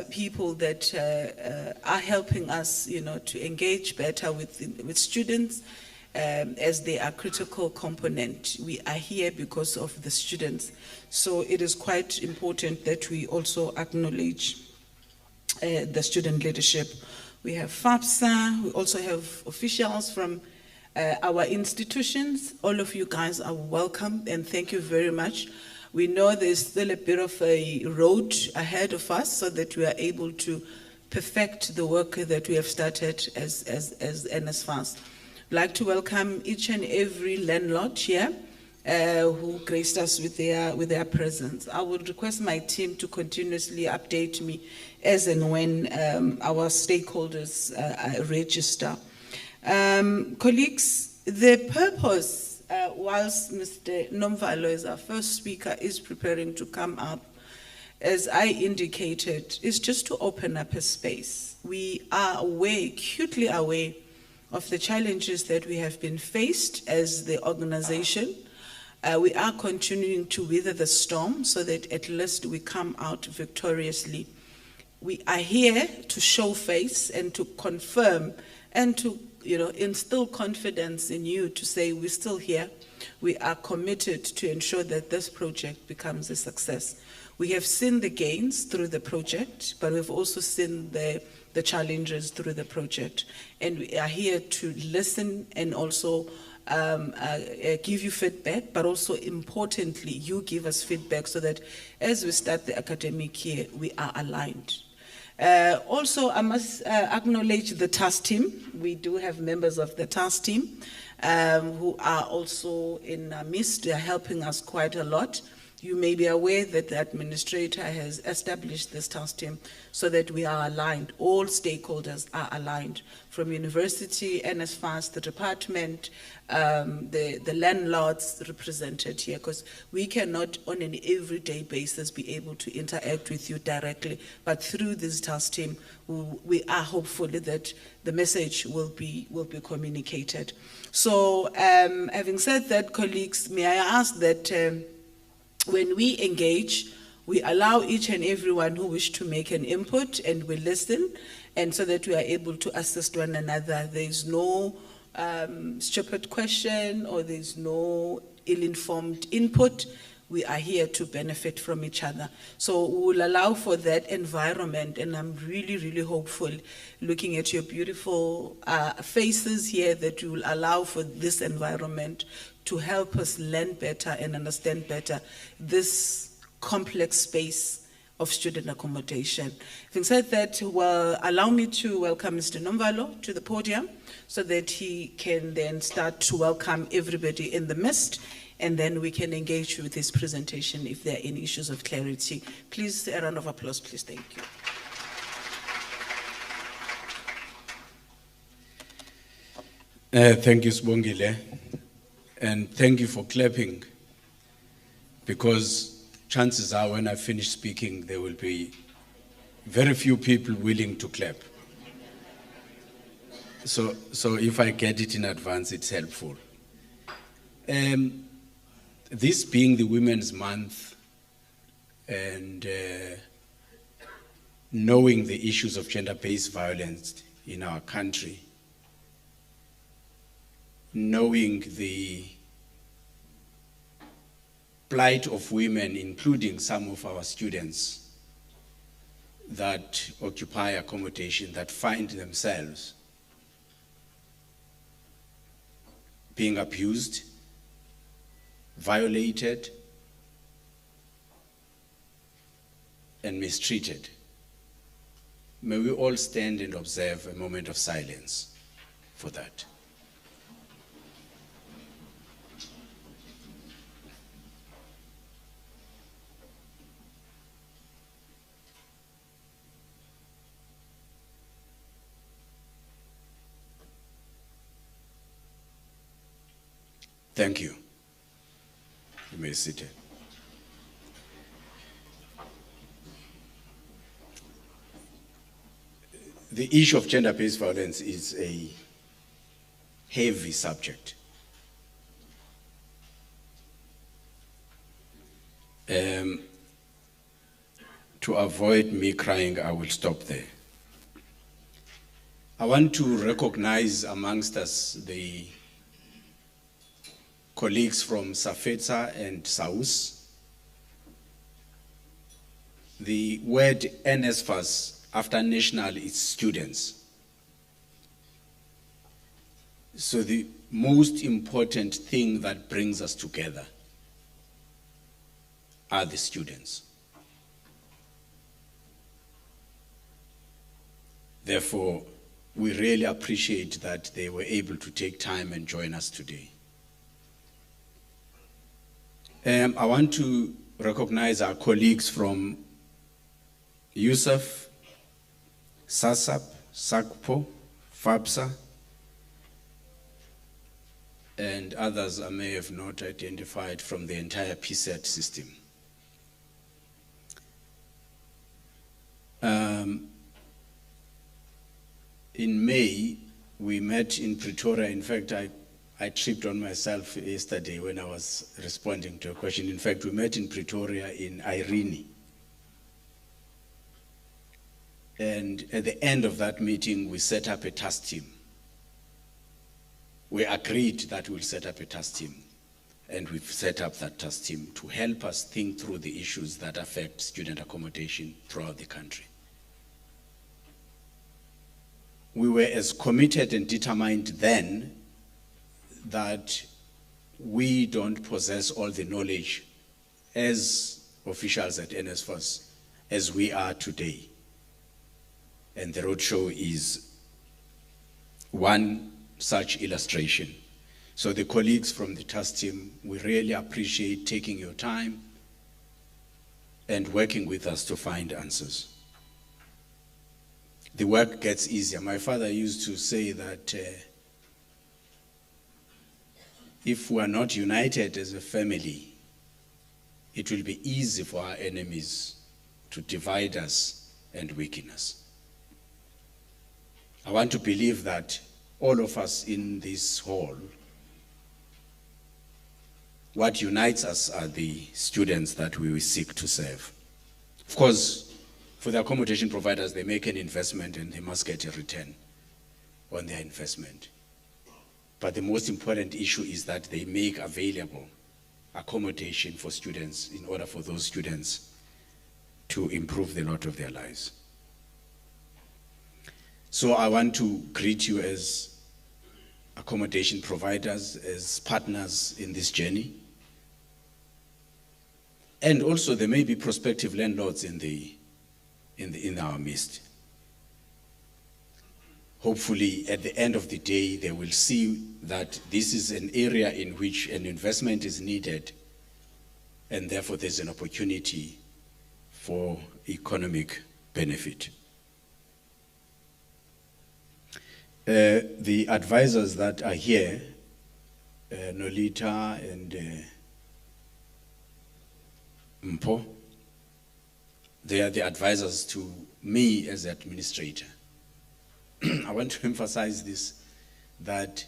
people that are helping us, to engage better with students as they are critical component. We are here because of the students. So it is quite important that we also acknowledge the student leadership. We have FAPSA, we also have officials from our institutions. All of you guys are welcome and thank you very much. We know there's still a bit of a road ahead of us so that we are able to perfect the work that we have started as NSFAS. I'd like to welcome each and every landlord here who graced us with their presence. I would request my team to continuously update me as and when our stakeholders register. Colleagues, the purpose, whilst Mr. Nomvalo as our first speaker is preparing to come up, as I indicated, is just to open up a space. We are aware, acutely aware, of the challenges that we have been faced as the organization. We are continuing to weather the storm so that at least we come out victoriously. We are here to show face and to confirm and to instill confidence in you to say we're still here. We are committed to ensure that this project becomes a success. We have seen the gains through the project, but we've also seen the challenges through the project. And we are here to listen and also give you feedback, but also importantly, you give us feedback so that as we start the academic year, we are aligned. Also, I must acknowledge the task team. We do have members of the task team who are also in our midst. They are helping us quite a lot. You may be aware that the administrator has established this task team so that we are aligned. All stakeholders are aligned, from university, NSFAS, the department, the landlords represented here, because we cannot on an everyday basis be able to interact with you directly, but through this task team, we are hopeful that the message will be communicated. So having said that, colleagues, may I ask that when we engage, we allow each and everyone who wish to make an input and we listen, and so that we are able to assist one another. There is no stupid question or there is no ill-informed input. We are here to benefit from each other. So we will allow for that environment, and I'm really, really hopeful, looking at your beautiful faces here, that you will allow for this environment to help us learn better and understand better this complex space of student accommodation. Having said that, well, allow me to welcome Mr. Nomvalo to the podium so that he can then start to welcome everybody in the midst, and then we can engage with his presentation if there are any issues of clarity. Please, a round of applause, please. Thank you. Thank you, Sibongile. And thank you for clapping, because chances are when I finish speaking, there will be very few people willing to clap. So if I get it in advance, it's helpful. This being the Women's Month and knowing the issues of gender-based violence in our country, knowing the plight of women, including some of our students that occupy accommodation, that find themselves being abused, violated, and mistreated. May we all stand and observe a moment of silence for that. Thank you. You may sit here. The issue of gender-based violence is a heavy subject. to avoid me crying, I will stop there. I want to recognize amongst us the colleagues from SAFETA and SAUS. The word NSFAS after national is students. So the most important thing that brings us together are the students. Therefore, we really appreciate that they were able to take time and join us today. I want to recognize our colleagues from USAF, SASAP, SACPO, FAPSA, and others I may have not identified from the entire PSET system. In May, we met in Pretoria. In fact, I tripped on myself yesterday when I was responding to a question. In fact, we met in Pretoria in Irene. And at the end of that meeting, we set up a task team. We agreed that we'll set up a task team. And we've set up that task team to help us think through the issues that affect student accommodation throughout the country. We were as committed and determined then that we don't possess all the knowledge as officials at NSFAS as we are today. And the roadshow is one such illustration. So the colleagues from the task team, we really appreciate taking your time and working with us to find answers. The work gets easier. My father used to say that if we are not united as a family, it will be easy for our enemies to divide us and weaken us. I want to believe that all of us in this hall, what unites us are the students that we will seek to serve. Of course, for the accommodation providers, they make an investment and they must get a return on their investment. But the most important issue is that they make available accommodation for students in order for those students to improve the lot of their lives. So I want to greet you as accommodation providers, as partners in this journey. And also there may be prospective landlords in our midst. Hopefully, at the end of the day, they will see that this is an area in which an investment is needed, and therefore there's an opportunity for economic benefit. The advisors that are here, Nolita and Mpo, they are the advisors to me as the administrator. I want to emphasize this, that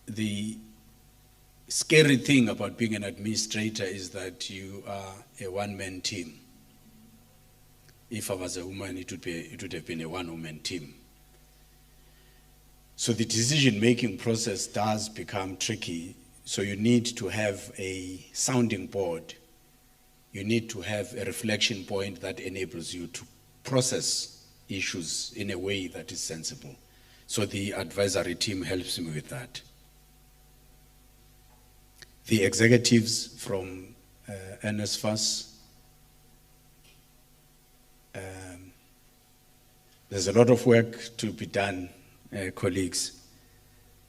the scary thing about being an administrator is that you are a one-man team. If I was a woman, it would have been a one-woman team. So the decision-making process does become tricky. So you need to have a sounding board. You need to have a reflection point that enables you to process issues in a way that is sensible. So the advisory team helps me with that. The executives from NSFAS, there's a lot of work to be done, colleagues,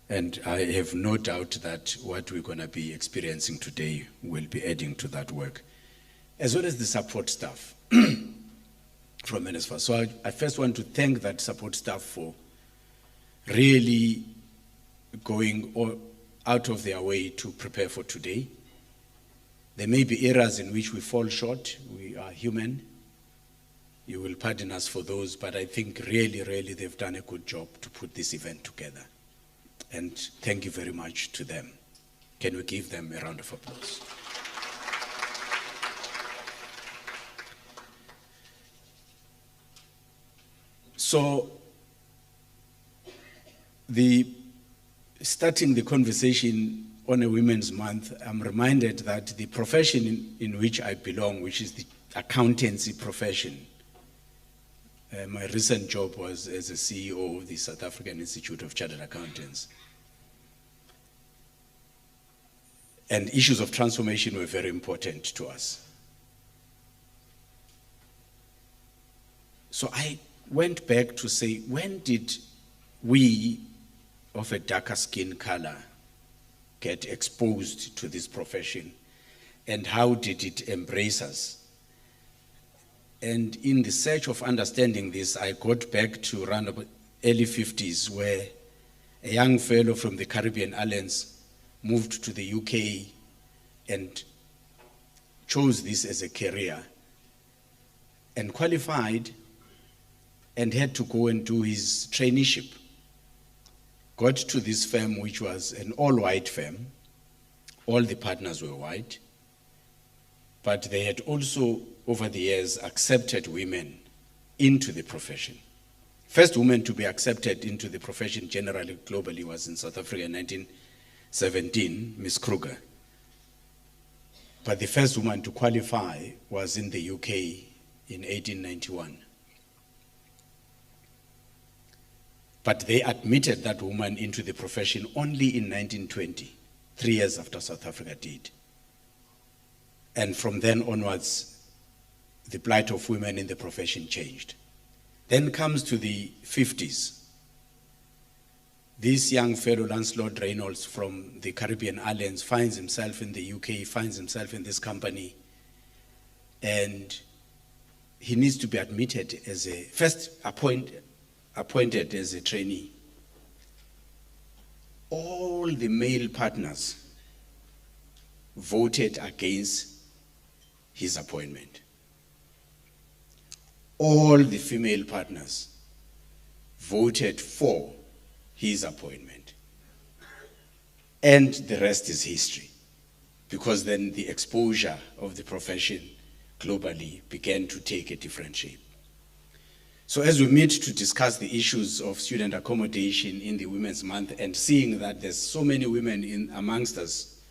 and I have no doubt that what we're going to be experiencing today will be adding to that work, as well as the support staff from NSFAS. So I first want to thank that support staff for really going out of their way to prepare for today. There may be areas in which we fall short. We are human. You will pardon us for those, but I think really, really they've done a good job to put this event together. And thank you very much to them. Can we give them a round of applause? So, starting the conversation on a Women's Month, I'm reminded that the profession in which I belong, which is the accountancy profession, my recent job was as a CEO of the South African Institute of Chartered Accountants. And issues of transformation were very important to us. So I went back to say, when did we of a darker skin color get exposed to this profession, and how did it embrace us? And in the search of understanding this, I got back to around about early 50s, where a young fellow from the Caribbean islands moved to the UK and chose this as a career and qualified and had to go and do his traineeship. Got to this firm, which was an all-white firm. All the partners were white. But they had also, over the years, accepted women into the profession. First woman to be accepted into the profession generally, globally, was in South Africa in 1917, Miss Kruger. But the first woman to qualify was in the UK in 1891. But they admitted that woman into the profession only in 1920, 3 years after South Africa did. And from then onwards, the plight of women in the profession changed. Then comes to the 50s. This young fellow, Lancelot Reynolds from the Caribbean islands, finds himself in the UK, finds himself in this company, and he needs to be admitted as a, first appointed as a trainee. All the male partners voted against his appointment. All the female partners voted for his appointment. And the rest is history, because then the exposure of the profession globally began to take a different shape. So as we meet to discuss the issues of student accommodation in the Women's Month, and seeing that there's so many women amongst us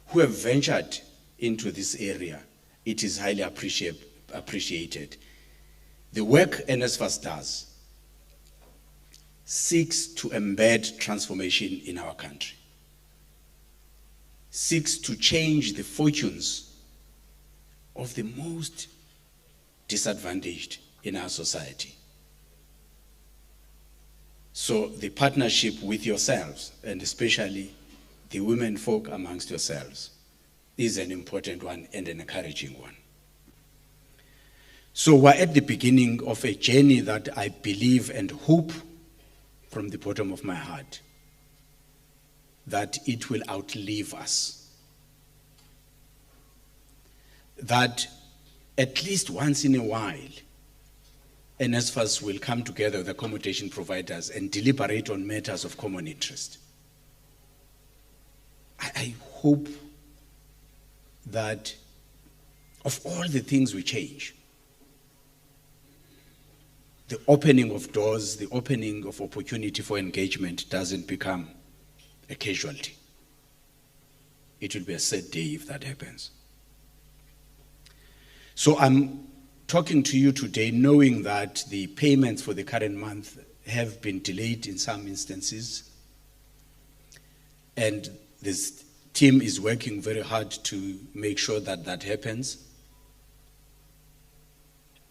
who have ventured into this area, it is highly appreciated. The work NSFAS does seeks to embed transformation in our country, seeks to change the fortunes of the most disadvantaged in our society. So the partnership with yourselves, and especially the women folk amongst yourselves, is an important one and an encouraging one. So we're at the beginning of a journey that I believe and hope from the bottom of my heart that it will outlive us. That at least once in a while, NSFAS will come together with accommodation providers and deliberate on matters of common interest. I hope that of all the things we change, the opening of doors, the opening of opportunity for engagement doesn't become a casualty. It will be a sad day if that happens. So I'm talking to you today knowing that the payments for the current month have been delayed in some instances, and this team is working very hard to make sure that that happens.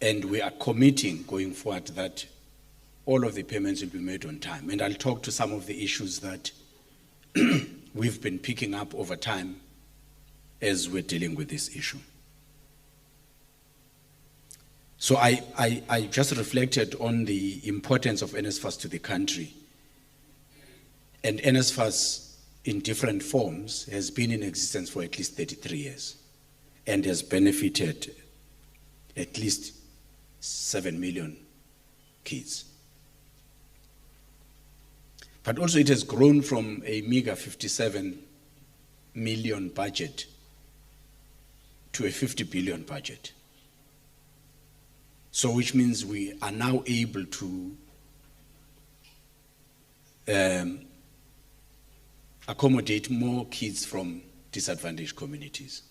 And we are committing going forward that all of the payments will be made on time. And I'll talk to some of the issues that we've been picking up over time as we're dealing with this issue. So I just reflected on the importance of NSFAS to the country. And NSFAS in different forms has been in existence for at least 33 years and has benefited at least 7 million kids. But also it has grown from a meager 57 million budget to a 50 billion budget. So which means we are now able to accommodate more kids from disadvantaged communities.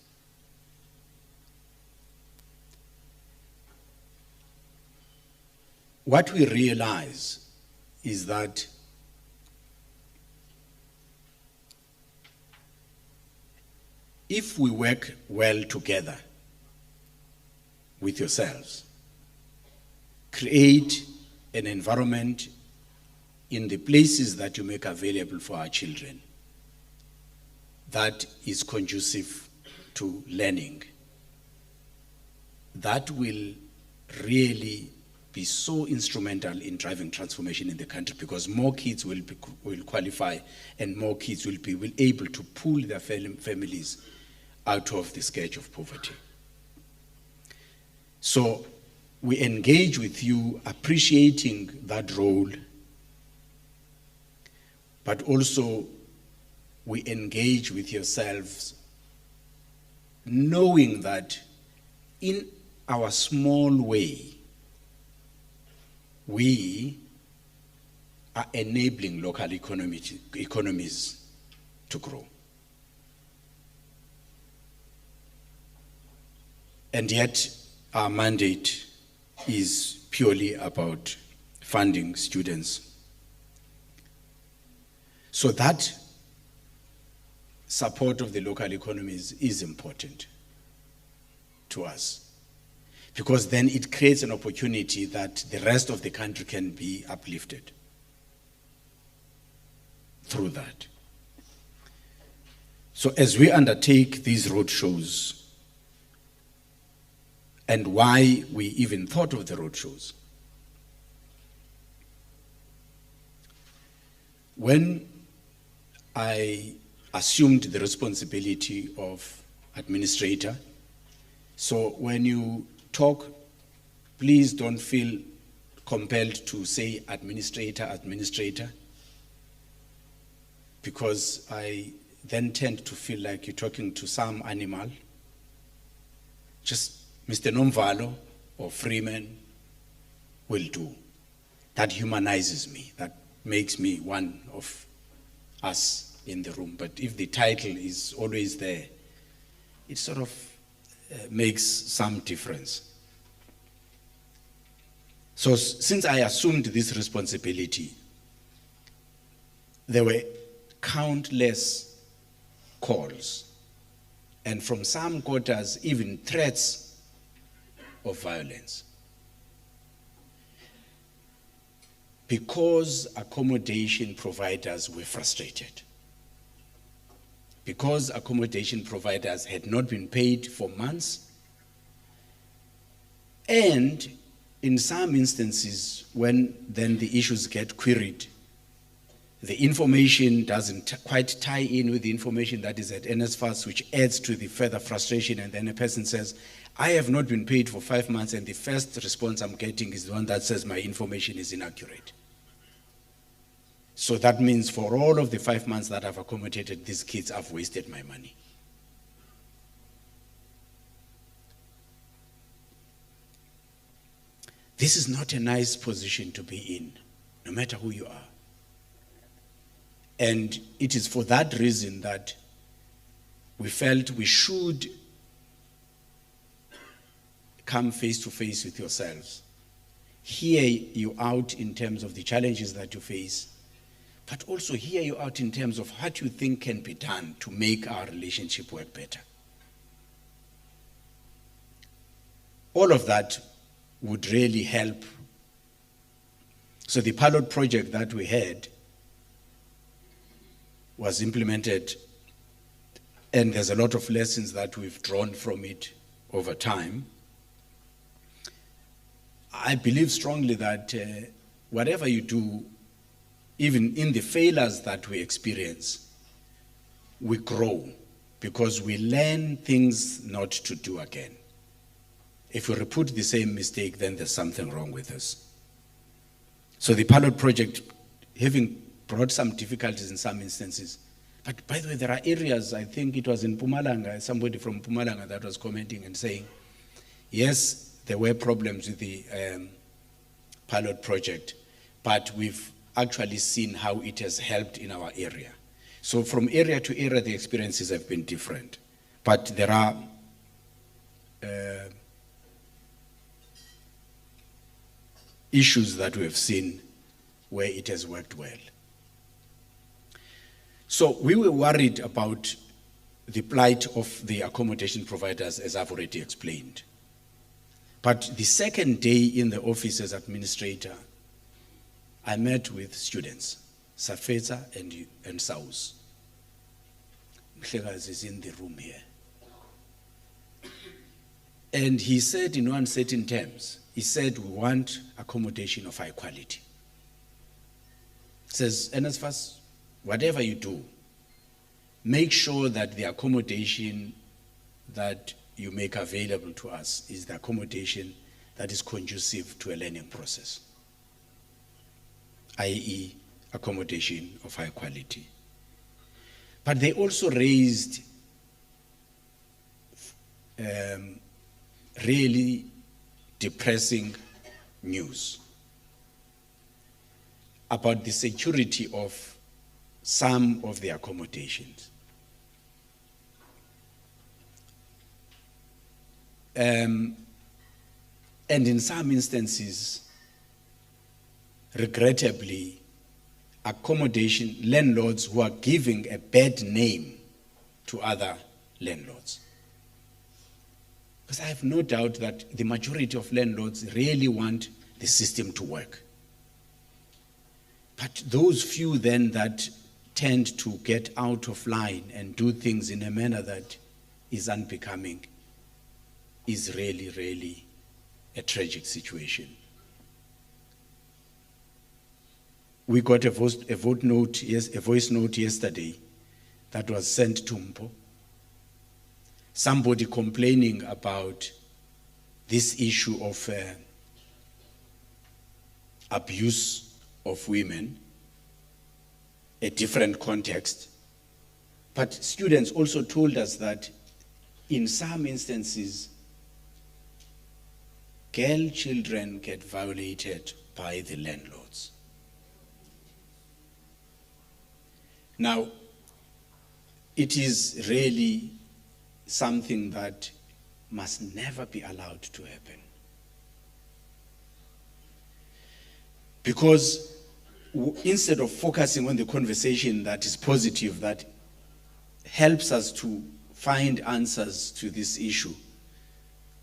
What we realize is that if we work well together with yourselves, create an environment in the places that you make available for our children that is conducive to learning, that will really be so instrumental in driving transformation in the country, because more kids will qualify and more kids will be able to pull their families out of the scourge of poverty. So we engage with you appreciating that role, but also we engage with yourselves knowing that in our small way, we are enabling local economies to grow. And yet, our mandate is purely about funding students. So that support of the local economies is important to us, because then it creates an opportunity that the rest of the country can be uplifted through that. So as we undertake these roadshows, and why we even thought of the roadshows, when I assumed the responsibility of administrator, so when you talk, please don't feel compelled to say administrator, because I then tend to feel like you're talking to some animal. Just Mr. Nomvalo or Freeman will do. That humanizes me. That makes me one of us in the room. But if the title is always there, it sort of makes some difference. So since I assumed this responsibility, there were countless calls, and from some quarters, even threats of violence, because accommodation providers were frustrated, because accommodation providers had not been paid for months, and in some instances, when then the issues get queried, the information doesn't quite tie in with the information that is at NSFAS, which adds to the further frustration, and then a person says, I have not been paid for 5 months, and the first response I'm getting is the one that says my information is inaccurate. So that means for all of the 5 months that I've accommodated these kids, I've wasted my money. This is not a nice position to be in, no matter who you are. And it is for that reason that we felt we should come face to face with yourselves, hear you out in terms of the challenges that you face, but also hear you out in terms of what you think can be done to make our relationship work better. All of that would really help. So the pilot project that we had was implemented, and there's a lot of lessons that we've drawn from it over time. I believe strongly that whatever you do, even in the failures that we experience, we grow because we learn things not to do again. If we repeat the same mistake, then there's something wrong with us. So the pilot project, having brought some difficulties in some instances, but by the way, there are areas, I think it was in Mpumalanga, somebody from Mpumalanga that was commenting and saying, yes, there were problems with the pilot project, but we've actually seen how it has helped in our area. So from area to area, the experiences have been different. But there are issues that we have seen where it has worked well. So we were worried about the plight of the accommodation providers, as I've already explained. But the second day in the office as administrator, I met with students, Safeza and Saus. Mhlekazi is in the room here. And he said in uncertain terms, he said, we want accommodation of high quality. He says, NSFAS, whatever you do, make sure that the accommodation that you make available to us is the accommodation that is conducive to a learning process, i.e. accommodation of high quality. But they also raised really depressing news about the security of some of the accommodations. And in some instances, regrettably, accommodation landlords who are giving a bad name to other landlords. Because I have no doubt that the majority of landlords really want the system to work. But those few then that tend to get out of line and do things in a manner that is unbecoming is really, really a tragic situation. We got a voice note yesterday that was sent to Mpo. Somebody complaining about this issue of abuse of women, a different context. But students also told us that in some instances, girl children get violated by the landlords. Now, it is really something that must never be allowed to happen. Because instead of focusing on the conversation that is positive, that helps us to find answers to this issue,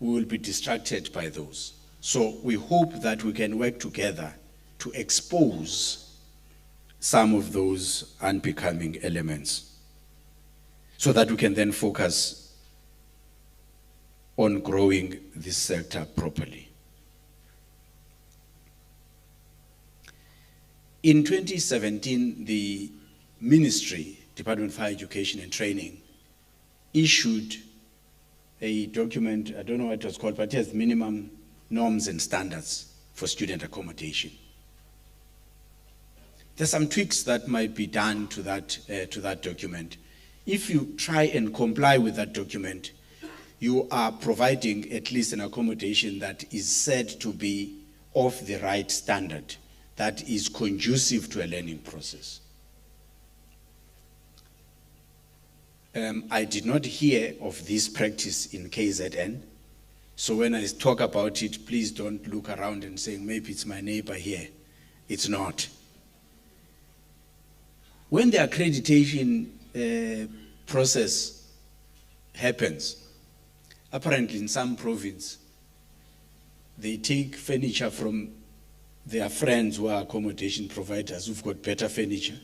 we will be distracted by those. So we hope that we can work together to expose some of those unbecoming elements so that we can then focus on growing this sector properly. In 2017, the Ministry, Department of Higher Education and Training, issued a document, I don't know what it was called, but it has minimum norms and standards for student accommodation. There's some tweaks that might be done to that document. If you try and comply with that document, you are providing at least an accommodation that is said to be of the right standard, that is conducive to a learning process. I did not hear of this practice in KZN, so when I talk about it, please don't look around and say, maybe it's my neighbor here. It's not. When the accreditation process happens, apparently in some province, they take furniture from their friends who are accommodation providers who've got better furniture.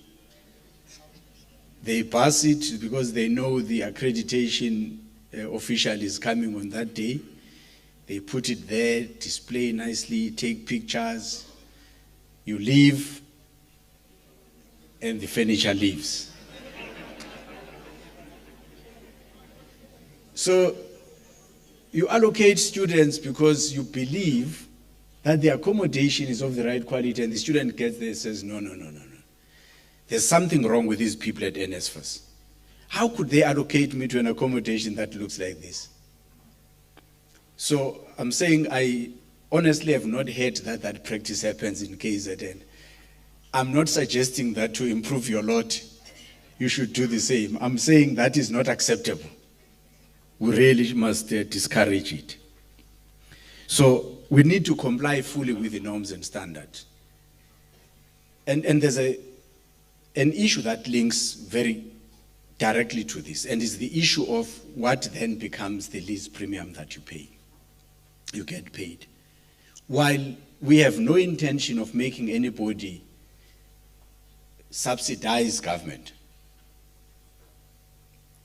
They pass it because they know the accreditation official is coming on that day. They put it there, display nicely, take pictures. You leave, and the furniture leaves. So you allocate students because you believe that the accommodation is of the right quality, and the student gets there and says, no. There's something wrong with these people at NSFAS. How could they allocate me to an accommodation that looks like this? So I'm saying I honestly have not heard that practice happens in KZN. I'm not suggesting that to improve your lot, you should do the same. I'm saying that is not acceptable. We really must discourage it. So we need to comply fully with the norms and standards. And there's an issue that links very directly to this, and is the issue of what then becomes the lease premium that you pay. You get paid. While we have no intention of making anybody subsidize government,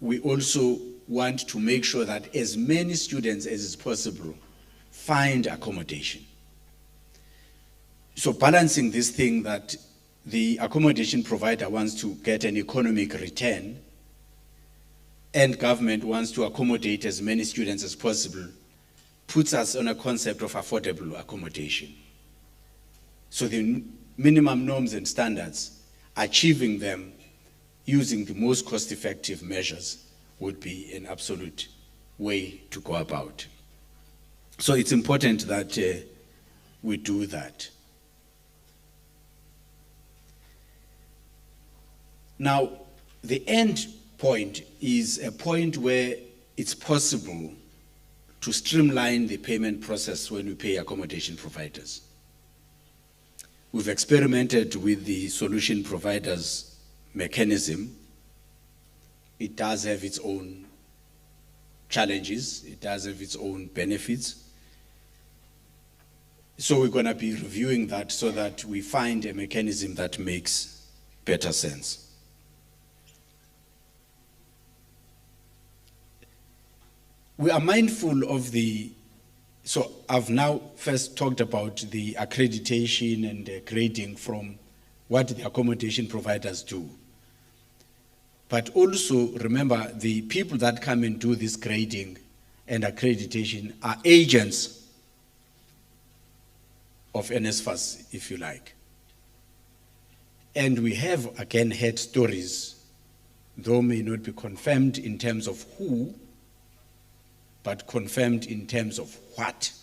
we also want to make sure that as many students as is possible find accommodation. So balancing this thing that the accommodation provider wants to get an economic return and government wants to accommodate as many students as possible puts us on a concept of affordable accommodation. So the minimum norms and standards, achieving them using the most cost-effective measures would be an absolute way to go about. So it's important that we do that. Now, the end point is a point where it's possible to streamline the payment process when we pay accommodation providers. We've experimented with the solution providers mechanism. It does have its own challenges. It does have its own benefits. So we're going to be reviewing that so that we find a mechanism that makes better sense. We are mindful of so I've now first talked about the accreditation and the grading from what the accommodation providers do. But also remember, the people that come and do this grading and accreditation are agents of NSFAS, if you like. And we have, again, heard stories, though may not be confirmed in terms of who, but confirmed in terms of what.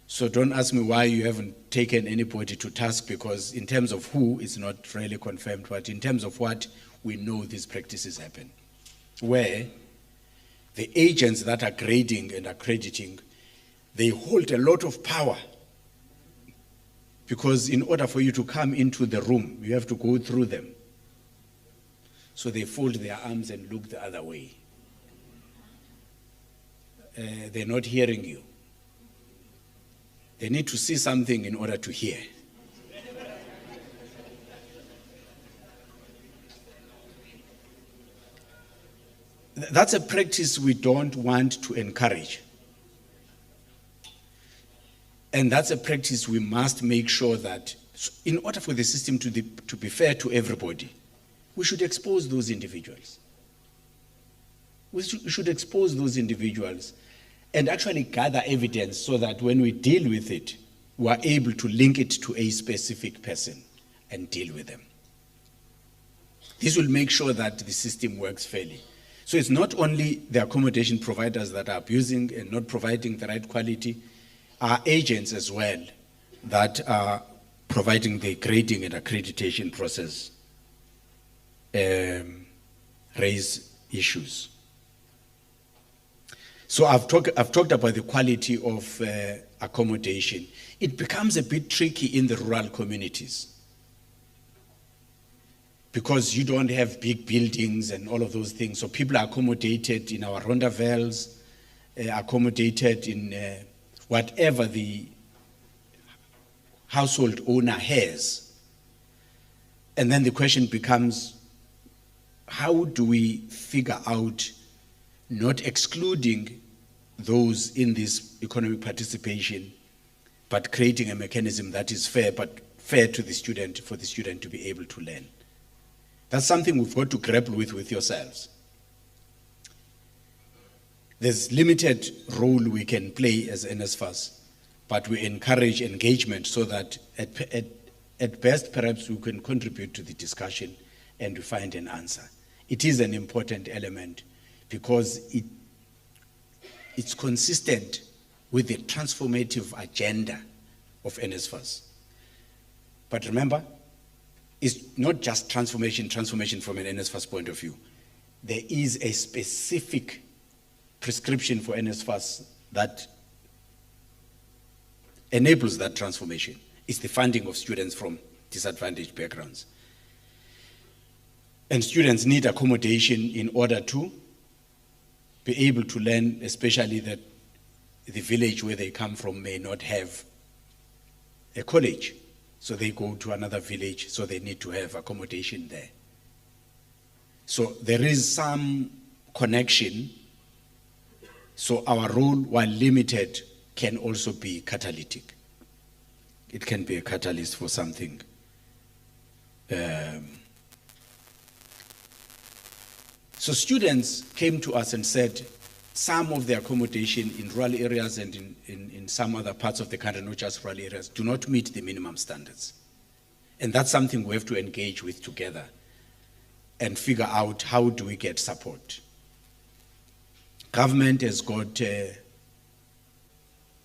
So don't ask me why you haven't taken anybody to task, because in terms of who, it's not really confirmed, but in terms of what, we know these practices happen, where the agents that are grading and accrediting, they hold a lot of power, because in order for you to come into the room, you have to go through them. So they fold their arms and look the other way. They're not hearing you. They need to see something in order to hear. That's a practice we don't want to encourage. And that's a practice we must make sure that, in order for the system to be fair to everybody, we should expose those individuals. We should expose those individuals and actually gather evidence so that when we deal with it, we are able to link it to a specific person and deal with them. This will make sure that the system works fairly. So it's not only the accommodation providers that are abusing and not providing the right quality, our agents as well that are providing the grading and accreditation process raise issues. So I've talked about the quality of accommodation. It becomes a bit tricky in the rural communities because you don't have big buildings and all of those things. So people are accommodated in our rondavels, accommodated in whatever the household owner has. And then the question becomes, how do we figure out not excluding those in this economic participation, but creating a mechanism that is fair, but fair to the student, for the student to be able to learn? That's something we've got to grapple with yourselves. There's limited role we can play as NSFAS, but we encourage engagement so that at best perhaps we can contribute to the discussion and we find an answer. It is an important element because it's consistent with the transformative agenda of NSFAS. But remember, it's not just transformation from an NSFAS point of view. There is a specific prescription for NSFAS that enables that transformation. It's the funding of students from disadvantaged backgrounds. And students need accommodation in order to be able to learn, especially that the village where they come from may not have a college. So they go to another village, so they need to have accommodation there. So there is some connection. So our role, while limited, can also be catalytic. It can be a catalyst for something. So students came to us and said some of the accommodation in rural areas and in some other parts of the country, not just rural areas, do not meet the minimum standards. And that's something we have to engage with together and figure out how do we get support. Government has got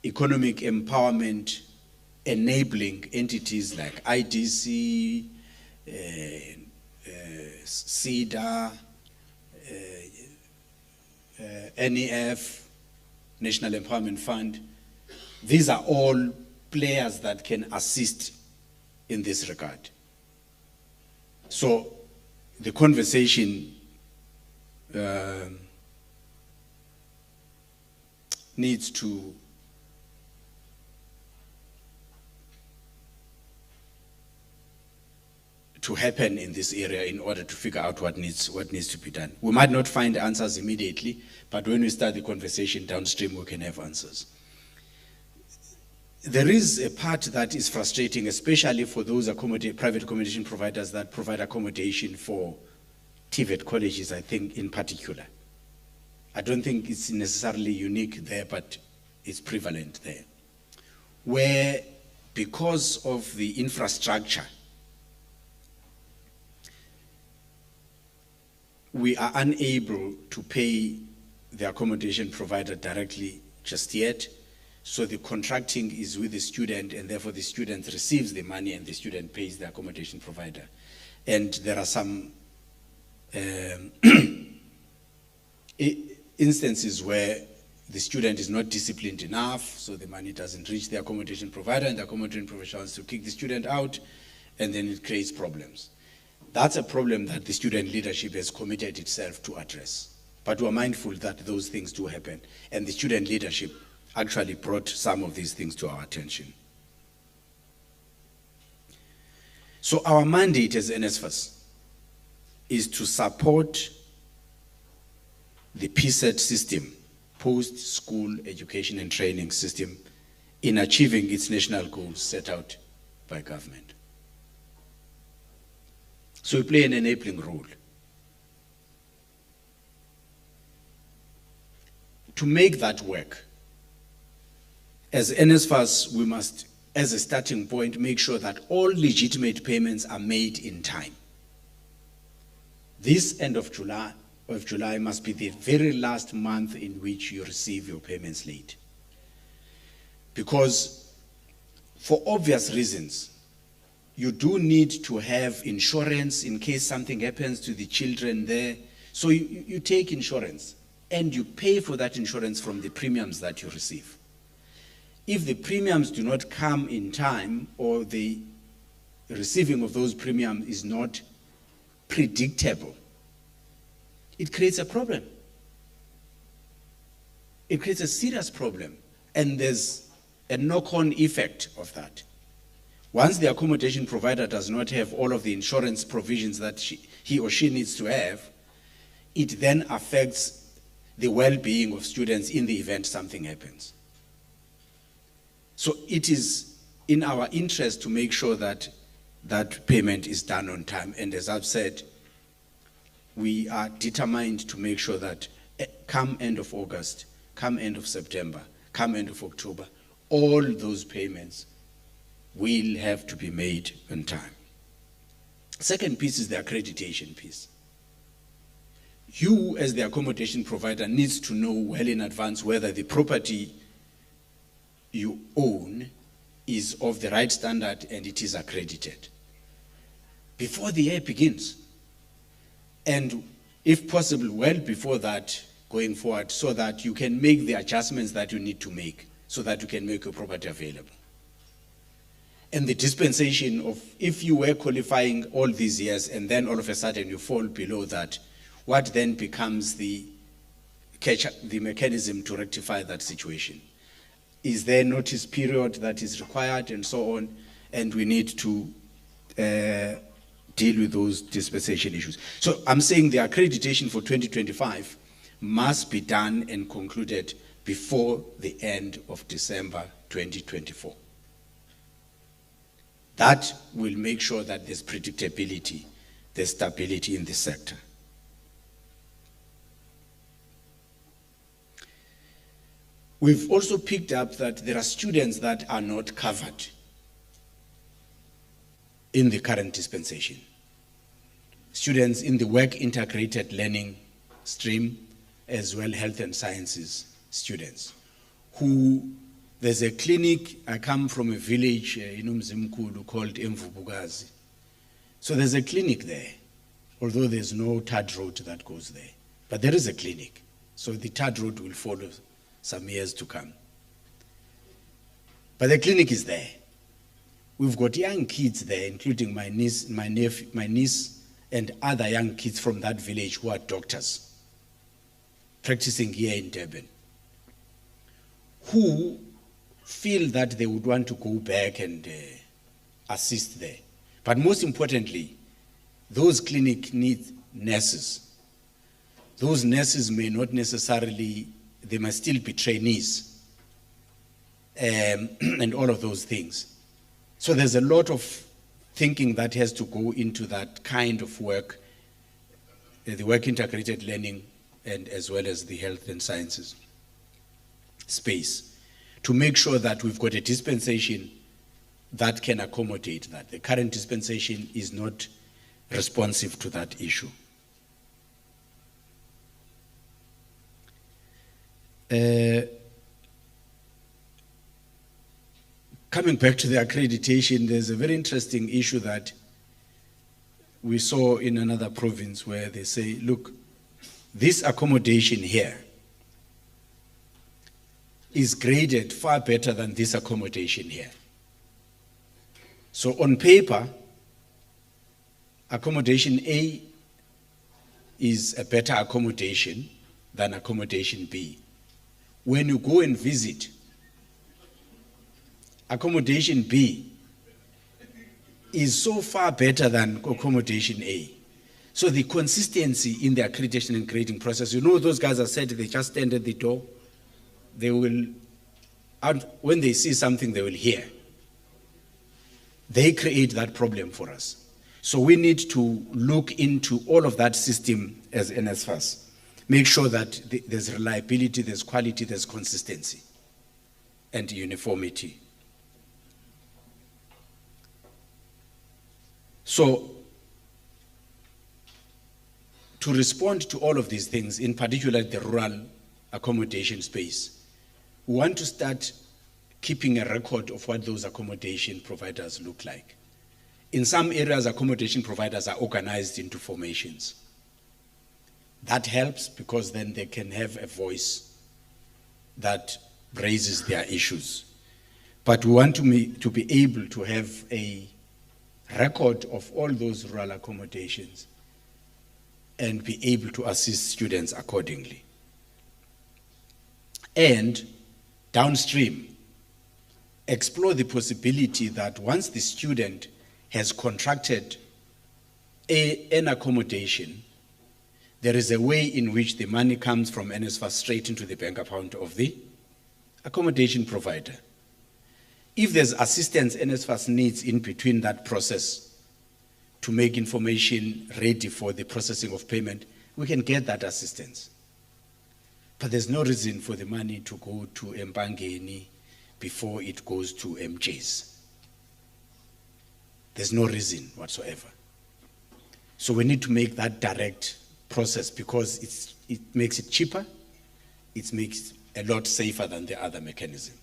economic empowerment enabling entities like IDC, CEDA, NEF, National Empowerment Fund. These are all players that can assist in this regard. So the conversation needs to happen in this area in order to figure out what needs to be done. We might not find answers immediately, but when we start the conversation downstream, we can have answers. There is a part that is frustrating, especially for those private accommodation providers that provide accommodation for TVET colleges, I think, in particular. I don't think it's necessarily unique there, but it's prevalent there. Where, because of the infrastructure, we are unable to pay the accommodation provider directly just yet. So the contracting is with the student, and therefore the student receives the money and the student pays the accommodation provider. And there are some instances where the student is not disciplined enough, so the money doesn't reach the accommodation provider, and the accommodation provider wants to kick the student out, and then it creates problems. That's a problem that the student leadership has committed itself to address. But we're mindful that those things do happen, and the student leadership actually brought some of these things to our attention. So our mandate as NSFAS is to support the PSET system, post-school education and training system, in achieving its national goals set out by government. So we play an enabling role. To make that work, as NSFAS, we must, as a starting point, make sure that all legitimate payments are made in time. This end of July must be the very last month in which you receive your payments late. Because for obvious reasons, you do need to have insurance in case something happens to the children there. So you take insurance and you pay for that insurance from the premiums that you receive. If the premiums do not come in time, or the receiving of those premiums is not predictable, it creates a problem. It creates a serious problem, and there's a knock-on effect of that. Once the accommodation provider does not have all of the insurance provisions that he or she needs to have, it then affects the well-being of students in the event something happens. So it is in our interest to make sure that that payment is done on time. And as I've said, we are determined to make sure that come end of August, come end of September, come end of October, all those payments will have to be made on time. Second piece is the accreditation piece. You, as the accommodation provider, needs to know well in advance whether the property you own is of the right standard and it is accredited before the year begins. And if possible, well before that, going forward, so that you can make the adjustments that you need to make so that you can make your property available. And the dispensation of, if you were qualifying all these years and then all of a sudden you fall below that, what then becomes the mechanism to rectify that situation? Is there a notice period that is required and so on? And we need to deal with those dispensation issues. So I'm saying the accreditation for 2025 must be done and concluded before the end of December 2024. That will make sure that there's predictability, there's stability in the sector. We've also picked up that there are students that are not covered in the current dispensation. Students in the work integrated learning stream, as well health and sciences students, who, there's a clinic, I come from a village in Umzimkulu called Mvubugazi. So there's a clinic there, although there's no tarred road that goes there. But there is a clinic, so the tarred road will follow some years to come. But the clinic is there. We've got young kids there, including my niece and other young kids from that village who are doctors, practicing here in Durban, who feel that they would want to go back and assist there. But most importantly, those clinics need nurses. Those nurses may not necessarily, they must still be trainees and all of those things. So there's a lot of thinking that has to go into that kind of work, the work integrated learning and as well as the health and sciences space, to make sure that we've got a dispensation that can accommodate that. The current dispensation is not responsive to that issue. Coming back to the accreditation, there's a very interesting issue that we saw in another province where they say, look, this accommodation here is graded far better than this accommodation here. So on paper, accommodation A is a better accommodation than accommodation B. When you go and visit, accommodation B is so far better than accommodation A. So the consistency in the accreditation and grading process, you know, those guys have said they just stand at the door. They will, when they see something, they will hear. They create that problem for us. So we need to look into all of that system as NSFAS. Make sure that there's reliability, there's quality, there's consistency, and uniformity. So, to respond to all of these things, in particular the rural accommodation space, we want to start keeping a record of what those accommodation providers look like. In some areas, accommodation providers are organized into formations. That helps because then they can have a voice that raises their issues. But we want to be able to have a record of all those rural accommodations and be able to assist students accordingly. And downstream, explore the possibility that once the student has contracted an accommodation, there is a way in which the money comes from NSFAS straight into the bank account of the accommodation provider. If there's assistance NSFAS needs in between that process to make information ready for the processing of payment, we can get that assistance. But there's no reason for the money to go to Mpangeni before it goes to MJ's. There's no reason whatsoever. So we need to make that direct process because it makes it cheaper, it makes it a lot safer than the other mechanism.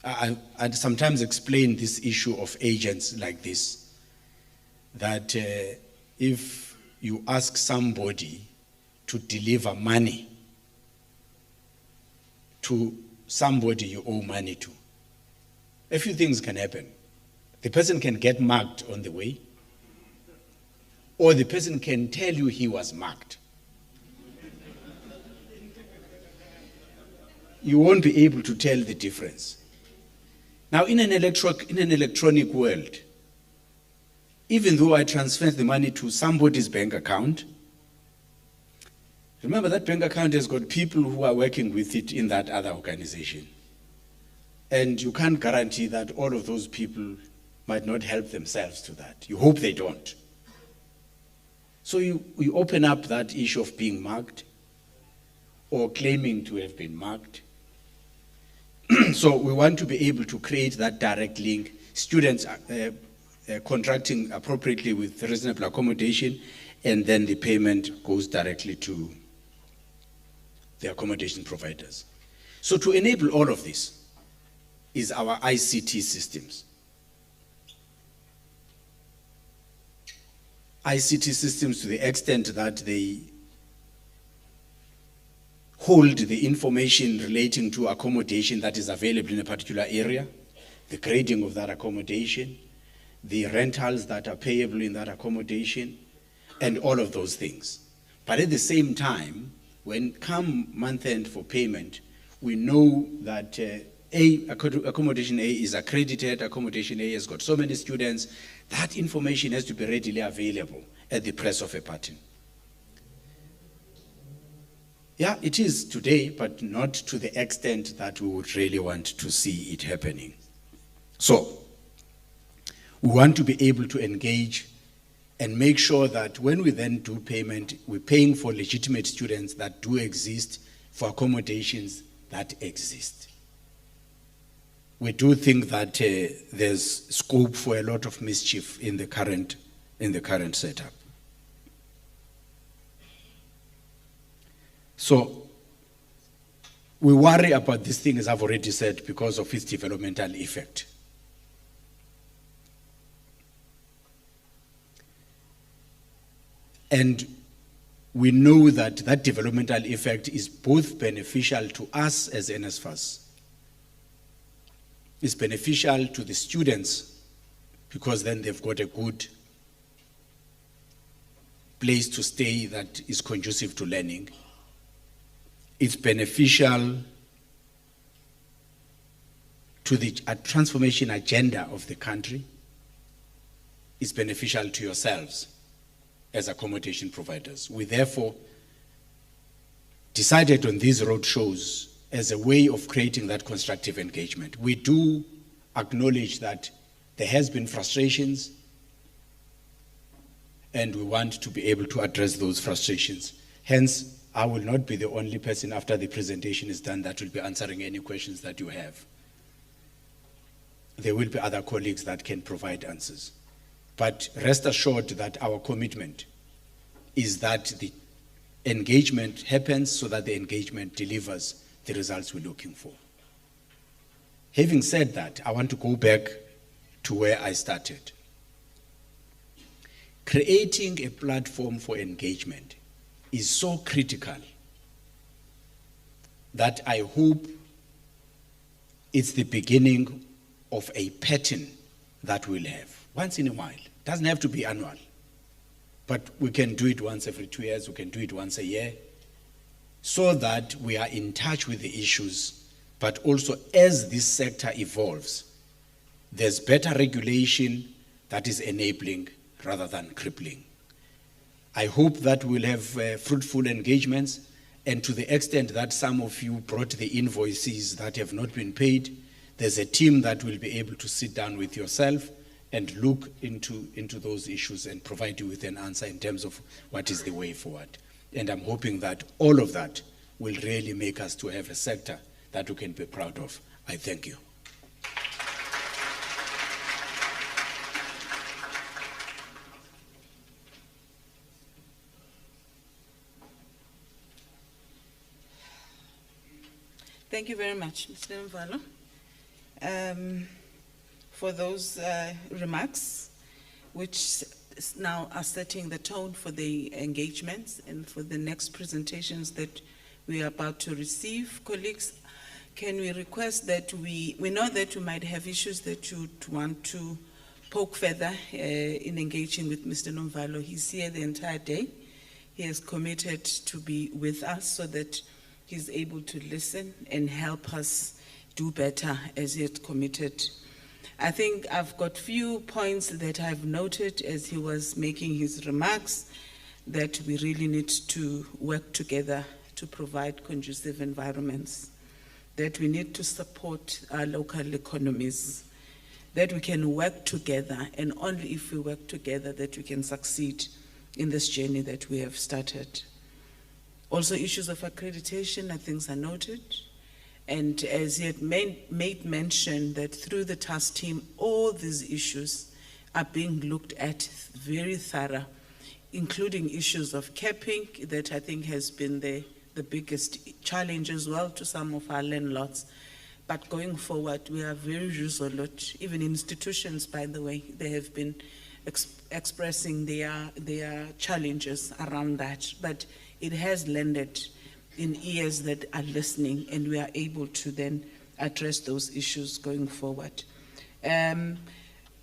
I sometimes explain this issue of agents like this, that if you ask somebody to deliver money to somebody you owe money to, a few things can happen. The person can get mugged on the way, or the person can tell you he was mugged. You won't be able to tell the difference. Now, in an electronic world, even though I transfer the money to somebody's bank account, remember that bank account has got people who are working with it in that other organization. And you can't guarantee that all of those people might not help themselves to that. You hope they don't. So you open up that issue of being mugged or claiming to have been mugged. So we want to be able to create that direct link. Students contracting appropriately with reasonable accommodation, and then the payment goes directly to the accommodation providers. So to enable all of this is our ICT systems. ICT systems, to the extent that they hold the information relating to accommodation that is available in a particular area, the grading of that accommodation, the rentals that are payable in that accommodation, and all of those things. But at the same time, when come month end for payment, we know that accommodation A is accredited, accommodation A has got so many students. That information has to be readily available at the press of a button. Yeah, it is today, but not to the extent that we would really want to see it happening. So, we want to be able to engage and make sure that when we then do payment, we're paying for legitimate students that do exist, for accommodations that exist. We do think that there's scope for a lot of mischief in the current setup. So we worry about this thing, as I've already said, because of its developmental effect. And we know that that developmental effect is both beneficial to us as NSFAS. It's beneficial to the students because then they've got a good place to stay that is conducive to learning. It's beneficial to the transformation agenda of the country. It's beneficial to yourselves as accommodation providers. We therefore decided on these roadshows as a way of creating that constructive engagement. We do acknowledge that there has been frustrations, and we want to be able to address those frustrations. Hence, I will not be the only person after the presentation is done that will be answering any questions that you have. There will be other colleagues that can provide answers. But rest assured that our commitment is that the engagement happens so that the engagement delivers the results we're looking for. Having said that, I want to go back to where I started. Creating a platform for engagement is so critical that I hope it's the beginning of a pattern that we'll have once in a while. It doesn't have to be annual, but we can do it once every 2 years, we can do it once a year, so that we are in touch with the issues, but also as this sector evolves, there's better regulation that is enabling rather than crippling. I hope that we'll have fruitful engagements, and to the extent that some of you brought the invoices that have not been paid, there's a team that will be able to sit down with yourself and look into those issues and provide you with an answer in terms of what is the way forward. And I'm hoping that all of that will really make us to have a sector that we can be proud of. I thank you. Thank you very much, Mr. Mvalo. for those remarks, which now are setting the tone for the engagements and for the next presentations that we are about to receive. Colleagues, can we request that we know that you might have issues that you want to poke further in engaging with Mr. Nomvalo. He's here the entire day. He has committed to be with us so that he's able to listen and help us do better as he had committed. I think I've got few points that I've noted as he was making his remarks that we really need to work together to provide conducive environments, that we need to support our local economies, that we can work together, and only if we work together that we can succeed in this journey that we have started. Also, issues of accreditation, I think, are noted. And as he had made mention that through the task team, all these issues are being looked at very thorough, including issues of capping that I think has been the biggest challenge as well to some of our landlords. But going forward, we are very resolute. Even institutions, by the way, they have been expressing their challenges around that. But it has landed in ears that are listening, and we are able to then address those issues going forward.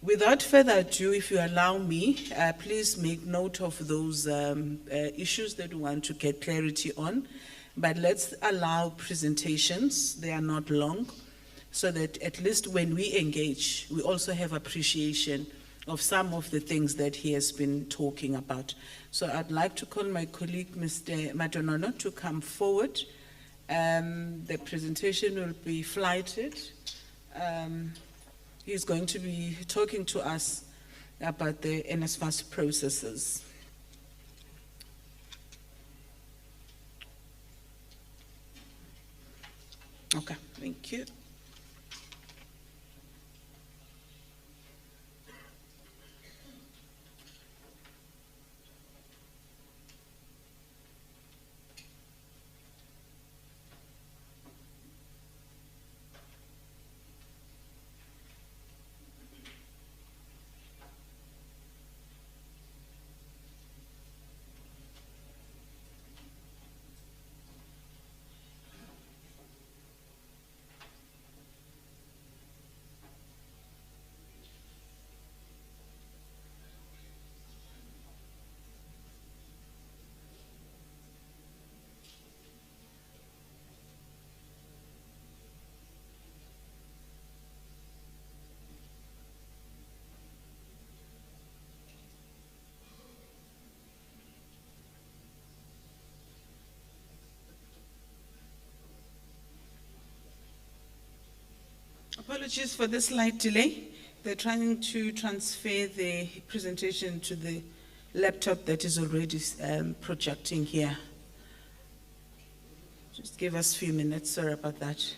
Without further ado, if you allow me, please make note of those issues that we want to get clarity on. But let's allow presentations, they are not long, so that at least when we engage, we also have appreciation of some of the things that he has been talking about. So I'd like to call my colleague, Mr. Madonono, to come forward. The presentation will be flighted. He's going to be talking to us about the NSFAS processes. Okay, thank you. Apologies for the slight delay. They're trying to transfer the presentation to the laptop that is already projecting here. Just give us a few minutes, sorry about that.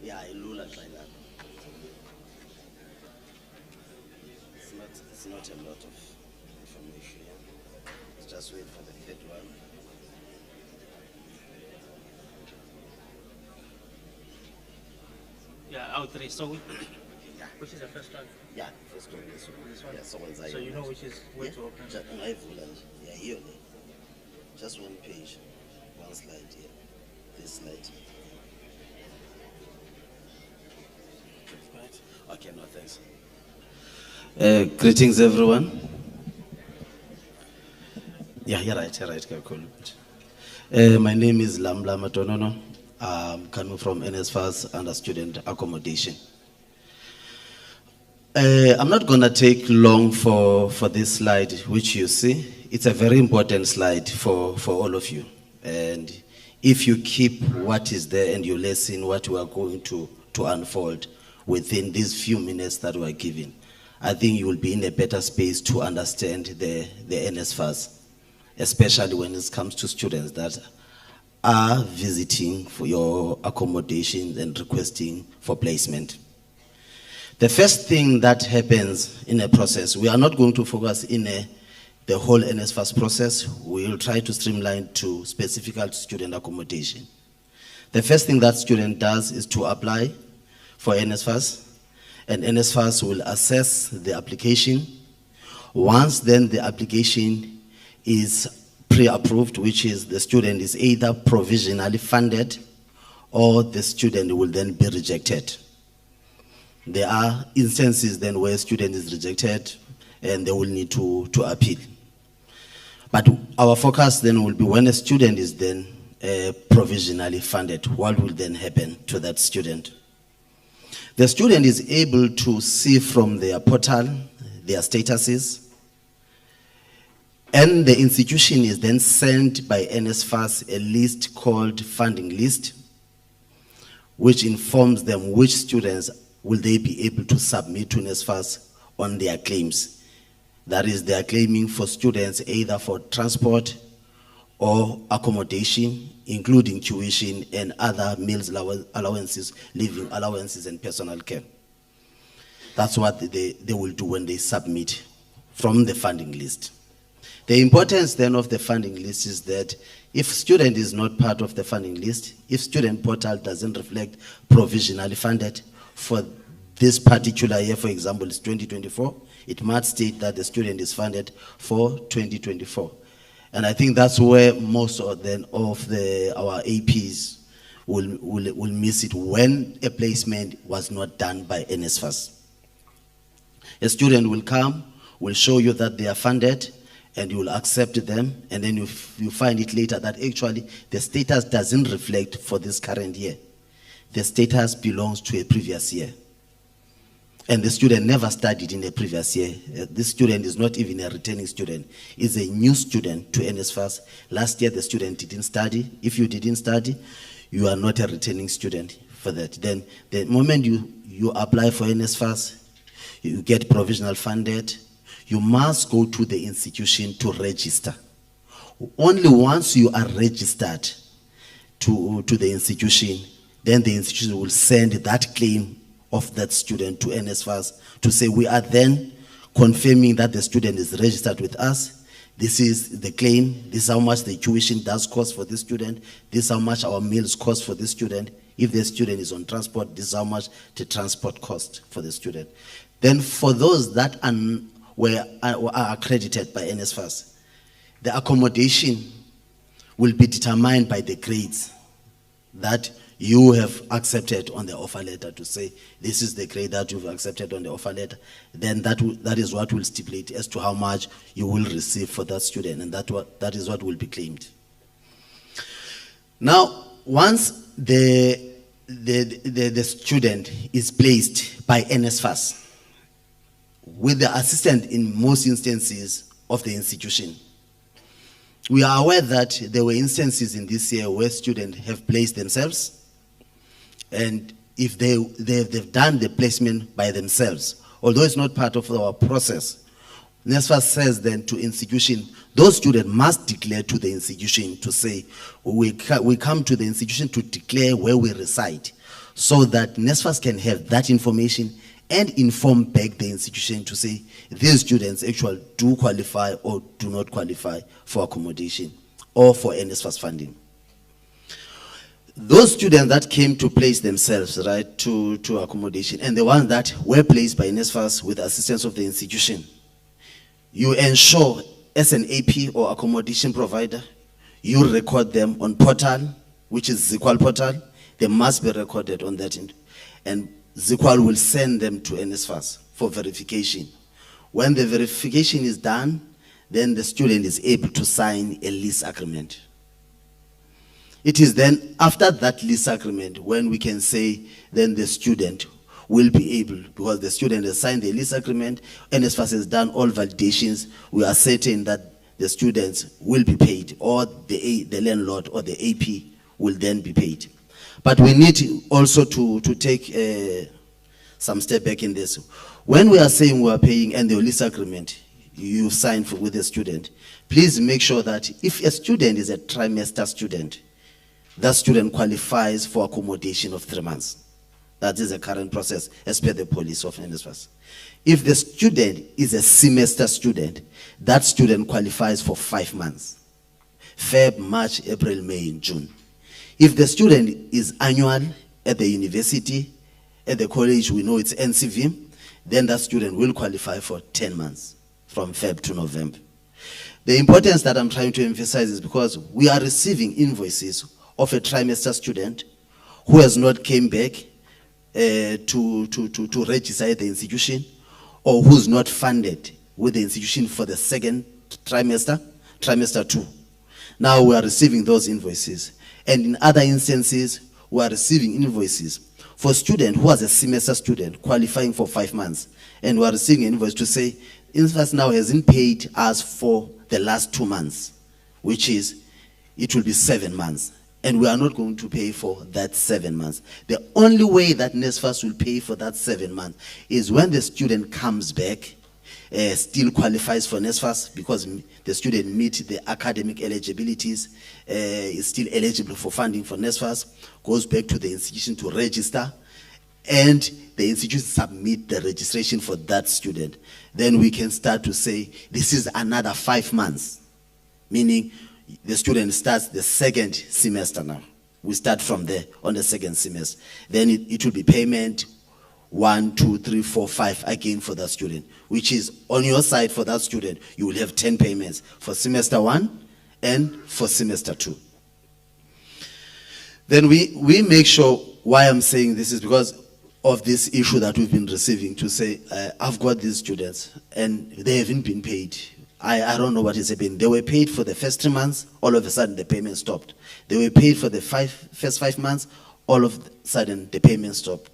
Yeah, I lula like that. It's not a lot of information. Yeah? Let's just wait for the third one. Yeah, out three. So, Yeah. which is the first one? Yeah, first one, this one. This one? Yeah, so one's So you know which is where to open. Yeah, here. Just one page, one slide here. This slide. Right. Okay, no thanks. Greetings, everyone. Yeah, you're right, cool. My name is Lamla Matonono. I'm coming from NSFAS under student accommodation. I'm not going to take long for this slide, which you see. It's a very important slide for all of you. And if you keep what is there and you listen what we are going to unfold within these few minutes that we are given, I think you will be in a better space to understand the NSFAS, especially when it comes to students that are visiting for your accommodation and requesting for placement. The first thing that happens in a process, we are not going to focus in the whole NSFAS process. We will try to streamline to specific student accommodation. The first thing that student does is to apply for NSFAS, and NSFAS will assess the application. Once then the application is pre-approved, which is the student is either provisionally funded or the student will then be rejected. There are instances then where a student is rejected and they will need to appeal. But our focus then will be when a student is then provisionally funded, what will then happen to that student? The student is able to see from their portal their statuses, and the institution is then sent by NSFAS a list called funding list, which informs them which students will they be able to submit to NSFAS on their claims. That is, they are claiming for students either for transport or accommodation, including tuition and other meals allowances, living allowances, and personal care. That's what they will do when they submit from the funding list. The importance then of the funding list is that if student is not part of the funding list, if student portal doesn't reflect provisionally funded for this particular year, for example, it's 2024, it might state that the student is funded for 2024. And I think that's where most of our APs will miss it when a placement was not done by NSFAS. A student will come, will show you that they are funded, and you will accept them, and then you find it later that actually the status doesn't reflect for this current year. The status belongs to a previous year. And the student never studied in the previous year. This student is not even a returning student. He's a new student to NSFAS. Last year the student didn't study. If you didn't study, you are not a returning student for that. Then the moment you apply for NSFAS, you get provisional funded, you must go to the institution to register. Only once you are registered to the institution, then the institution will send that claim of that student to NSFAS to say, we are then confirming that the student is registered with us. This is the claim. This is how much the tuition does cost for this student. This is how much our meals cost for this student. If the student is on transport, this is how much the transport cost for the student. Then for those that are accredited by NSFAS, the accommodation will be determined by the grades that you have accepted on the offer letter, to say this is the grade that you've accepted on the offer letter. Then that is what will stipulate as to how much you will receive for that student, and that is what will be claimed. Now, once the student is placed by NSFAS with the assistant in most instances of the institution, we are aware that there were instances in this year where students have placed themselves, and if they've done the placement by themselves, although it's not part of our process, NSFAS says then to institution, those students must declare to the institution to say, we come to the institution to declare where we reside, so that NSFAS can have that information and inform back the institution to say, these students actually do qualify or do not qualify for accommodation or for NSFAS funding. Those students that came to place themselves, right, to accommodation, and the ones that were placed by NSFAS with the assistance of the institution, you ensure as an AP or accommodation provider, you record them on portal, which is ZQual portal. They must be recorded on that end. And ZQual will send them to NSFAS for verification. When the verification is done, then the student is able to sign a lease agreement. It is then after that lease agreement when we can say then the student will be able, because the student has signed the lease agreement, NSFAS has done all validations, we are certain that the students will be paid, or the landlord or the AP will then be paid. But we need also to take some step back in this. When we are saying we are paying and the lease agreement you signed with the student, please make sure that if a student is a trimester student, that student qualifies for accommodation of 3 months. That is the current process as per the policy of NSFAS. If the student is a semester student, that student qualifies for 5 months. Feb, March, April, May, and June. If the student is annual at the university, at the college, we know it's NCV, then that student will qualify for 10 months from Feb to November. The importance that I'm trying to emphasize is because we are receiving invoices of a trimester student who has not came back to register at the institution, or who's not funded with the institution for the second trimester, trimester 2. Now we are receiving those invoices. And in other instances, we are receiving invoices for a student who was a semester student qualifying for 5 months. And we are receiving an invoice to say, NSFAS now hasn't paid us for the last 2 months, which is, it will be 7 months. And we are not going to pay for that 7 months. The only way that NSFAS will pay for that 7 months is when the student comes back, still qualifies for NSFAS, because the student meets the academic eligibilities, is still eligible for funding for NSFAS, goes back to the institution to register, and the institution submit the registration for that student. Then we can start to say, this is another 5 months, meaning the student starts the second semester now. We start from there on the second semester. Then it will be payment 1, 2, 3, 4, 5 again for that student, which is on your side for that student, you will have 10 payments for semester 1 and for semester 2. Then we make sure, why I'm saying this is because of this issue that we've been receiving, to say, I've got these students and they haven't been paid. I don't know what is happening. They were paid for the first 3 months, all of a sudden the payment stopped. They were paid for the first 5 months, all of a sudden the payment stopped.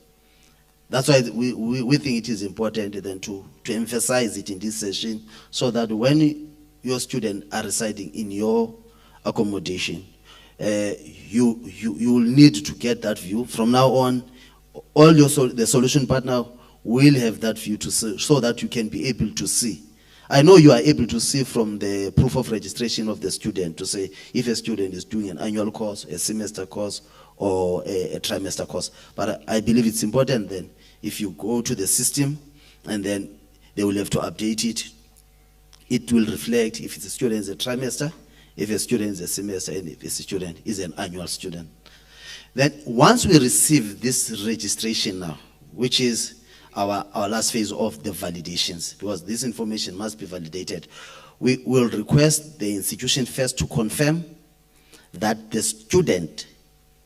That's why we think it is important then to emphasize it in this session, so that when your students are residing in your accommodation, you will need to get that view. From now on, all the solution partner will have that view to see, so that you can be able to see. I know you are able to see from the proof of registration of the student to say if a student is doing an annual course, a semester course, or a trimester course. But I believe it's important then, if you go to the system, and then they will have to update it. It will reflect if it's a student is a trimester, if a student is a semester, and if a student is an annual student. Then once we receive this registration now, which is our last phase of the validations, because this information must be validated, we will request the institution first to confirm that the student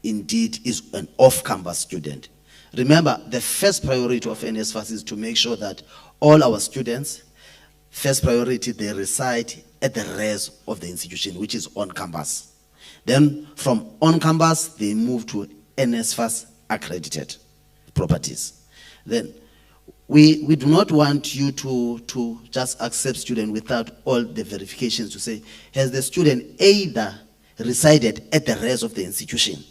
indeed is an off-campus student. Remember, the first priority of NSFAS is to make sure that all our students, first priority, they reside at the rest of the institution, which is on campus. Then from on campus, they move to NSFAS-accredited properties. Then we do not want you to just accept student without all the verifications to say, has the student either resided at the rest of the institution,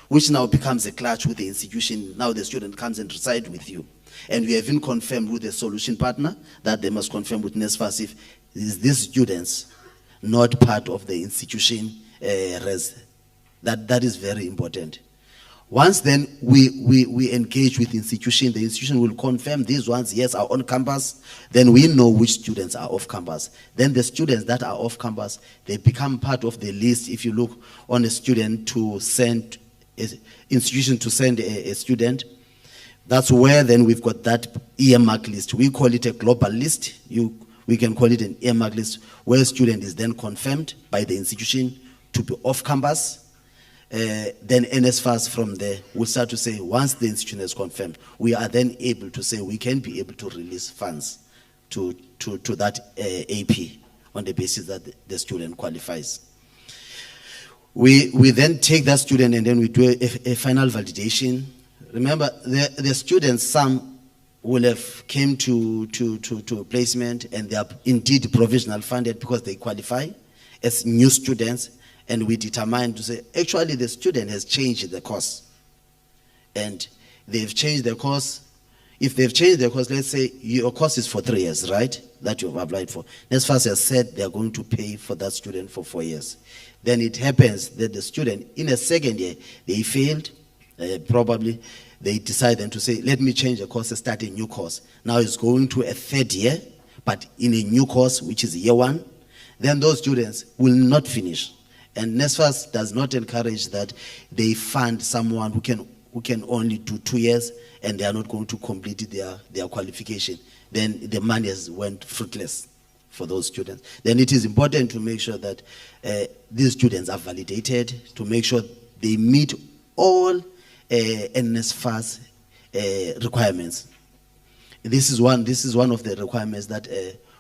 which now becomes a clash with the institution. Now the student comes and resides with you. And we have been confirmed with the solution partner that they must confirm with NSFAS if these students not part of the institution that is very important. Once then we engage with the institution will confirm these ones, yes, are on campus. Then we know which students are off campus. Then the students that are off campus, they become part of the list. If you look on a student to send, institution to send a student, that's where then we've got that earmark list. We call it a global list. We can call it an earmark list, where a student is then confirmed by the institution to be off campus. Then NSFAS from there will start to say, once the institution is confirmed, we are then able to say we can be able to release funds to that AP on the basis that the student qualifies. We then take that student and then we do a final validation. Remember, the students, some will have came to a placement and they are indeed provisional funded because they qualify as new students, and we determine to say, actually the student has changed the course. And they've changed the course. If they've changed the course, let's say your course is for 3 years, right? That you've applied for. NSFAS has said they're going to pay for that student for 4 years. Then it happens that the student, in a second year, they failed, probably, they decide then to say, let me change the course and start a new course. Now it's going to a 3rd year, but in a new course, which is year 1, then those students will not finish. And NSFAS does not encourage that they fund someone who can only do 2 years and they are not going to complete their qualification. Then the money has went fruitless for those students. Then it is important to make sure that these students are validated, to make sure they meet all NSFAS requirements. This is one of the requirements that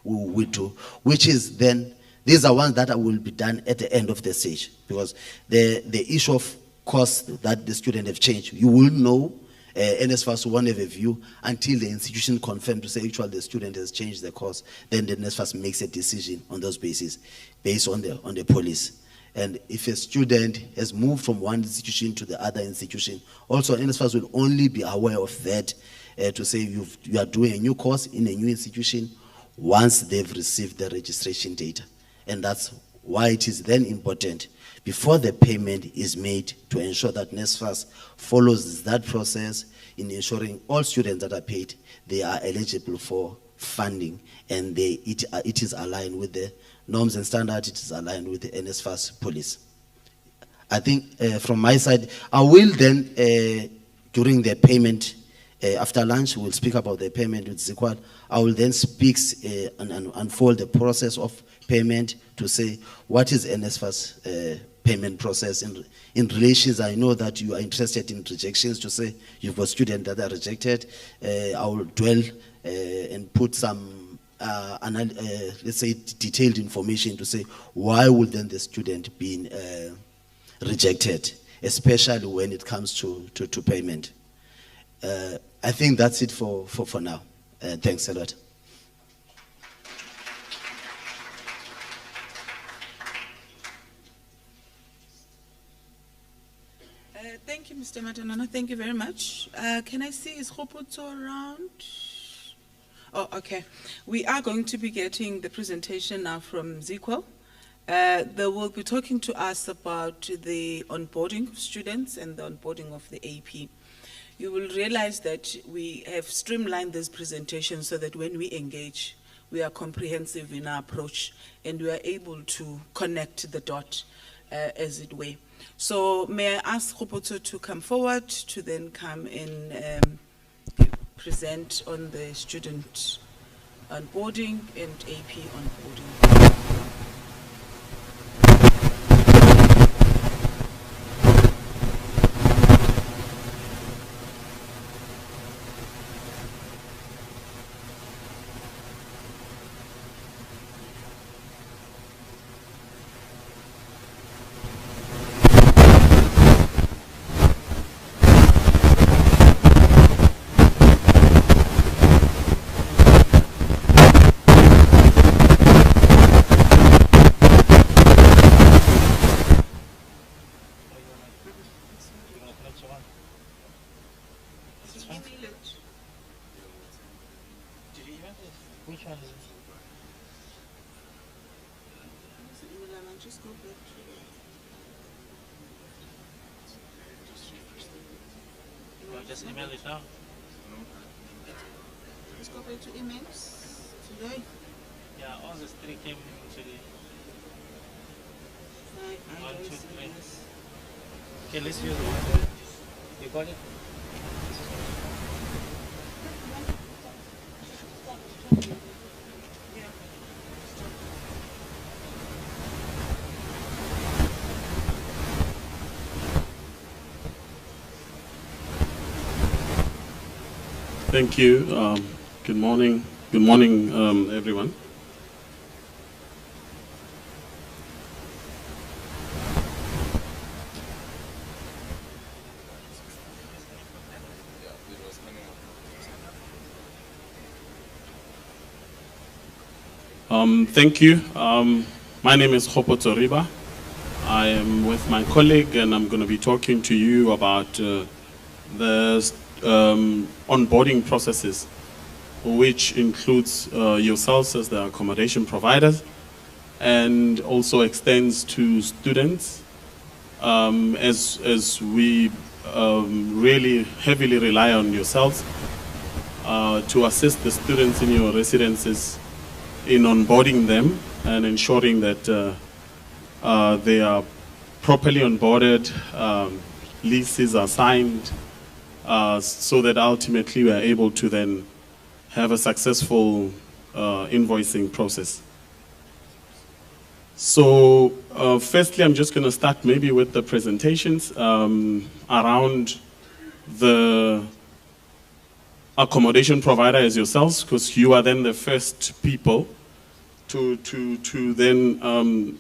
we do, which is then, these are ones that will be done at the end of the stage, because the issue of course that the student have changed, you will know, NSFAS won't have a view until the institution confirms to say actually the student has changed the course. Then the NSFAS makes a decision on those bases, based on the policy. And if a student has moved from one institution to the other institution, also NSFAS will only be aware of that to say you are doing a new course in a new institution once they've received the registration data. And that's why it is then important before the payment is made to ensure that NSFAS follows that process in ensuring all students that are paid, they are eligible for funding, and it is aligned with the norms and standards, it is aligned with the NSFAS policy. I think from my side, I will then, during the payment, after lunch, we'll speak about the payment with Zikwal. I will then speak and unfold the process of payment to say what is NSFAS payment process in relations. I know that you are interested in rejections, to say you've got students that are rejected. I will dwell and put some let's say detailed information to say why would then the student be rejected, especially when it comes to payment. I think that's it for now. Thanks a lot. Thank you, Mr. Matanana. Thank you very much. Can I see, is Hopoto around? Oh, okay. We are going to be getting the presentation now from Zico. They will be talking to us about the onboarding of students and the onboarding of the AP. You will realize that we have streamlined this presentation so that when we engage, we are comprehensive in our approach and we are able to connect the dot as it were. So may I ask Hopoto to come forward to then come and present on the student onboarding and AP onboarding. Which one is it? Just go back to Or just email it now? Just go back to emails today. Yeah, all the three came today. I 1, don't 2, see 3. this. Okay, let's use the one. You got it? Thank you. Good morning. Good morning, everyone. Thank you. My name is Khopotso Riba. I am with my colleague, and I'm going to be talking to you about the onboarding processes, which includes yourselves as the accommodation providers, and also extends to students, as we really heavily rely on yourselves to assist the students in your residences in onboarding them and ensuring that they are properly onboarded, leases are signed, so that ultimately we are able to then have a successful invoicing process. So firstly, I'm just going to start maybe with the presentations around the accommodation provider as yourselves, because you are then the first people to then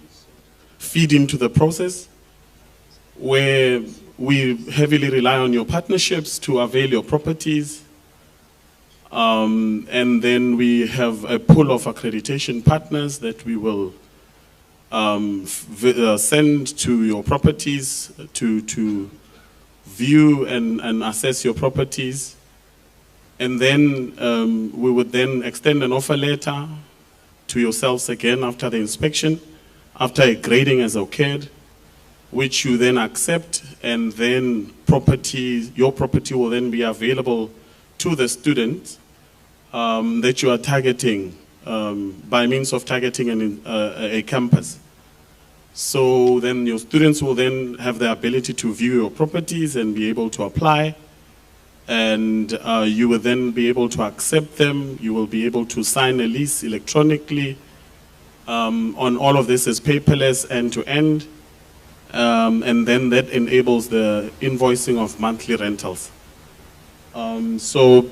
feed into the process, where we heavily rely on your partnerships to avail your properties. And then we have a pool of accreditation partners that we will send to your properties to view and assess your properties. And then we would then extend an offer letter to yourselves again after the inspection, after a grading has occurred, which you then accept, and then your property will then be available to the student that you are targeting by means of targeting a campus. So then your students will then have the ability to view your properties and be able to apply, and you will then be able to accept them. You will be able to sign a lease electronically. On all of this is paperless end-to-end, and then that enables the invoicing of monthly rentals. So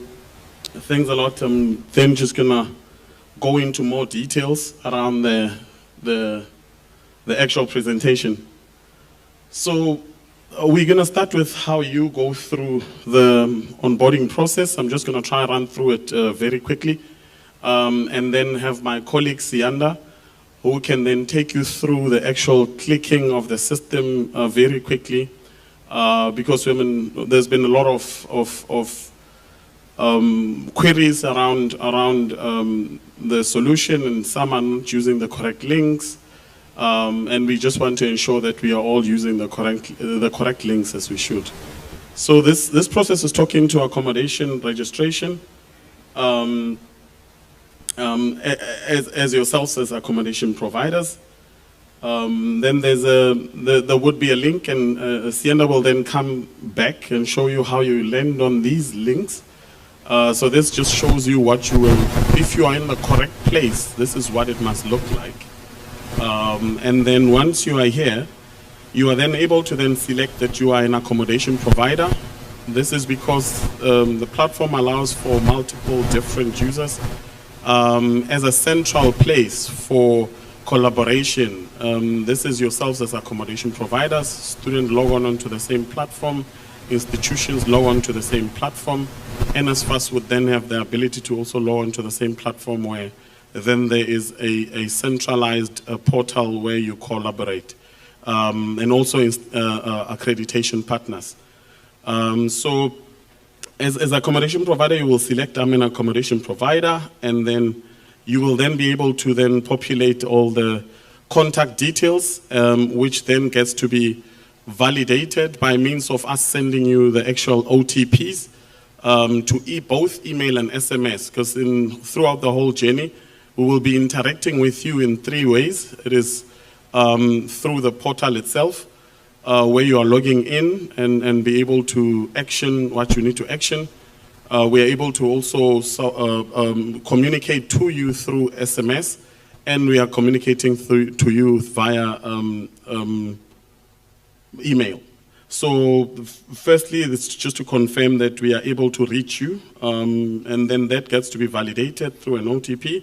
thanks a lot. I'm then just gonna go into more details around the actual presentation. So we're gonna start with how you go through the onboarding process. I'm just gonna try and run through it very quickly, and then have my colleague Sianda, who can then take you through the actual clicking of the system very quickly, because there's been a lot of queries around the solution, and some are not using the correct links, and we just want to ensure that we are all using the correct links as we should. So this process is talking to accommodation registration. As yourselves as accommodation providers, then there would be a link, and Sienda will then come back and show you how you land on these links. So this just shows you what you will, if you are in the correct place, this is what it must look like. And then once you are here, you are then able to then select that you are an accommodation provider. This is because the platform allows for multiple different users as a central place for collaboration. This is yourselves as accommodation providers. Students log on onto the same platform. Institutions log on to the same platform. NSFAS would then have the ability to also log on to the same platform, where then there is a centralized portal where you collaborate, and also accreditation partners. So as accommodation provider, you will select I'm an accommodation provider, and then you will then be able to then populate all the contact details, which then gets to be validated by means of us sending you the actual OTPs to both email and SMS, because throughout the whole journey, we will be interacting with you in 3 ways. It is through the portal itself, where you are logging in and be able to action what you need to action. We are able to also communicate to you through SMS, and we are communicating to you via email. So firstly, it's just to confirm that we are able to reach you, and then that gets to be validated through an OTP,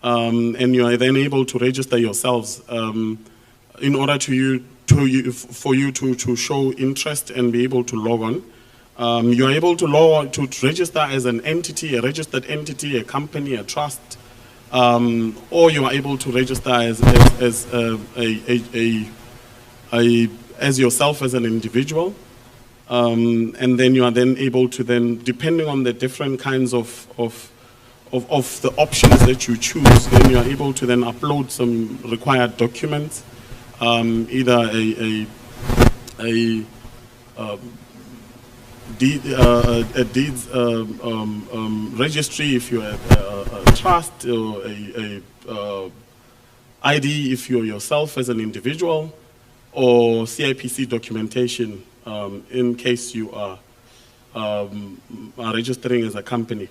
and you are then able to register yourselves in order for you to show interest and be able to log on. You are able to register as an entity, a registered entity, a company, a trust, or you are able to register as yourself as an individual. And then you are then able to then, depending on the different kinds of the options that you choose, then you are able to then upload some required documents, either a deeds registry if you're a trust, or a ID if you're yourself as an individual, or CIPC documentation in case you are registering as a company.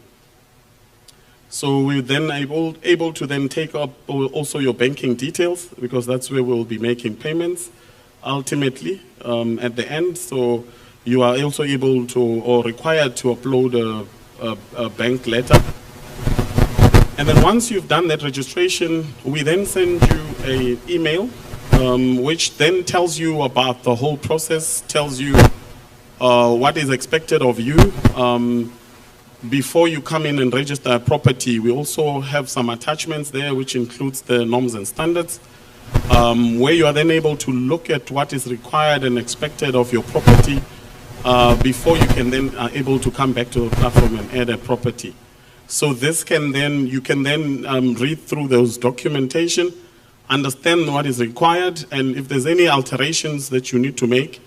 So we're then able to then take up also your banking details, because that's where we'll be making payments ultimately at the end. So you are also able to, or required to, upload a bank letter. And then once you've done that registration, we then send you an email which then tells you about the whole process, tells you what is expected of you. Before you come in and register a property, we also have some attachments there, which includes the norms and standards, where you are then able to look at what is required and expected of your property before you can then able to come back to the platform and add a property. So this can then, you can then read through those documentation, understand what is required, and if there's any alterations that you need to make,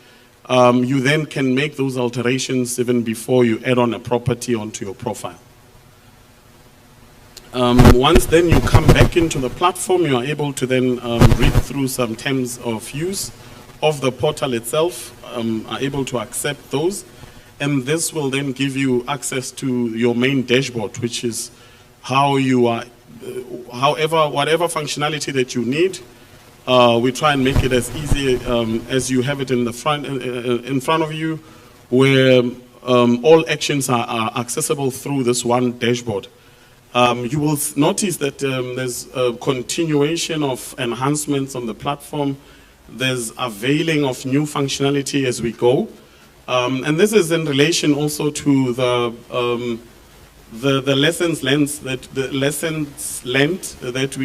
you then can make those alterations even before you add on a property onto your profile. Once then you come back into the platform, you are able to then read through some terms of use of the portal itself, are able to accept those, and this will then give you access to your main dashboard, which is how you are, whatever functionality that you need, we try and make it as easy as you have it in the front, in front of you, where all actions are accessible through this one dashboard. You will notice that there's a continuation of enhancements on the platform. There's availing of new functionality as we go. And this is in relation also to the lessons learned that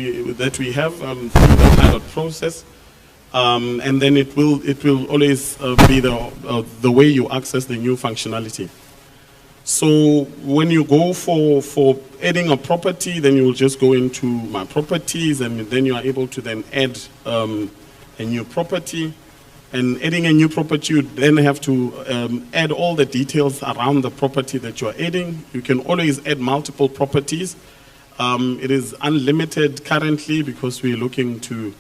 we have through the pilot process, and then it will always be the way you access the new functionality. So when you go for adding a property, then you will just go into my properties, and then you are able to then add a new property. And adding a new property, you then have to add all the details around the property that you're adding. You can always add multiple properties. It is unlimited currently because we're looking to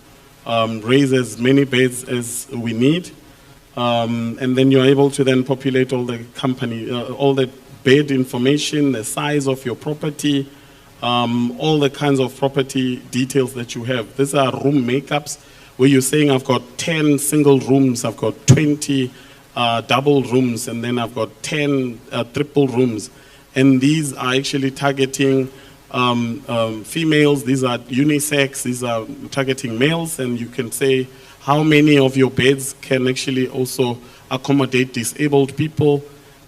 raise as many beds as we need. And then you're able to then populate all the all the bed information, the size of your property, all the kinds of property details that you have. These are room makeups, where you're saying I've got 10 single rooms, I've got 20 double rooms, and then I've got 10 triple rooms. And these are actually targeting females, these are unisex, these are targeting males, and you can say how many of your beds can actually also accommodate disabled people,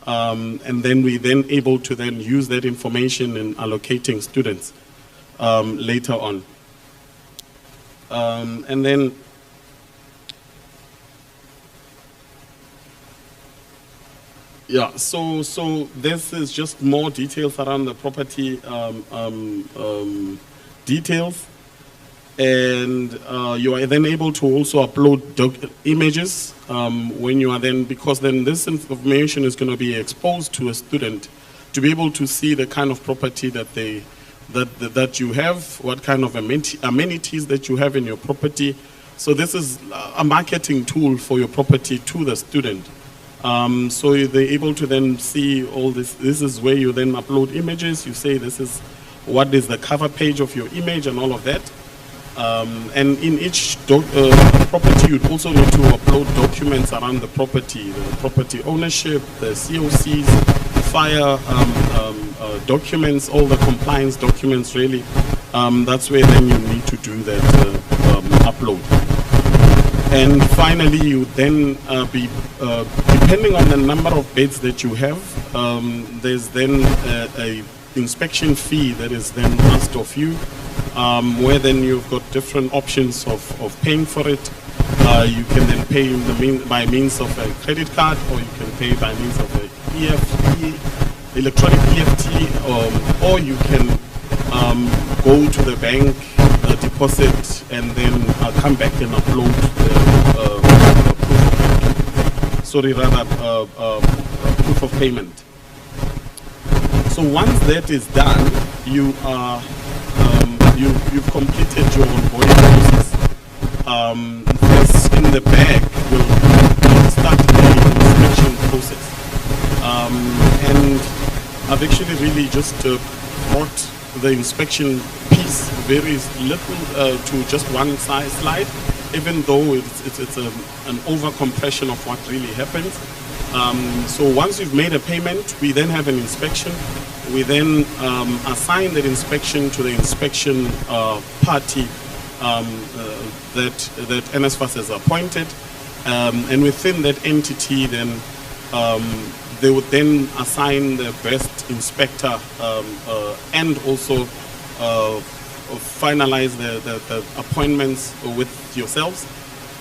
and then we then able to then use that information in allocating students later on. And then yeah, so this is just more details around the property details, and you are then able to also upload images when you are then, because then this information is going to be exposed to a student to be able to see the kind of property that that you have, what kind of amenities that you have in your property. So this is a marketing tool for your property to the student. So they're able to then see all this. This is where you then upload images. You say this is what is the cover page of your image and all of that. And in each property, you'd also need to upload documents around the property ownership, the COCs, fire documents, all the compliance documents really. That's where then you need to do that upload. And finally, you then be, depending on the number of beds that you have, there's then a inspection fee that is then asked of you. where then you've got different options of paying for it. You can then pay by means of a credit card, or you can pay by means of a EFT, electronic EFT, or you can go to the bank, deposit, and then come back and upload proof of payment. So once that is done, you are you've completed your onboarding process. This in the bag will start the inspection process, and I've actually really just brought the inspection piece very little to just one slide, even though it's an over compression of what really happens. So once you've made a payment, we then have an inspection. We then assign that inspection to the inspection party that NSFAS has appointed, and within that entity, then they would then assign the best inspector and also finalize the appointments with yourselves.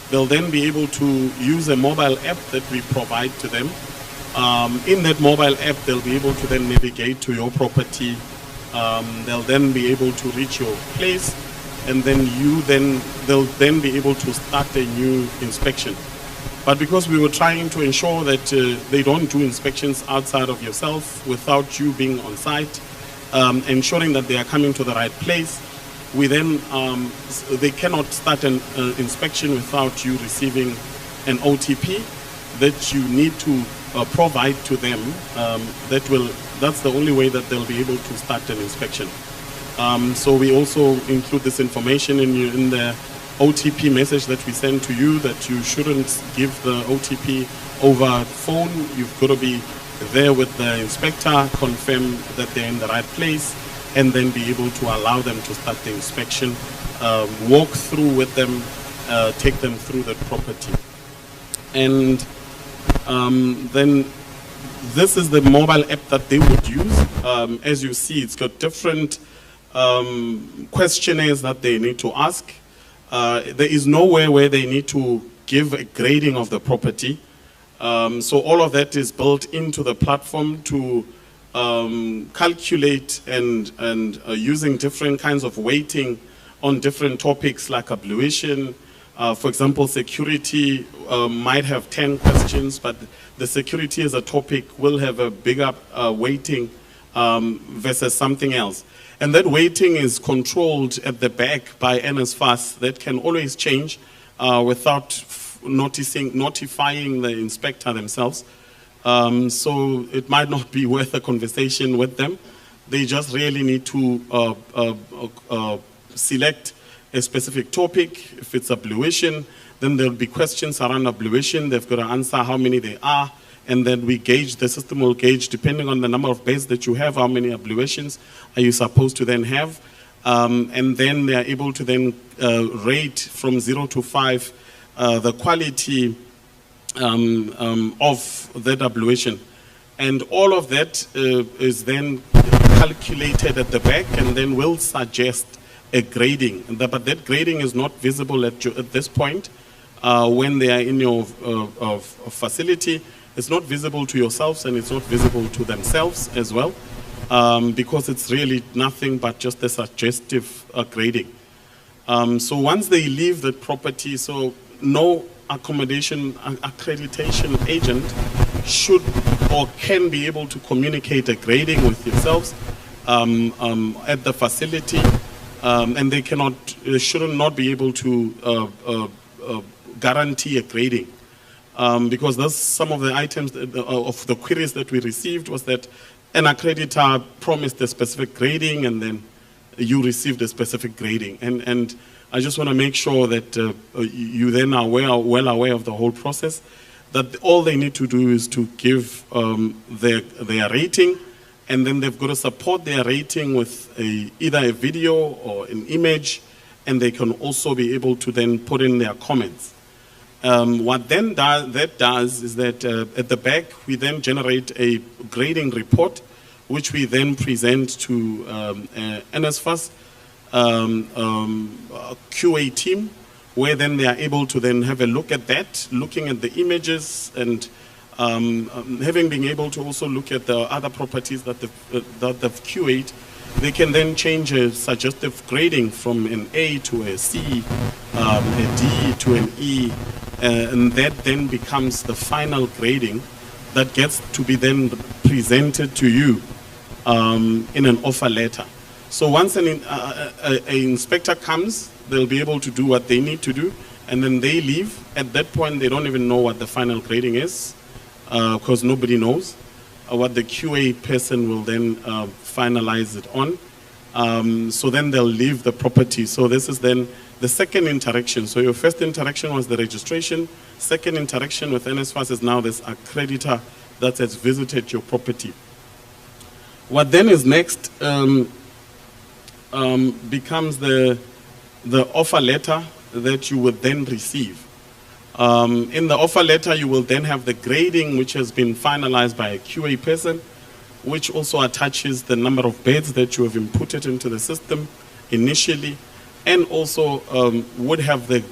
They'll then be able to use a mobile app that we provide to them. In that mobile app, they'll be able to then navigate to your property. They'll then be able to reach your place, and then they'll then be able to start a new inspection. But because we were trying to ensure that they don't do inspections outside of yourself without you being on site, ensuring that they are coming to the right place, we then, they cannot start an inspection without you receiving an OTP that you need to provide to them. That's the only way that they'll be able to start an inspection. So we also include this information in the OTP message that we send to you, that you shouldn't give the OTP over phone. You've got to be there with the inspector, confirm that they're in the right place, and then be able to allow them to start the inspection, walk through with them, take them through the property. And then this is the mobile app that they would use. As you see, it's got different questionnaires that they need to ask. There is nowhere where they need to give a grading of the property. So all of that is built into the platform to calculate and using different kinds of weighting on different topics like ablution. For example, security might have 10 questions, but the security as a topic will have a bigger weighting versus something else. And that weighting is controlled at the back by NSFAS. That can always change without notifying the inspector themselves. So it might not be worth a conversation with them. They just really need to select a specific topic. If it's ablution, then there'll be questions around ablution. They've got to answer how many they are, and then we gauge, the system will gauge, depending on the number of beds that you have, how many ablutions are you supposed to then have. And then they are able to then rate from 0 to 5 the quality of that ablution. And all of that is then calculated at the back and then will suggest a grading. But that grading is not visible at this point when they are in your facility. It's not visible to yourselves, and it's not visible to themselves as well, because it's really nothing but just a suggestive grading. So once they leave the property, so no accommodation accreditation agent should or can be able to communicate a grading with yourselves at the facility, and they should not be able to guarantee a grading. Because that's some of the items of the queries that we received was that an accreditor promised a specific grading and then you received a specific grading. And I just want to make sure that you then are well aware of the whole process, that all they need to do is to give their rating, and then they've got to support their rating with either a video or an image, and they can also be able to then put in their comments. What then that does is that at the back we then generate a grading report, which we then present to NSFAS. QA team, where then they are able to then have a look at that, looking at the images and having been able to also look at the other properties that they've QA'd, they can then change a suggestive grading from an A to a C, a D to an E, and that then becomes the final grading that gets to be then presented to you in an offer letter. So once an inspector comes, they'll be able to do what they need to do, and then they leave. At that point, they don't even know what the final grading is, because nobody knows what the QA person will then finalize it on. So then they'll leave the property. So this is then the second interaction. So your first interaction was the registration. Second interaction with NSFAS is now this accreditor that has visited your property. What then is next becomes the offer letter that you would then receive. In the offer letter, you will then have the grading, which has been finalized by a QA person, which also attaches the number of beds that you have inputted into the system initially, and also would have the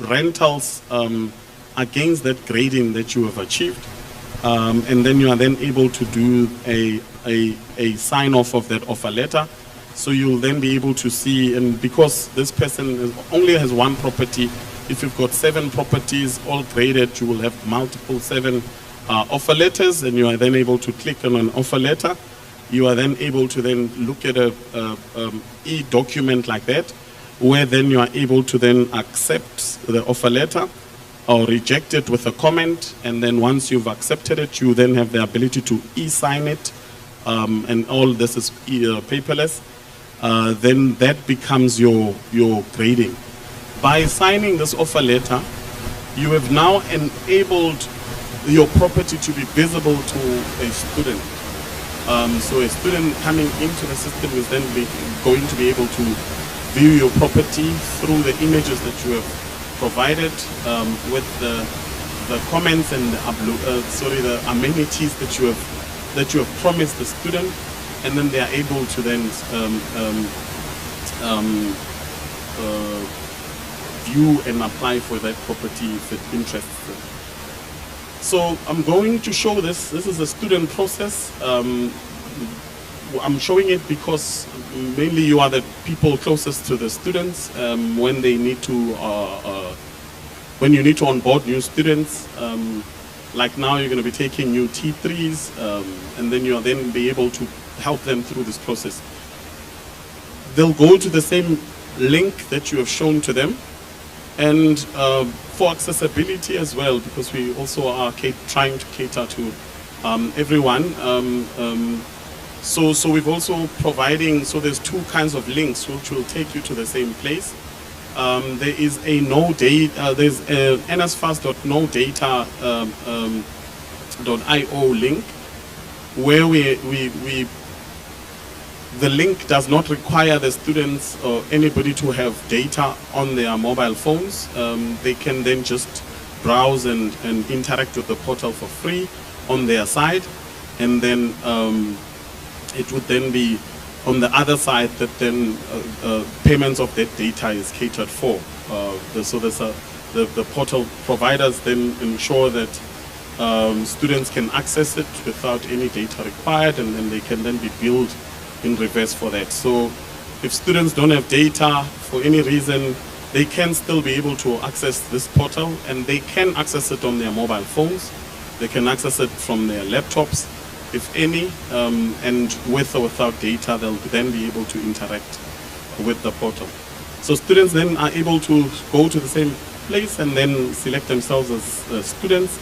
rentals against that grading that you have achieved. And then you are then able to do a sign off of that offer letter. So you'll then be able to see, and because this person only has one property, if you've got 7 properties all graded, you will have multiple 7 offer letters, and you are then able to click on an offer letter. You are then able to then look at a e-document like that, where then you are able to then accept the offer letter or reject it with a comment, and then once you've accepted it, you then have the ability to e-sign it, and all this is paperless. Then that becomes your grading. By signing this offer letter, you have now enabled your property to be visible to a student. So a student coming into the system is then going to be able to view your property through the images that you have provided, with the comments and the amenities that you have promised the student, and then they are able to then view and apply for that property if it interests them. So I'm going to show this. This is a student process. I'm showing it because mainly you are the people closest to the students when they need to, when you need to onboard new students. Like now you're going to be taking new T3s, and then you'll then be able to help them through this process. They'll go to the same link that you have shown to them, and for accessibility as well, because we also are trying to cater to everyone. So we've also providing, so there's 2 kinds of links which will take you to the same place. There is a there's a NSFAS.nodata.io link, where the link does not require the students or anybody to have data on their mobile phones. They can then just browse and interact with the portal for free on their side, and then it would then be on the other side that then payments of that data is catered for. So there's the portal providers then ensure that students can access it without any data required, and then they can then be billed in reverse for that. So if students don't have data for any reason, they can still be able to access this portal, and they can access it on their mobile phones. They can access it from their laptops, if any, and with or without data, they'll then be able to interact with the portal. So students then are able to go to the same place and then select themselves as students.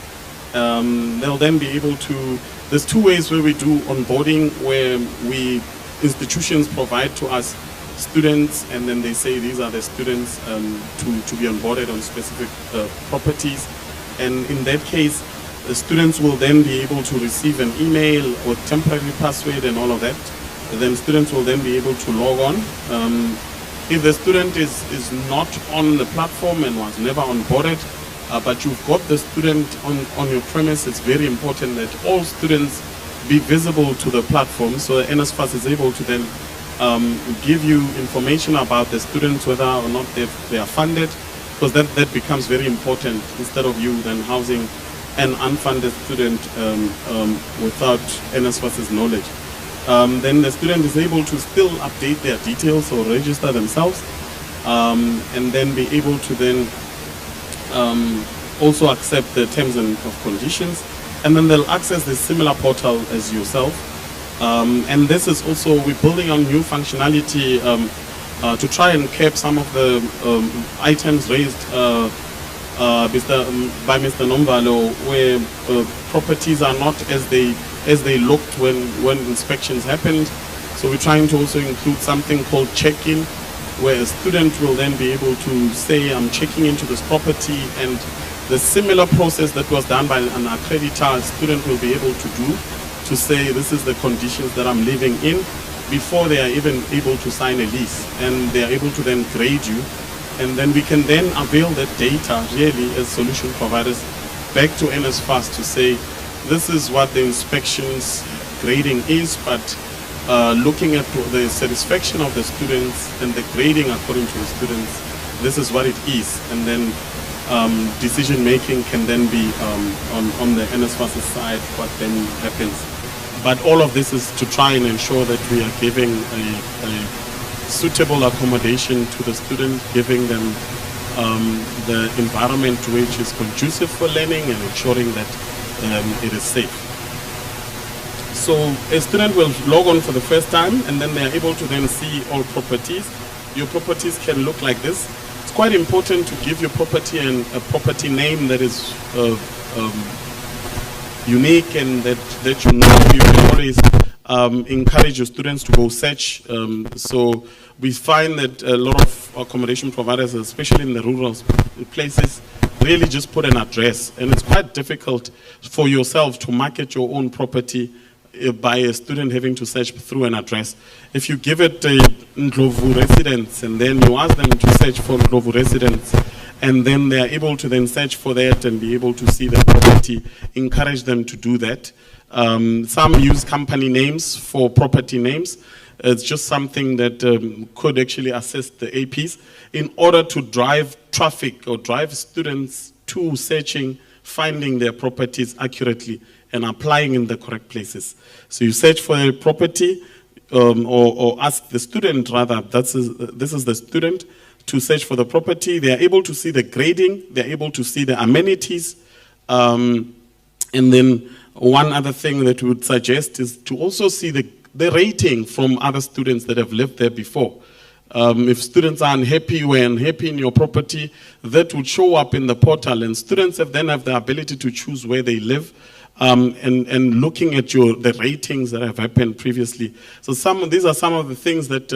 They'll then be able to, there's 2 ways where we do onboarding, where institutions provide to us students, and then they say these are the students to be onboarded on specific properties. And in that case, the students will then be able to receive an email with temporary password and all of that. And then students will then be able to log on. If the student is not on the platform and was never onboarded, but you've got the student on your premise, it's very important that all students be visible to the platform, so NSFAS is able to then give you information about the students, whether or not they are funded, because that becomes very important, instead of you then housing an unfunded student without NSFAS's knowledge. Then the student is able to still update their details or register themselves, and then be able to then also accept the terms and conditions, and then they'll access the similar portal as yourself. And this is also, we're building on new functionality to try and cap some of the items raised by Mr. Nomvalo, where properties are not as they looked when inspections happened. So we're trying to also include something called check-in, where a student will then be able to say, I'm checking into this property, and the similar process that was done by an accreditor, a student will be able to do, to say this is the conditions that I'm living in, before they are even able to sign a lease, and they are able to then grade you, and then we can then avail that data really as solution providers back to NSFAS to say this is what the inspections grading is, but looking at the satisfaction of the students and the grading according to the students, this is what it is, and then decision making can then be on the NSFAS side what then happens. But all of this is to try and ensure that we are giving a suitable accommodation to the student, giving them the environment which is conducive for learning, and ensuring that it is safe. So a student will log on for the first time, and then they are able to then see all properties. Your properties can look like this. It's quite important to give your property a property name that is unique, and that you know. You can always encourage your students to go search. So we find that a lot of accommodation providers, especially in the rural places, really just put an address, and it's quite difficult for yourself to market your own property by a student having to search through an address. If you give it a Ndlovu residence, and then you ask them to search for Ndlovu residence, and then they are able to then search for that and be able to see the property, encourage them to do that. Some use company names for property names. It's just something that could actually assist the APs in order to drive traffic or drive students to searching, finding their properties accurately and applying in the correct places. So you search for a property, or ask the student rather, this is the student, to search for the property. They are able to see the grading, they're able to see the amenities, and then one other thing that we would suggest is to also see the rating from other students that have lived there before. If students are unhappy, were unhappy in your property, that would show up in the portal, and students then have the ability to choose where they live, and looking at the ratings that have happened previously. So these are some of the things that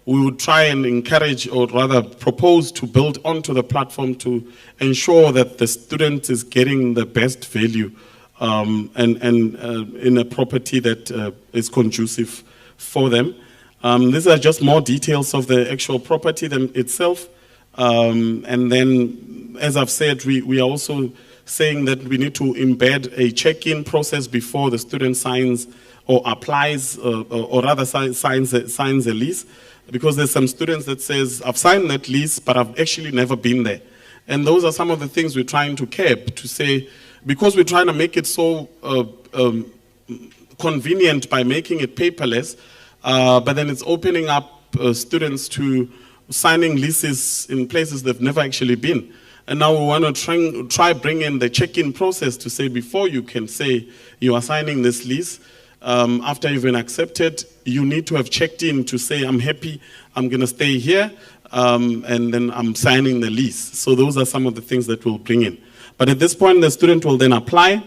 we would try and encourage, or rather propose to build onto the platform to ensure that the student is getting the best value and in a property that is conducive for them. These are just more details of the actual property itself. And then, as I've said, we are also saying that we need to embed a check-in process before the student signs or applies, or rather signs a lease. Because there's some students that says, I've signed that lease, but I've actually never been there. And those are some of the things we're trying to cap, to say, because we're trying to make it so convenient by making it paperless, but then it's opening up students to signing leases in places they've never actually been. And now we want to try bring in the check-in process to say, before you can say you are signing this lease, after you've been accepted, you need to have checked in to say, I'm happy, I'm going to stay here, and then I'm signing the lease. So those are some of the things that we'll bring in. But at this point, the student will then apply,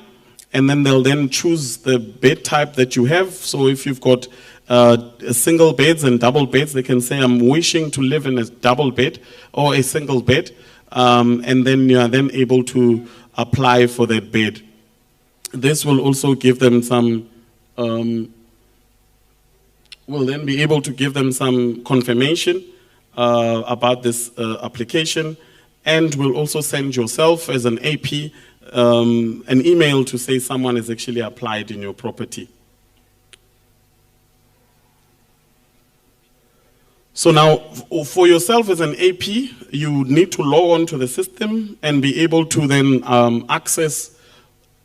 and then they'll then choose the bed type that you have. So if you've got single beds and double beds, they can say, I'm wishing to live in a double bed or a single bed, and then you are then able to apply for that bed. This will also give them some, will then be able to give them some confirmation about this application, and will also send yourself as an AP an email to say someone has actually applied in your property. So now, for yourself as an AP, you need to log on to the system and be able to then access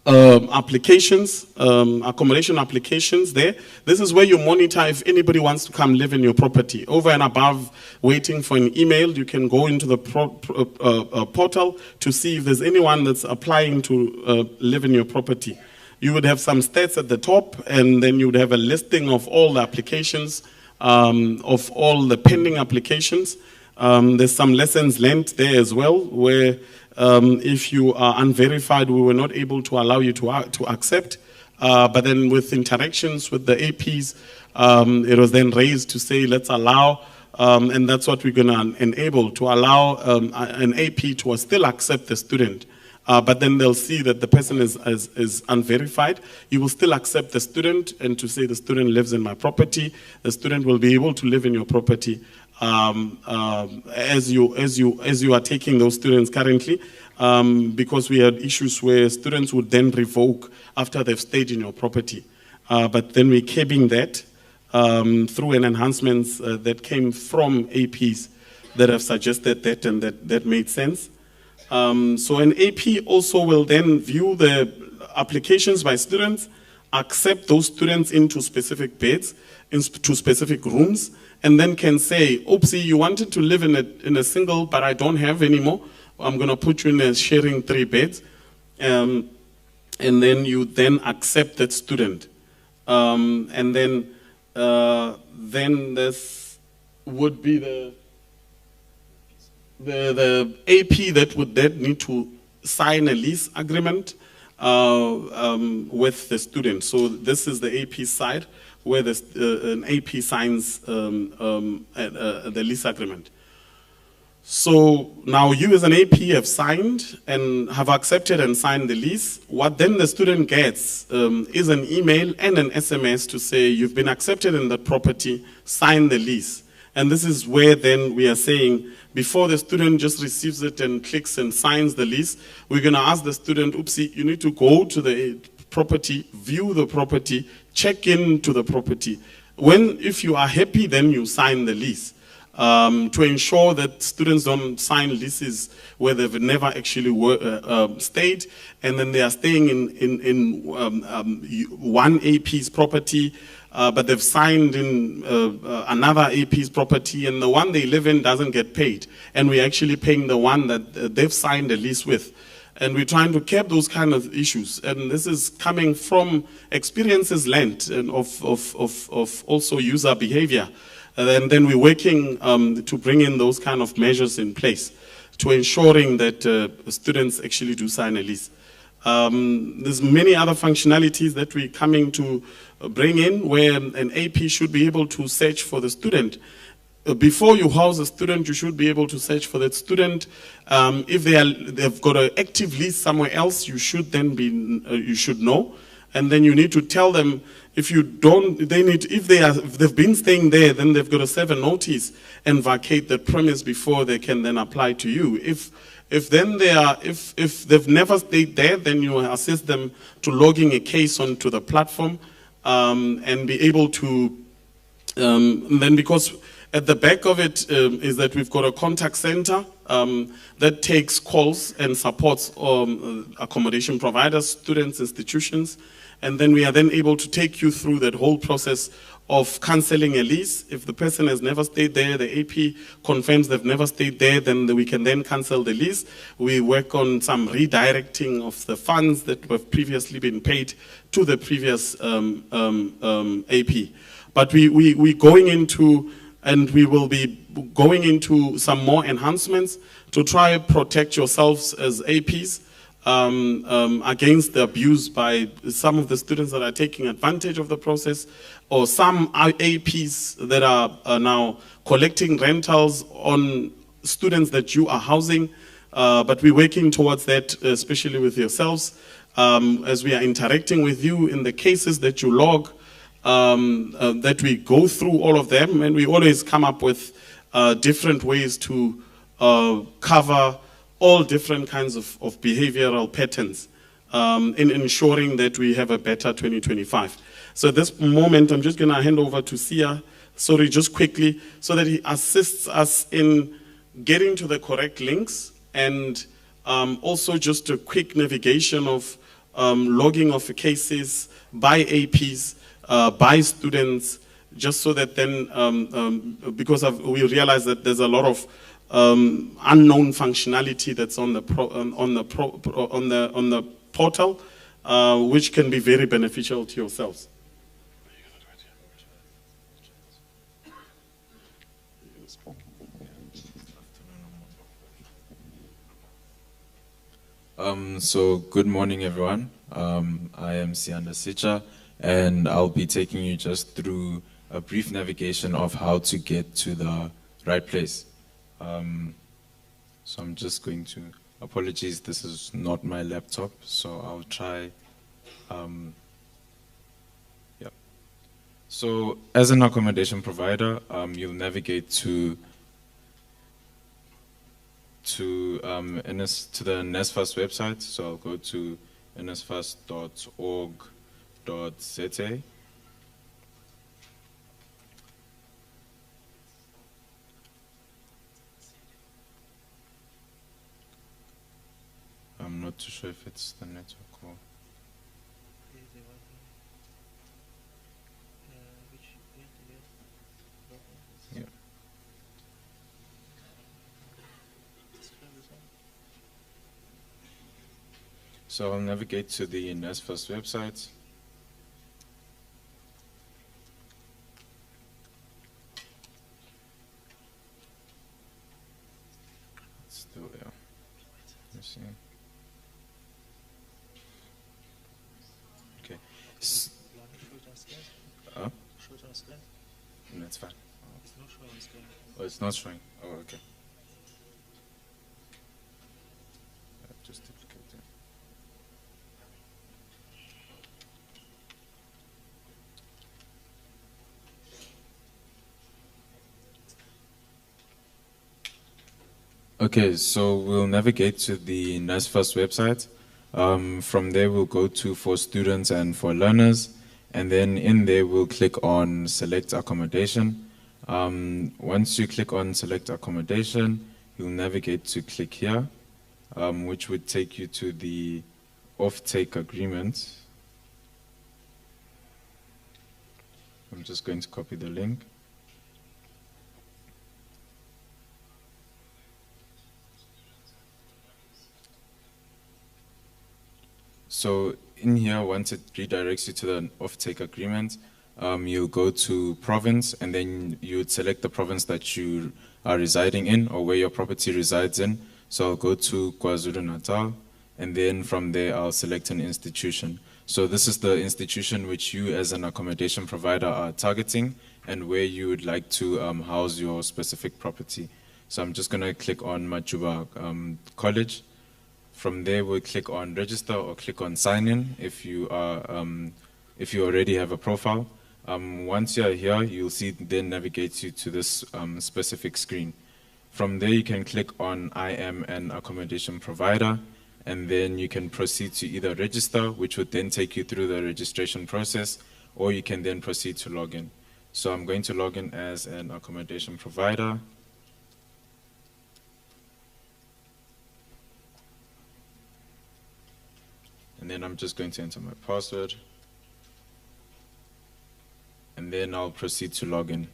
applications, accommodation applications there. This is where you monitor if anybody wants to come live in your property. Over and above waiting for an email, you can go into the portal to see if there's anyone that's applying to live in your property. You would have some stats at the top, and then you would have a listing of all the applications, of all the pending applications. There's some lessons learned there as well, where if you are unverified, we were not able to allow you to accept. But then with interactions with the APs, it was then raised to say, let's allow, and that's what we're going to enable, to allow an AP to still accept the student. But then they'll see that the person is unverified. You will still accept the student, and to say the student lives in my property. The student will be able to live in your property as you are taking those students currently, because we had issues where students would then revoke after they've stayed in your property. But then we're curbing that through an enhancements that came from APs that have suggested that, and that made sense. So an AP also will then view the applications by students, accept those students into specific beds, into specific rooms, and then can say, oopsie, you wanted to live in a single, but I don't have anymore. I'm going to put you in a sharing 3 beds. And then you then accept that student. And then this would be the AP that would then need to sign a lease agreement with the student. So this is the AP side, where an AP signs the lease agreement. So now you as an AP have signed and have accepted and signed the lease. What then the student gets is an email and an SMS to say you've been accepted in that property, sign the lease. And this is where then we are saying, before the student just receives it and clicks and signs the lease, we're going to ask the student, oopsie, you need to go to the property, view the property, check into the property. If you are happy, then you sign the lease. To ensure that students don't sign leases where they've never actually stayed, and then they are staying in one AP's property, but they've signed in another AP's property, and the one they live in doesn't get paid. And we're actually paying the one that they've signed a lease with. And we're trying to curb those kind of issues. And this is coming from experiences learned and of also user behavior. And then we're working to bring in those kind of measures in place to ensuring that students actually do sign a lease. There's many other functionalities that we're coming to bring in, where an AP should be able to search for the student. Before you house a student, you should be able to search for that student. If they've got an active lease somewhere else, you should then you should know. And then you need to tell them, if you don't, if they've been staying there, then they've got to serve a notice and vacate the premise before they can then apply to you. If they've never stayed there, then you assist them to logging a case onto the platform and be able to, then because at the back of it is that we've got a contact center that takes calls and supports accommodation providers, students, institutions. And then we are then able to take you through that whole process of cancelling a lease. If the person has never stayed there, the AP confirms they've never stayed there, then we can then cancel the lease. We work on some redirecting of the funds that have previously been paid to the previous AP. But we're going into, and we will be going into some more enhancements to try and protect yourselves as APs against the abuse by some of the students that are taking advantage of the process, or some APs that are now collecting rentals on students that you are housing. But we're working towards that, especially with yourselves, as we are interacting with you in the cases that you log, that we go through all of them, and we always come up with different ways to cover all different kinds of behavioral patterns in ensuring that we have a better 2025. So at this moment, I'm just going to hand over to Sia sorry, just quickly, so that he assists us in getting to the correct links, and also just a quick navigation of logging of cases by APs, by students, just so that then, because we realize that there's a lot of unknown functionality that's on the portal, which can be very beneficial to yourselves. So good morning, everyone. I am Sianda Sicha, and I'll be taking you just through a brief navigation of how to get to the right place. So I'm just going to, apologies, this is not my laptop, so I'll try, yeah. So as an accommodation provider, you'll navigate to the NSFAS website. So I'll go to nsfas.org.za. I'm not too sure if it's the network or... Yeah. So I'll navigate to the NSFAS website. It's still there. Let me see. Okay. No, it's fine. Oh, it's not showing. Oh, okay. Just duplicate it. Okay, so we'll navigate to the NSFAS website. From there, we'll go to for students and for learners, and then in there, we'll click on select accommodation. Once you click on select accommodation, you'll navigate to click here, which would take you to the off-take agreement. I'm just going to copy the link. So in here, once it redirects you to the off-take agreement, you'll go to province, and then you would select the province that you are residing in or where your property resides in. So I'll go to KwaZulu-Natal, and then from there I'll select an institution. So this is the institution which you as an accommodation provider are targeting and where you would like to house your specific property. So I'm just going to click on Majuba College. From there, we'll click on register or click on sign in if you already have a profile. Once you're here, you'll see then navigates you to this specific screen. From there, you can click on I am an accommodation provider, and then you can proceed to either register, which would then take you through the registration process, or you can then proceed to log in. So I'm going to log in as an accommodation provider. And then I'm just going to enter my password. And then I'll proceed to log in.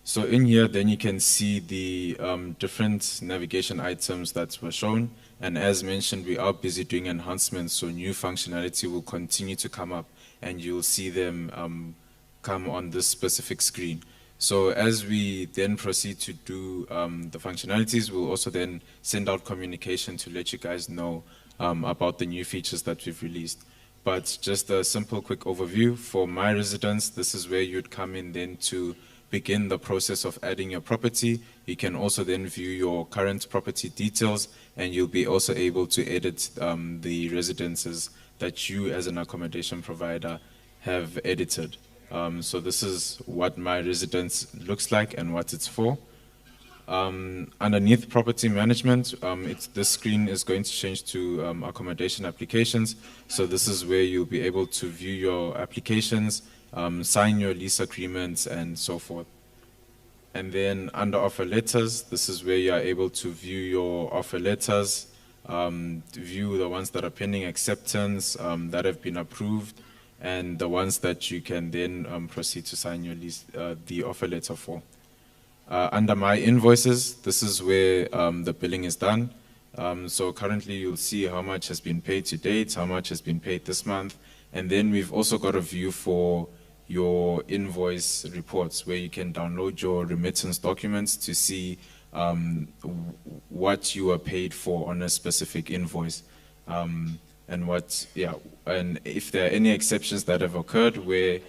So in here, then you can see the different navigation items that were shown. And as mentioned, we are busy doing enhancements, so new functionality will continue to come up, and you'll see them come on this specific screen. So as we then proceed to do the functionalities, we'll also then send out communication to let you guys know about the new features that we've released. But just a simple quick overview, for my residence, this is where you'd come in then to begin the process of adding your property. You can also then view your current property details, and you'll be also able to edit the residences that you as an accommodation provider have edited. So this is what my residence looks like and what it's for. Underneath property management, this screen is going to change to accommodation applications. So this is where you'll be able to view your applications, sign your lease agreements, and so forth. And then under offer letters, this is where you are able to view your offer letters, view the ones that are pending acceptance, that have been approved, and the ones that you can then proceed to sign your lease, the offer letter for. Under my invoices, this is where the billing is done. So currently you'll see how much has been paid to date, how much has been paid this month, and then we've also got a view for your invoice reports where you can download your remittance documents to see what you are paid for on a specific invoice. And if there are any exceptions that have occurred where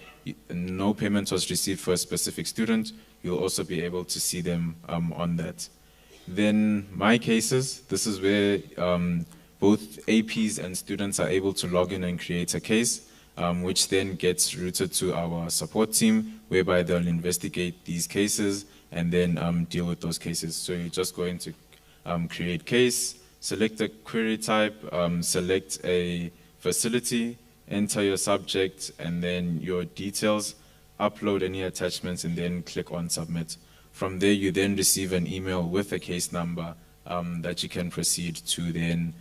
no payment was received for a specific student, you'll also be able to see them on that. Then my cases, this is where both APs and students are able to log in and create a case, which then gets routed to our support team, whereby they'll investigate these cases and then deal with those cases. So you're just going to create case, select a query type, select a facility, enter your subject and then your details, upload any attachments, and then click on submit. From there, you then receive an email with a case number that you can proceed to then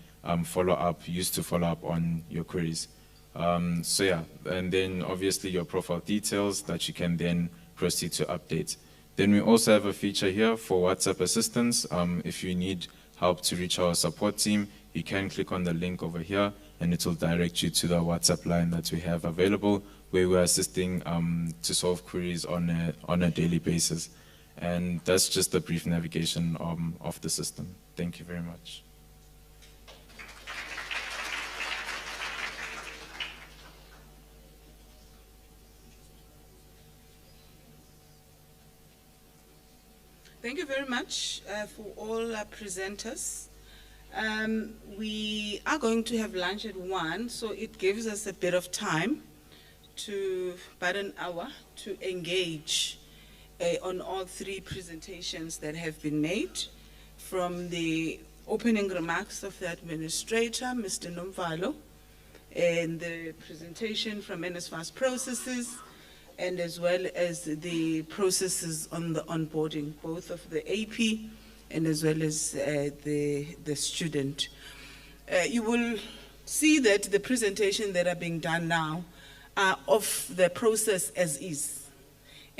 use to follow up on your queries. And then obviously your profile details that you can then proceed to update. Then we also have a feature here for WhatsApp assistance. If you need help to reach our support team, you can click on the link over here and it will direct you to the WhatsApp line that we have available, where we're assisting to solve queries on a daily basis. And that's just a brief navigation of the system. Thank you very much. Thank you very much for all our presenters. We are going to have lunch at 1, so it gives us a bit of time about an hour to engage on all 3 presentations that have been made, from the opening remarks of the administrator, Mr. Nomvalo, and the presentation from NSFAS processes, and as well as the processes on the onboarding, both of the AP and as well as the student. You will see that the presentation that are being done now are of the process as is.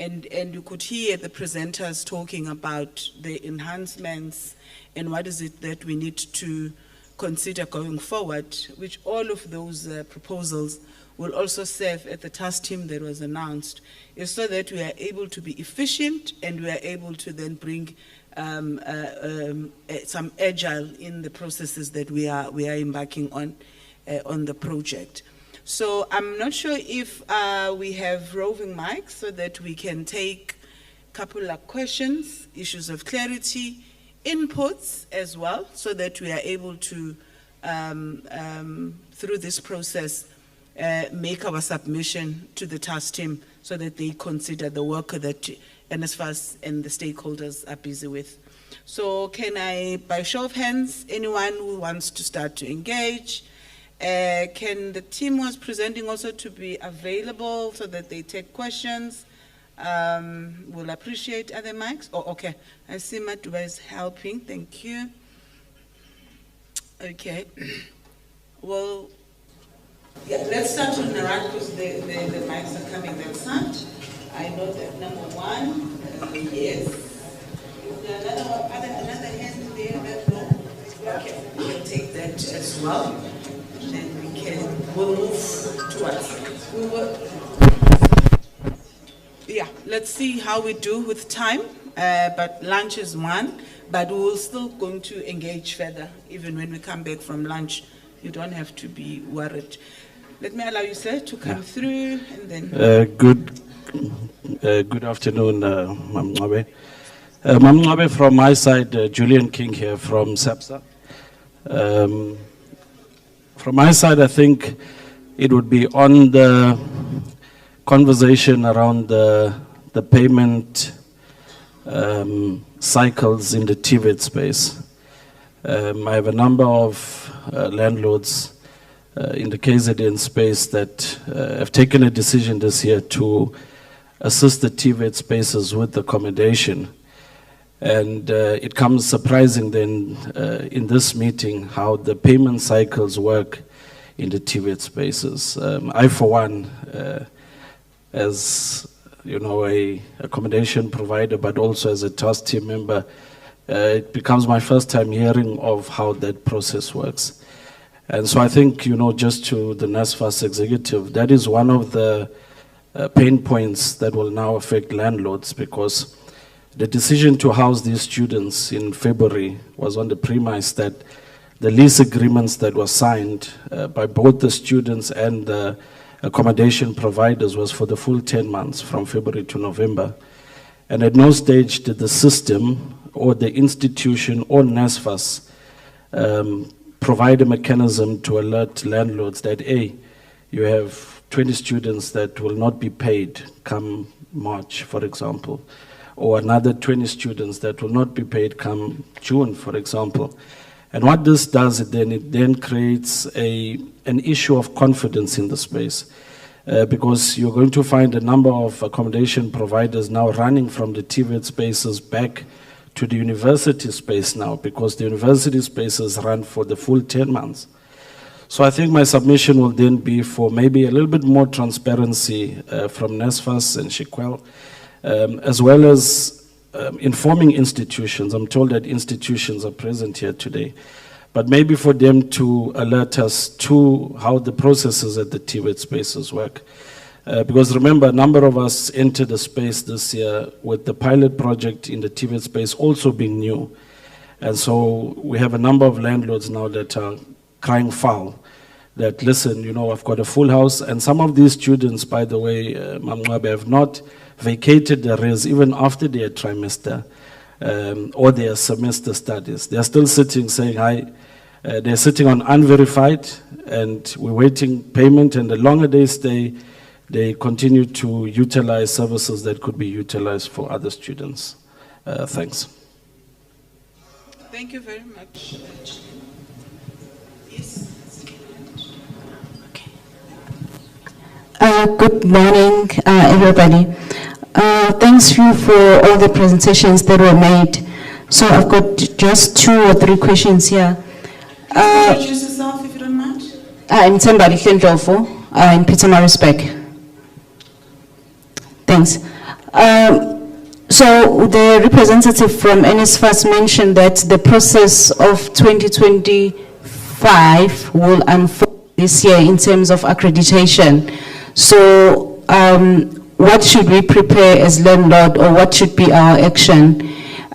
And you could hear the presenters talking about the enhancements and what is it that we need to consider going forward, which all of those proposals will also serve at the task team that was announced, is so that we are able to be efficient and we are able to then bring some agile in the processes that we are embarking on the project. So I'm not sure if we have roving mics so that we can take a couple of questions, issues of clarity, inputs as well, so that we are able to, through this process, make our submission to the task team so that they consider the work that NSFAS and the stakeholders are busy with. So can I, by show of hands, anyone who wants to start to engage? Can the team who was presenting also to be available so that they take questions? We'll appreciate other mics. Oh, okay. I see Matuba is helping. Thank you. Okay. Well, yeah, let's start on the right because the mics are coming that side. I know that number 1, yes. Is there another hand there that no? Okay, we'll take that as well. And we'll move towards. Yeah, let's see how we do with time. But lunch is 1, but we're still going to engage further even when we come back from lunch. You don't have to be worried. Let me allow you, sir, to come through and then. Good afternoon, Mam Ngcobe. Mam Ngcobe, from my side, Julian King here from SAPSA. From my side, I think it would be on the conversation around the payment cycles in the TVET space. I have a number of landlords in the KZN space that have taken a decision this year to assist the TVET spaces with accommodation. And it comes surprising then in this meeting how the payment cycles work in the TVET spaces. I, for one, as you know, a accommodation provider, but also as a task team member, it becomes my first time hearing of how that process works. And so I think, you know, just to the NSFAS executive, that is one of the pain points that will now affect landlords, because the decision to house these students in February was on the premise that the lease agreements that were signed by both the students and the accommodation providers was for the full 10 months from February to November. And at no stage did the system or the institution or NSFAS provide a mechanism to alert landlords that, A, you have 20 students that will not be paid come March, for example, or another 20 students that will not be paid come June, for example. And what this does, it then creates an issue of confidence in the space, because you're going to find a number of accommodation providers now running from the TVET spaces back to the university space now, because the university spaces run for the full 10 months. So I think my submission will then be for maybe a little bit more transparency from NSFAS and Shikwel, as well as informing institutions. I'm told that institutions are present here today, but maybe for them to alert us to how the processes at the TVET spaces work. Because remember, a number of us entered the space this year with the pilot project in the TVET space also being new. And so we have a number of landlords now that are crying foul, that listen, you know, I've got a full house, and some of these students, by the way, Mamwabe, have not vacated the res even after their trimester or their semester studies. They're still sitting saying, hi, they're sitting on unverified, and we're waiting payment, and the longer they stay, they continue to utilize services that could be utilized for other students. Thanks. Thank you very much. Yes. Good morning, everybody. Thanks you for all the presentations that were made. So I've got just 2 or 3 questions here. Introduce yourself if you don't mind. I'm Tembari Kendlofo in Pietermaritzburg. Thanks. So the representative from NSFAS mentioned that the process of 2025 will unfold this year in terms of accreditation. So what should we prepare as landlord, or what should be our action?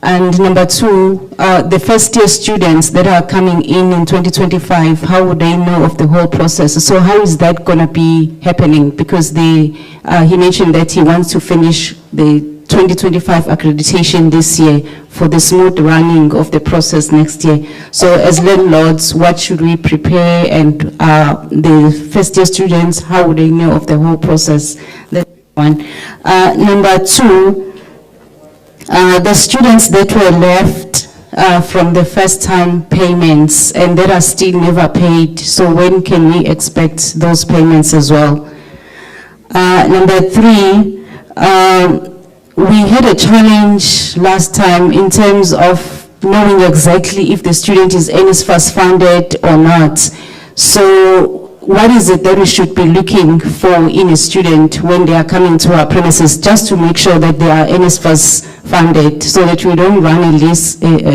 And number 2, the first year students that are coming in 2025, how would they know of the whole process? So how is that going to be happening? Because he mentioned that he wants to finish the 2025 accreditation this year for the smooth running of the process next year. So as landlords, what should we prepare? And the first year students, how would they know of the whole process? That's one. Number 2, the students that were left from the first time payments and that are still never paid, so when can we expect those payments as well? Number 3, we had a challenge last time in terms of knowing exactly if the student is NSFAS funded or not. So what is it that we should be looking for in a student when they are coming to our premises, just to make sure that they are NSFAS funded, so that we don't run a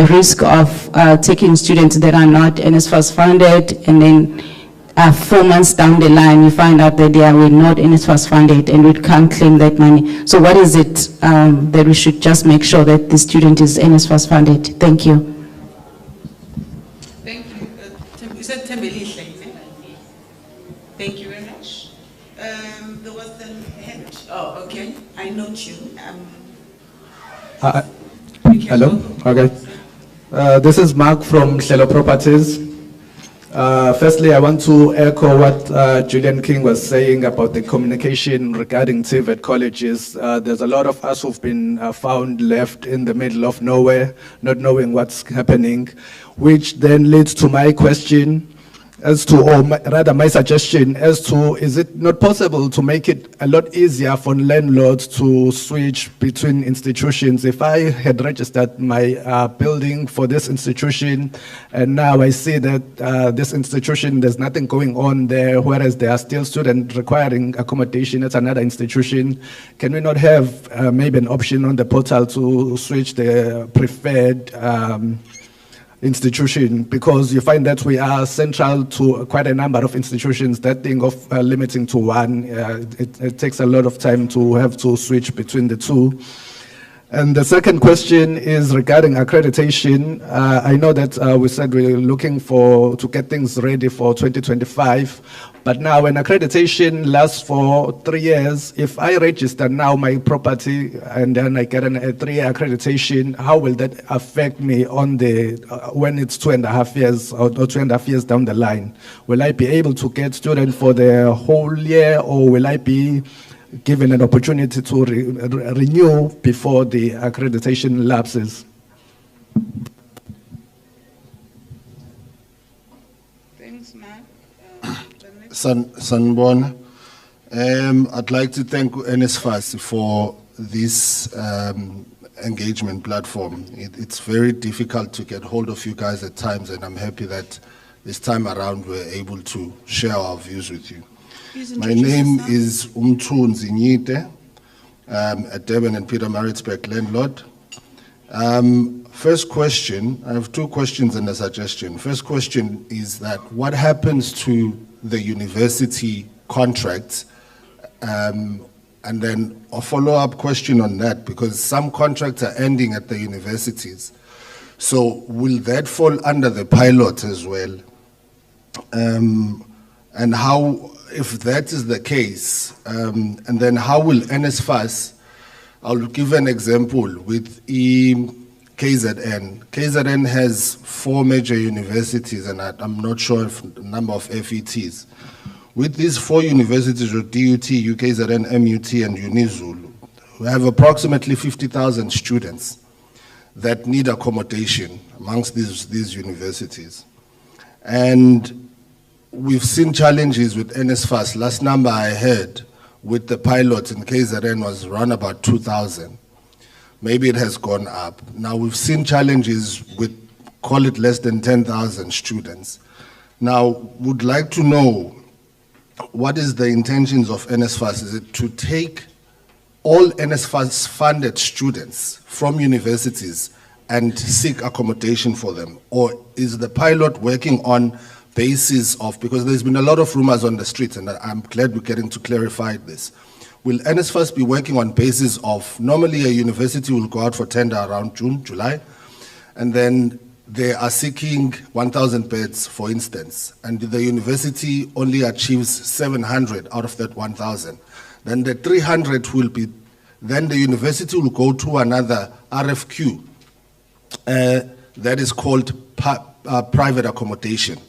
risk of taking students that are not NSFAS funded, and then 4 months down the line we find out that they are not NSFAS funded and we can't claim that money. So what is it that we should just make sure that the student is NSFAS funded? Thank you. Thank you. You said Tembelihle. Thank you very much. There was the head. Oh, okay. I note you. Hello. Okay. This is Mark from Hlelo Properties. Firstly, I want to echo what Julian King was saying about the communication regarding TVET colleges. There's a lot of us who've been found left in the middle of nowhere, not knowing what's happening, which then leads to my question. as to, or rather my suggestion as to, is it not possible to make it a lot easier for landlords to switch between institutions? If I had registered my building for this institution and now I see that this institution, there's nothing going on there, whereas there are still students requiring accommodation at another institution, can we not have maybe an option on the portal to switch the preferred institution, because you find that we are central to quite a number of institutions. That thing of limiting to one, it takes a lot of time to have to switch between the two. And the second question is regarding accreditation. I know that we said we're looking to get things ready for 2025, but now when accreditation lasts for 3 years, if I register now my property and then I get a 3-year accreditation, how will that affect me on the, when it's 2.5 years or 2.5 years down the line? Will I be able to get students for the whole year, or will I be given an opportunity to renew before the accreditation lapses? Thanks, Mark. Sanbona, I'd like to thank NSFAS for this engagement platform. It's very difficult to get hold of you guys at times, and I'm happy that this time around we're able to share our views with you. My name is Umthunzi Nyite, a Durban and Pietermaritzburg landlord. First question, I have 2 questions and a suggestion. First question is that what happens to the university contracts? And then a follow-up question on that, because some contracts are ending at the universities. So will that fall under the pilot as well? And how, if that is the case, and then how will NSFAS, I'll give an example with KZN. KZN has 4 major universities, and I'm not sure if the number of FETs. With these 4 universities, DUT, UKZN, MUT, and UniZulu, we have approximately 50,000 students that need accommodation amongst these universities. And we've seen challenges with NSFAS. Last number I heard with the pilots in KZN was around about 2,000. Maybe it has gone up. Now we've seen challenges with, call it less than 10,000 students. Now, would like to know, what is the intentions of NSFAS? Is it to take all NSFAS funded students from universities and seek accommodation for them? Or is the pilot working on basis of, because there's been a lot of rumors on the streets, and I'm glad we're getting to clarify this. Will NSFAS be working on basis of, normally a university will go out for tender around June, July, and then they are seeking 1,000 beds, for instance, and the university only achieves 700 out of that 1,000. Then the 300 will be, then the university will go to another RFQ that is called private accommodation.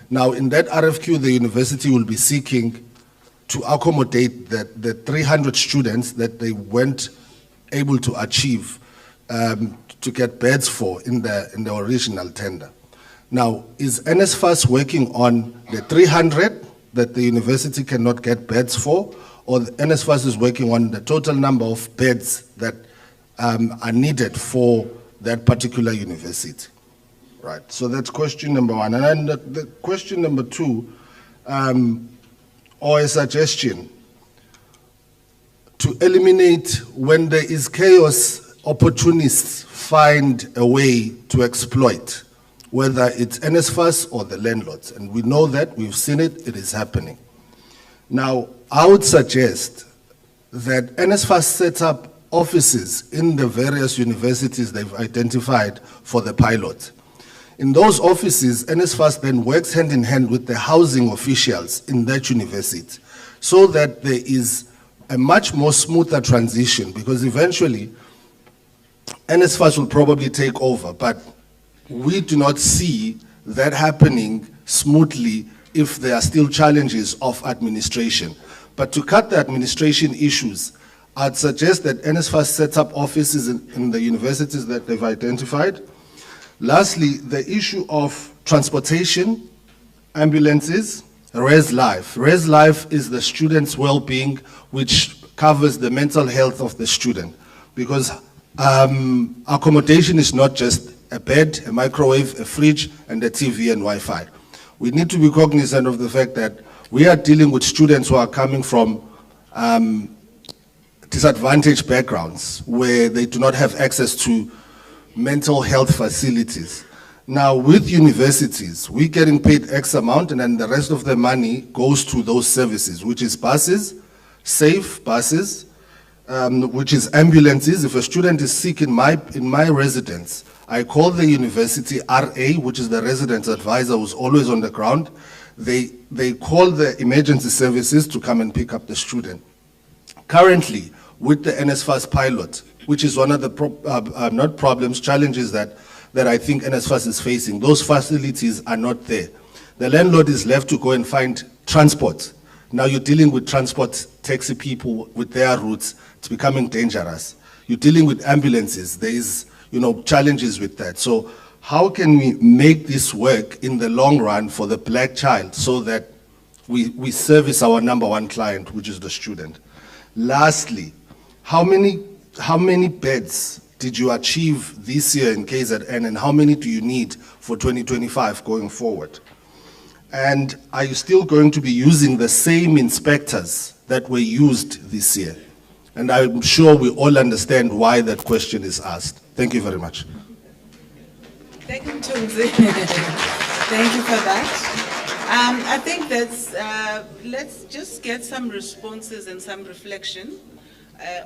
Now, in that RFQ, the university will be seeking to accommodate the 300 students that they weren't able to achieve to get beds for in the original tender. Now, is NSFAS working on the 300 that the university cannot get beds for, or the NSFAS is working on the total number of beds that are needed for that particular university? Right, so that's question number 1. And then the question number 2, or a suggestion, to eliminate when there is chaos, opportunists find a way to exploit, whether it's NSFAS or the landlords. And we know that, we've seen it, it is happening. Now, I would suggest that NSFAS set up offices in the various universities they've identified for the pilot. In those offices, NSFAS then works hand in hand with the housing officials in that university, so that there is a much more smoother transition, because eventually NSFAS will probably take over, but we do not see that happening smoothly if there are still challenges of administration. But to cut the administration issues, I'd suggest that NSFAS sets up offices in the universities that they've identified. Lastly, the issue of transportation ambulances, Res Life. Res Life is the student's well-being, which covers the mental health of the student. Because accommodation is not just a bed, a microwave, a fridge, and a TV and Wi-Fi. We need to be cognizant of the fact that we are dealing with students who are coming from disadvantaged backgrounds where they do not have access to mental health facilities. Now, with universities, we're getting paid X amount, and then the rest of the money goes to those services, which is buses, safe buses, which is ambulances. If a student is sick in my residence, I call the university RA, which is the residence advisor who's always on the ground. They call the emergency services to come and pick up the student. Currently, with the NSFAS pilot, which is one of the challenges that I think NSFAS is facing, those facilities are not there. The landlord is left to go and find transport. Now you're dealing with transport taxi people with their routes. It's becoming dangerous. You're dealing with ambulances. There is, challenges with that. So how can we make this work in the long run for the black child so that we service our number one client, which is the student? Lastly, how many beds did you achieve this year in KZN, and how many do you need for 2025 going forward? And are you still going to be using the same inspectors that were used this year? And I'm sure we all understand why that question is asked. Thank you very much. Thank you, Tumzi. Thank you for that. I think that's, let's just get some responses and some reflection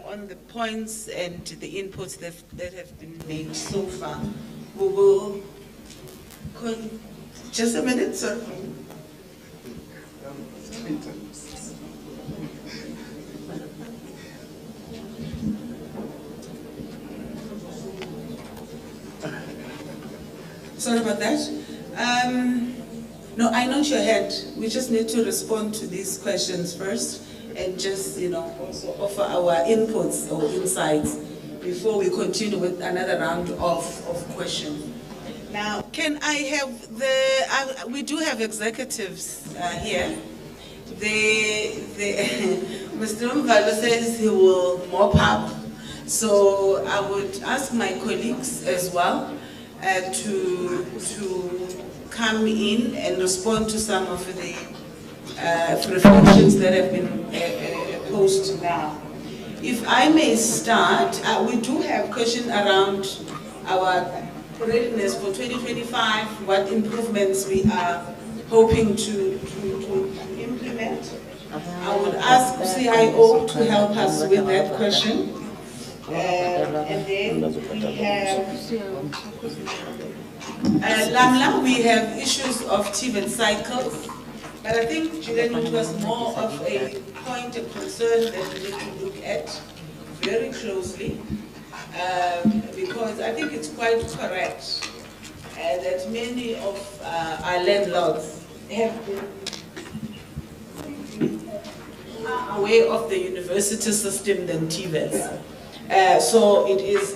on the points and the inputs that have been made so far. We will, just a minute, sir. Sorry about that. No, I note your head. We just need to respond to these questions first and just, also offer our inputs or insights before we continue with another round of questions. Now, can I have we do have executives here. Mr. Nomvalo says he will mop up. So I would ask my colleagues as well to come in and respond to some of the reflections that have been posed now. If I may start, we do have questions around our readiness for 2025, what improvements we are hoping to implement. I would ask CIO to help us with that question. And then we have Lamla, we have issues of TVET cycles, but I think, Julian, it was more of a point of concern that we need to look at very closely, because I think it's quite correct that many of our landlords have been aware of the university system than TVETs. So it is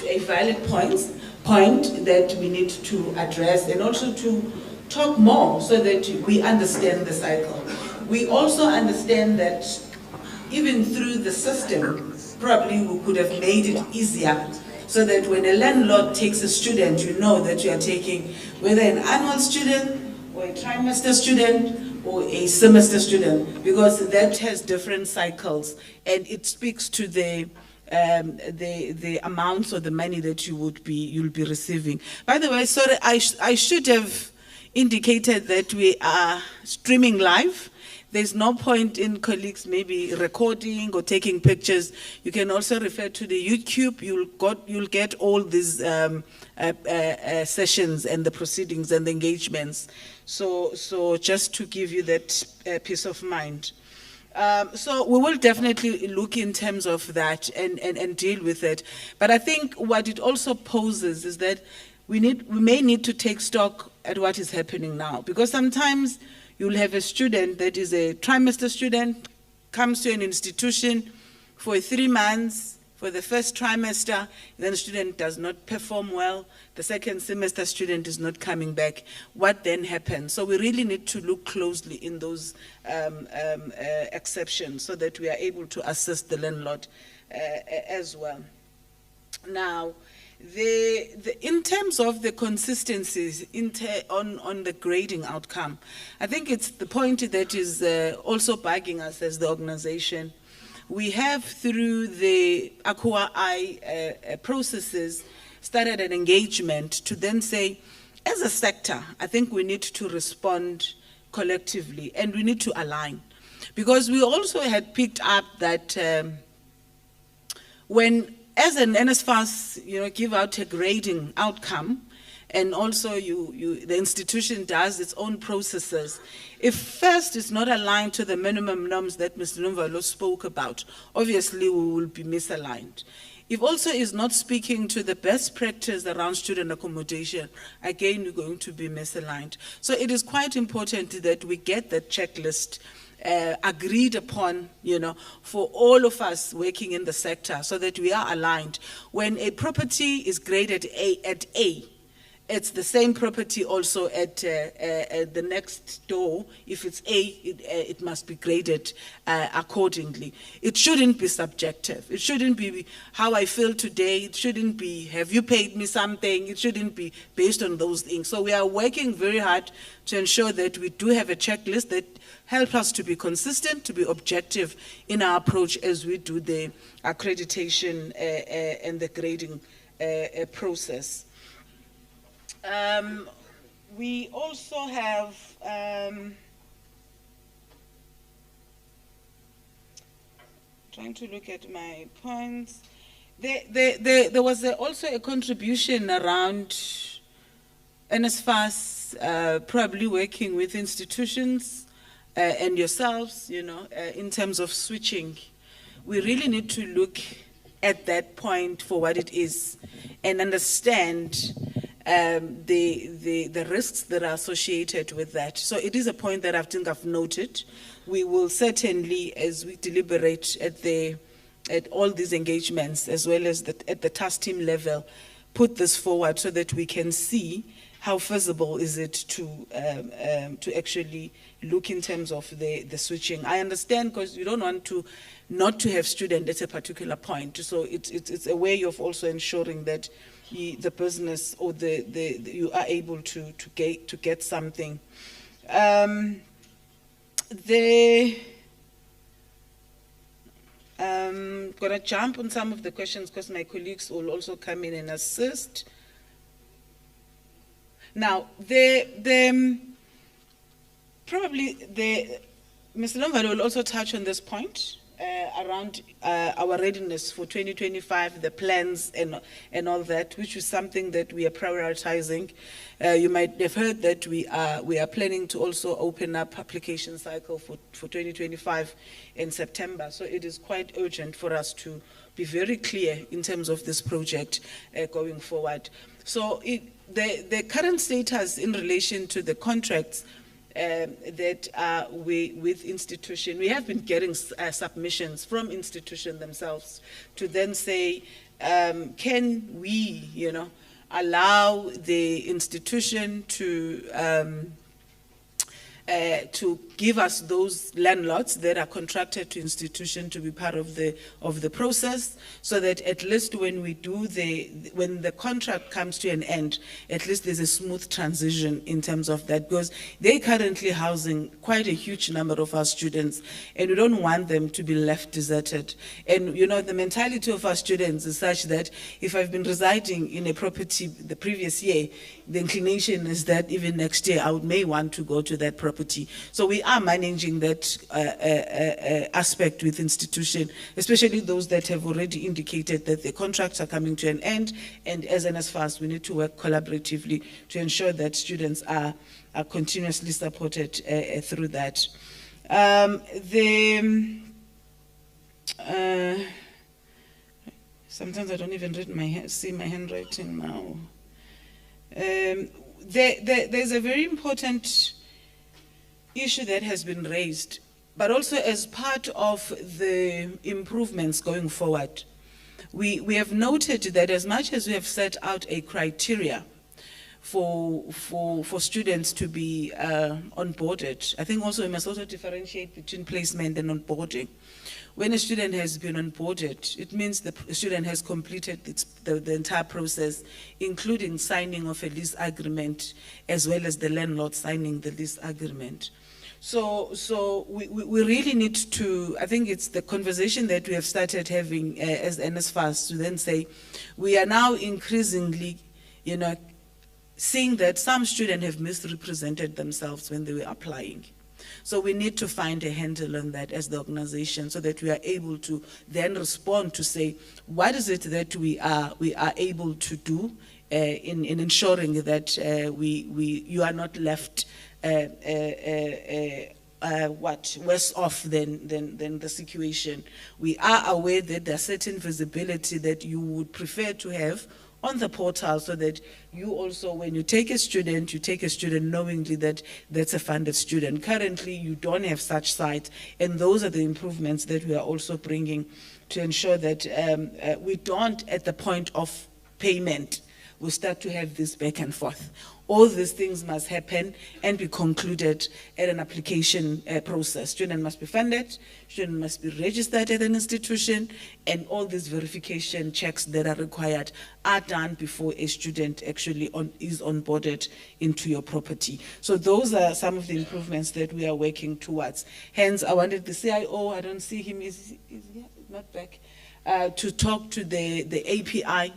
a valid point that we need to address and also to talk more so that we understand the cycle. We also understand that even through the system, probably we could have made it easier so that when a landlord takes a student, you know that you are taking whether an annual student or a trimester student or a semester student, because that has different cycles and it speaks to the amounts of the money that you'll be receiving. By the way, sorry, I should have indicated that we are streaming live. There's no point in colleagues maybe recording or taking pictures. You can also refer to the YouTube. You'll get all these sessions and the proceedings and the engagements. So just to give you that peace of mind. So we will definitely look in terms of that and deal with it. But I think what it also poses is that we may need to take stock at what is happening now, because sometimes you'll have a student that is a trimester student, comes to an institution for 3 months, for the first trimester, then the student does not perform well, the second semester student is not coming back, what then happens? So we really need to look closely in those exceptions so that we are able to assist the landlord as well. Now, in terms of the consistencies on the grading outcome, I think it's the point that is also bugging us as the organization. We have, through the ACOA processes, started an engagement to then say, as a sector, I think we need to respond collectively and we need to align. Because we also had picked up that when, as an NSFAS, give out a grading outcome, and also the institution does its own processes. If first it's not aligned to the minimum norms that Mr. Nomvalo spoke about, obviously we will be misaligned. If also is not speaking to the best practice around student accommodation, again, we're going to be misaligned. So it is quite important that we get that checklist agreed upon, for all of us working in the sector so that we are aligned. When a property is graded at A, it's the same property also at the next door. If it's A, it must be graded accordingly. It shouldn't be subjective. It shouldn't be how I feel today. It shouldn't be, have you paid me something? It shouldn't be based on those things. So we are working very hard to ensure that we do have a checklist that helps us to be consistent, to be objective in our approach as we do the accreditation and the grading process. We also have trying to look at my points. There was also a contribution around NSFAS probably working with institutions and yourselves, in terms of switching. We really need to look at that point for what it is and understand the risks that are associated with that. So it is a point that I think I've noted. We will certainly, as we deliberate at all these engagements, as well as at the task team level, put this forward so that we can see how feasible is it to actually look in terms of the switching. I understand, because you don't want to not to have students at a particular point. So it's a way of also ensuring that the business or you are able to get something. I'm gonna jump on some of the questions because my colleagues will also come in and assist. Now, probably Mr. Nomvalo will also touch on this point around our readiness for 2025, the plans and all that, which is something that we are prioritizing. You might have heard that we are planning to also open up application cycle for 2025 in September. So it is quite urgent for us to be very clear in terms of this project going forward. So the current status in relation to the contracts that are with institution, we have been getting submissions from institution themselves to then say, can we, allow the institution to give us those landlords that are contracted to institution to be part of the process, so that at least when we do when the contract comes to an end, at least there's a smooth transition in terms of that, because they're currently housing quite a huge number of our students, and we don't want them to be left deserted. And the mentality of our students is such that if I've been residing in a property the previous year, the inclination is that even next year I may want to go to that property. So we are managing that aspect with institution, especially those that have already indicated that the contracts are coming to an end, and as NSFAS, we need to work collaboratively to ensure that students are continuously supported through that. Sometimes I don't even see my handwriting now. There's a very important issue that has been raised, but also as part of the improvements going forward. we have noted that as much as we have set out a criteria for students to be onboarded, I think also we must also differentiate between placement and onboarding. When a student has been onboarded, it means the student has completed the entire process, including signing of a lease agreement, as well as the landlord signing the lease agreement. So we really need to, I think it's the conversation that we have started having as NSFAS to then say, we are now increasingly, seeing that some students have misrepresented themselves when they were applying. So we need to find a handle on that as the organization so that we are able to then respond to say, what is it that we are able to do in ensuring that you are not left worse off than the situation. We are aware that there are certain visibility that you would prefer to have on the portal so that you also, when you take a student knowingly that that's a funded student. Currently, you don't have such site, and those are the improvements that we are also bringing to ensure that we don't, at the point of payment, we start to have this back and forth. All these things must happen and be concluded at an application process. Student must be funded, student must be registered at an institution, and all these verification checks that are required are done before a student actually is onboarded into your property. So those are some of the improvements that we are working towards. Hence, I wanted the CIO, I don't see him, is he not back, to talk to the API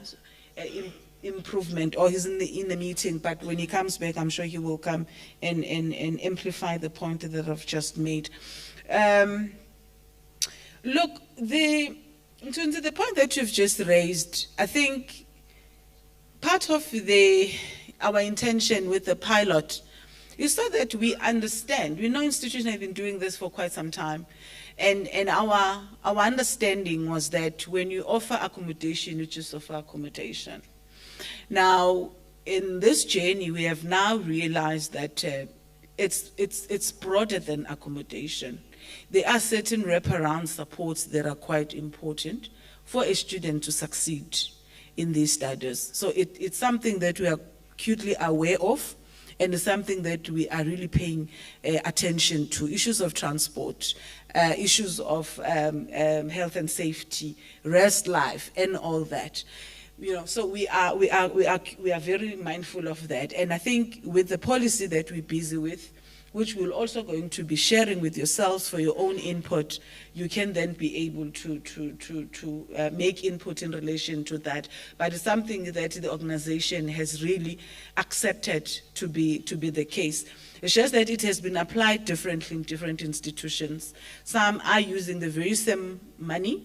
improvement, or he's in the meeting, but when he comes back, I'm sure he will come and amplify the point that I've just made. Look, the point that you've just raised, I think part of our intention with the pilot is so that we understand. We know institutions have been doing this for quite some time, and our understanding was that when you offer accommodation, you just offer accommodation. Now, in this journey, we have now realized that it's broader than accommodation. There are certain wraparound supports that are quite important for a student to succeed in these studies. So it's something that we are acutely aware of, and it's something that we are really paying attention to. Issues of transport, issues of health and safety, rest life, and all that. So we are very mindful of that. And I think with the policy that we're busy with, which we're also going to be sharing with yourselves for your own input, you can then be able to make input in relation to that. But it's something that the organization has really accepted to be the case. It's just that it has been applied differently in different institutions. Some are using the very same money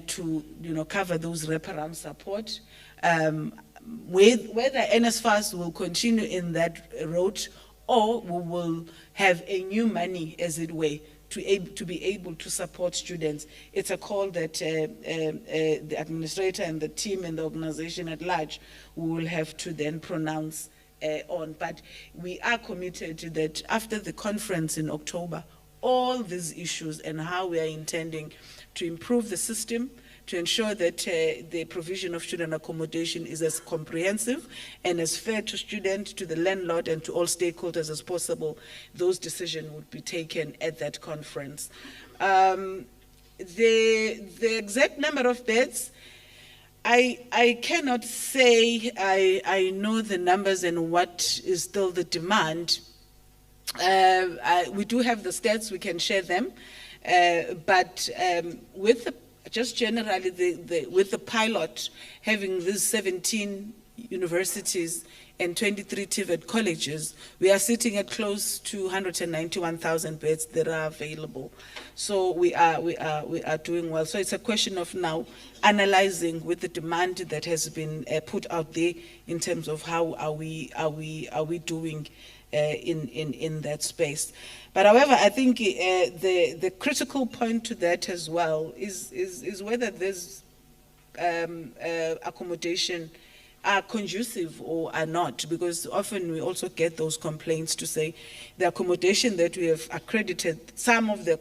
to cover those wraparound support. Whether NSFAS will continue in that road, or we will have a new money, as it were, to be able to support students. It's a call that the administrator and the team and the organization at large will have to then pronounce on. But we are committed that after the conference in October, all these issues and how we are intending to improve the system, to ensure that the provision of student accommodation is as comprehensive and as fair to students, to the landlord, and to all stakeholders as possible, those decisions would be taken at that conference. The exact number of beds, I cannot say I know the numbers and what is still the demand. We do have the stats, we can share them. But with just generally with the pilot having these 17 universities and 23 TVET colleges, we are sitting at close to 191,000 beds that are available. So we are doing well. So it's a question of now analyzing with the demand that has been put out there in terms of how are we doing in that space. But however, I think the critical point to that as well is whether there's accommodation are conducive or are not, because often we also get those complaints to say the accommodation that we have accredited, some of the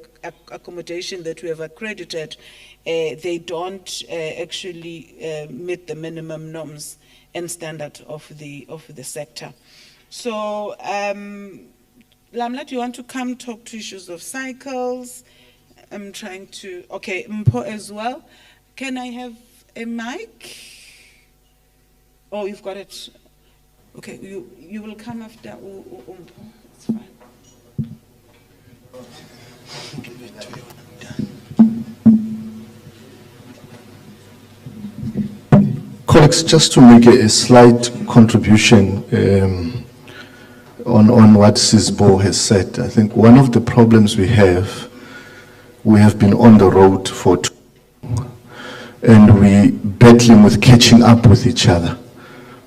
accommodation that we have accredited, they don't actually meet the minimum norms and standard of the sector. So, Lamla, do you want to come talk to issues of cycles? I'm trying to, okay, Mpo as well. Can I have a mic? Oh, you've got it. Okay, you will come after Mpo. It's fine. Colleagues, just to make a slight contribution on what Sisbo has said, I think one of the problems we have been on the road for too long, and we battling with catching up with each other.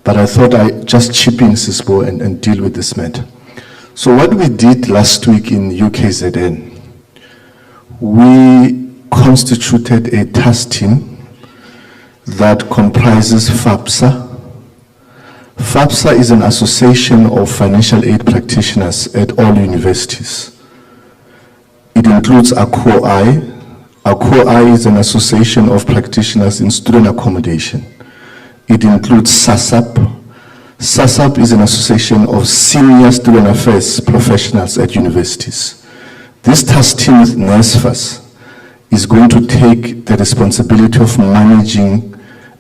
But I thought I'd just chip in, Sisbo, and deal with this matter. So what we did last week in UKZN, we constituted a task team that comprises FAPSA. FAPSA is an association of financial aid practitioners at all universities. It includes ACCO-I. ACCO-I is an association of practitioners in student accommodation. It includes SASAP. SASAP is an association of senior student affairs professionals at universities. This task team with NSFAS is going to take the responsibility of managing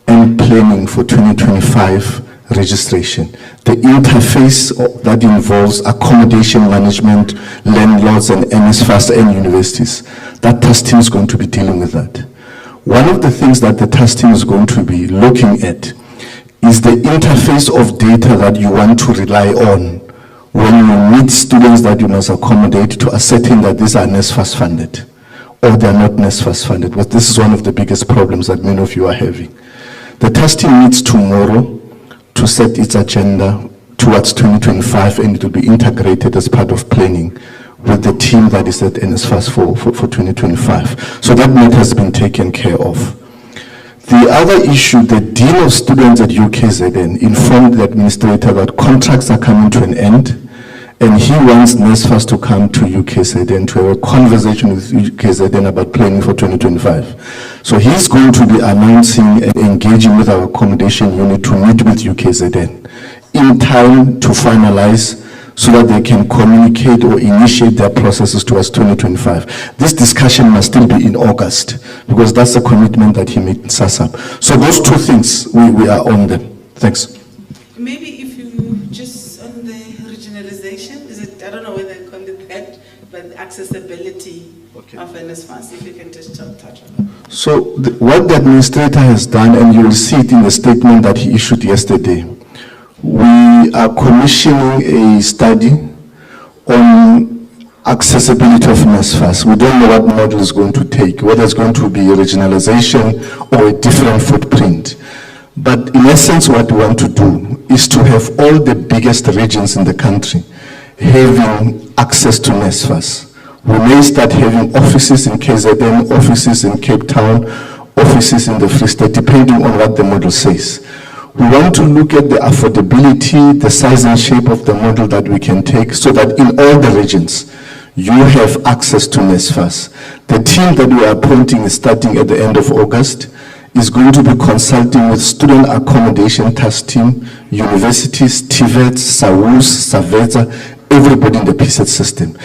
and planning for 2025 registration. The interface that involves accommodation management, landlords and NSFAS and universities, that task team is going to be dealing with that. One of the things that the task team is going to be looking at is the interface of data that you want to rely on when you meet students that you must accommodate to ascertain that these are NSFAS funded or they are not NSFAS funded. But this is one of the biggest problems that many of you are having. The task team meets tomorrow to set its agenda towards 2025, and it will be integrated as part of planning with the team that is at NSFAS for 2025. So that matter has been taken care of. The other issue, the Dean of Students at UKZN informed the administrator that contracts are coming to an end, and he wants NSFAS to come to UKZN to have a conversation with UKZN about planning for 2025. So he's going to be announcing and engaging with our accommodation unit to meet with UKZN in time to finalize so that they can communicate or initiate their processes towards 2025. This discussion must still be in August because that's the commitment that he made in SASAP. So those two things, we are on them. Thanks. Maybe if you just on the regionalization, is it, I don't know whether I call it that, but accessibility of NSFAS, if you can just touch on that. So what the administrator has done, and you will see it in the statement that he issued yesterday, we are commissioning a study on accessibility of NSFAS. We don't know what model is going to take, whether it's going to be regionalization or a different footprint. But in essence, what we want to do is to have all the biggest regions in the country having access to NSFAS. We may start having offices in KZN, offices in Cape Town, offices in the Free State, depending on what the model says. We want to look at the affordability, the size and shape of the model that we can take so that in all the regions, you have access to NSFAS. The team that we are appointing is starting at the end of August, is going to be consulting with student accommodation task team, universities, TVETs, SAWUS, SAVETA, everybody in the PSET system.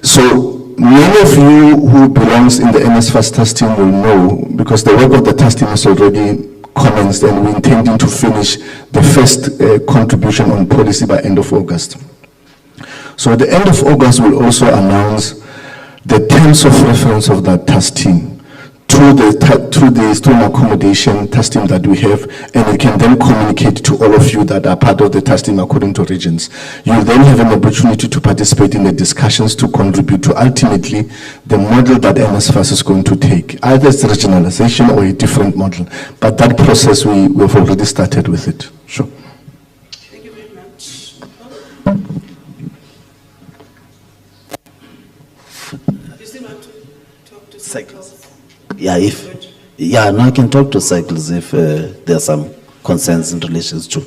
So many of you who belongs in the NSFAS task team will know, because the work of the task team is already commenced and we're intending to finish the first contribution on policy by end of August. So at the end of August, we'll also announce the terms of reference of that task team through the student accommodation task team that we have, and we can then communicate to all of you that are part of the task team according to regions. You then have an opportunity to participate in the discussions to contribute to ultimately the model that NSFAS is going to take. Either it's regionalization or a different model, but that process we've already started with it. Sure. Thank you very much. You still want to talk to cycles? Yeah, now I can talk to cycles if there are some concerns in relation to.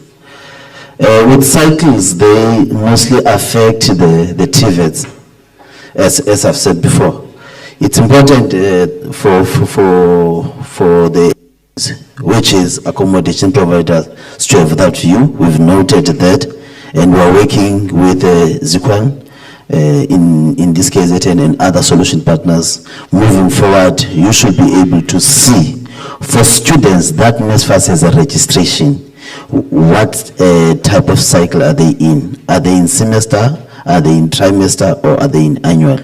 With cycles, they mostly affect the TVETs, as I've said before. It's important for the, which is accommodation providers, to have that view. We've noted that, and we're working with Zikwan, in this case, and other solution partners. Moving forward, you should be able to see, for students that NSFAS has a registration, what type of cycle are they in? Are they in semester, are they in trimester, or are they in annual?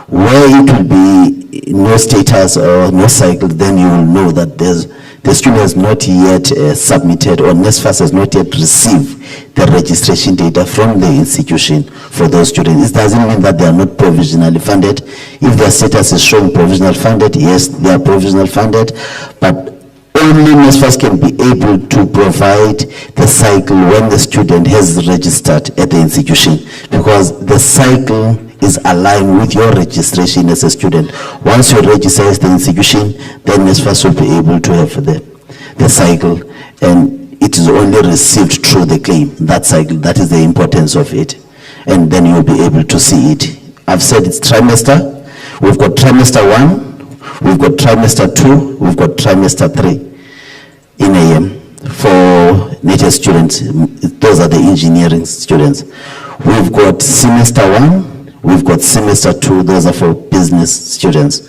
Where it will be no status or no cycle, then you will know that the student has not yet submitted, or NSFAS has not yet received the registration data from the institution for those students. It doesn't mean that they are not provisionally funded. If their status is showing provisional funded, yes, they are provisional funded, but only NSFAS can be able to provide the cycle when the student has registered at the institution, because the cycle is aligned with your registration as a student. Once you register as the institution, then NSFAS will be able to have the cycle, and it is only received through the claim, that cycle. That is the importance of it, and then you'll be able to see it. I've said it's trimester. We've got trimester 1, we've got trimester 2, we've got trimester 3 in AM for nature students. Those are the engineering students. We've got semester 1, we've got semester 2, those are for business students.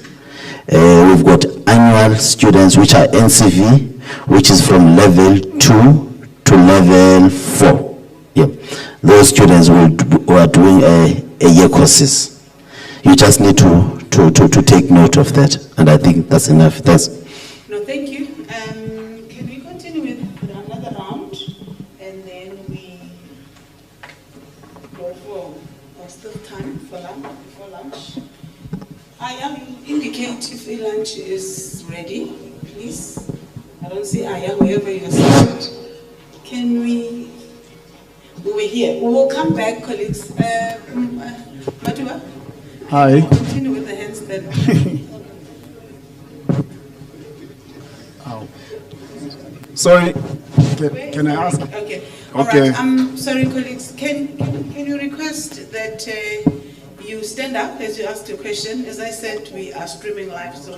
We've got annual students, which are NCV, which is from level 2 to level 4. Yeah. Those students who are doing a year courses. You just need to take note of that, and I think that's enough. Thanks. No, thank you. Can we continue with another round, and then we go for still time for lunch? I am indicate if the lunch is ready, please. I don't see Aya, wherever you're seated. Can we? We're here. We will come back, colleagues. Matua? Hi. Continue with the hands then. Sorry, can I ask? Okay. All Okay. right. I'm sorry, colleagues. Can you request that you stand up as you ask your question? As I said, we are streaming live, so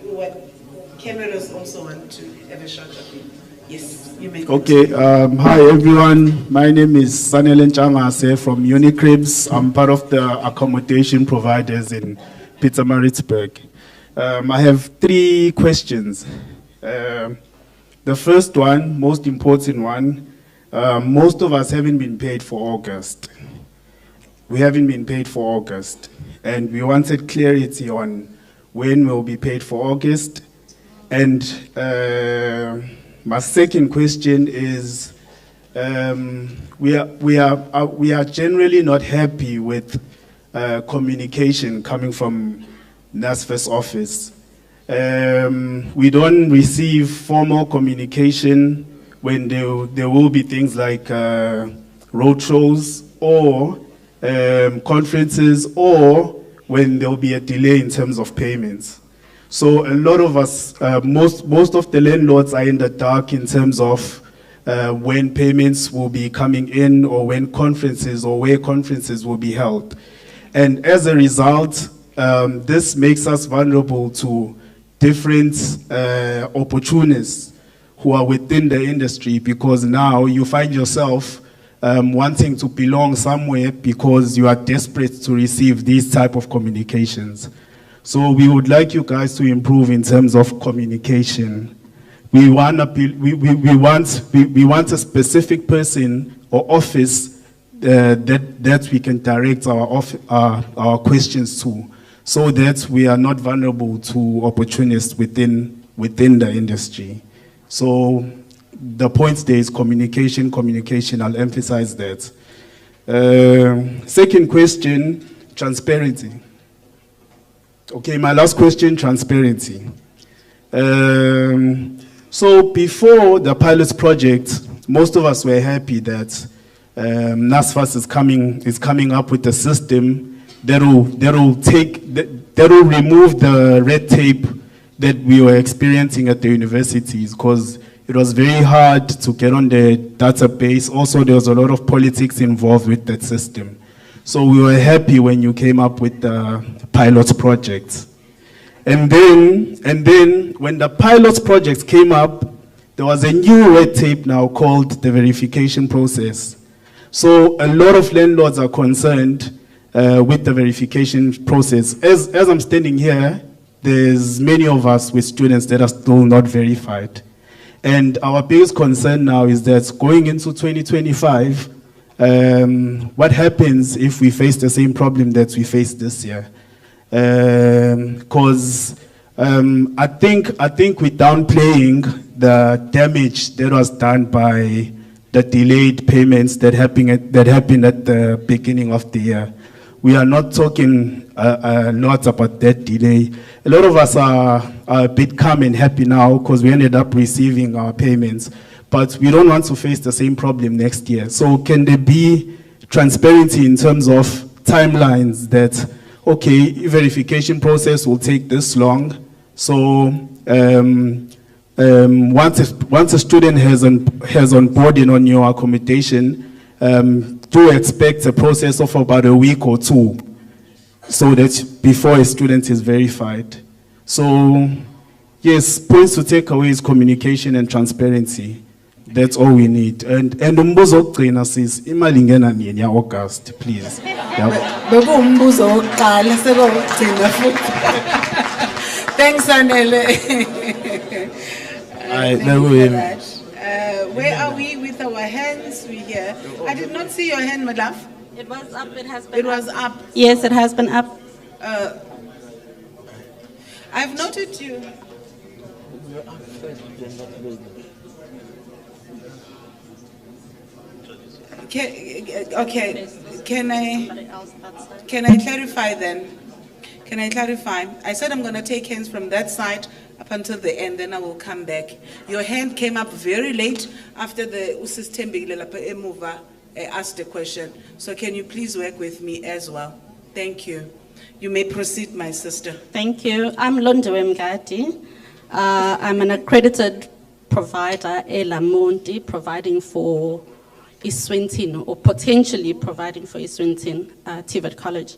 what cameras also want to have a shot of you. Yes, you may. Okay, hi everyone. My name is Sanelen Changase from Unicribs. I'm part of the accommodation providers in Pietermaritzburg. I have 3 questions. The first one, most important one, most of us haven't been paid for August. We haven't been paid for August, and we wanted clarity on when we'll be paid for August. And my second question is, we are generally not happy with communication coming from NSFAS office. We don't receive formal communication when there will be things like roadshows or conferences, or when there will be a delay in terms of payments. So a lot of us, most of the landlords are in the dark in terms of when payments will be coming in, or when conferences or where conferences will be held. And as a result, this makes us vulnerable to different opportunists who are within the industry, because now you find yourself wanting to belong somewhere because you are desperate to receive these type of communications. So we would like you guys to improve in terms of communication. We want a specific person or office that we can direct our questions to, so that we are not vulnerable to opportunists within the industry. So the point there is communication. I'll emphasize that. Second question, transparency. Okay, my last question, transparency. So before the pilot project, most of us were happy that NSFAS is coming up with a system that will remove the red tape that we were experiencing at the universities, because It was very hard to get on the database. Also, there was a lot of politics involved with that system. So we were happy when you came up with the pilot project. And then when the pilot project came up, there was a new red tape now called the verification process. So a lot of landlords are concerned with the verification process. As I'm standing here, there's many of us with students that are still not verified. And our biggest concern now is that going into 2025, what happens if we face the same problem that we faced this year? Because I think we're downplaying the damage that was done by the delayed payments that happened at the beginning of the year. We are not talking a lot about that delay. A lot of us are a bit calm and happy now because we ended up receiving our payments, but we don't want to face the same problem next year. So can there be transparency in terms of timelines that, okay, verification process will take this long, so once a student has onboarding on your accommodation, do expect a process of about a week or two, so that before a student is verified. So, yes, points to take away is communication and transparency. That's all we need. And umbuzo wokugcina sis imali ingena nini August, please. Bekuwumbuzo wokuqala sekugcina futhi. Thanks Anele. Where are we with our hands? We here. I did not see your hand, my love. It was up. It has been. It was up. Yes, it has been up. I've noted you. Okay. Can I clarify then? Can I clarify? I said I'm going to take hands from that side up until the end, then I will come back. Your hand came up very late after the Usis Emuva asked a question. So can you please work with me as well? Thank you. You may proceed, my sister. Thank you. I'm Londewe Mgadi. I'm an accredited provider, Elamonti, providing for Iswintin, or potentially providing for Iswintin, TVET College.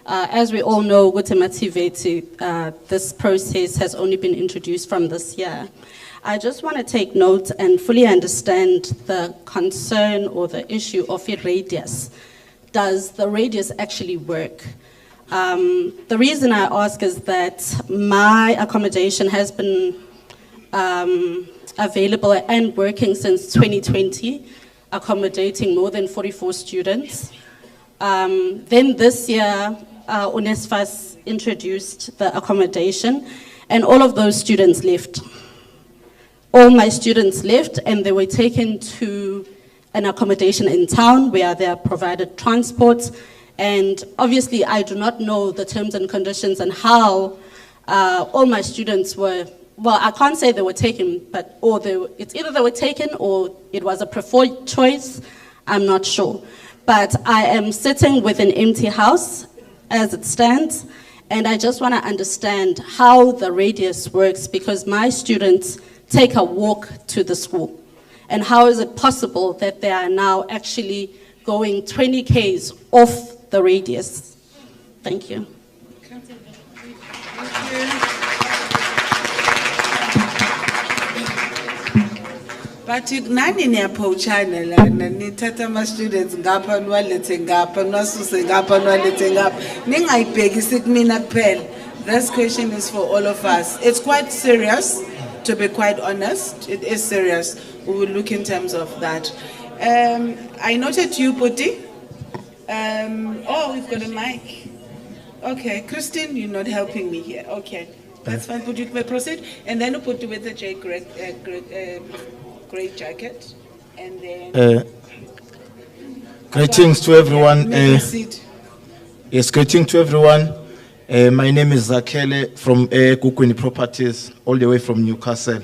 As we all know, this process has only been introduced from this year. I just want to take note and fully understand the concern or the issue of a radius. Does the radius actually work? The reason I ask is that my accommodation has been available and working since 2020, accommodating more than 44 students. Then this year, NSFAS introduced the accommodation, and all of those students left. All my students left, and they were taken to an accommodation in town where they are provided transport. And obviously, I do not know the terms and conditions and how all my students were, well, I can't say they were taken, but it's either they were taken or it was a preferred choice. I'm not sure. But I am sitting with an empty house as it stands, and I just want to understand how the radius works, because my students take a walk to the school. And how is it possible that they are now actually going 20 Ks off the radius? Thank you. Thank you. But nani niyaphawuchana lana nithatha ama students ngapha niwalethe ngapha niwasuse ngapha niwalethe ngapha ningayibhekisi kumina kuphela. This question is for all of us. It's quite serious, to be quite honest. It is serious. We will look in terms of that. I noted you, Puti. Oh, we've got a mic. Okay, Christine, you're not helping me here. Okay, that's fine. Puti, you may proceed. And then we'll put you with the gray jacket. And then... greetings to everyone. Yes, greetings to everyone. My name is Zakele from Kukwini Properties, all the way from Newcastle.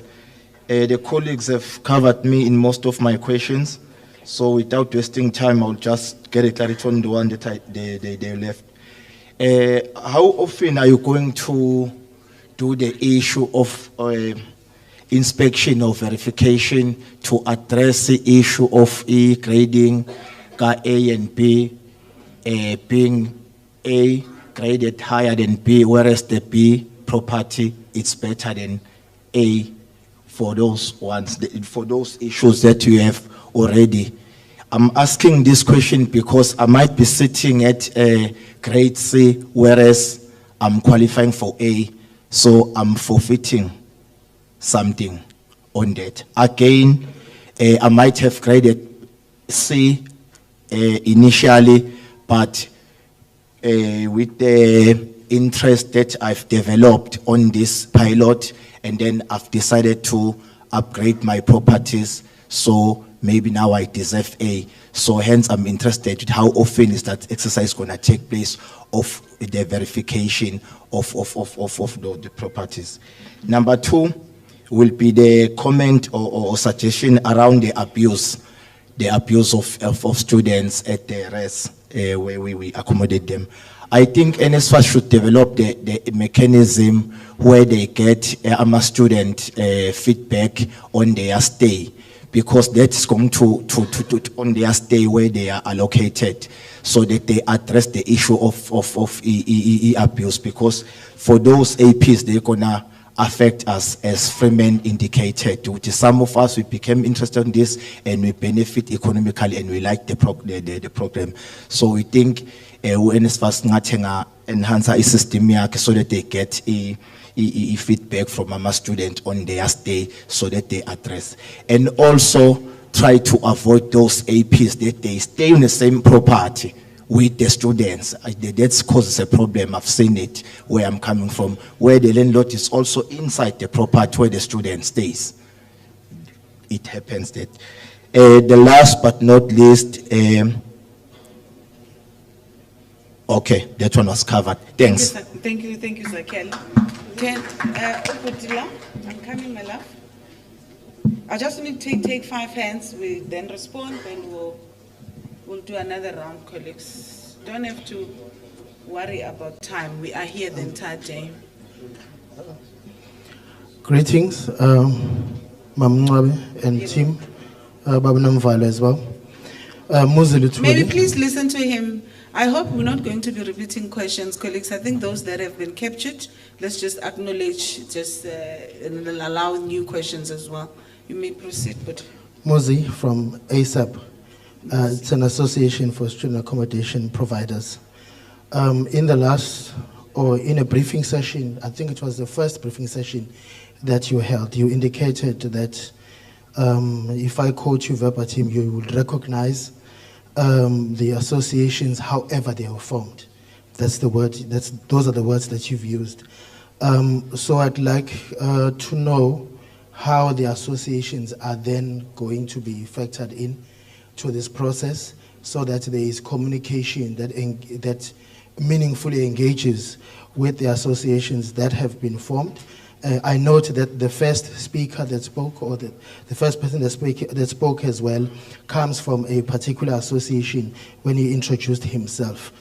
The colleagues have covered me in most of my questions, so without wasting time, I'll just get a clarity on the one that they left. How often are you going to do the issue of inspection or verification to address the issue of grading ka A and B, being A graded higher than B, whereas the B property is better than A for those ones, for those issues that you have already. I'm asking this question because I might be sitting at grade C, whereas I'm qualifying for A, so I'm forfeiting something on that. Again, I might have graded C initially, but with the interest that I've developed on this pilot, and then I've decided to upgrade my properties, so maybe now I deserve A. So hence I'm interested in how often is that exercise going to take place of the verification of the properties. Number 2 will be the comment or suggestion around the abuse of students at the RES, where we accommodate them. I think NSFAS should develop the mechanism where they get a student feedback on their stay, because that's going to on their stay where they are allocated, so that they address the issue of abuse, because for those APs, they're gonna affect us, as Freeman indicated. Which is some of us, we became interested in this and we benefit economically and we like the program. So we think NSFAS ngatenga enhance a system so that they get a feedback from a student on their stay, so that they address, and also try to avoid those APs that they stay in the same property with the students. That causes a problem. I've seen it where I'm coming from, where the landlord is also inside the property where the student stays. It happens that. The last but not least, okay, that one was covered. Thanks. Thank you, Zakel. Oputila, I'm coming, my love. I just need to take 5 hands. We then respond, then we'll do another round, colleagues. Don't have to worry about time. We are here the entire day. Greetings, Mam Nwabe and team, Baba Nomvalo as well. Maybe please listen to him. I hope we're not going to be repeating questions, colleagues. I think those that have been captured, let's just acknowledge, and allow new questions as well. You may proceed, but... Muzi from ASAP. It's an association for student accommodation providers. In the last, or in a briefing session, I think it was the first briefing session that you held, you indicated that, if I quote you verbatim, you would recognize the associations however they were formed. That's the word, those are the words that you've used. So I'd like to know how the associations are then going to be factored in to this process, so that there is communication that meaningfully engages with the associations that have been formed. I note that the first speaker that spoke, or the first person that spoke as well, comes from a particular association when he introduced himself.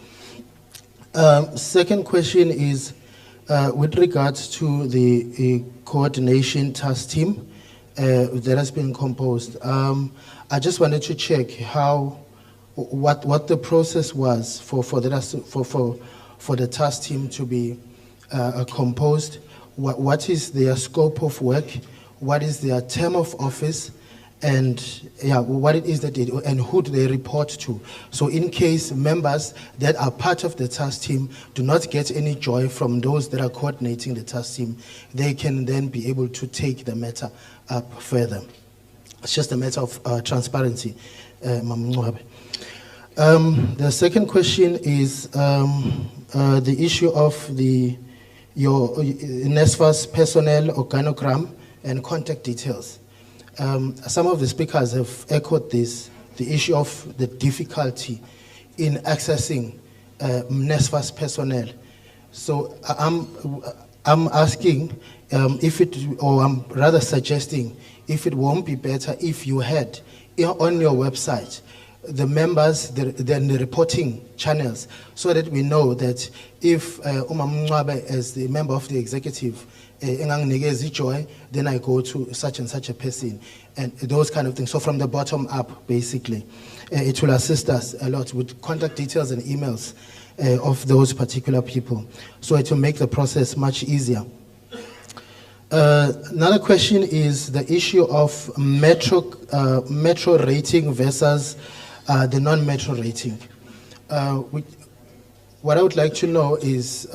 Second question is with regards to the coordination task team that has been composed. I just wanted to check what the process was for the task team to be composed. What is their scope of work? What is their term of office? And what it is that they do, and who do they report to? So in case members that are part of the task team do not get any joy from those that are coordinating the task team, they can then be able to take the matter up further. It's just a matter of transparency. The second question is the issue of your NSFAS personnel organogram and contact details. Some of the speakers have echoed this, the issue of the difficulty in accessing NSFAS personnel. So I'm asking I'm rather suggesting if it won't be better if you had on your website the members, then the reporting channels, so that we know that if Umam Mncwabe, as the member of the executive, enganginikeza joy, then I go to such and such a person, and those kind of things. So from the bottom up, basically, it will assist us a lot with contact details and emails of those particular people. So it will make the process much easier. Another question is the issue of metro rating versus the non-metro rating. What I would like to know is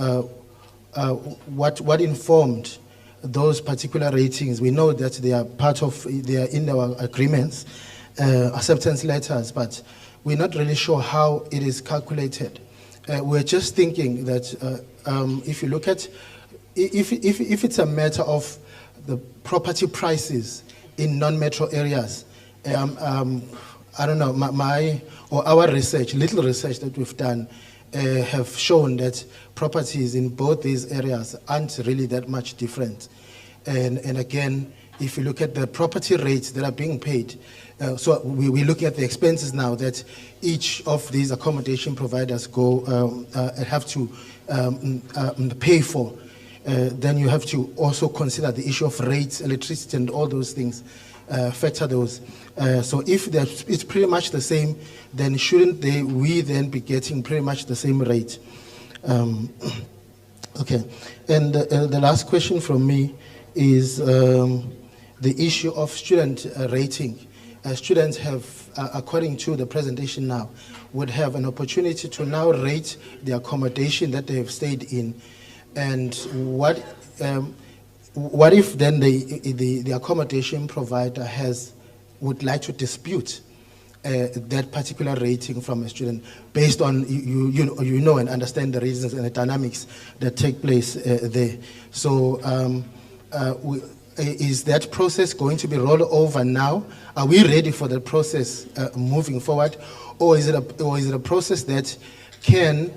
what informed those particular ratings. We know that they are they are in our agreements, acceptance letters, but we're not really sure how it is calculated. We're just thinking that if you look at, if it's a matter of the property prices in non-metro areas, I don't know, our research, little research that we've done, have shown that properties in both these areas aren't really that much different. And again, if you look at the property rates that are being paid, so we're looking at the expenses now that each of these accommodation providers have to pay for. Then you have to also consider the issue of rates, electricity, and all those things, factor those. So if it's pretty much the same, then shouldn't we then be getting pretty much the same rate? Okay, and the last question from me is the issue of student rating. Students have, according to the presentation now, would have an opportunity to now rate the accommodation that they have stayed in. And what if then the accommodation provider would like to dispute that particular rating from a student based on you know and understand the reasons and the dynamics that take place there. So is that process going to be rolled over now? Are we ready for the process moving forward, or is it a process that can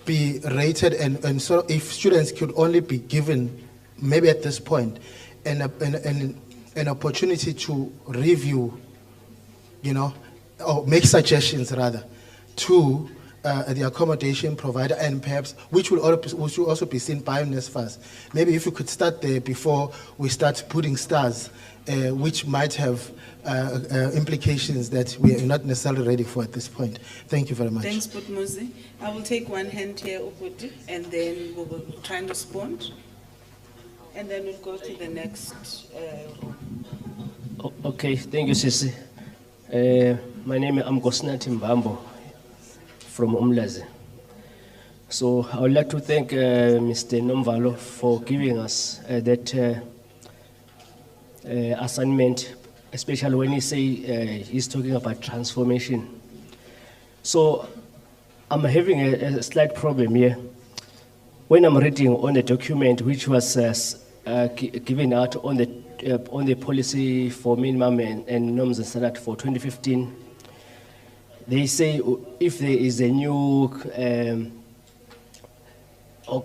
be rated and so if students could only be given maybe at this point an opportunity to review, or make suggestions rather to the accommodation provider, and perhaps which will also be seen by NSFAS. Maybe if you could start there before we start putting stars, which might have implications that we are not necessarily ready for at this point. Thank you very much. Thanks, Putmuzi. I will take one hand here, Upudi, and then we will try and respond. And then we'll go to the next. Okay, thank you, Sisi. My name is Amgosnati Mbambo from Umlazi. So I would like to thank Mr. Nomvalo for giving us that assignment, especially when he say he's talking about transformation. So I'm having a slight problem here. When I'm reading on the document which was given out on the policy for minimum and norms and standard for 2015, they say if there is a new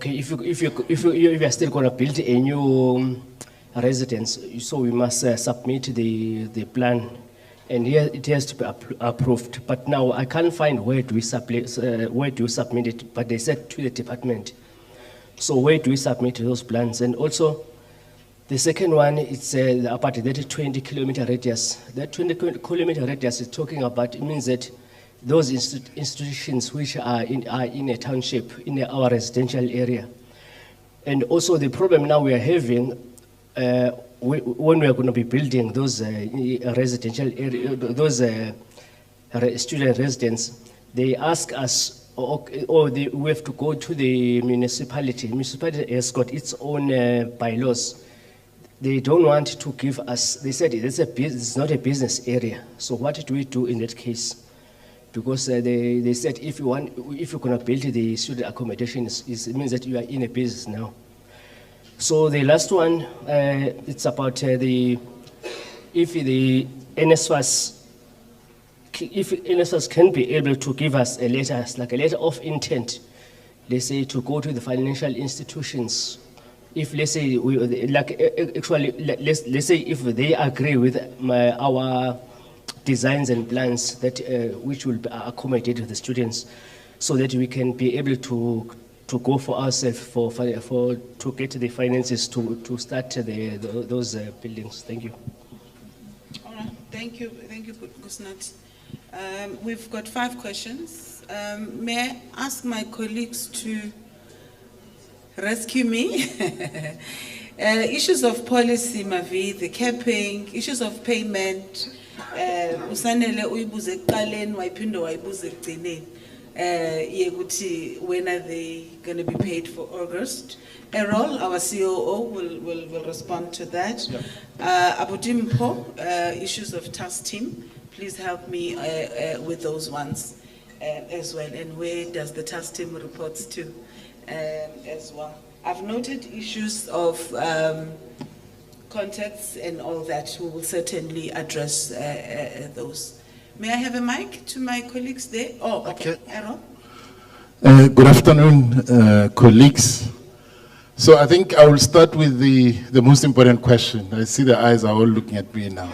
if you are still going to build a new residence, so we must submit the plan, and here it has to be approved. But now I can't find where do we submit it, but they said to the department. So where do we submit those plans? And also the second one, it's about that 20-kilometer radius. That 20-kilometer radius is talking about, it means that those institutions which are in a township, in our residential area. And also the problem now we are having, when we are going to be building those residential area, those student residents, they ask us, we have to go to the municipality. The municipality has got its own bylaws. They don't want to give us, they said it's not a business area. So what do we do in that case? Because they said if you're going to build the student accommodation, it means that you are in a business now. So the last one, it's about if the NSFAS, if NSFAS can be able to give us a letter, like a letter of intent, let's say to go to the financial institutions. If let's say let's say if they agree with our designs and plans that which will accommodate the students, so that we can be able to go for ourselves to get the finances to start those buildings. Thank you. All right, thank you, Gusnat. We've got 5 questions. May I ask my colleagues to rescue me? Issues of policy, Mavi, the capping, issues of payment, usanele uyibuze ekuqaleni wayiphinde wayibuze ekugcineni. When are they going to be paid for August? Errol, our COO, will respond to that. Abudimpo, issues of task team, please help me with those ones as well. And where does the task team reports to as well? I've noted issues of contacts and all that. We will certainly address those. May I have a mic to my colleagues there? Oh, okay. Errol? Good afternoon, colleagues. So I think I will start with the most important question. I see the eyes are all looking at me now.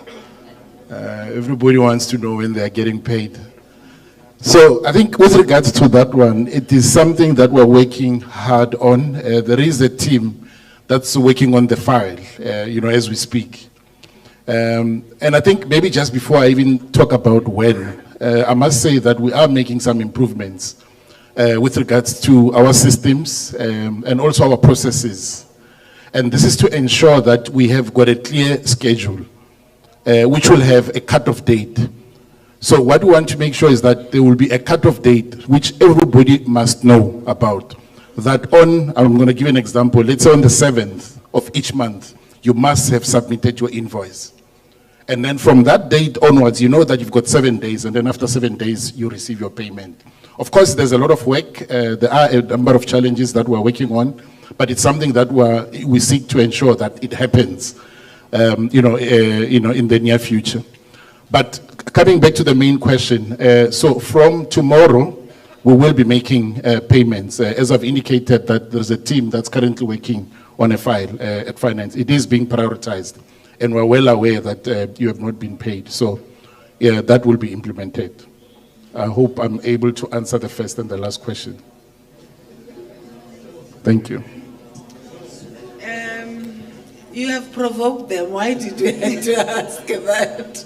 Everybody wants to know when they are getting paid. So I think with regards to that one, it is something that we're working hard on. There is a team that's working on the file, as we speak. And I think maybe just before I even talk about when, I must say that we are making some improvements with regards to our systems and also our processes. And this is to ensure that we have got a clear schedule, which will have a cutoff date. So what we want to make sure is that there will be a cutoff date, which everybody must know about. That I'm going to give an example, let's say on the 7th of each month, you must have submitted your invoice. And then from that date onwards, you know that you've got 7 days, and then after 7 days, you receive your payment. Of course, there's a lot of work. There are a number of challenges that we're working on, but it's something that we seek to ensure that it happens, in the near future. But coming back to the main question, so from tomorrow, we will be making payments. As I've indicated, that there's a team that's currently working on a file at finance. It is being prioritized. And we're well aware that you have not been paid. So yeah, that will be implemented. I hope I'm able to answer the first and the last question. Thank you. You have provoked them. Why did you have to ask that?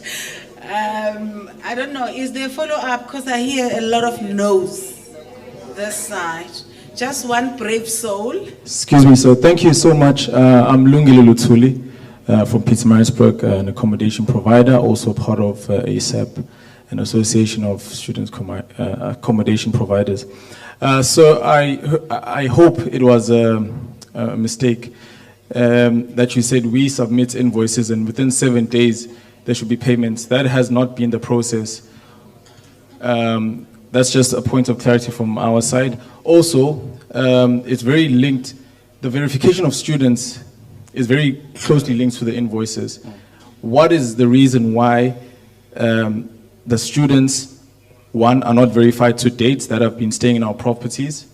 I don't know. Is there a follow-up? Because I hear a lot of no's this side. Just one brave soul. Excuse me, sir. Thank you so much. I'm Lungile Lutsuli. From Pietermaritzburg, an accommodation provider, also part of ASAP, an association of students accommodation providers. So I hope it was a mistake that you said we submit invoices and within 7 days there should be payments. That has not been the process. That's just a point of clarity from our side. Also, it's very linked. The verification of students is very closely linked to the invoices. What is the reason why the students, one, are not verified to date that have been staying in our properties?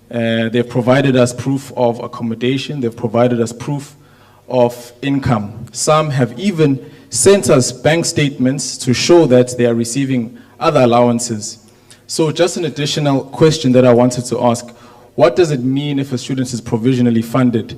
They've provided us proof of accommodation. They've provided us proof of income. Some have even sent us bank statements to show that they are receiving other allowances. So just an additional question that I wanted to ask, what does it mean if a student is provisionally funded?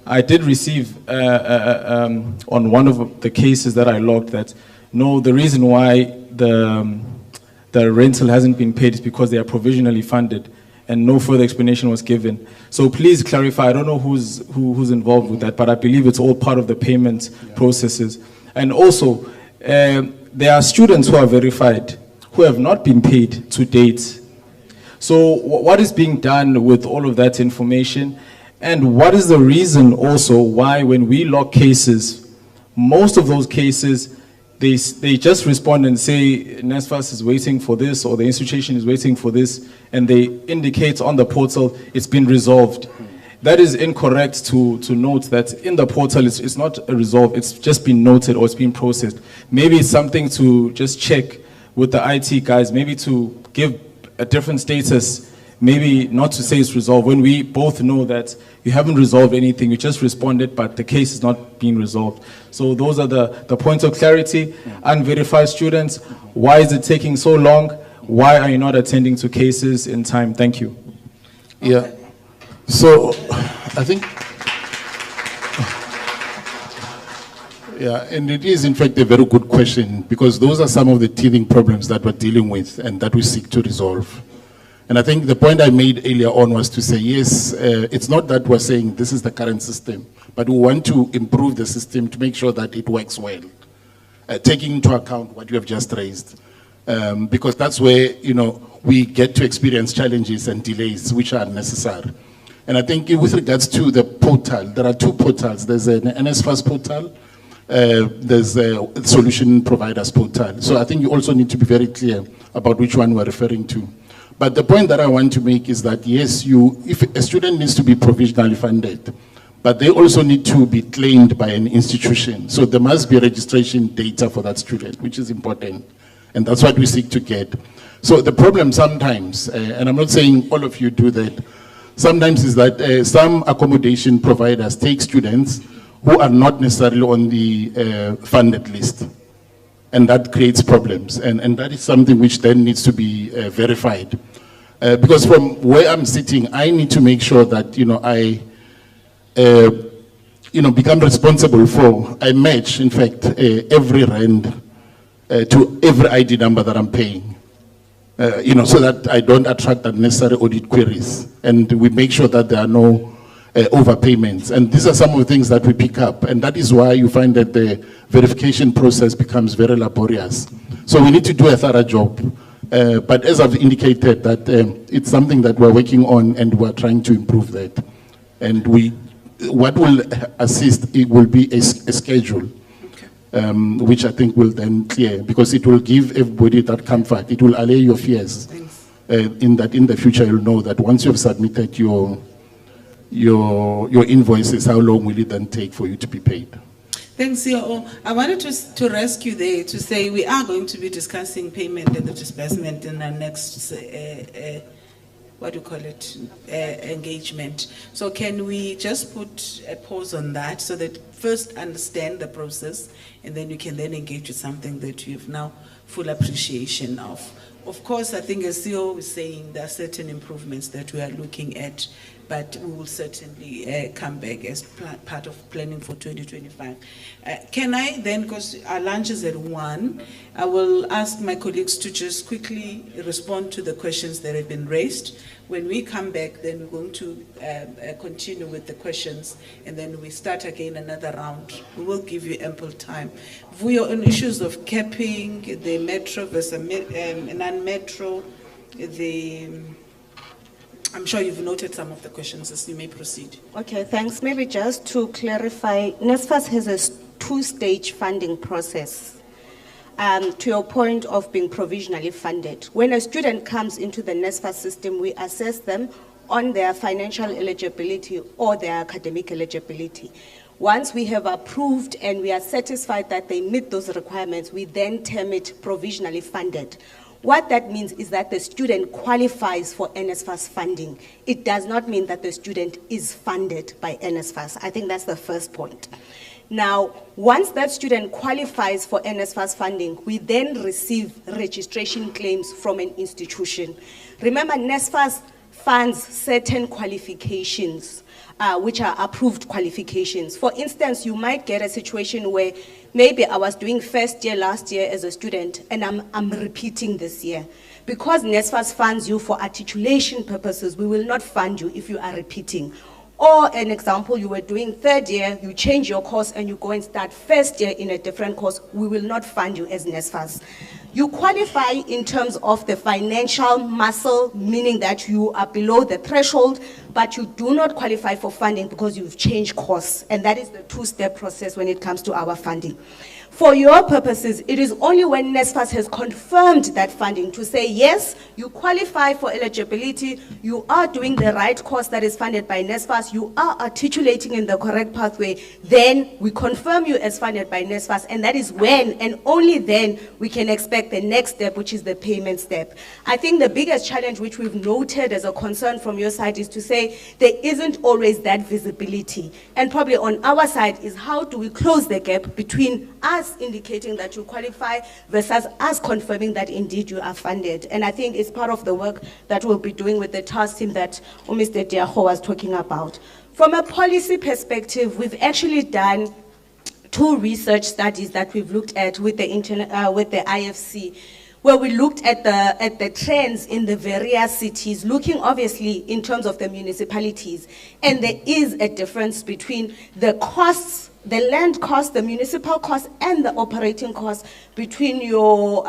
I did receive on one of the cases that I logged that, no, the reason why the rental hasn't been paid is because they are provisionally funded, and no further explanation was given. So please clarify. I don't know who's involved with that, but I believe it's all part of the payment processes. And also, there are students who are verified who have not been paid to date. So what is being done with all of that information? And what is the reason also why when we log cases, most of those cases, they just respond and say NSFAS is waiting for this or the institution is waiting for this, and they indicate on the portal it's been resolved. That is incorrect to note that in the portal it's not a resolve, it's just been noted or it's been processed. Maybe it's something to just check with the IT guys, maybe to give a different status, maybe not to say it's resolved, when we both know that you haven't resolved anything, you just responded, but the case is not being resolved. So those are the points of clarity. Unverified students, why is it taking so long? Why are you not attending to cases in time? Thank you. Yeah. So, I think, yeah, and it is in fact a very good question because those are some of the teething problems that we're dealing with and that we seek to resolve. And I think the point I made earlier on was to say, yes, it's not that we're saying this is the current system, but we want to improve the system to make sure that it works well, taking into account what you have just raised. Because that's where, we get to experience challenges and delays which are unnecessary. And I think with regards to the portal, there are two portals. There's an NSFAS portal, there's a solution providers portal. So I think you also need to be very clear about which one we're referring to. But the point that I want to make is that, yes, if a student needs to be provisionally funded, but they also need to be claimed by an institution. So there must be registration data for that student, which is important. And that's what we seek to get. So the problem sometimes, and I'm not saying all of you do that, sometimes is that some accommodation providers take students who are not necessarily on the funded list. And that creates problems. And that is something which then needs to be verified. Because from where I'm sitting, I need to make sure that, I become responsible for, I match, in fact, every rand to every ID number that I'm paying. So that I don't attract unnecessary audit queries. And we make sure that there are no overpayments. And these are some of the things that we pick up. And that is why you find that the verification process becomes very laborious. So we need to do a thorough job. But as I've indicated, that it's something that we're working on and we're trying to improve that. And what will assist, it will be a schedule. Which I think will then clear, because it will give everybody that comfort. It will allay your fears. In that in the future you'll know that once you've submitted your invoices, how long will it then take for you to be paid? Thanks, CEO. I wanted to rescue there to say we are going to be discussing payment and the disbursement in our next engagement. So can we just put a pause on that so that first understand the process and then you can then engage with something that you have now full appreciation of. Of course, I think as CEO is saying, there are certain improvements that we are looking at, but we will certainly come back as part of planning for 2025. Can I then, because our lunch is at 1, I will ask my colleagues to just quickly respond to the questions that have been raised. When we come back, then we're going to continue with the questions, and then we start again another round. We will give you ample time. Vuyo, on issues of capping, the metro versus non-metro, I'm sure you've noted some of the questions, as you may proceed. Okay, thanks. Maybe just to clarify, NSFAS has a two-stage funding process. To your point of being provisionally funded. When a student comes into the NSFAS system, we assess them on their financial eligibility or their academic eligibility. Once we have approved and we are satisfied that they meet those requirements, we then term it provisionally funded. What that means is that the student qualifies for NSFAS funding. It does not mean that the student is funded by NSFAS. I think that's the first point. Now, once that student qualifies for NSFAS funding, we then receive registration claims from an institution. Remember, NSFAS funds certain qualifications, which are approved qualifications. For instance, you might get a situation where maybe I was doing first year last year as a student, and I'm repeating this year. Because NSFAS funds you for articulation purposes, we will not fund you if you are repeating. Or an example, you were doing third year, you change your course and you go and start first year in a different course, we will not fund you as NSFAS. You qualify in terms of the financial muscle, meaning that you are below the threshold, but you do not qualify for funding because you've changed course. And that is the two-step process when it comes to our funding. For your purposes, it is only when NSFAS has confirmed that funding to say, yes, you qualify for eligibility, you are doing the right course that is funded by NSFAS, you are articulating in the correct pathway, then we confirm you as funded by NSFAS, and that is when and only then we can expect the next step, which is the payment step. I think the biggest challenge which we've noted as a concern from your side is to say there isn't always that visibility. And probably on our side is how do we close the gap between us us indicating that you qualify versus us confirming that indeed you are funded. And I think it's part of the work that we'll be doing with the task team that Mr. Diaho was talking about. From a policy perspective, we've actually done 2 research studies that we've looked at with the IFC, where we looked at the trends in the various cities, looking obviously in terms of the municipalities. And there is a difference between the costs, the land cost, the municipal cost, and the operating cost between your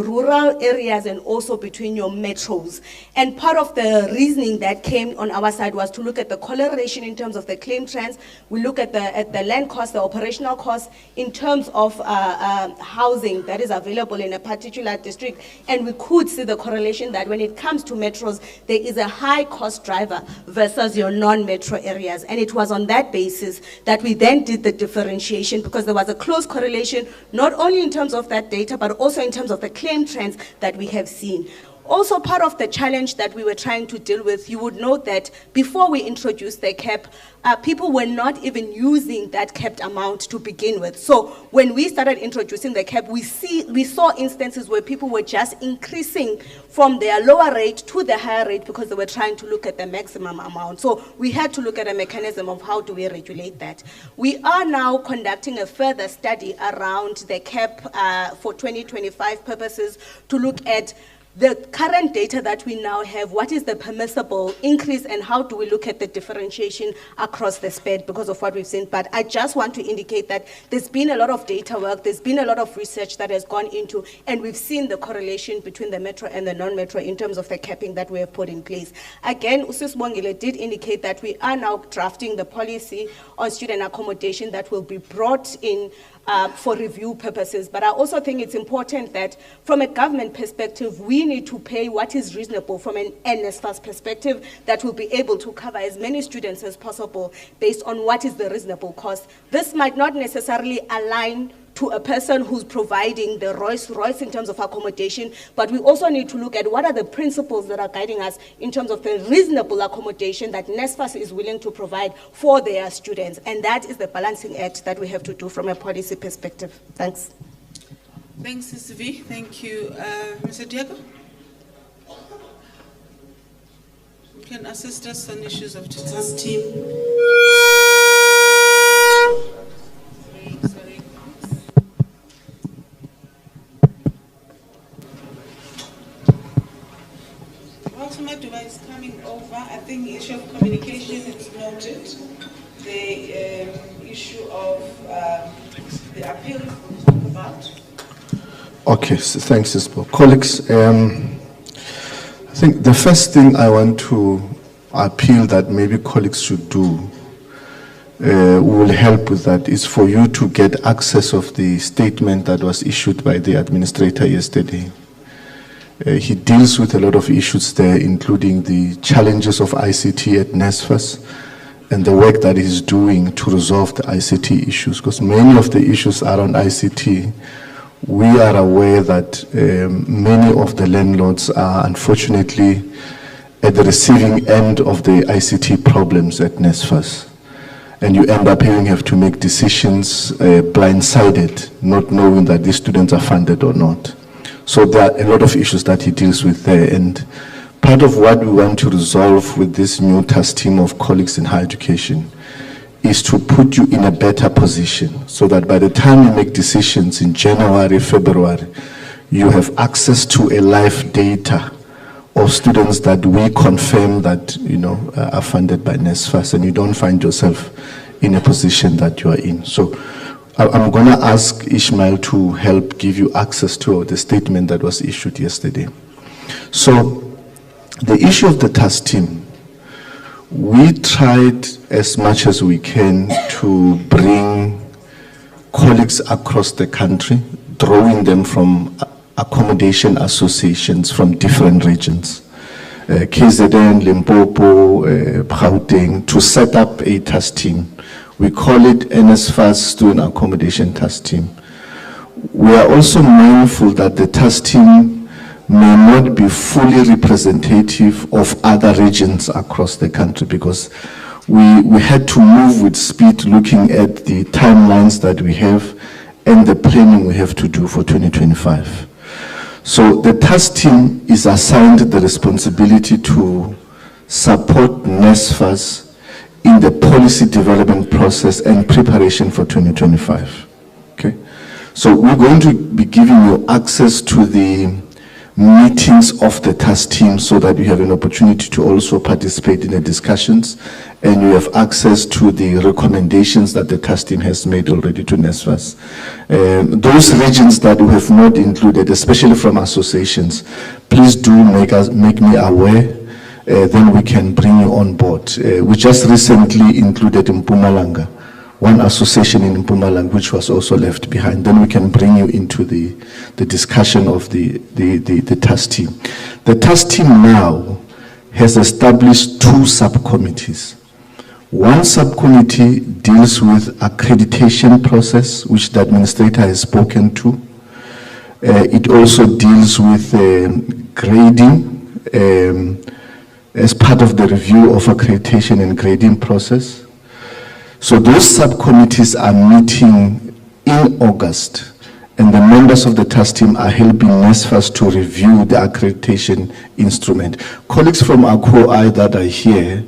rural areas and also between your metros. And part of the reasoning that came on our side was to look at the correlation in terms of the claim trends. We look at the land cost, the operational cost in terms of housing that is available in a particular district. And we could see the correlation that when it comes to metros, there is a high cost driver versus your non-metro areas. And it was on that basis that we then did the differentiation, because there was a close correlation, not only in terms of that data, but also in terms of the claim trends that we have seen. Also, part of the challenge that we were trying to deal with, you would note that before we introduced the cap, people were not even using that capped amount to begin with. So when we started introducing the cap, we saw instances where people were just increasing from their lower rate to the higher rate because they were trying to look at the maximum amount. So we had to look at a mechanism of how do we regulate that. We are now conducting a further study around the cap for 2025 purposes to look at the current data that we now have, what is the permissible increase, and how do we look at the differentiation across the SPED because of what we've seen. But I just want to indicate that there's been a lot of data work, there's been a lot of research that has gone into, and we've seen the correlation between the metro and the non-metro in terms of the capping that we have put in place. Again, Usis Mwangile did indicate that we are now drafting the policy on student accommodation that will be brought in for review purposes. But I also think it's important that from a government perspective, we need to pay what is reasonable from an NSFAS perspective that will be able to cover as many students as possible based on what is the reasonable cost. This might not necessarily align to a person who's providing the Rolls Royce in terms of accommodation, but we also need to look at what are the principles that are guiding us in terms of the reasonable accommodation that NSFAS is willing to provide for their students. And that is the balancing act that we have to do from a policy perspective. Thanks. Thanks, Ms. V. Thank you. Mr. Diego? You can assist us on issues of the task team. Ultimately, is coming over. I think the issue of communication is noted. The issue of the appeal we'll talk about. Okay, so thanks, Ispo. Colleagues, I think the first thing I want to appeal that maybe colleagues should do will help with that is for you to get access of the statement that was issued by the administrator yesterday. He deals with a lot of issues there, including the challenges of ICT at NSFAS and the work that he's doing to resolve the ICT issues, because many of the issues around ICT, we are aware that many of the landlords are unfortunately at the receiving end of the ICT problems at NSFAS. And you end up have to make decisions blindsided, not knowing that these students are funded or not. So there are a lot of issues that he deals with there. And part of what we want to resolve with this new task team of colleagues in higher education is to put you in a better position so that by the time you make decisions in January, February, you have access to a live data of students that we confirm that are funded by NSFAS, and you don't find yourself in a position that you are in. So I'm going to ask Ishmael to help give you access to the statement that was issued yesterday. So the issue of the task team, we tried as much as we can to bring colleagues across the country, drawing them from accommodation associations from different regions, KZN, Limpopo, Gauteng, to set up a task team. We call it NSFAS Student Accommodation Task Team. We are also mindful that the task team may not be fully representative of other regions across the country, because we had to move with speed looking at the timelines that we have and the planning we have to do for 2025. So the task team is assigned the responsibility to support NSFAS in the policy development process and preparation for 2025. Okay, so we're going to be giving you access to the meetings of the task team so that you have an opportunity to also participate in the discussions, and you have access to the recommendations that the task team has made already to NSFAS. Those regions that we have not included, especially from associations, please do make me aware, then we can bring you on board. We just recently included Mpumalanga, one association in Mpumalanga, which was also left behind. Then we can bring you into the discussion of the task team. The task team now has established 2 subcommittees. One subcommittee deals with accreditation process, which the administrator has spoken to. It also deals with grading as part of the review of accreditation and grading process. So those subcommittees are meeting in August, and the members of the task team are helping NSFAS to review the accreditation instrument. Colleagues from ACOI that are here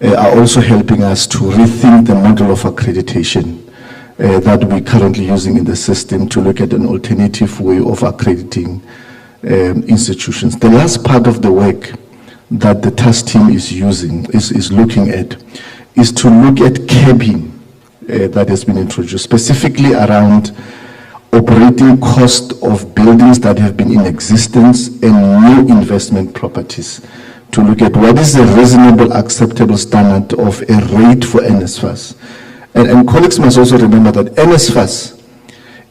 are also helping us to rethink the model of accreditation that we're currently using in the system to look at an alternative way of accrediting institutions. The last part of the work that the task team is looking at is to look at capping that has been introduced, specifically around operating cost of buildings that have been in existence and new investment properties, to look at what is a reasonable, acceptable standard of a rate for NSFAS. And colleagues must also remember that NSFAS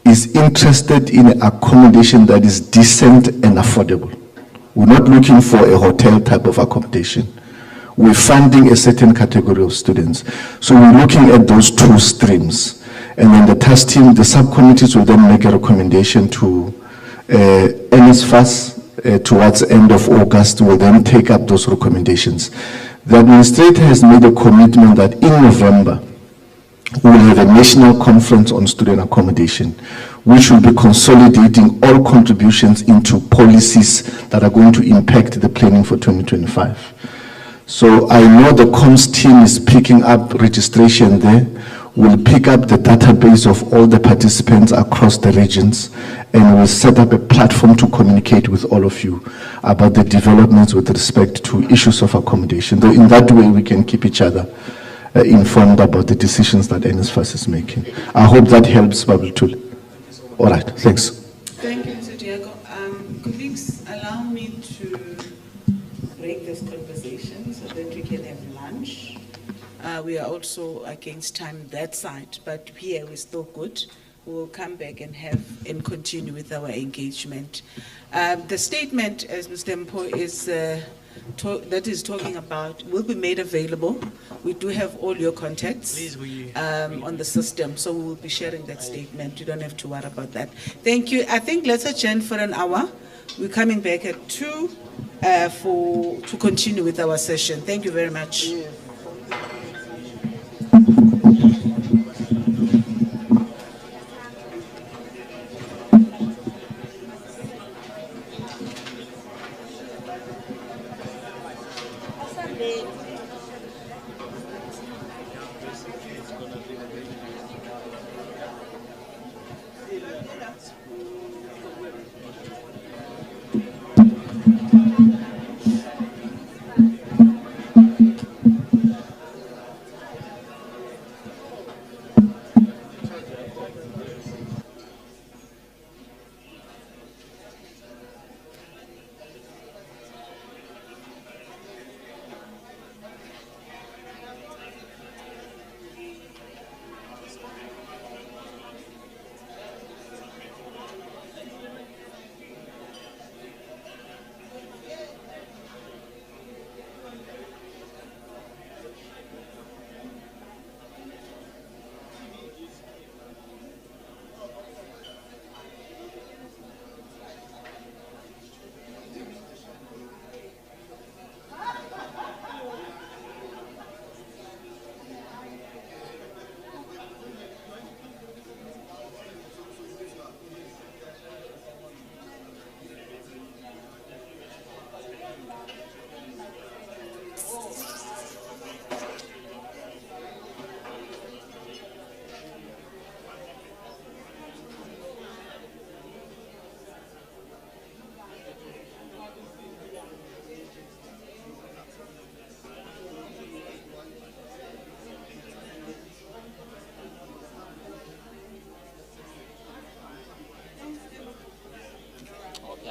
is interested in accommodation that is decent and affordable. We're not looking for a hotel type of accommodation. We're funding a certain category of students. So we're looking at those 2 streams. And then the task team, the subcommittees will then make a recommendation to NSFAS towards the end of August. Will then take up those recommendations. The administrator has made a commitment that in November, we will have a national conference on student accommodation, which will be consolidating all contributions into policies that are going to impact the planning for 2025. So I know the comms team is picking up registration there. We'll pick up the database of all the participants across the regions, and we'll set up a platform to communicate with all of you about the developments with respect to issues of accommodation. Though in that way, we can keep each other informed about the decisions that NSFAS is making. I hope that helps, Babatul. All right, thanks. Thank you, Mr. Diego. Colleagues, allow me to break this conversation so that we can have lunch. We are also against time that side, but here we're still good. We'll come back and continue with our engagement. The statement, as Mr. Mpo is talking about, will be made available. We do have all your contacts on the system, so we will be sharing that statement. You don't have to worry about that. Thank you. I think let's adjourn for an hour. We're coming back at 2 to continue with our session. Thank you very much.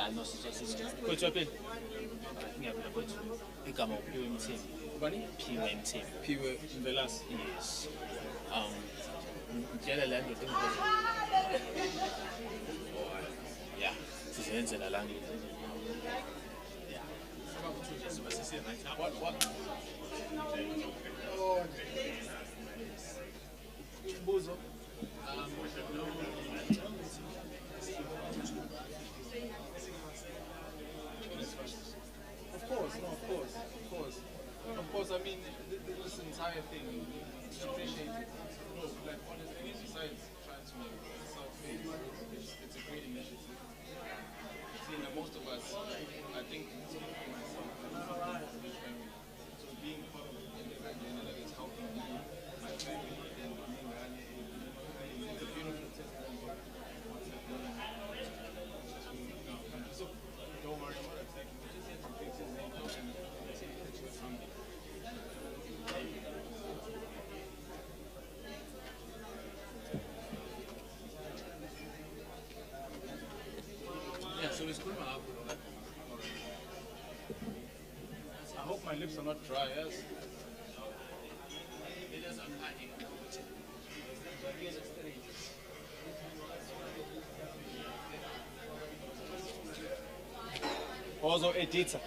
Ah, no, Coach Opel. Ngiyabona coach. Igama uphiwe Mthembu. Ubani? Phiwe Mthembu. Phiwe Mvelas. Yes. Ngitshela la ndoda impoza. Yeah, sizenzela la ngithi. Yeah. What? Buzo. Of course, I mean, this entire thing, it's appreciated. No, like, honestly, besides trying to self-made, it's a great initiative. See, now most of us, I think, myself, so being part of it is helping me, my family, and it's a beautiful testimony of what's happening. So, don't worry about it. We're just here to fix his name and take it to something. Yeah, so it's good. I hope my lips are not dry, yes? Also editor.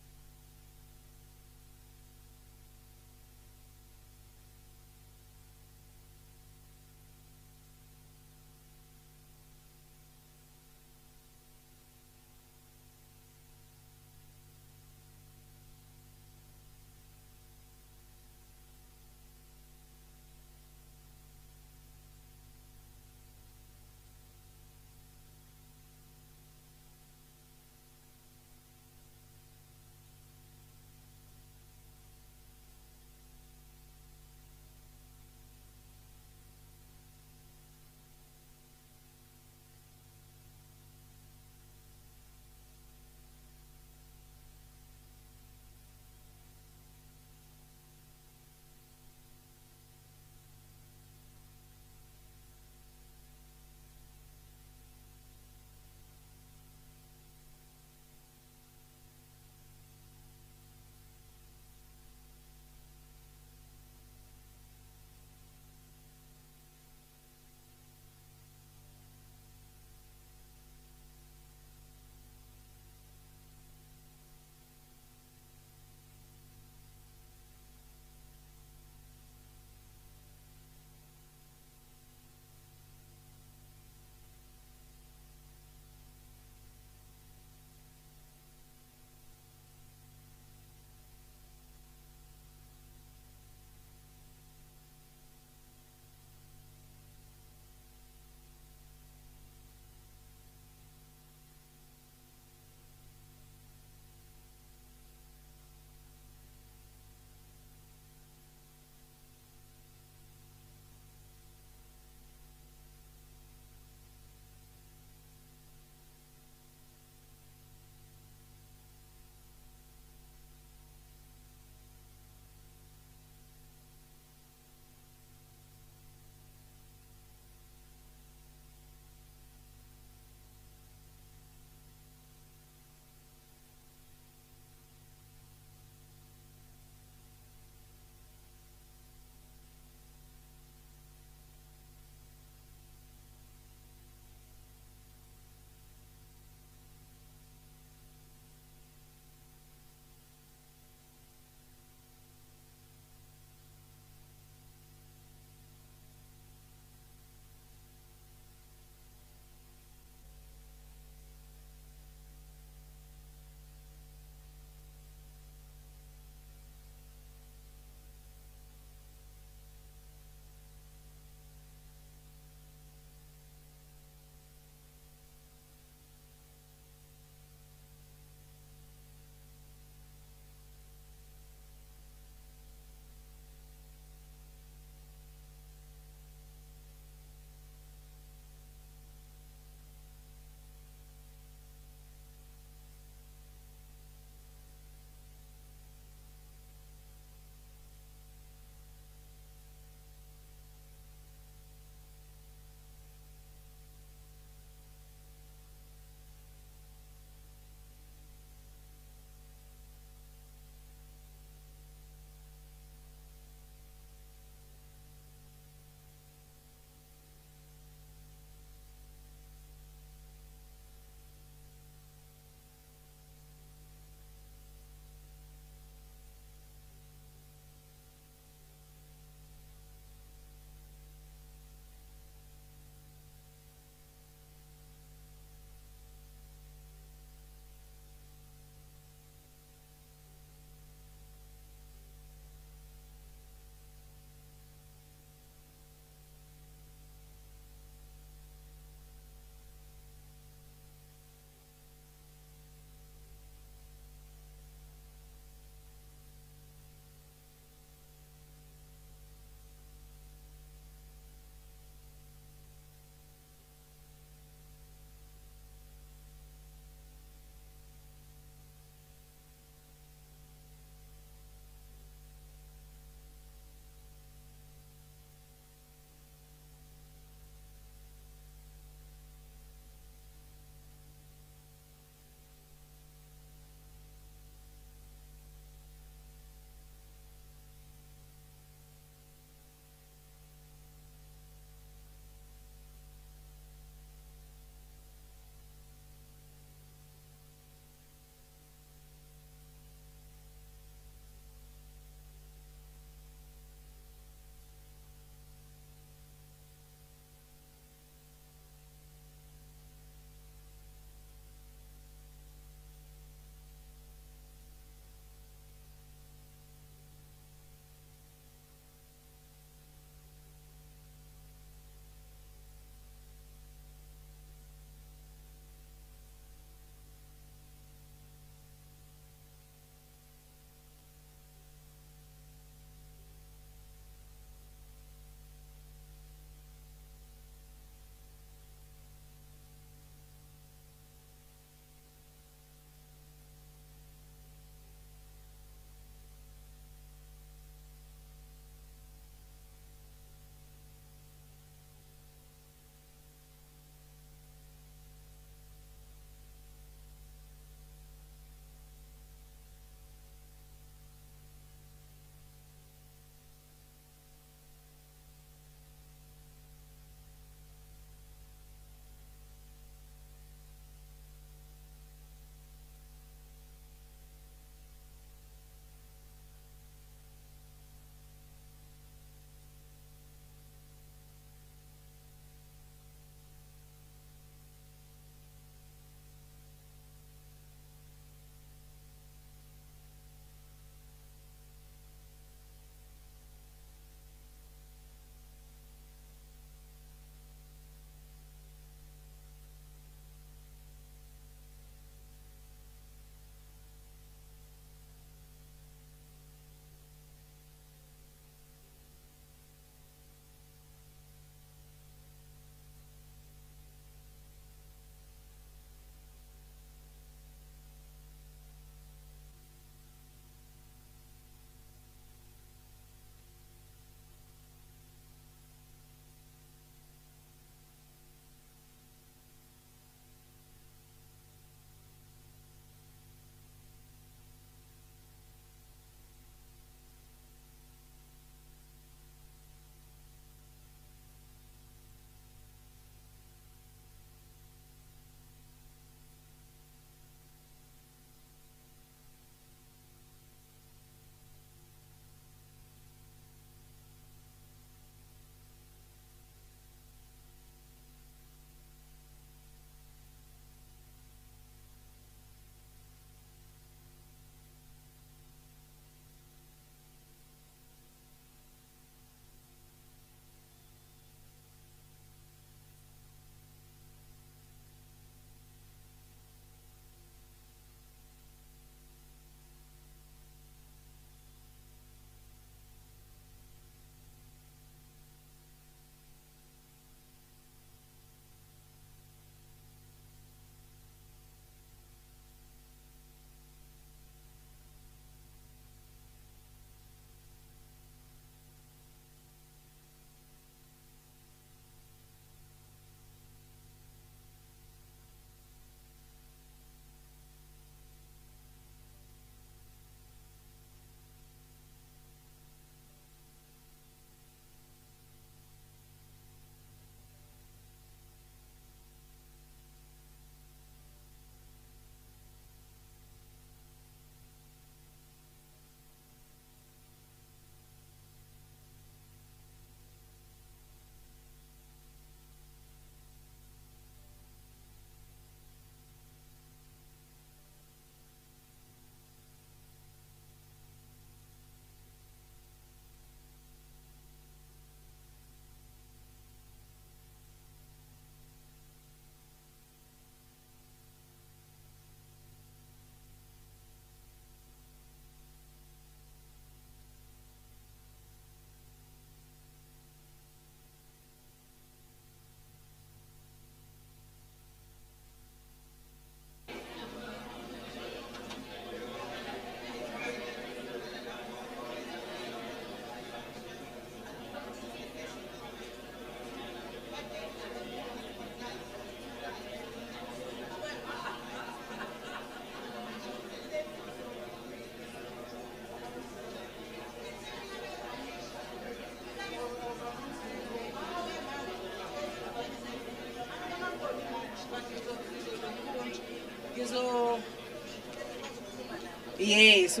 Yes,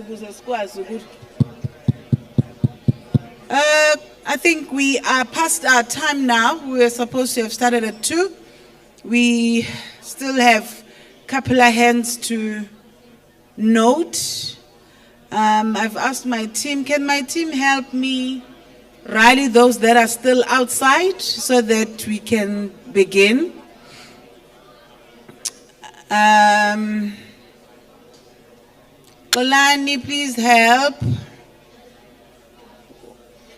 I think we are past our time now. We were supposed to have started at 2. We still have a couple of hands to note. I've asked my team, can my team help me rally those that are still outside so that we can begin? Kolani, please help.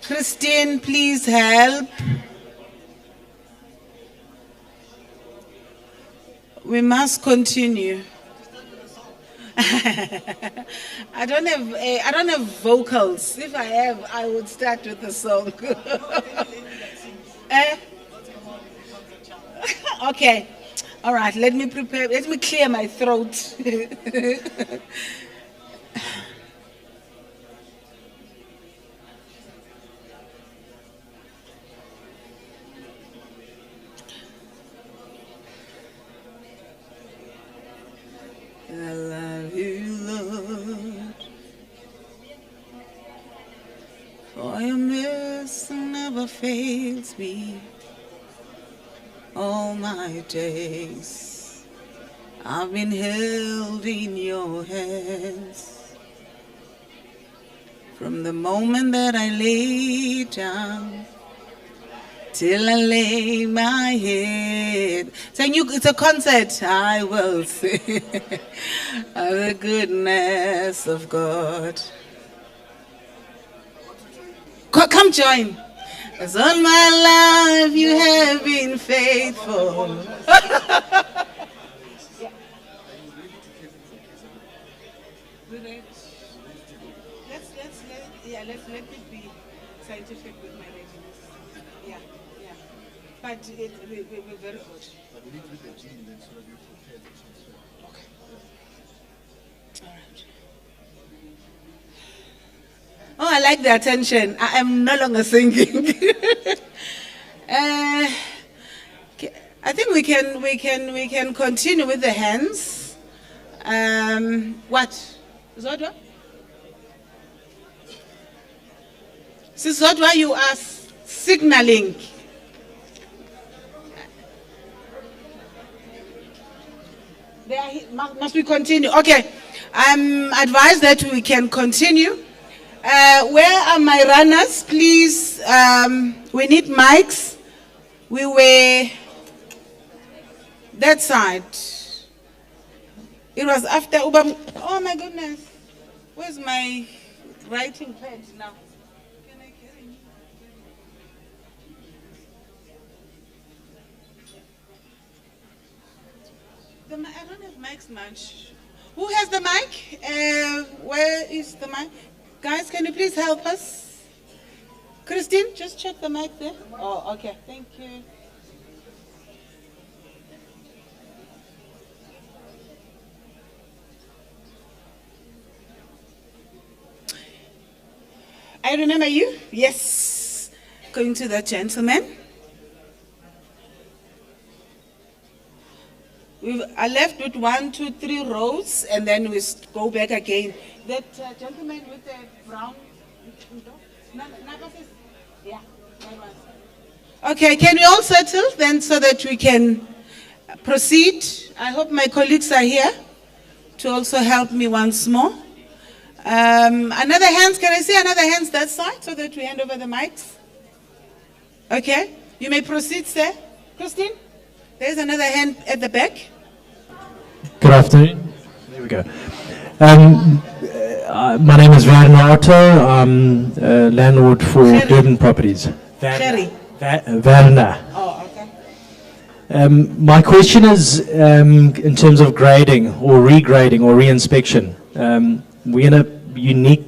Christine, please help. We must continue. I don't have vocals. If I have, I would start with the song. Okay. All right, let me prepare. Let me clear my throat. I love you, Lord, for your mercy never fails me. All my days I've been held in your hands. From the moment that I lay down till I lay my head. It's a concert. I will sing of the goodness of God. Come join. 'Cause all my life you have been faithful. Let me be scientific with my readings. Yeah. But we're very good. But we need to read the gene then so that we prepare the transfer. Okay. All right. Oh, I like the attention. I am no longer singing. I think we can continue with the hands. What? Zodwa? Zodwa, you are signaling. Must we continue? Okay. I'm advised that we can continue. Where are my runners? Please, we need mics. We were that side. It was after Ubam. Oh my goodness. Where's my writing pad now? I don't have mics much. Who has the mic? Where is the mic? Guys, can you please help us? Christine, just check the mic there. Oh, okay. Thank you. I remember you. Yes. Going to the gentleman. I left with 1, 2, 3 rows, and then we go back again. That gentleman with the brown. Yeah, that one. Okay, can we all settle then so that we can proceed? I hope my colleagues are here to also help me once more. Another hands, can I see another hands that side so that we hand over the mics? Okay, you may proceed, sir. Christine? There's another hand at the back. Good afternoon. There we go. My name is Werner Otto. I'm a landlord for Durban Properties. Werner. Oh, okay. My question is in terms of grading or regrading or reinspection. We're in a unique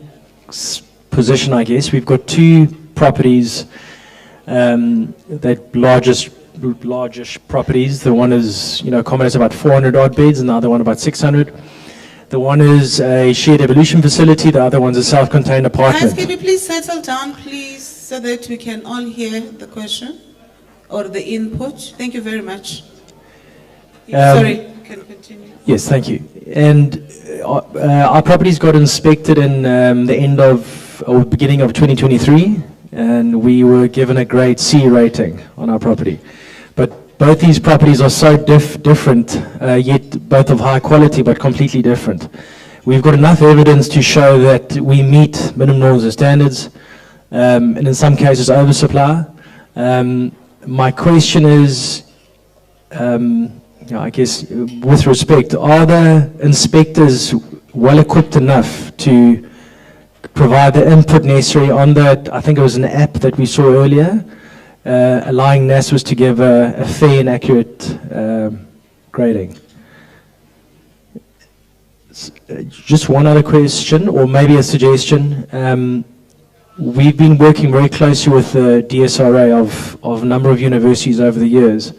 position, I guess. We've got 2 properties that largish properties. The one is, accommodates about 400 odd beds, and the other one about 600. The one is a shared evolution facility. The other one's a self-contained apartment. Guys, can you please settle down, please, so that we can all hear the question or the input? Thank you very much. Sorry, you can continue. Yes, thank you. And our properties got inspected in the end of, or beginning of 2023, and we were given a grade C rating on our property. But both these properties are so different, yet both of high quality, but completely different. We've got enough evidence to show that we meet minimum norms and standards, and in some cases oversupply. My question is, I guess with respect, are the inspectors well equipped enough to provide the input necessary on that? I think it was an app that we saw earlier, allowing NSFAS to give a fair and accurate grading. Just one other question, or maybe a suggestion. We've been working very closely with the DSRA of a number of universities over the years.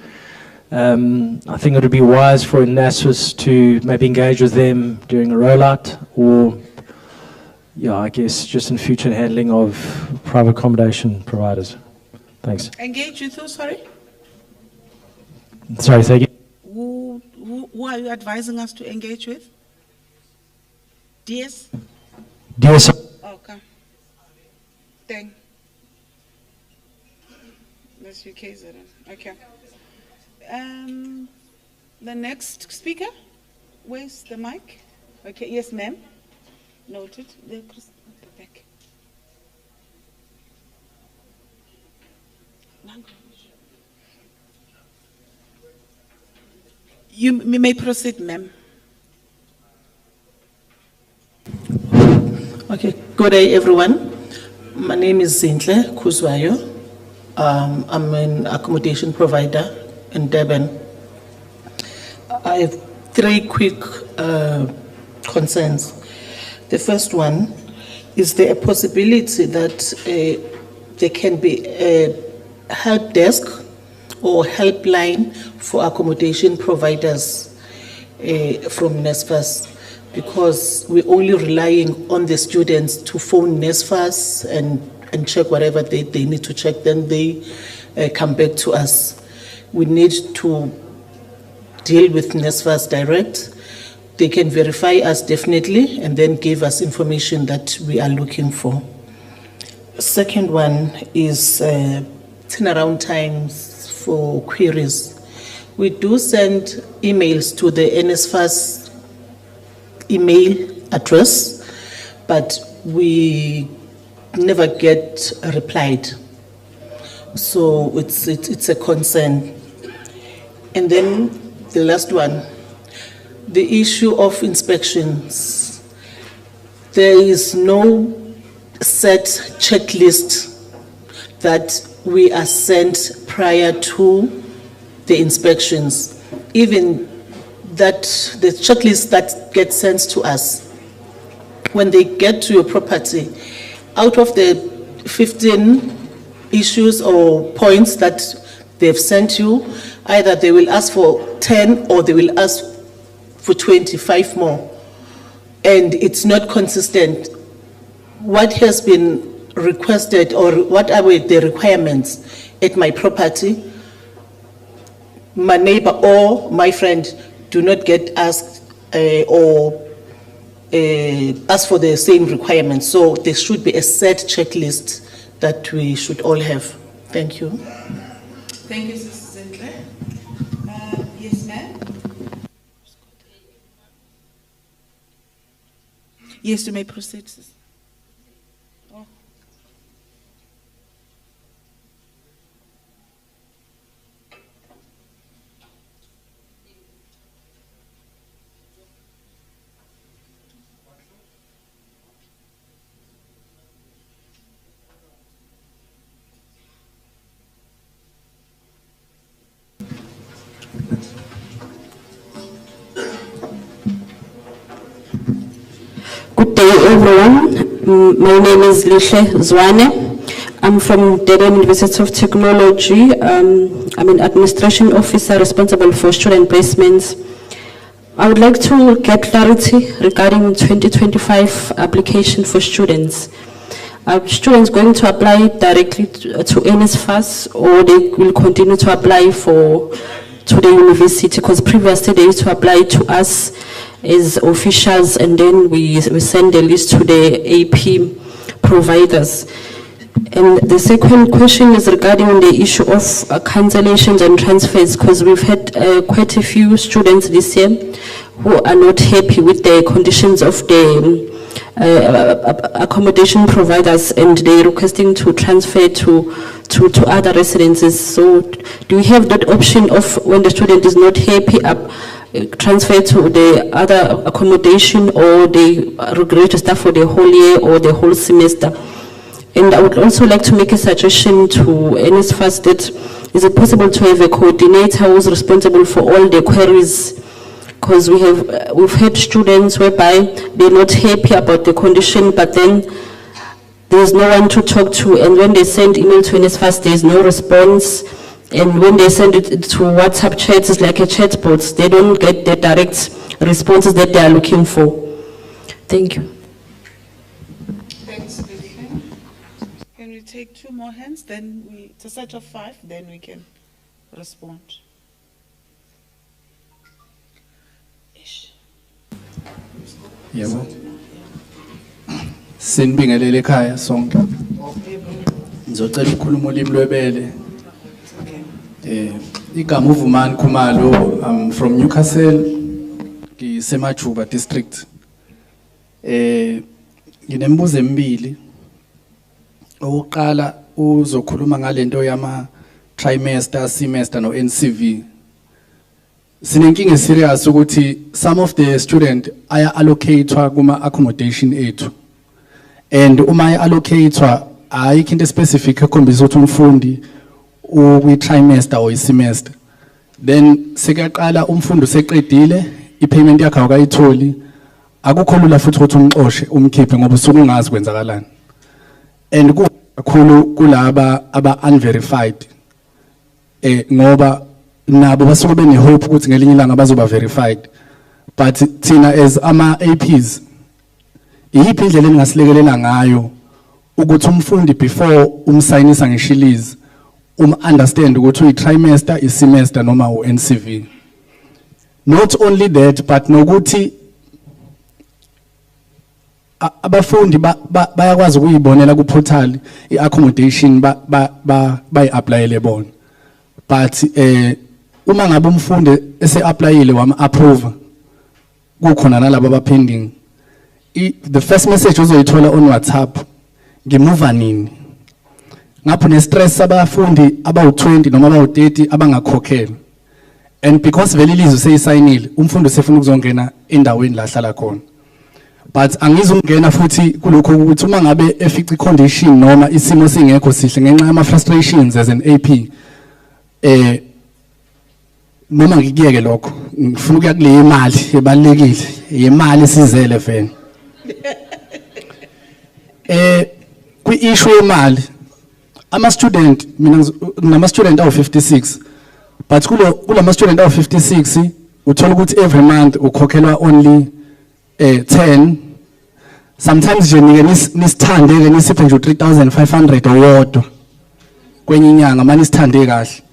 I think it would be wise for NSFAS to maybe engage with them during a rollout, or I guess just in future handling of private accommodation providers. Thanks. Engage with who, sorry? Sorry, say again. Who are you advising us to engage with? DS? Okay. Thank. That's UK, okay. The next speaker, where's the mic? Okay, yes, ma'am. Noted. Back. You may proceed, ma'am. Okay, good day, everyone. My name is Zintle Kuzwayo. I'm an accommodation provider in Durban. I have three quick concerns. The first one, is there a possibility that there can be a help desk or helpline for accommodation providers from NSFAS? Because we're only relying on the students to phone NSFAS and check whatever they need to check, then they come back to us. We need to deal with NSFAS direct. They can verify us definitely and then give us information that we are looking for. Second one is turnaround times for queries. We do send emails to the NSFAS email address, but we never get replied. So it's a concern. And then the last one, the issue of inspections. There is no set checklist that we are sent prior to the inspections. Even that the checklist that gets sent to us, when they get to your property, out of the 15 issues or points that they've sent you, either they will ask for 10 or they will ask for 25 more. And it's not consistent. What has been requested or what are the requirements at my property, my neighbor or my friend do not get asked or ask for the same requirements. So there should be a set checklist that we should all have. Thank you. Thank you, Mrs. Zintle. Yes, ma'am. Yes, you may proceed. Oh. Good day, everyone. My name is Lihle Zwane. I'm from Durban University of Technology. I'm an administration officer responsible for student placements. I would like to get clarity regarding 2025 application for students. Are students going to apply directly to NSFAS, or they will continue to apply to the university? Because previously they used to apply to us as officials, and then we send a list to the AP providers. And the second question is regarding the issue of cancellations and transfers, because we've had quite a few students this year who are not happy with the conditions of the accommodation providers, and they're requesting to transfer to other residences. So do you have that option of, when the student is not happy, transfer to the other accommodation, or they register for the whole year or the whole semester? And I would also like to make a suggestion to NSFAS that is it possible to have a coordinator who's responsible for all the queries, because we've had students whereby they're not happy about the condition, but then there's no one to talk to, and when they send email to NSFAS, there's no response, and when they send it to WhatsApp chats, it's like a chatbot. They don't get the direct responses that they are looking for. Thank you. Thanks, Vivian. Can we take 2 more hands? Then it's a set of 5, then we can respond. Yebo. Sinibingelele ekhaya sonke. Ngizocela ukukhuluma ulimi lwebele. Igama uVumani Khumalo, I'm from Newcastle, ngisemajuba district. Nginembuzo emibili. Oqala uzokhuluma ngalento yama trimester, semester no NCV. Sinenkinga serious ukuthi some of the student aya allocatewa kuma accommodation ethu, and uma aya allocatewa ayikho into specific ekhombisa ukuthi umfundi ukwi trimester or semester, then sekaqala umfundi useqedile ipayment yakhe akayitholi, akukho lula futhi ukuthi umxoshe umkhiphe ngoba usuke ungazi kwenzakalani, and kukhulu kulaba aba unverified ngoba nabo basuke bene hope ukuthi ngelinye ilanga bazoba verified, but thina as ama APs iyiphi indlela engasilekelela ngayo ukuthi umfundi before umsayinisa ngeshilizi understand ukuthi uyi trimester, i semester noma u NCV. Not only that, but nokuthi abafundi bayakwazi ukuyibonela ku portal I accommodation bay applyele bona, but uma ngabe umfundi ese applyile wama approve kukhona nalabo aba pending, the first message uzoyithola on WhatsApp, ngimuva nini ngapho ne stress abafundi aba u20 noma aba u30 abangakhokhela, and because vele ilizwe seyisayinile umfundi usefuna ukuzongena endaweni la hlala khona, but angizungena futhi kulokho ukuthi uma ngabe efica condition noma isimo singekho sihle ngenxa yama frustrations as an AP, noma ngikiyeke lokho ngifuna ukuya kule imali ebalekile, imali sizele vele kwi issue yemali ama student, mina nama student awu 56, but kulama student awu 56 uthola ukuthi every month ukhokhelwa only 10, sometimes nje nike nisithande ke nisiphe nje 3500 owodwa kwenye inyanga manje nisithande kahle.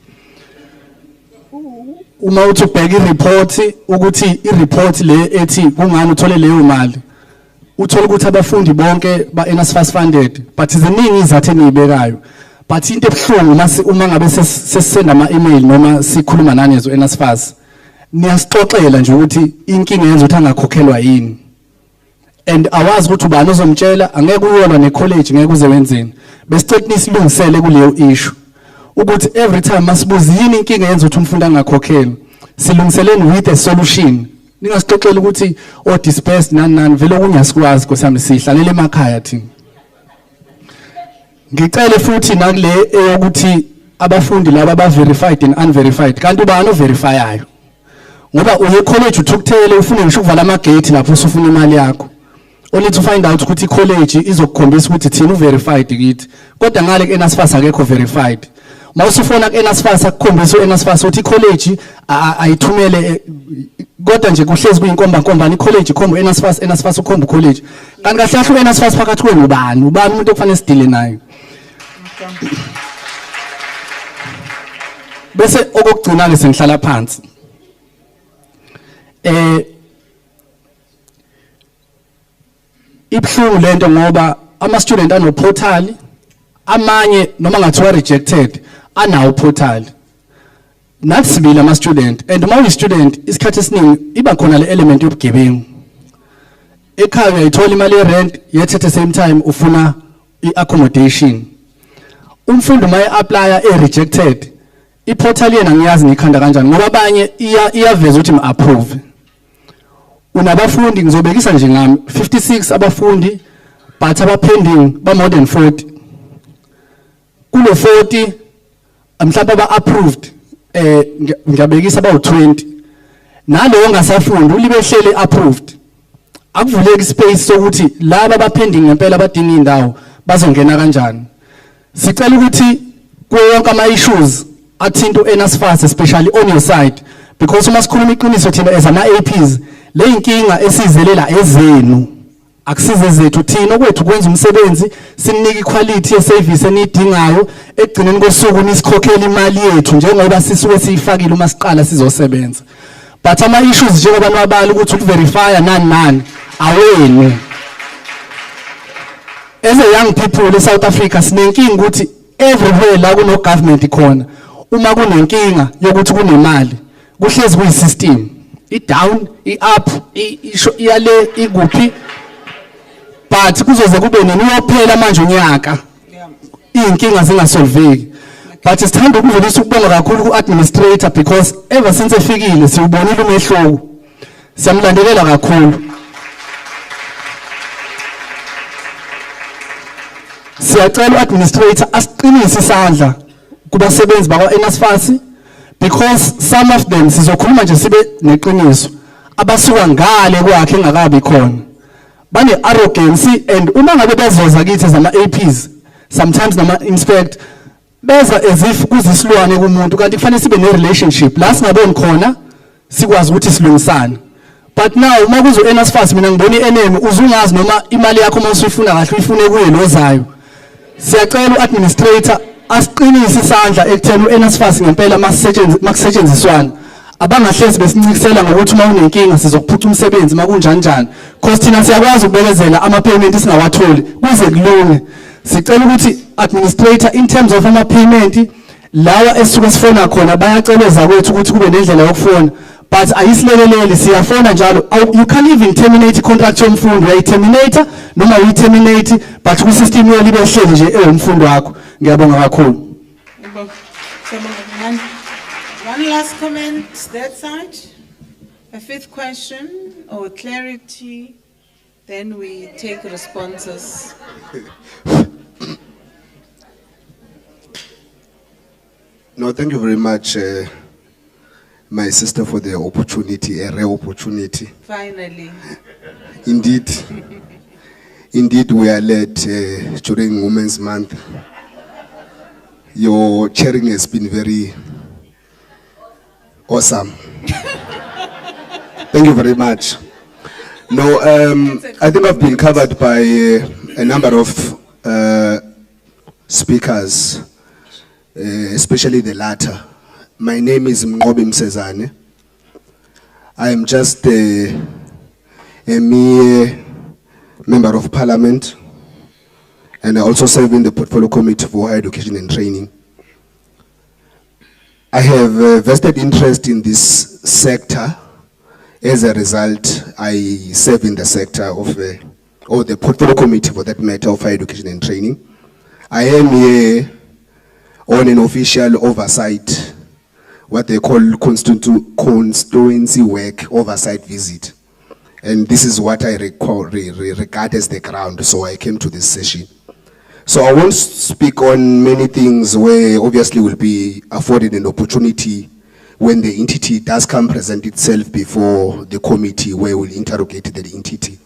Uma uthi ubheka ireport ukuthi ireport le ethi kungani uthole leyo mali, uthola ukuthi abafundi bonke ba NSFAS funded, but ziningi izathu enibekayo, but into ebuhlungu uma ngabe sesisenda ama email noma sikhuluma nani ezo NSFAS niyasixoxela nje ukuthi inkinga yenza ukuthi angakhokhelwa yini, and awazi ukuthi ubani uzomtshela, angeke uyolwa ne college, ngeke uze wenzeni. Besicela nisilungisele kuleyo issue ukuthi every time masibuza yini inkinga yenza ukuthi umfundi angakhokheli, silungiseleni with a solution. Ningasixoxela ukuthi o dispersed nani vele kunyasikwazi nkosami sihlalele emakhaya thina. Ngicela futhi nakule ukuthi abafundi laba ba verified and unverified, kanti ubani overifyayo ngoba uye college uthukuthele ufune ngisho ukuvala amagate lapho usufuna imali yakho, only to find out ukuthi college izokukhombisa ukuthi thina verified kithi, kodwa ngale ke NSFAS akekho verified. Mawusifona ke NSFAS akukhombisa uNSFAS uthi college ayithumele, kodwa nje kuhlezi kuyinkomba ni college ikhomba NSFAS ukhomba college, kanti kahle kahle uNSFAS phakathi kwenu ubani umuntu okufanele sidile nayo. Bese okugcina ke sengihlala phansi ibhlungu lento ngoba ama student ano portal amanye noma ngathiwa rejected anawo portal nathi sibili ama student and uma uyi student isikhathi esiningi iba khona le element yobugebengu ekhaya uyayithola imali ye rent yet at the same time ufuna i-accommodation umfundi uma apply rejected iportal yena ngiyazi ngikhanda kanjani ngoba abanye iyaveza ukuthi ma-approve unabafundi ngizobekisa nje ngami 56 abafundi but abapending ba more than 40 kulo 40 mhlawumbe aba-approved ngiyabekisa bawu-20 nalowo ongasafundi ulibehlele approved akuvuleki space sokuthi laba abapending ngempela abadinga indawo bazongena kanjani sicela ukuthi kuwo wonke ama-issues athinta u-NSFAS especially on your side because uma sikhuluma iqiniso thina as ama-APs le inkinga esizelela ezenu akusize zethu thina okwethu kwenza umsebenzi sinike iquality yeservice enidingayo ekugcineni kosuku nisikhokhela imali yethu njengoba sisuke siyifakile uma siqala sizosebenza but ama-issues njengoba nwabala ukuthi ukuverifya nani awenu as a young people eSouth Africa sinenkinga ukuthi everywhere la kuno government khona uma kunenkinga yokuthi kunemali kuhlezi kuyi-system i-down i-up iyale ikuphi but kuzoze kube nini uyophela manje unyaka iy'nkinga zingasolveki but sithanda ukudlulisa ukubonga kakhulu ku-administrator because ever since efikile siwubonile umehluko siyamlandelela kakhulu siyacela u-administrator asiqinise isandla kubasebenzi bakwa-NSFAS because some of them sizokhuluma nje sibe neqiniso abasuka ngale kwakhe engakabi khona bane-arrogance and uma ngabe bezoza kithi as ama-APs sometimes nama-inspect beza as if kuzisilwane kumuntu kanti kufanele sibe ne-relationship la singaboni khona sikwazi ukuthi silungisane but now uma kuzo NSFAS mina ngibona i-enemy uzungazi noma imali yakho uma usuyifuna kahle uyifune kuye lozayo siyacela u-administrator asiqinise isandla ekutheni u-NSFAS ngempela makusetshenziswana abangahlezi besincikisela ngokuthi uma unenkinga sizokuphutha umsebenzi makunjani because thina siyakwazi ukubekezela ama-payment singawatholi kuze kulunge sicela ukuthi administrator in terms of ama-payment lawa esisuke sifona khona bayaceleza kwethu ukuthi kube nendlela yokufona but ayisilekeleli siyafona njalo you can't even terminate i-contract yomfundi uyayi-terminate noma uyi-terminate but kwi-system yelibe hleli nje ewumfundi wakho ngiyabonga kakhulu. One last comment that side, a fifth question or clarity, then we take responses. No, thank you very much, my sister, for the opportunity, a rare opportunity. Finally. Indeed, we are led during Women's Month. Your chairing has been very awesome. Thank you very much. No, I think I've been covered by a number of speakers, especially the latter. My name is Mngobi Msezane. I am just a mere member of parliament, and I also serve in the portfolio committee for higher education and training. I have a vested interest in this sector. As a result, I serve in the sector of or the portfolio committee for that matter of higher education and training. I am here on an official oversight, what they call constituency work oversight visit. And this is what I regard as the ground, so I came to this session. So I won't speak on many things where obviously will be afforded an opportunity when the entity does come present itself before the committee where we'll interrogate the entity.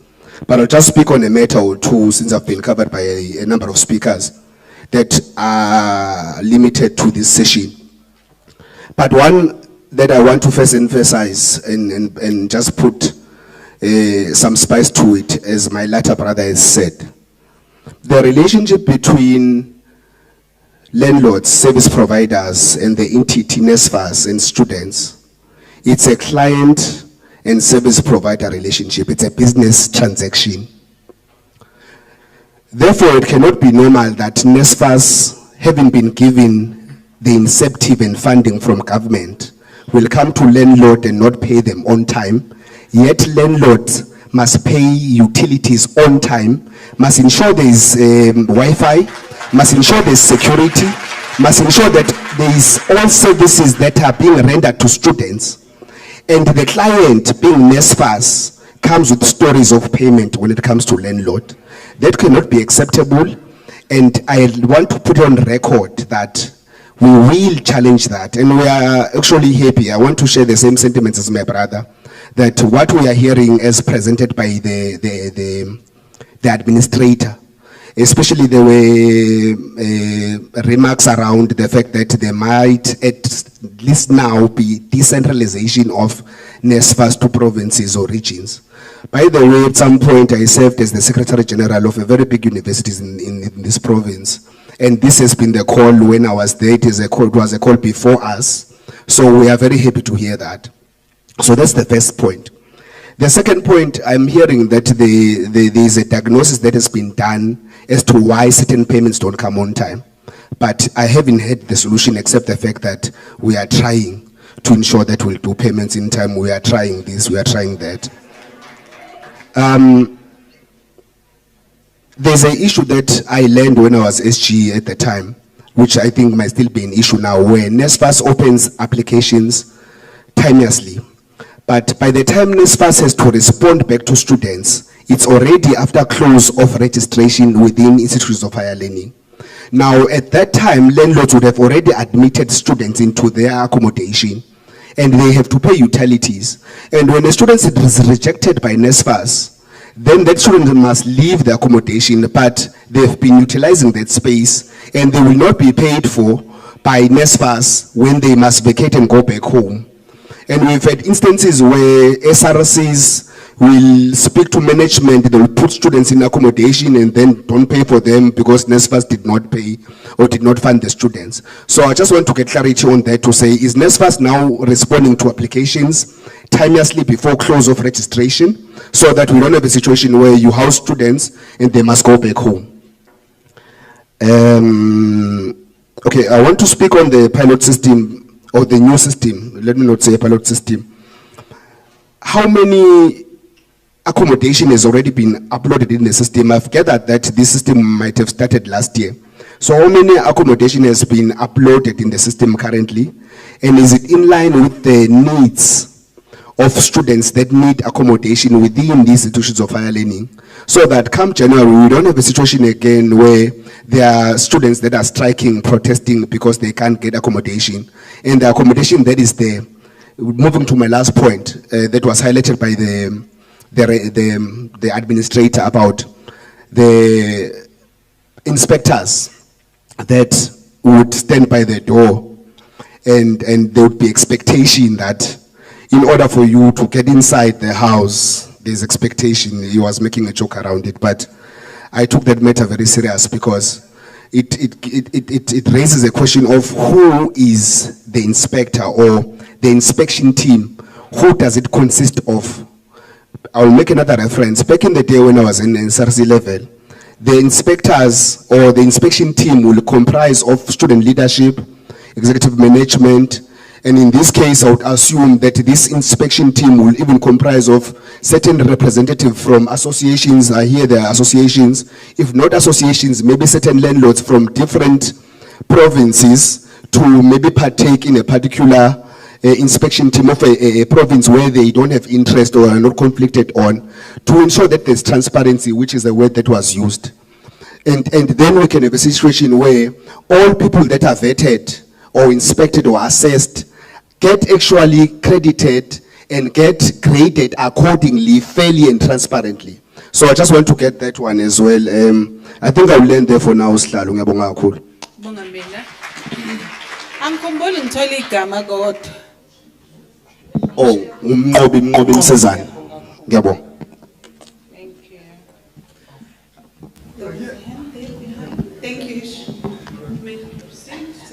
But I'll just speak on a matter or two since I've been covered by a number of speakers that are limited to this session. But one that I want to first emphasize and just put some spice to it, as my latter brother has said. The relationship between landlords, service providers, and the entity NSFAS and students, it's a client and service provider relationship. It's a business transaction. Therefore, it cannot be normal that NSFAS, having been given the incentive and funding from government, will come to landlord and not pay them on time, yet landlords must pay utilities on time, must ensure there is Wi-Fi, must ensure there is security, must ensure that there is all services that are being rendered to students, and the client, being NSFAS, comes with stories of payment when it comes to landlord. That cannot be acceptable, and I want to put on record that we will challenge that, and we are actually happy. I want to share the same sentiments as my brother, that what we are hearing as presented by the administrator, especially the way remarks around the fact that there might at least now be decentralization of NSFAS to provinces or regions. By the way, at some point I served as the Secretary General of a very big universities in this province. And this has been the call when I was there. It was a call before us. So we are very happy to hear that. So that's the first point. The second point, I'm hearing that there is a diagnosis that has been done as to why certain payments don't come on time. But I haven't had the solution except the fact that we are trying to ensure that we'll do payments in time. We are trying this, we are trying that. There's an issue that I learned when I was SG at the time, which I think might still be an issue now, where NSFAS opens applications timelessly. But by the time NSFAS has to respond back to students, it's already after close of registration within institutions of higher learning. Now, at that time, landlords would have already admitted students into their accommodation, and they have to pay utilities. And when a student is rejected by NSFAS, then that student must leave the accommodation, but they've been utilizing that space, and they will not be paid for by NSFAS when they must vacate and go back home. And we've had instances where SRCs will speak to management, they will put students in accommodation and then don't pay for them because NSFAS did not pay or did not fund the students. So I just want to get clarity on that to say, is NSFAS now responding to applications timelessly before close of registration so that we don't have a situation where you house students and they must go back home? Okay, I want to speak on the pilot system or the new system. Let me not say a pilot system. How many accommodation has already been uploaded in the system? I've gathered that this system might have started last year. So how many accommodation has been uploaded in the system currently? And is it in line with the needs of students that need accommodation within these institutions of higher learning? So that come January, we don't have a situation again where there are students that are striking, protesting because they can't get accommodation. And the accommodation that is there, moving to my last point, that was highlighted by the administrator about the inspectors that would stand by the door, and there would be expectation that in order for you to get inside the house, there's expectation. He was making a joke around it, but I took that matter very serious because it raises a question of who is the inspector or the inspection team. Who does it consist of? I'll make another reference. Back in the day when I was in SRC level, the inspectors or the inspection team will comprise of student leadership, executive management, and in this case I would assume that this inspection team will even comprise of certain representatives from associations. I hear there are associations, if not associations, maybe certain landlords from different provinces to maybe partake in a particular inspection team of a province where they don't have interest or are not conflicted on, to ensure that there's transparency, which is the word that was used. And then we can have a situation where all people that are vetted or inspected or assessed get actually credited and get graded accordingly, fairly and transparently. So I just want to get that one as well. I think I'll learn there for now. Ngiyabonga kakhulu. Bonga mina. Angikhumbuli ngithola igama kodwa. Oh, umnqobi Msezane. Ngiyabonga. Thank you.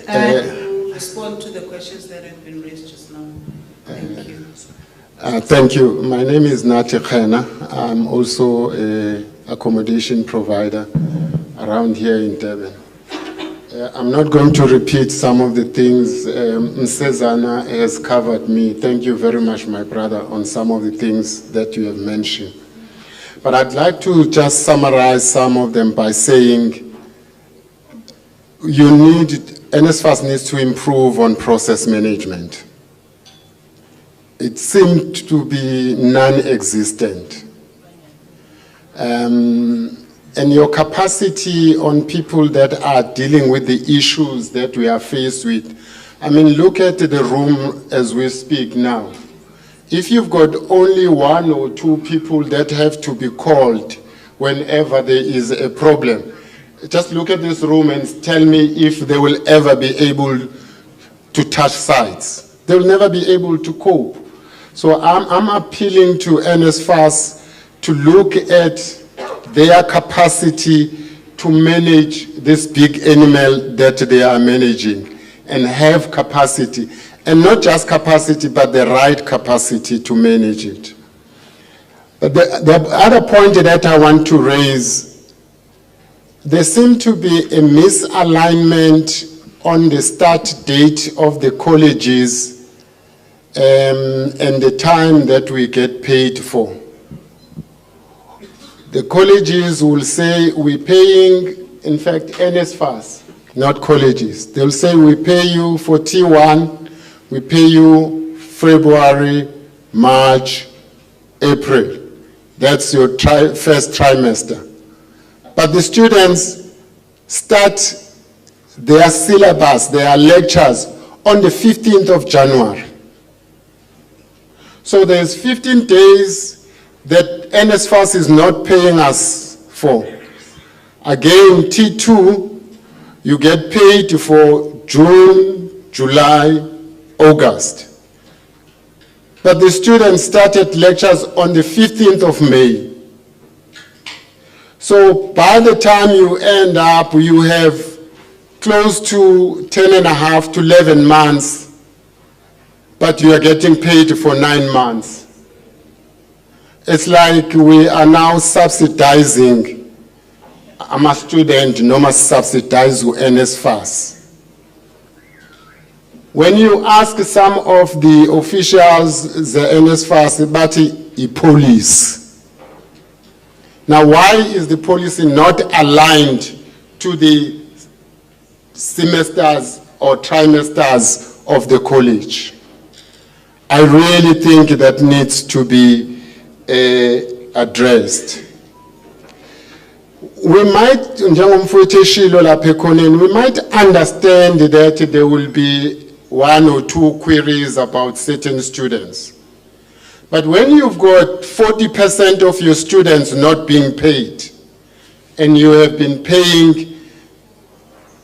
And respond to the questions that have been raised just now. Thank you. Thank you. My name is Nati Khena. I'm also an accommodation provider around here in Durban. I'm not going to repeat some of the things Msezana has covered me. Thank you very much, my brother, on some of the things that you have mentioned. But I'd like to just summarize some of them by saying NSFAS needs to improve on process management. It seemed to be non-existent. And your capacity on people that are dealing with the issues that we are faced with. I mean, look at the room as we speak now. If you've got only 1 or 2 people that have to be called whenever there is a problem, just look at this room and tell me if they will ever be able to touch sites. They will never be able to cope. So I'm appealing to NSFAS to look at their capacity to manage this big animal that they are managing and have capacity. And not just capacity, but the right capacity to manage it. But the other point that I want to raise, there seems to be a misalignment on the start date of the colleges and the time that we get paid for. The colleges will say we're paying, in fact, NSFAS, not colleges. They'll say we pay you for T1, we pay you February, March, April. That's your first trimester. But the students start their syllabus, their lectures on the 15th of January. So there's 15 days that NSFAS is not paying us for. Again, T2, you get paid for June, July, August. But the students started lectures on the 15th of May. So by the time you end up, you have close to 10.5 to 11 months, but you are getting paid for 9 months. It's like we are now subsidizing. I'm a student, no more subsidize NSFAS. When you ask some of the officials, the NSFAS, but the police. Now, why is the policy not aligned to the semesters or trimesters of the college? I really think that needs to be addressed. We might, we might understand that there will be 1 or 2 queries about certain students. But when you've got 40% of your students not being paid, and you have been paying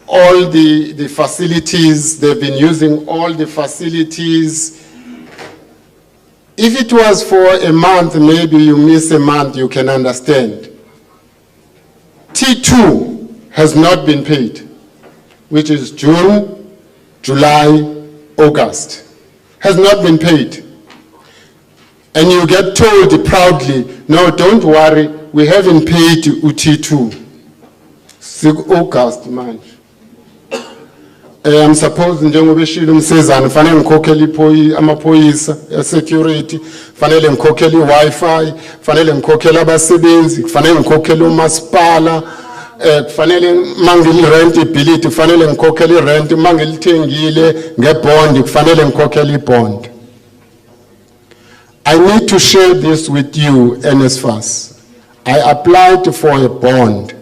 all the facilities, they've been using all the facilities. If it was for a month, maybe you miss a month, you can understand. T2 has not been paid, which is June, July, August. Has not been paid. And you get told proudly, no, don't worry, we haven't paid T2. August, man. I'm supposed njengoba eshilo umsezana fanele ngikhokhele amaphoyisa security, fanele ngikhokhele iWi-Fi, fanele ngikhokhele abasebenzi, fanele ngikhokhele umasipala, fanele mangili rent ability, fanele ngikhokhele rent, mangilithengile ngebond, fanele ngikhokhele ibond. I need to share this with you, NSFAS. I applied for a bond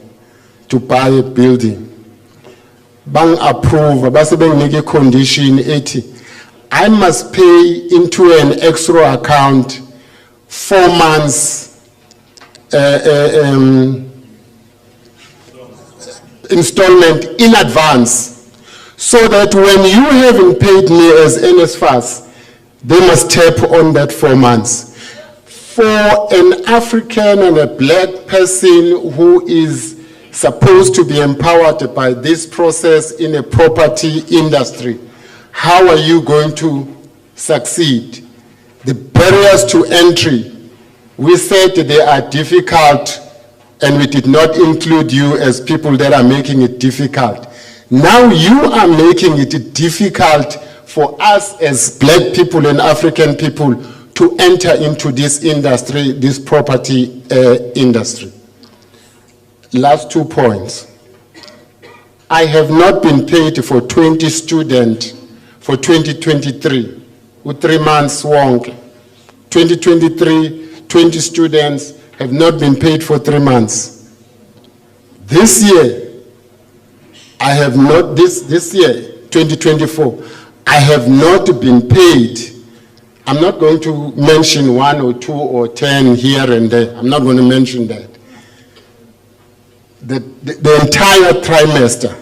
to buy a building. Bang approve, base benginike condition ethi I must pay into an escrow account 4 months installment in advance, so that when you haven't paid me as NSFAS, they must tap on that 4 months. For an African and a black person who is supposed to be empowered by this process in a property industry, how are you going to succeed? The barriers to entry, we said they are difficult and we did not include you as people that are making it difficult. Now you are making it difficult for us as black people and African people to enter into this industry, this property industry. Last 2 points. I have not been paid for 20 students for 2023, with 3 months wonk. 2023, 20 students have not been paid for 3 months. This year, I have not, this year, 2024, I have not been paid. I'm not going to mention 1 or 2 or 10 here and there. I'm not going to mention that. The entire trimester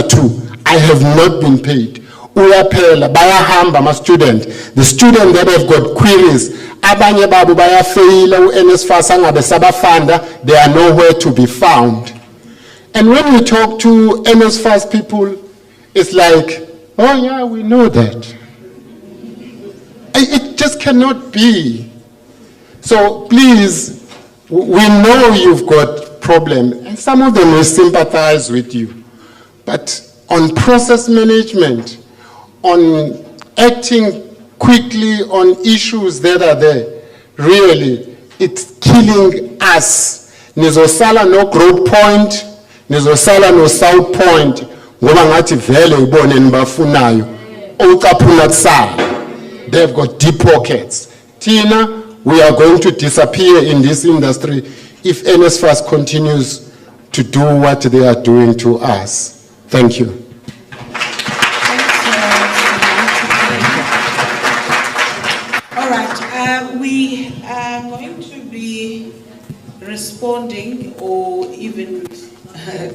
2, I have not been paid. Uyaphela bayahamba ma student, the student that have got queries, abanye babo bayafeyila uNSFAS angabe sabafanda, they are nowhere to be found. And when we talk to NSFAS people, it's like, oh yeah, we know that. It just cannot be. So please, we know you've got problems, and some of them will sympathize with you. But on process management, on acting quickly on issues that are there, really, it's killing us. Nizosala no growth point, nizosala no south point, ngoba ngathi vele ibone nibafunayo, ucaphuna kusala. They've got deep pockets. Tina, we are going to disappear in this industry if NSFAS continues to do what they are doing to us. Thank you. All right, we are going to be responding or even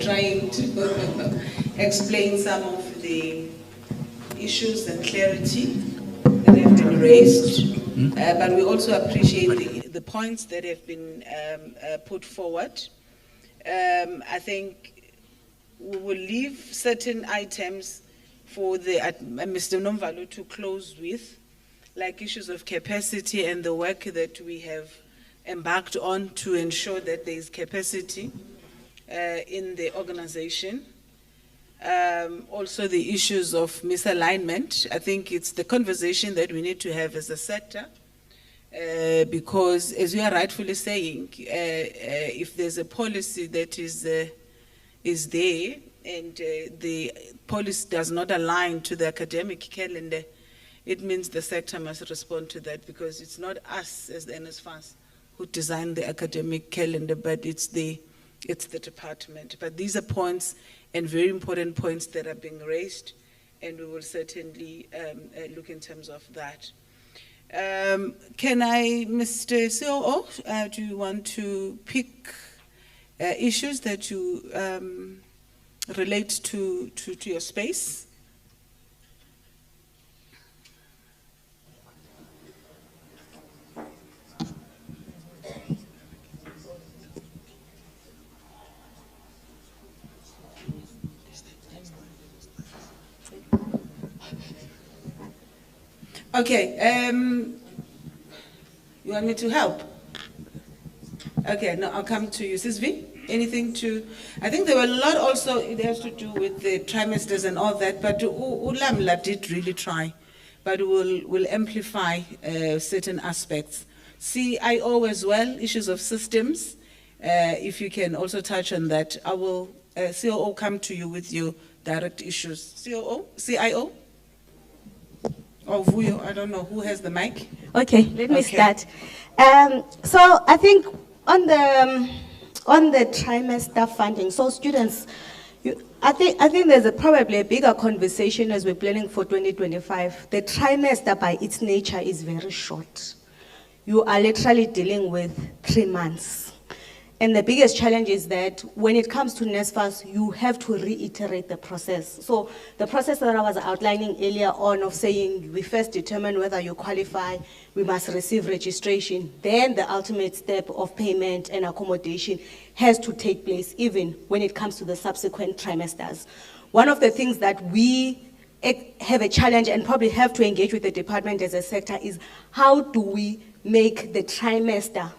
trying to explain some of the issues and clarity that have been raised. But we also appreciate the points that have been put forward. I think we will leave certain items for Mr. Nomvalo to close with, like issues of capacity and the work that we have embarked on to ensure that there is capacity in the organization. Also the issues of misalignment. I think it's the conversation that we need to have as a sector, because as you are rightfully saying, if there's a policy that is there and the policy does not align to the academic calendar, it means the sector must respond to that, because it's not us as the NSFAS who design the academic calendar, but it's the department. But these are points and very important points that are being raised, and we will certainly look in terms of that. Can I, Mr. COO, do you want to pick issues that you relate to your space? Okay, you want me to help? Okay, no, I'll come to you. Sisvi, anything to, I think there were a lot also, it has to do with the trimesters and all that, but Ulamla did really try, but we'll amplify certain aspects. CIO as well, issues of systems, if you can also touch on that. I will, COO, come to you with your direct issues. CIO? Or Vuyo, I don't know, who has the mic? Okay, let me start. So I think on the trimester funding, so students, I think there's probably a bigger conversation as we're planning for 2025. The trimester by its nature is very short. You are literally dealing with 3 months. And the biggest challenge is that when it comes to NSFAS, you have to reiterate the process. So the process that I was outlining earlier on of saying we first determine whether you qualify, we must receive registration, then the ultimate step of payment and accommodation has to take place even when it comes to the subsequent trimesters. One of the things that we have a challenge and probably have to engage with the department as a sector is how do we make the trimester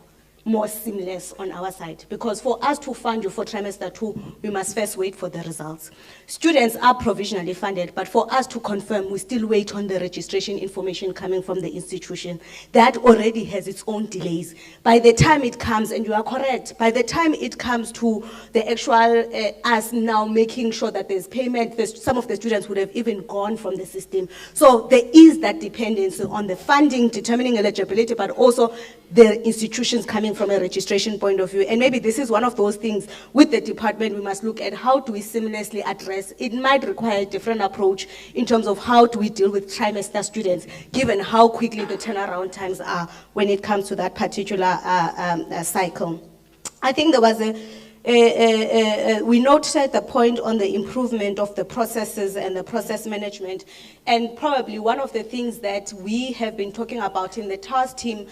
more seamless on our side. Because for us to fund you for trimester 2, we must first wait for the results. Students are provisionally funded, but for us to confirm, we still wait on the registration information coming from the institution. That already has its own delays. By the time it comes, and you are correct, by the time it comes to the actual, us now making sure that there's payment, some of the students would have even gone from the system. So there is that dependency on the funding, determining eligibility, but also the institutions coming from a registration point of view. And maybe this is one of those things with the department we must look at. How do we seamlessly address? It might require a different approach in terms of how do we deal with trimester students, given how quickly the turnaround times are when it comes to that particular cycle. I think there was we noted the point on the improvement of the processes and the process management. And probably one of the things that we have been talking about in the task team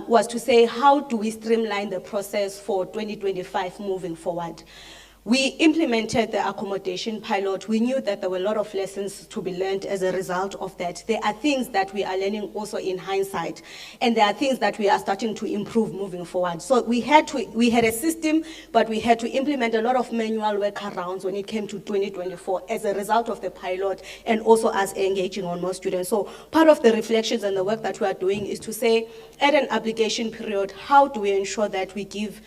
was to say, how do we streamline the process for 2025 moving forward? We implemented the accommodation pilot. We knew that there were a lot of lessons to be learned as a result of that. There are things that we are learning also in hindsight, and there are things that we are starting to improve moving forward. So we had a system, but we had to implement a lot of manual workarounds when it came to 2024 as a result of the pilot, and also us engaging on more students. So part of the reflections and the work that we are doing is to say, at an application period, how do we ensure that we give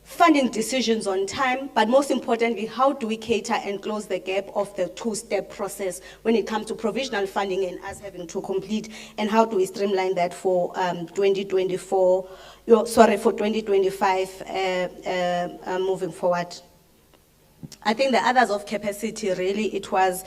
funding decisions on time, but most importantly, how do we cater and close the gap of the two-step process when it comes to provisional funding and us having to complete, and how do we streamline that for 2025 moving forward? I think the others of capacity, really, it was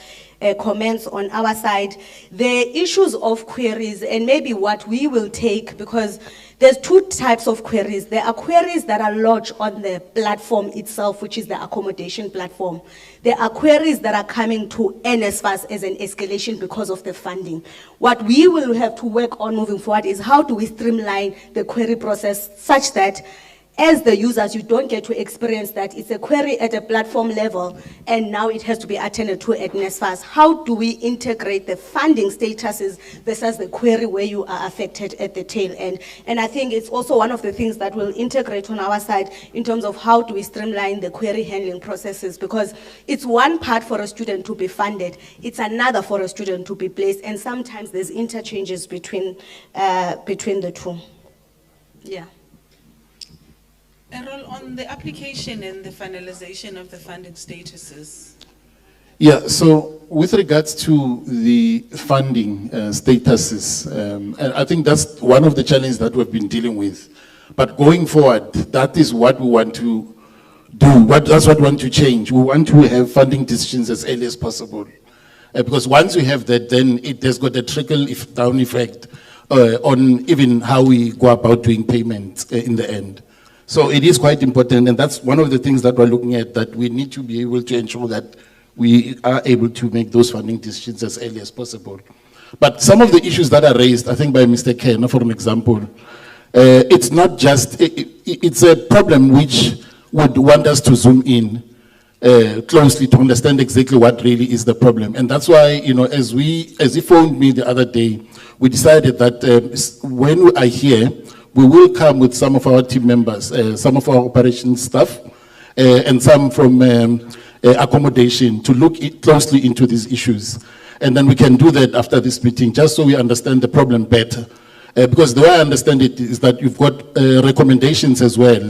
comments on our side. The issues of queries, and maybe what we will take, because there's two types of queries. There are queries that are lodged on the platform itself, which is the accommodation platform. There are queries that are coming to NSFAS as an escalation because of the funding. What we will have to work on moving forward is how do we streamline the query process such that as the users, you don't get to experience that it's a query at a platform level and now it has to be attended to at NSFAS. How do we integrate the funding statuses versus the query where you are affected at the tail end? And I think it's also one of the things that we'll integrate on our side in terms of how do we streamline the query handling processes, because it's one part for a student to be funded, it's another for a student to be placed, and sometimes there's interchanges between the two. Yeah. Errol, on the application and the finalization of the funding statuses. Yeah, so with regards to the funding statuses, and I think that's one of the challenges that we've been dealing with. But going forward, that is what we want to do. That's what we want to change. We want to have funding decisions as early as possible. Because once we have that, then it has got a trickle-down effect on even how we go about doing payments in the end. So it is quite important, and that's one of the things that we're looking at, that we need to be able to ensure that we are able to make those funding decisions as early as possible. But some of the issues that are raised, I think by Mr. Ken, for an example, it's not just, it's a problem which would want us to zoom in closely to understand exactly what really is the problem. And that's why, as he phoned me the other day, we decided that when we are here, we will come with some of our team members, some of our operations staff, and some from accommodation to look closely into these issues. And then we can do that after this meeting, just so we understand the problem better. Because the way I understand it is that you've got recommendations as well,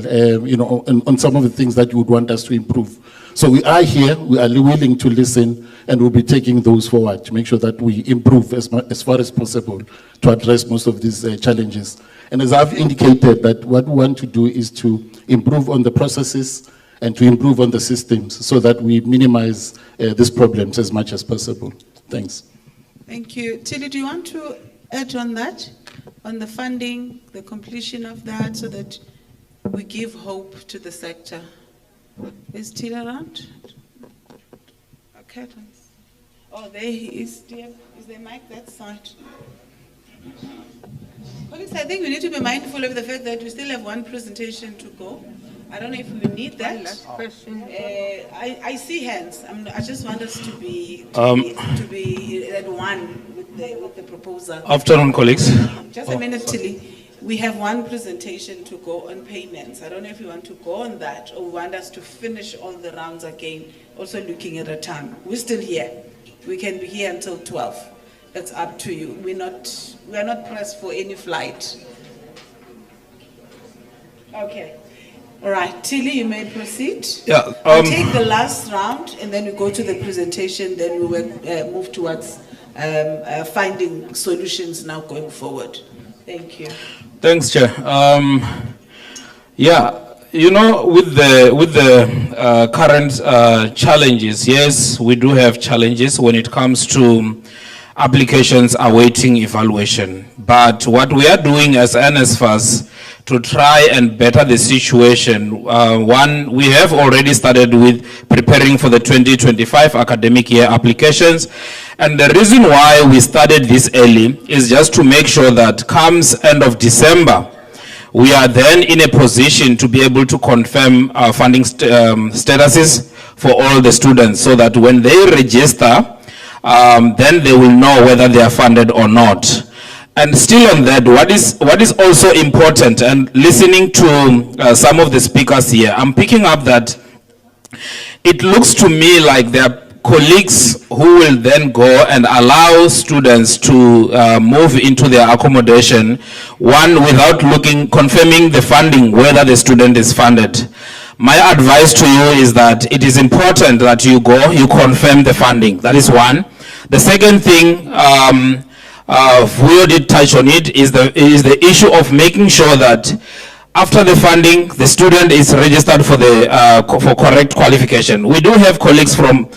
on some of the things that you would want us to improve. So we are here, we are willing to listen, and we'll be taking those forward to make sure that we improve as far as possible to address most of these challenges. And as I've indicated, that what we want to do is to improve on the processes and to improve on the systems so that we minimize these problems as much as possible. Thanks. Thank you. Tilly, do you want to add on that, on the funding, the completion of that, so that we give hope to the sector? Is Tilly around? Okay, thanks. Oh, there he is. Is there a mic that side? Colleagues, I think we need to be mindful of the fact that we still have one presentation to go. I don't know if we need that. Last question. I see hands. I just want us to be at one with the proposal. Afternoon, colleagues. Just a minute, Tilly. We have one presentation to go on payments. I don't know if you want to go on that or want us to finish all the rounds again, also looking at a time. We're still here. We can be here until 12. It's up to you. We are not pressed for any flight. Okay. All right, Tilly, you may proceed. Yeah. We'll take the last round and then we go to the presentation, then we will move towards finding solutions now going forward. Thank you. Thanks, Chair. Yeah, you know, with the current challenges, yes, we do have challenges when it comes to applications awaiting evaluation. But what we are doing as NSFAS to try and better the situation, one, we have already started with preparing for the 2025 academic year applications. And the reason why we started this early is just to make sure that comes end of December, we are then in a position to be able to confirm funding statuses for all the students so that when they register, then they will know whether they are funded or not. And still on that, what is also important, and listening to some of the speakers here, I'm picking up that it looks to me like there are colleagues who will then go and allow students to move into their accommodation, one, without confirming the funding, whether the student is funded. My advice to you is that it is important that you confirm the funding. That is one. The second thing, we did touch on it, is the issue of making sure that after the funding, the student is registered for for correct qualification. We do have colleagues from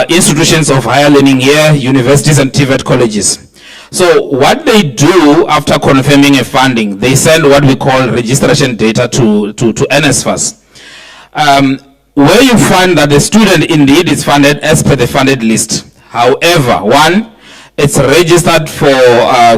institutions of higher learning here, universities and TVET colleges. So what they do after confirming a funding, they send what we call registration data to NSFAS. Where you find that the student indeed is funded as per the funded list. However, one, it's registered for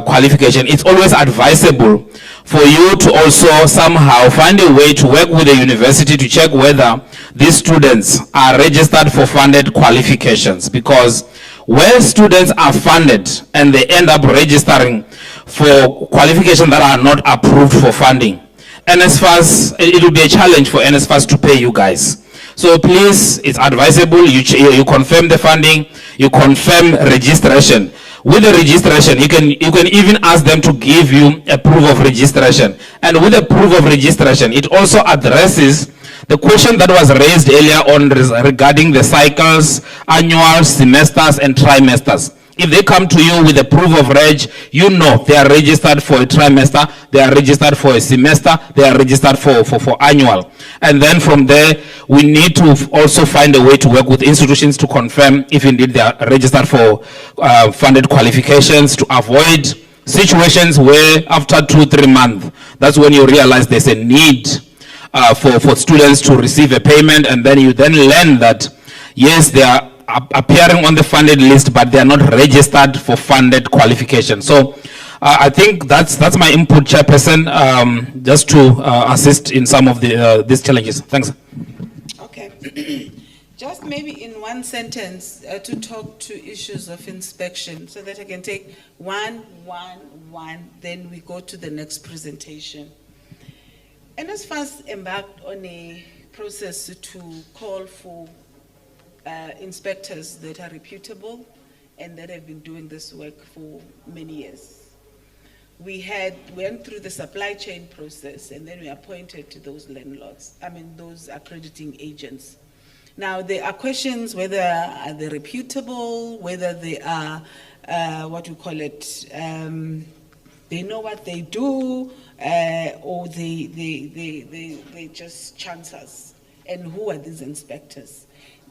qualification. It's always advisable for you to also somehow find a way to work with the university to check whether these students are registered for funded qualifications, because where students are funded and they end up registering for qualifications that are not approved for funding, NSFAS, it will be a challenge for NSFAS to pay you guys. So please, it's advisable you confirm the funding, you confirm registration. With the registration, you can even ask them to give you a proof of registration. And with a proof of registration, it also addresses the question that was raised earlier on regarding the cycles, annuals, semesters, and trimesters. If they come to you with a proof of reg, you know they are registered for a trimester, they are registered for a semester, they are registered for annual. And then from there, we need to also find a way to work with institutions to confirm if indeed they are registered for funded qualifications, to avoid situations where after 2-3 months, that's when you realize there's a need for students to receive a payment, and then you then learn that yes, they are appearing on the funded list, but they are not registered for funded qualification. So I think that's my input, Chairperson, just to assist in some of these challenges. Thanks. Okay. Just maybe in one sentence to talk to issues of inspection so that I can take one, then we go to the next presentation. NSFAS embarked on a process to call for inspectors that are reputable and that have been doing this work for many years. We went through the supply chain process and then we appointed to those those accrediting agents. Now there are questions whether they're reputable, whether they are, they know what they do, or they just chance us. And who are these inspectors?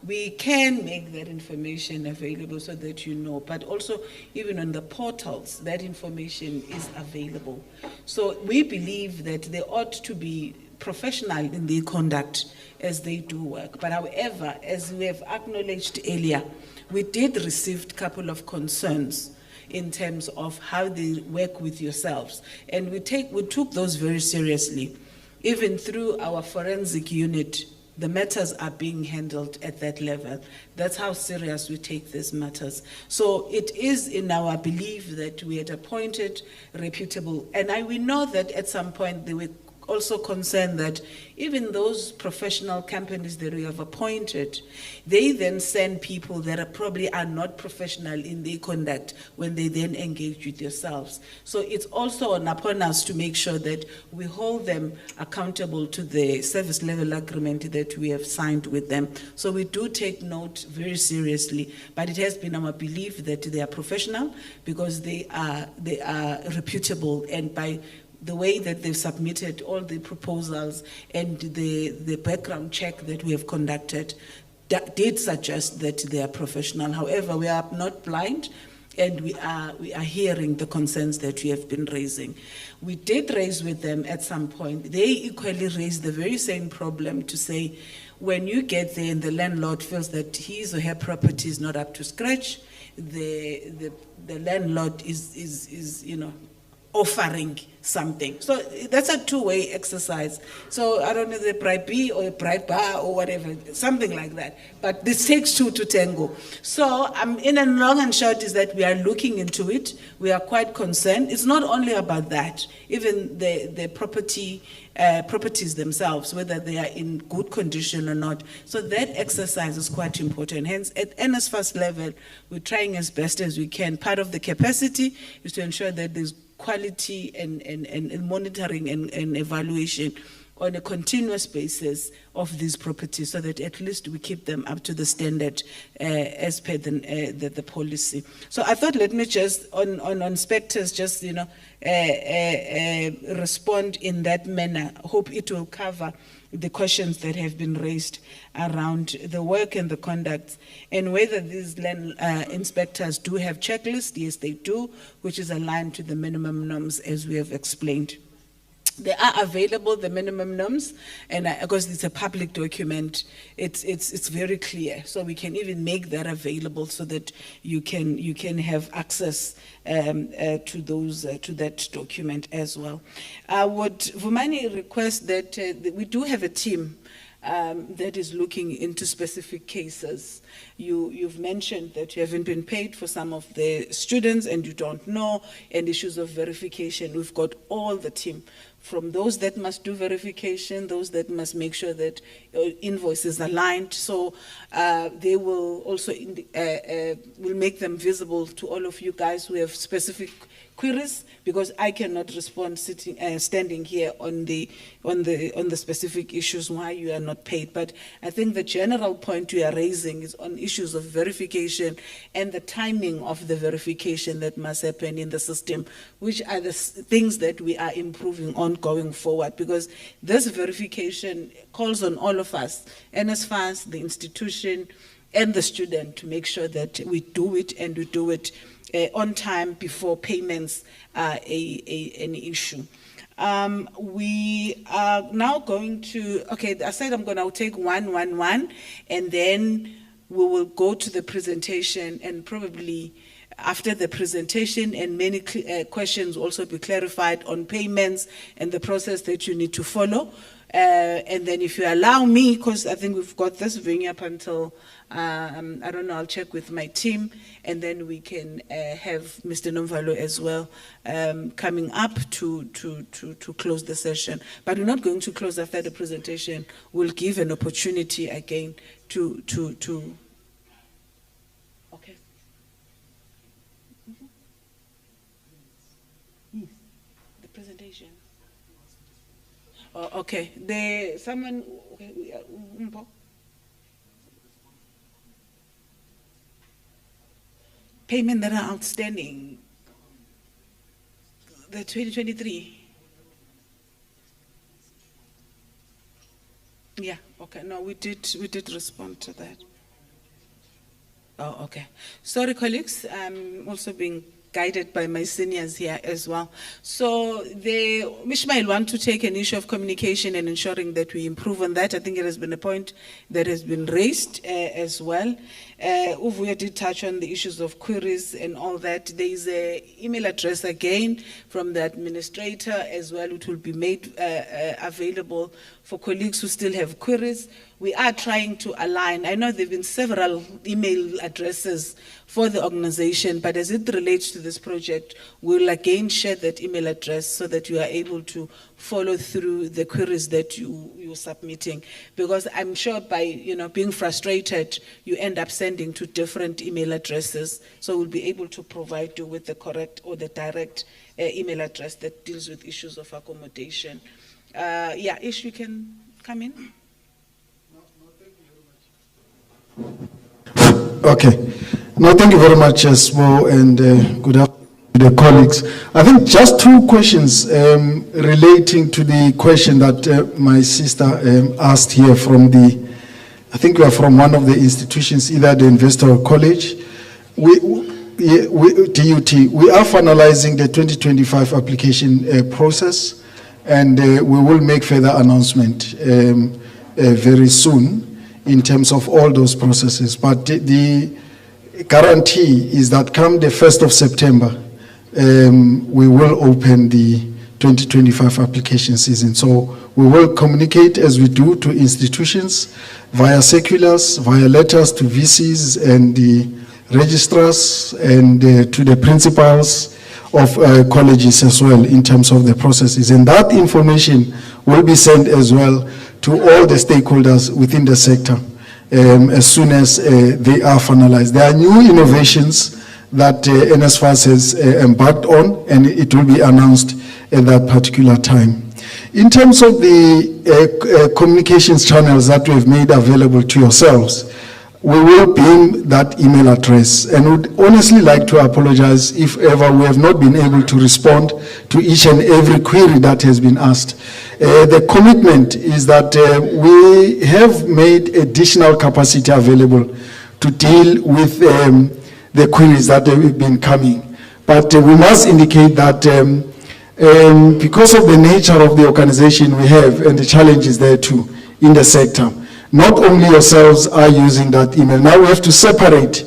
We can make that information available so that you know, but also even on the portals, that information is available. So we believe that they ought to be professional in their conduct as they do work. But however, as we have acknowledged earlier, we did receive a couple of concerns in terms of how they work with yourselves. And we took those very seriously. Even through our forensic unit, the matters are being handled at that level. That's how serious we take these matters. So it is in our belief that we had appointed reputable, and we know that at some point they were also concerned that even those professional companies that we have appointed, they then send people that probably are not professional in their conduct when they then engage with yourselves. So it's also upon us to make sure that we hold them accountable to the service level agreement that we have signed with them. So we do take note very seriously, but it has been our belief that they are professional because they are reputable, and by the way that they've submitted all the proposals and the background check that we have conducted did suggest that they are professional. However, we are not blind, and we are hearing the concerns that we have been raising. We did raise with them at some point. They equally raised the very same problem to say, when you get there and the landlord feels that his or her property is not up to scratch, the landlord is offering something. So that's a two-way exercise. So I don't know, the bribe B or a bribe bar or whatever, something like that. But this takes two to tango. So in a long and short is that we are looking into it. We are quite concerned. It's not only about that. Even the properties themselves, whether they are in good condition or not. So that exercise is quite important. Hence, at NSFAS level, we're trying as best as we can. Part of the capacity is to ensure that there's quality and monitoring and evaluation on a continuous basis of these properties, so that at least we keep them up to the standard as per the policy. So I thought, let me just on inspectors just respond in that manner. Hope it will cover the questions that have been raised around the work and the conduct, and whether these land inspectors do have checklists. Yes, they do, which is aligned to the minimum norms as we have explained. They are available, the minimum norms, and because it's a public document, it's very clear. So we can even make that available so that you can have access to those to that document as well. I would Vumani request that we do have a team that is looking into specific cases. You've mentioned that you haven't been paid for some of the students and you don't know, and issues of verification. We've got all the team, from those that must do verification, those that must make sure that invoices are aligned. So they will also will make them visible to all of you guys who have specific queries, because I cannot respond standing here on the specific issues why you are not paid. But I think the general point you are raising is on issues of verification and the timing of the verification that must happen in the system, which are the things that we are improving on going forward, because this verification calls on all of us, NSFAS, the institution, and the student, to make sure that we do it, and we do it on time before payments are an issue. We are now going to, I said I'm going to take one, and then we will go to the presentation, and probably after the presentation and many questions also be clarified on payments and the process that you need to follow. And then if you allow me, because I think we've got this venue up until, I don't know, I'll check with my team, and then we can have Mr. Nomvalo as well coming up to close the session. But we're not going to close after the presentation. We'll give an opportunity again to okay. The presentation. Oh, okay. Someone. Okay, payment that are outstanding. The 2023. Yeah. Okay. No, we did respond to that. Oh, okay. Sorry, colleagues. I'm also being guided by my seniors here as well. So Mishmael want to take an issue of communication and ensuring that we improve on that. I think it has been a point that has been raised as well. Uvuya did touch on the issues of queries and all that. There is an email address again from the administrator as well. It will be made available for colleagues who still have queries. we are trying to align. I know there have been several email addresses for the organization, but as it relates to this project, we'll again share that email address so that you are able to follow through the queries that you're submitting. Because I'm sure by being frustrated, you end up sending to different email addresses. So we'll be able to provide you with the correct or the direct email address that deals with issues of accommodation. Yeah, Ish, you can come in. Okay. No, thank you very much, Smo, and good afternoon to the colleagues. I think just two questions relating to the question that my sister asked here from I think we are from one of the institutions, either the Investor or College. DUT, we are finalizing the 2025 application process, and we will make further announcement very soon in terms of all those processes. But the guarantee is that come the 1st of September, we will open the 2025 application season. So we will communicate as we do to institutions via circulars, via letters to VCs and the registrars and to the principals of colleges as well in terms of the processes. And that information will be sent as well to all the stakeholders within the sector as soon as they are finalized. There are new innovations that NSFAS has embarked on, and it will be announced at that particular time. In terms of the communications channels that we have made available to yourselves, we will ping that email address, and would honestly like to apologize if ever we have not been able to respond to each and every query that has been asked. The commitment is that we have made additional capacity available to deal with the queries that have been coming. But we must indicate that because of the nature of the organization we have and the challenges there too in the sector, not only yourselves are using that email. Now we have to separate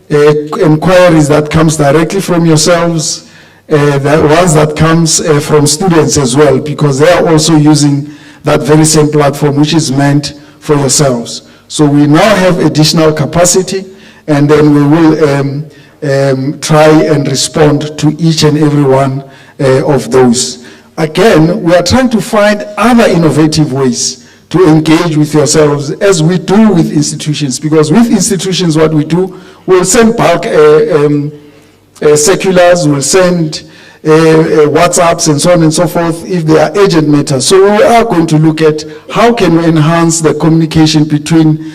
inquiries that comes directly from yourselves, the ones that comes from students as well, because they are also using that very same platform which is meant for yourselves. So we now have additional capacity, and then we will try and respond to each and every one of those. Again, we are trying to find other innovative ways to engage with yourselves as we do with institutions, because with institutions what we do, we'll send bulk circulars, we'll send WhatsApps and so on and so forth if they are urgent matters. So we are going to look at how can we enhance the communication between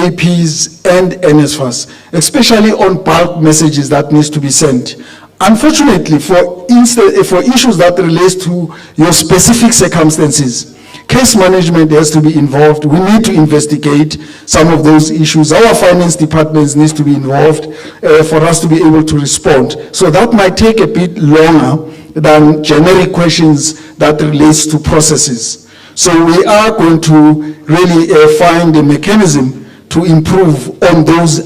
APs and NSFAS, especially on bulk messages that needs to be sent. Unfortunately, for issues that relate to your specific circumstances, case management has to be involved. We need to investigate some of those issues. Our finance departments needs to be involved for us to be able to respond. So that might take a bit longer than generic questions that relates to processes. So we are going to really find a mechanism to improve on those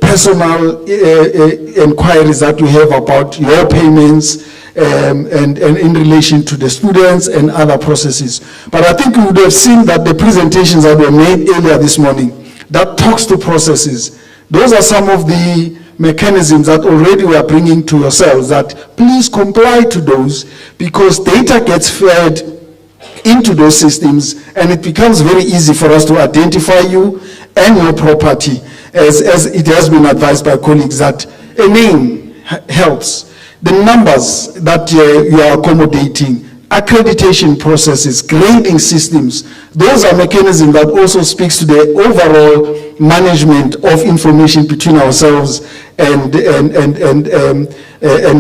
personal inquiries that we have about your payments, and in relation to the students and other processes. But I think you would have seen that the presentations that were made earlier this morning, that talks to processes. Those are some of the mechanisms that already we are bringing to yourselves, that please comply to those, because data gets fed into those systems, and it becomes very easy for us to identify you and your property, as it has been advised by colleagues that a name helps. The numbers that you are accommodating, accreditation processes, grading systems, those are mechanisms that also speaks to the overall management of information between ourselves and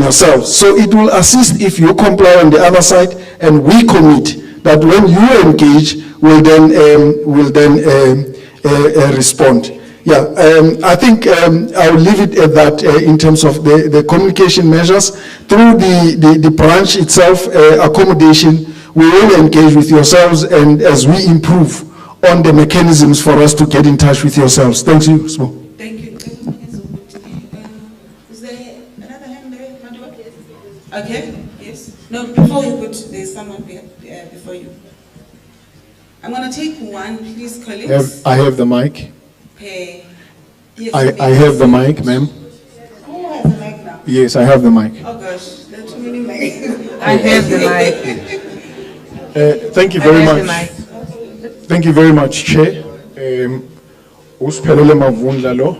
yourselves. So it will assist if you comply on the other side, and we commit that when you engage, we'll then respond. Yeah, I think I'll leave it at that in terms of the communication measures. Through the branch itself, accommodation, we will engage with yourselves, and as we improve on the mechanisms for us to get in touch with yourselves. Thank you. Thank you. Is there another hand there? Okay, yes. No, before you put, there's someone before you. I'm going to take one, please, colleagues. I have the mic. Yes, I have the mic, ma'am. Who has the mic now? Yes, I have the mic. Oh gosh, there are too many mics. I have the mic. Thank you very I have much. the Thank you very much, Chair. Usiphelele mavundla lo.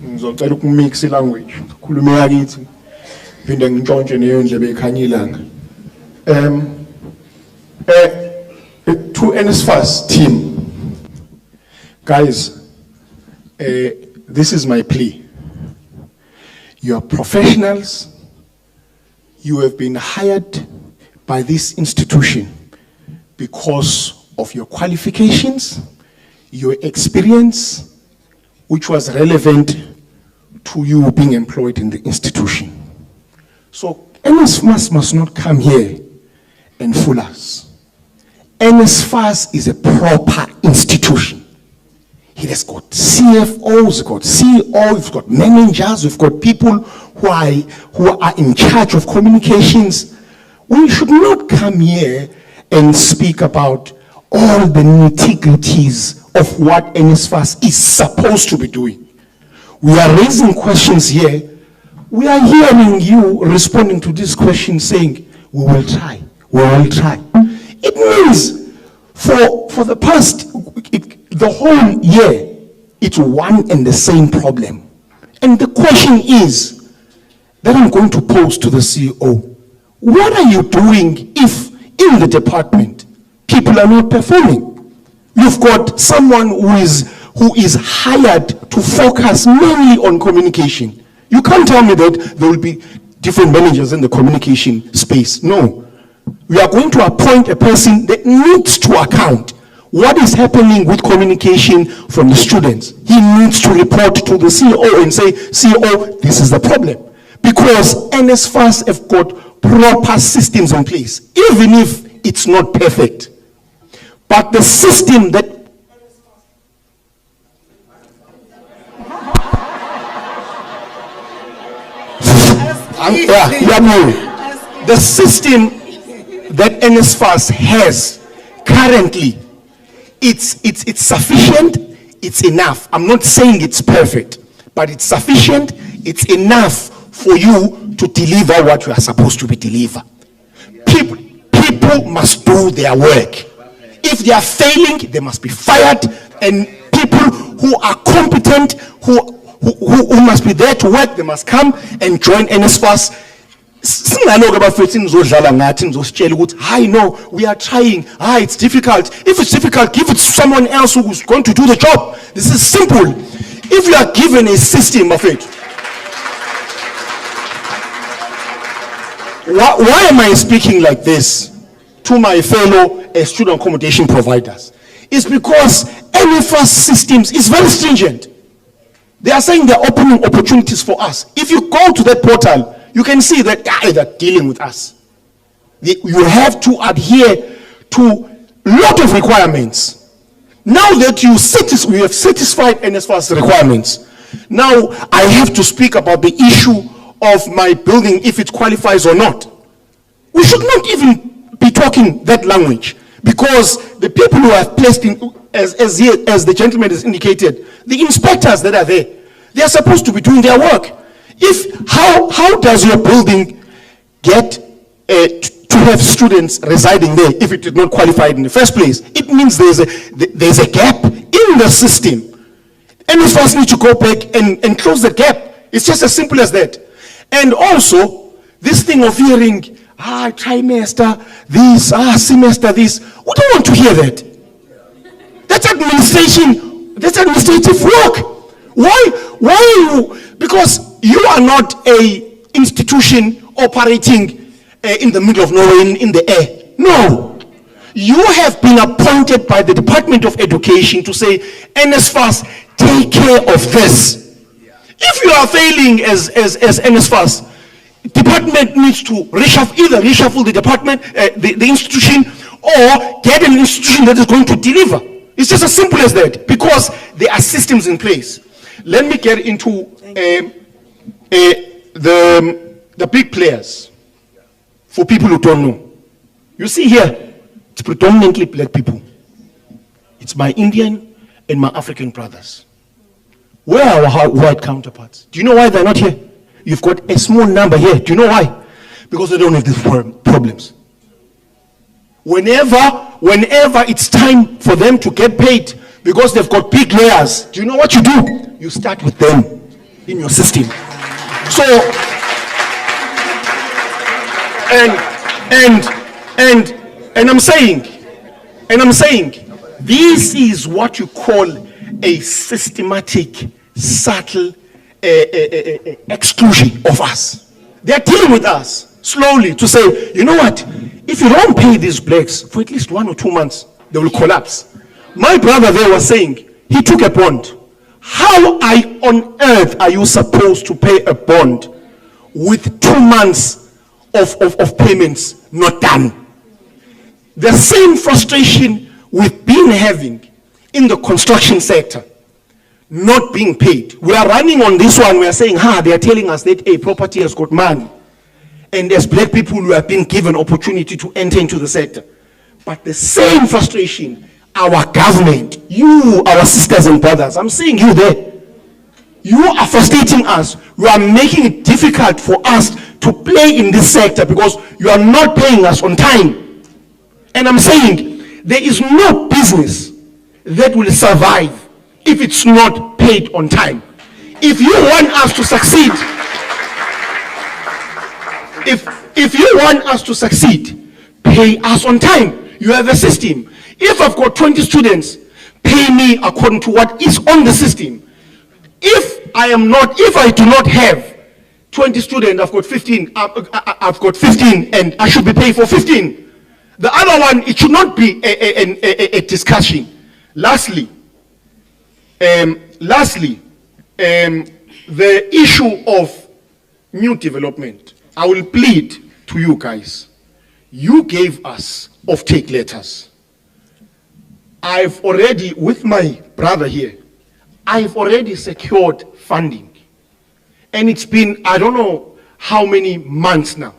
Ngizocela ukumix language. Khulume yakithi. Phinde ngintshontshe neyo ndlebe ekhanya ilanga. To NSFAS team. Guys, this is my plea. You are professionals. You have been hired by this institution because of your qualifications, your experience, which was relevant to you being employed in the institution. So NSFAS must not come here and fool us. NSFAS is a proper institution. It has got CFOs, got CEO, we've got managers, we've got people who are in charge of communications. We should not come here and speak about all the nitty-gritties of what NSFAS is supposed to be doing. We are raising questions here. We are hearing you responding to these questions saying, we will try, we will try. It means for the past, the whole year, it's one and the same problem. And the question is, that I'm going to pose to the CEO, what are you doing if in the department people are not performing? You've got someone who is hired to focus mainly on communication. You can't tell me that there will be different managers in the communication space. No. We are going to appoint a person that needs to account what is happening with communication from the students. He needs to report to the CEO and say, CEO, this is the problem. Because NSFAS have got proper systems in place, even if it's not perfect. But the system that the system that NSFAS has currently, it's sufficient, it's enough. I'm not saying it's perfect, but it's sufficient, it's enough for you to deliver what you are supposed to be deliver. People must do their work. If they are failing, they must be fired, and people who are competent, who must be there to work, they must come and join NSFAS. I know we are trying. It's difficult. If it's difficult, give it to someone else who's going to do the job. This is simple. If you are given a system of it, why am I speaking like this to my fellow student accommodation providers? It's because NSFAS systems is very stringent. They are saying they're opening opportunities for us. If you go to that portal, you can see that they're dealing with us. You have to adhere to a lot of requirements. Now that we have satisfied NSFAS requirements, now I have to speak about the issue of my building, if it qualifies or not. We should not even be talking that language, because the people who have placed in, as the gentleman has indicated, the inspectors that are there, they are supposed to be doing their work. How does your building get to have students residing there if it did not qualify in the first place? It means there's a gap in the system. And we first need to go back and close the gap. It's just as simple as that. And also, this thing of hearing, trimester, this, semester, this, we don't want to hear that. That's administration, that's administrative work. Why are you? Because you are not a institution operating in the middle of nowhere, in the air. No. You have been appointed by the Department of Education to say, NSFAS, take care of this. If you are failing as NSFAS, department needs to either reshuffle the department, the institution, or get an institution that is going to deliver. It's just as simple as that, because there are systems in place. Let me get into the the big players, for people who don't know, you see here, it's predominantly black people. It's my Indian and my African brothers. Where are our white counterparts? Do you know why they're not here? You've got a small number here. Do you know why? Because they don't have these problems. Whenever it's time for them to get paid, because they've got big layers, do you know what you do? You start with them in your system. So, and I'm saying, this is what you call a systematic, subtle exclusion of us. They're dealing with us slowly to say, you know what? If you don't pay these blacks for at least 1 or 2 months, they will collapse. My brother there was saying, he took a bond. How on earth are you supposed to pay a bond with 2 months of payments not done? The same frustration we've been having in the construction sector, not being paid. We are running on this one, we are saying, they are telling us that a property has got money. And as black people, we have been given opportunity to enter into the sector. But the same frustration, our government, you, our sisters and brothers, I'm seeing you there. You are frustrating us. You are making it difficult for us to play in this sector because you are not paying us on time. And I'm saying there is no business that will survive if it's not paid on time. If you want us to succeed, if you want us to succeed, pay us on time. You have a system. If I've got 20 students, pay me according to what is on the system. If I do not have 20 students, I've got 15, I've got 15 and I should be paid for 15. The other one, it should not be a discussion. Lastly, the issue of new development. I will plead to you guys. You gave us off-take letters. I've already, with my brother here, I've already secured funding. And it's been, I don't know how many months now.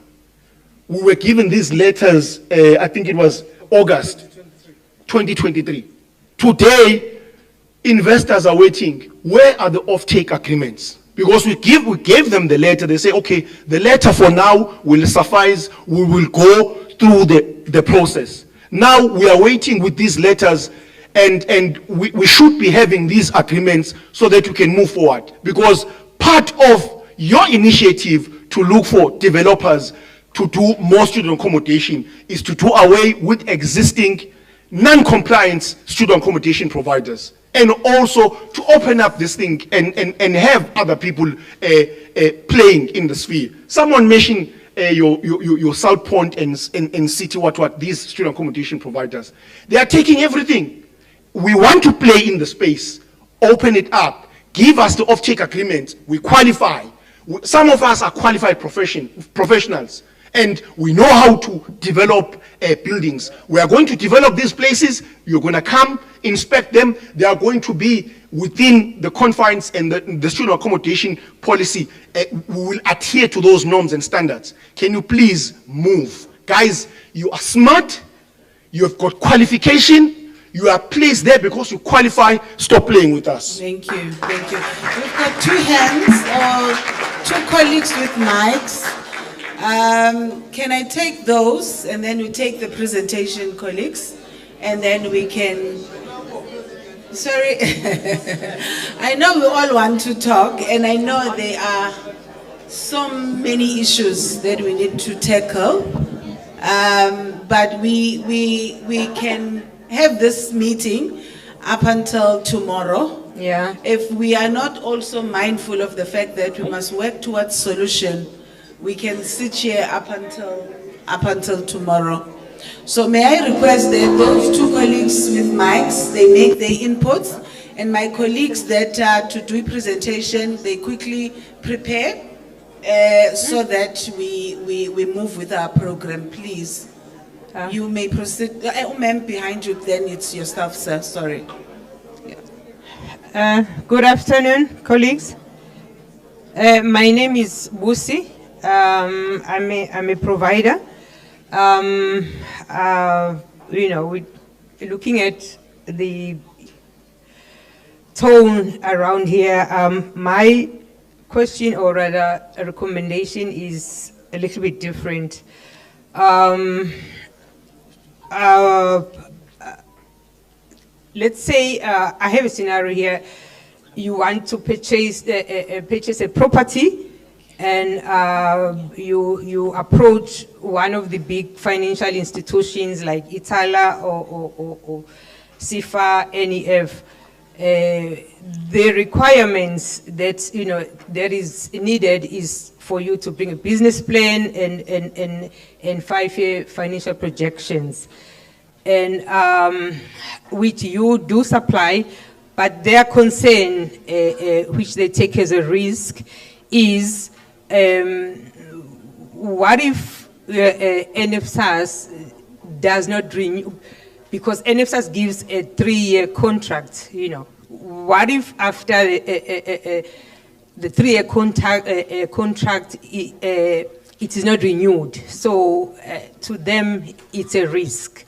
We were given these letters, I think it was August 2023. Today, investors are waiting. Where are the off-take agreements? Because we gave them the letter. They say, okay, the letter for now will suffice. We will go through the process. Now we are waiting with these letters, and we should be having these agreements so that we can move forward. Because part of your initiative to look for developers to do more student accommodation is to do away with existing non-compliant student accommodation providers. And also to open up this thing and have other people playing in the sphere. Someone mentioned your South Point and City, these student accommodation providers. They are taking everything. We want to play in the space, open it up, give us the off-take agreement, we qualify. Some of us are qualified professionals. And we know how to develop buildings. We are going to develop these places. You're going to come, inspect them. They are going to be within the confines and the student accommodation policy. We will adhere to those norms and standards. Can you please move? Guys, you are smart. You have got qualification. You are placed there because you qualify. Stop playing with us. Thank you. Thank you. We've got 2 hands or 2 colleagues with mics. Can I take those and then we take the presentation, colleagues, and then we can, sorry, I know we all want to talk and I know there are so many issues that we need to tackle, but we can have this meeting up until tomorrow. Yeah. If we are not also mindful of the fact that we must work towards solution, we can sit here up until tomorrow. So may I request that those 2 colleagues with mics, they make their inputs, and my colleagues that are to do presentation, they quickly prepare so that we move with our program, please. You may proceed. Ma'am, behind you, then it's your staff, sir. Sorry. Good afternoon, colleagues. My name is Busi. I'm a provider. You know, looking at the tone around here, my question, or rather a recommendation, is a little bit different. Let's say I have a scenario here. You want to purchase a property, and you approach one of the big financial institutions like Itala or SIFA, NEF. The requirements that that is needed is for you to bring a business plan and 5-year financial projections, and which you do supply. But their concern, which they take as a risk, is what if NSFAS does not renew? Because NSFAS gives a 3-year contract, What if after the 3-year contract, it is not renewed? So to them, it's a risk.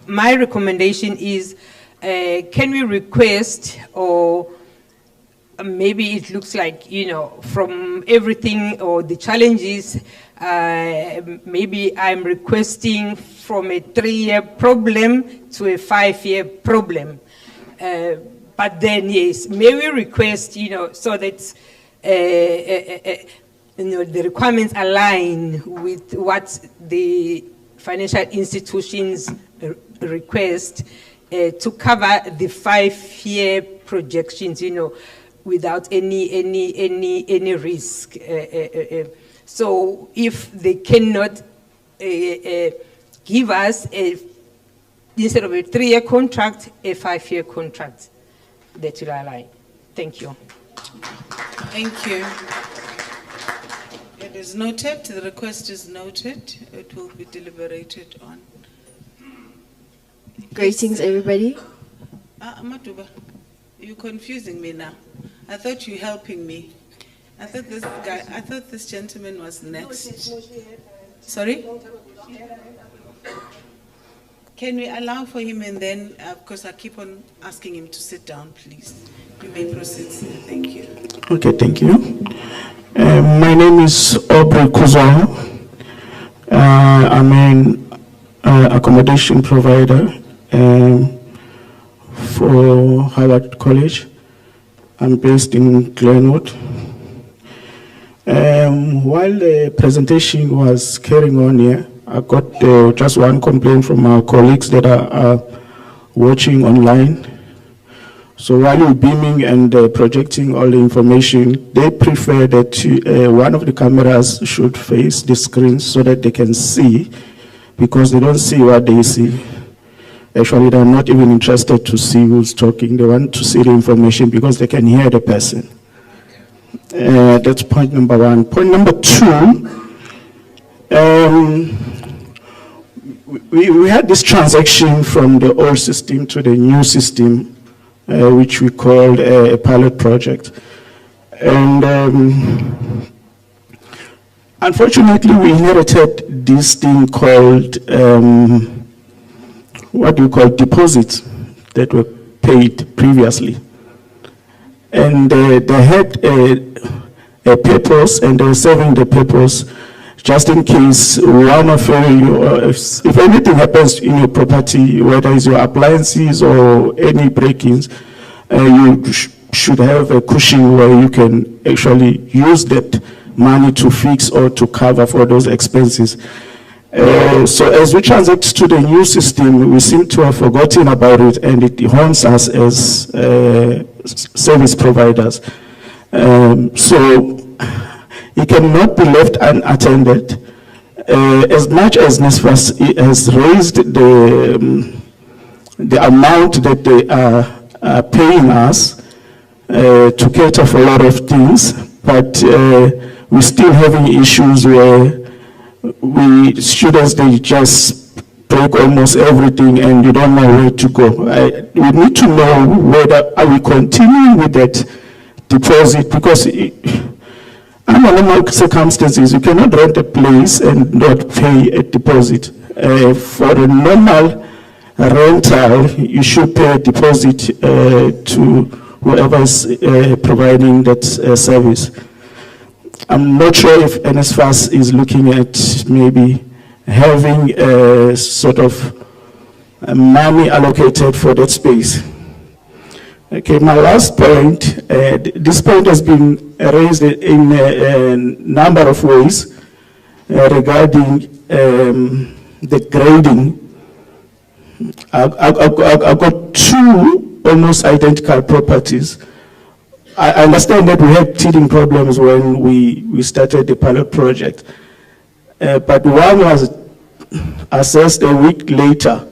My recommendation is, can we request, or maybe it looks like, from everything or the challenges, maybe I'm requesting from a 3-year problem to a 5-year problem. But then, yes, may we request, so that the requirements align with what the financial institutions request, to cover the 5-year projections, without any risk. So if they cannot give us instead of a 3-year contract, a 5-year contract, that will align. Thank you. Thank you. It is noted. The request is noted. It will be deliberated on. Greetings, everybody. Matuba, you're confusing me now. I thought you were helping me. I thought this gentleman was next. Sorry? Can we allow for him, and then, because I keep on asking him to sit down, please. You may proceed, sir. Thank you. Okay, thank you. My name is Aubrey Kuzwa. I'm an accommodation provider for Howard College. I'm based in Glenwood. While the presentation was carrying on here, I got just one complaint from our colleagues that are watching online. So while you're beaming and projecting all the information, they prefer that one of the cameras should face the screen so that they can see, because they don't see what they see. Actually, they're not even interested to see who's talking. They want to see the information because they can hear the person. That's point number one. Point number two, we had this transaction from the old system to the new system, which we called a pilot project. And unfortunately, we inherited this thing called, deposits that were paid previously. And they had a purpose, and they were serving the purpose just in case one of if anything happens in your property, whether it's your appliances or any break-ins, you should have a cushion where you can actually use that money to fix or to cover for those expenses. So as we transact to the new system, we seem to have forgotten about it, and it haunts us as service providers. So it cannot be left unattended. As much as NSFAS has raised the amount that they are paying us to cater for a lot of things, but we're still having issues where students, they just break almost everything and you don't know where to go. We need to know whether are we continuing with that deposit, because under normal circumstances, you cannot rent a place and not pay a deposit. For a normal rental, you should pay a deposit to whoever is providing that service. I'm not sure if NSFAS is looking at maybe having a sort of money allocated for that space. Okay, my last point, this point has been raised in a number of ways regarding the grading. I've got two almost identical properties. I understand that we had teething problems when we started the pilot project, but one was assessed a week later,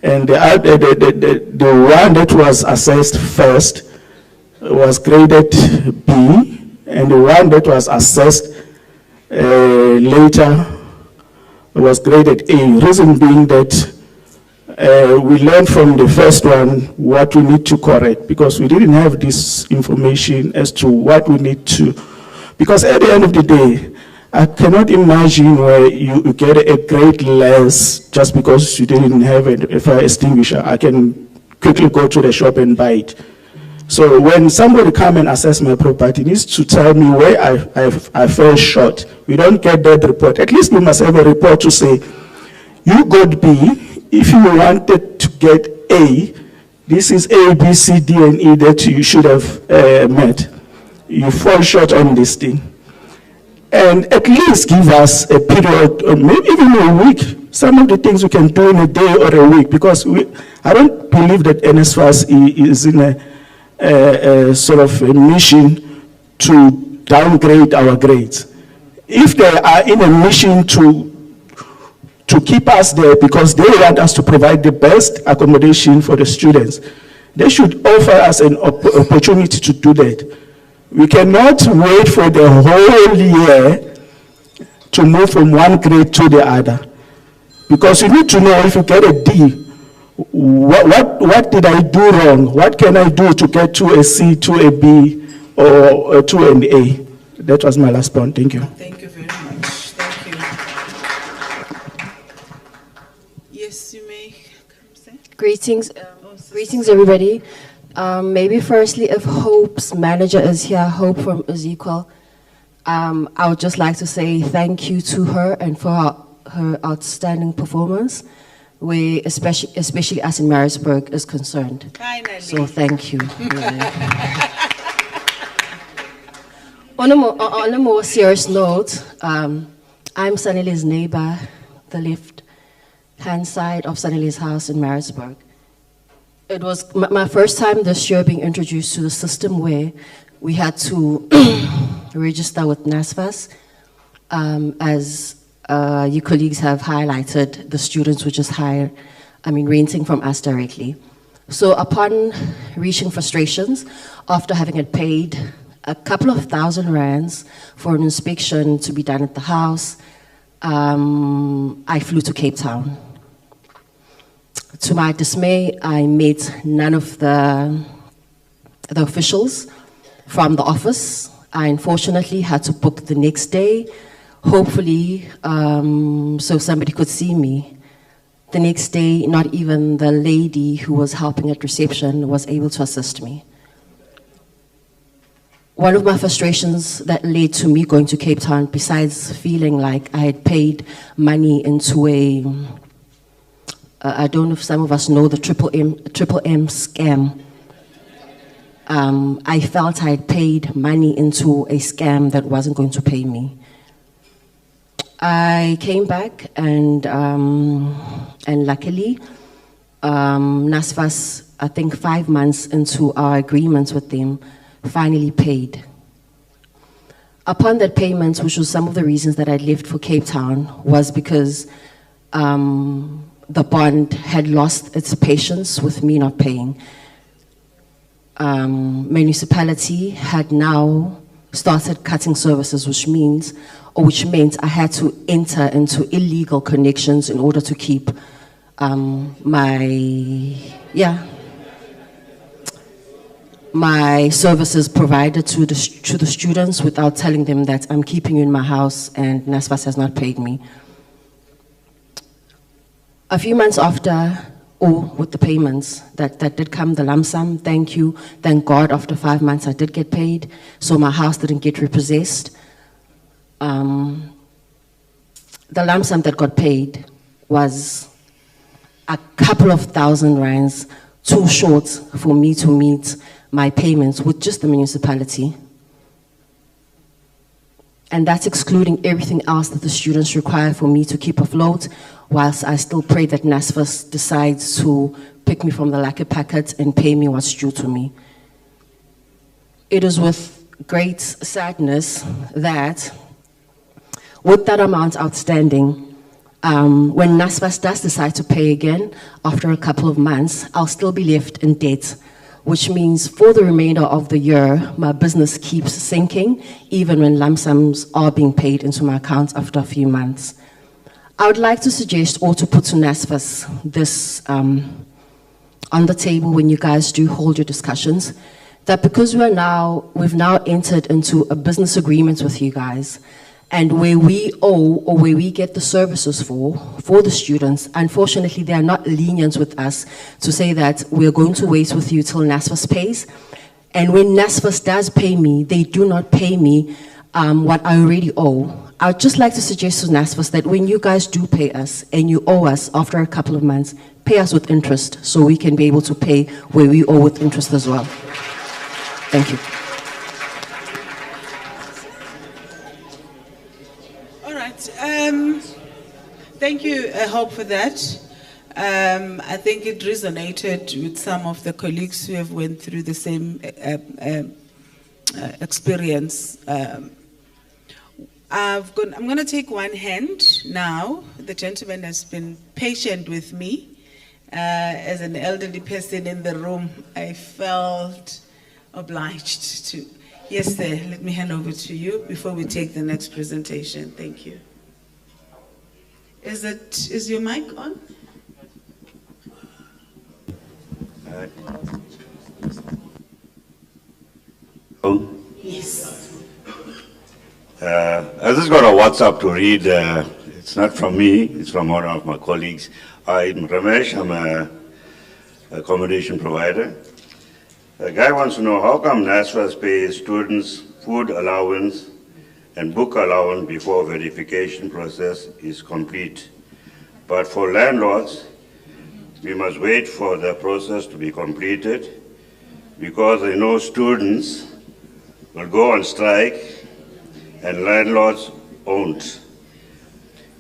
and the one that was assessed first was graded B, and the one that was assessed later was graded A. Reason being that we learned from the first one what we need to correct, because we didn't have this information as to what we need to, because at the end of the day, I cannot imagine where you get a grade less just because you didn't have a fire extinguisher. I can quickly go to the shop and buy it. So when somebody come and assess my property, needs to tell me where I fell short. We don't get that report. At least we must have a report to say, you got B, if you wanted to get A, this is A, B, C, D, and E that you should have met. You fall short on this thing. And at least give us a period, or maybe even a week. Some of the things we can do in a day or a week, because I don't believe that NSFAS is in a sort of a mission to downgrade our grades. If they are in a mission to keep us there because they want us to provide the best accommodation for the students, they should offer us an opportunity to do that. We cannot wait for the whole year to move from one grade to the other. Because you need to know, if you get a D, what did I do wrong? What can I do to get to a C, to a B, or to an A? That was my last point. Thank you. Thank you very much. Thank you. Yes, you may come say. Greetings, greetings everybody. Maybe firstly, if Hope's manager is here, Hope from Ezekiel, I would just like to say thank you to her and for her outstanding performance, where especially us in Maritzburg is concerned. Finally. So thank you. On a more serious note, I'm Saneli's neighbor, the left-hand side of Saneli's house in Maritzburg. It was my first time this year being introduced to the system where we had to register with NSFAS. As your colleagues have highlighted, the students would just renting from us directly. So upon reaching frustrations, after having it paid a couple of $1,000 for an inspection to be done at the house, I flew to Cape Town. To my dismay, I met none of the officials from the office. I unfortunately had to book the next day, hopefully, so somebody could see me. The next day, not even the lady who was helping at reception was able to assist me. One of my frustrations that led to me going to Cape Town, besides feeling like I had paid money into I don't know if some of us know the triple M scam. I felt I had paid money into a scam that wasn't going to pay me. I came back and luckily, NSFAS, I think 5 months into our agreements with them, finally paid. Upon that payment, which was some of the reasons that I left for Cape Town, was because the bond had lost its patience with me not paying. Municipality had now started cutting services, which meant I had to enter into illegal connections in order to keep my services provided to the students without telling them that I'm keeping you in my house and NSFAS has not paid me. A few months after, with the payments that did come, the lump sum, thank you, thank God, after 5 months I did get paid, so my house didn't get repossessed. The lump sum that got paid was a couple of thousand rands too short for me to meet my payments with just the municipality. And that's excluding everything else that the students require for me to keep afloat, whilst I still pray that NSFAS decides to pick me from the lacquer packet and pay me what's due to me. It is with great sadness that with that amount outstanding, when NSFAS does decide to pay again, after a couple of months, I'll still be left in debt, which means for the remainder of the year, my business keeps sinking, even when lump sums are being paid into my account after a few months. I would like to suggest or to put to NSFAS this on the table when you guys do hold your discussions, that because we've now entered into a business agreement with you guys, and where we owe or where we get the services for the students, unfortunately, they are not lenient with us to say that we're going to wait with you till NSFAS pays. And when NSFAS does pay me, they do not pay me what I already owe. I'd just like to suggest to NSFAS that when you guys do pay us and you owe us after a couple of months, pay us with interest so we can be able to pay where we owe with interest as well. Thank you. Thank you, Hope, for that. I think it resonated with some of the colleagues who have went through the same experience. I'm going to take one hand now. The gentleman has been patient with me. As an elderly person in the room, I felt obliged to. Yes, sir, let me hand over to you before we take the next presentation. Thank you. Is your mic on? Yes. I just got a WhatsApp to read. It's not from me, it's from one of my colleagues. I'm Ramesh, I'm a accommodation provider. The guy wants to know how come NSFAS pays students food allowance and book allowance before verification process is complete. But for landlords, we must wait for the process to be completed because I know students will go on strike and landlords won't.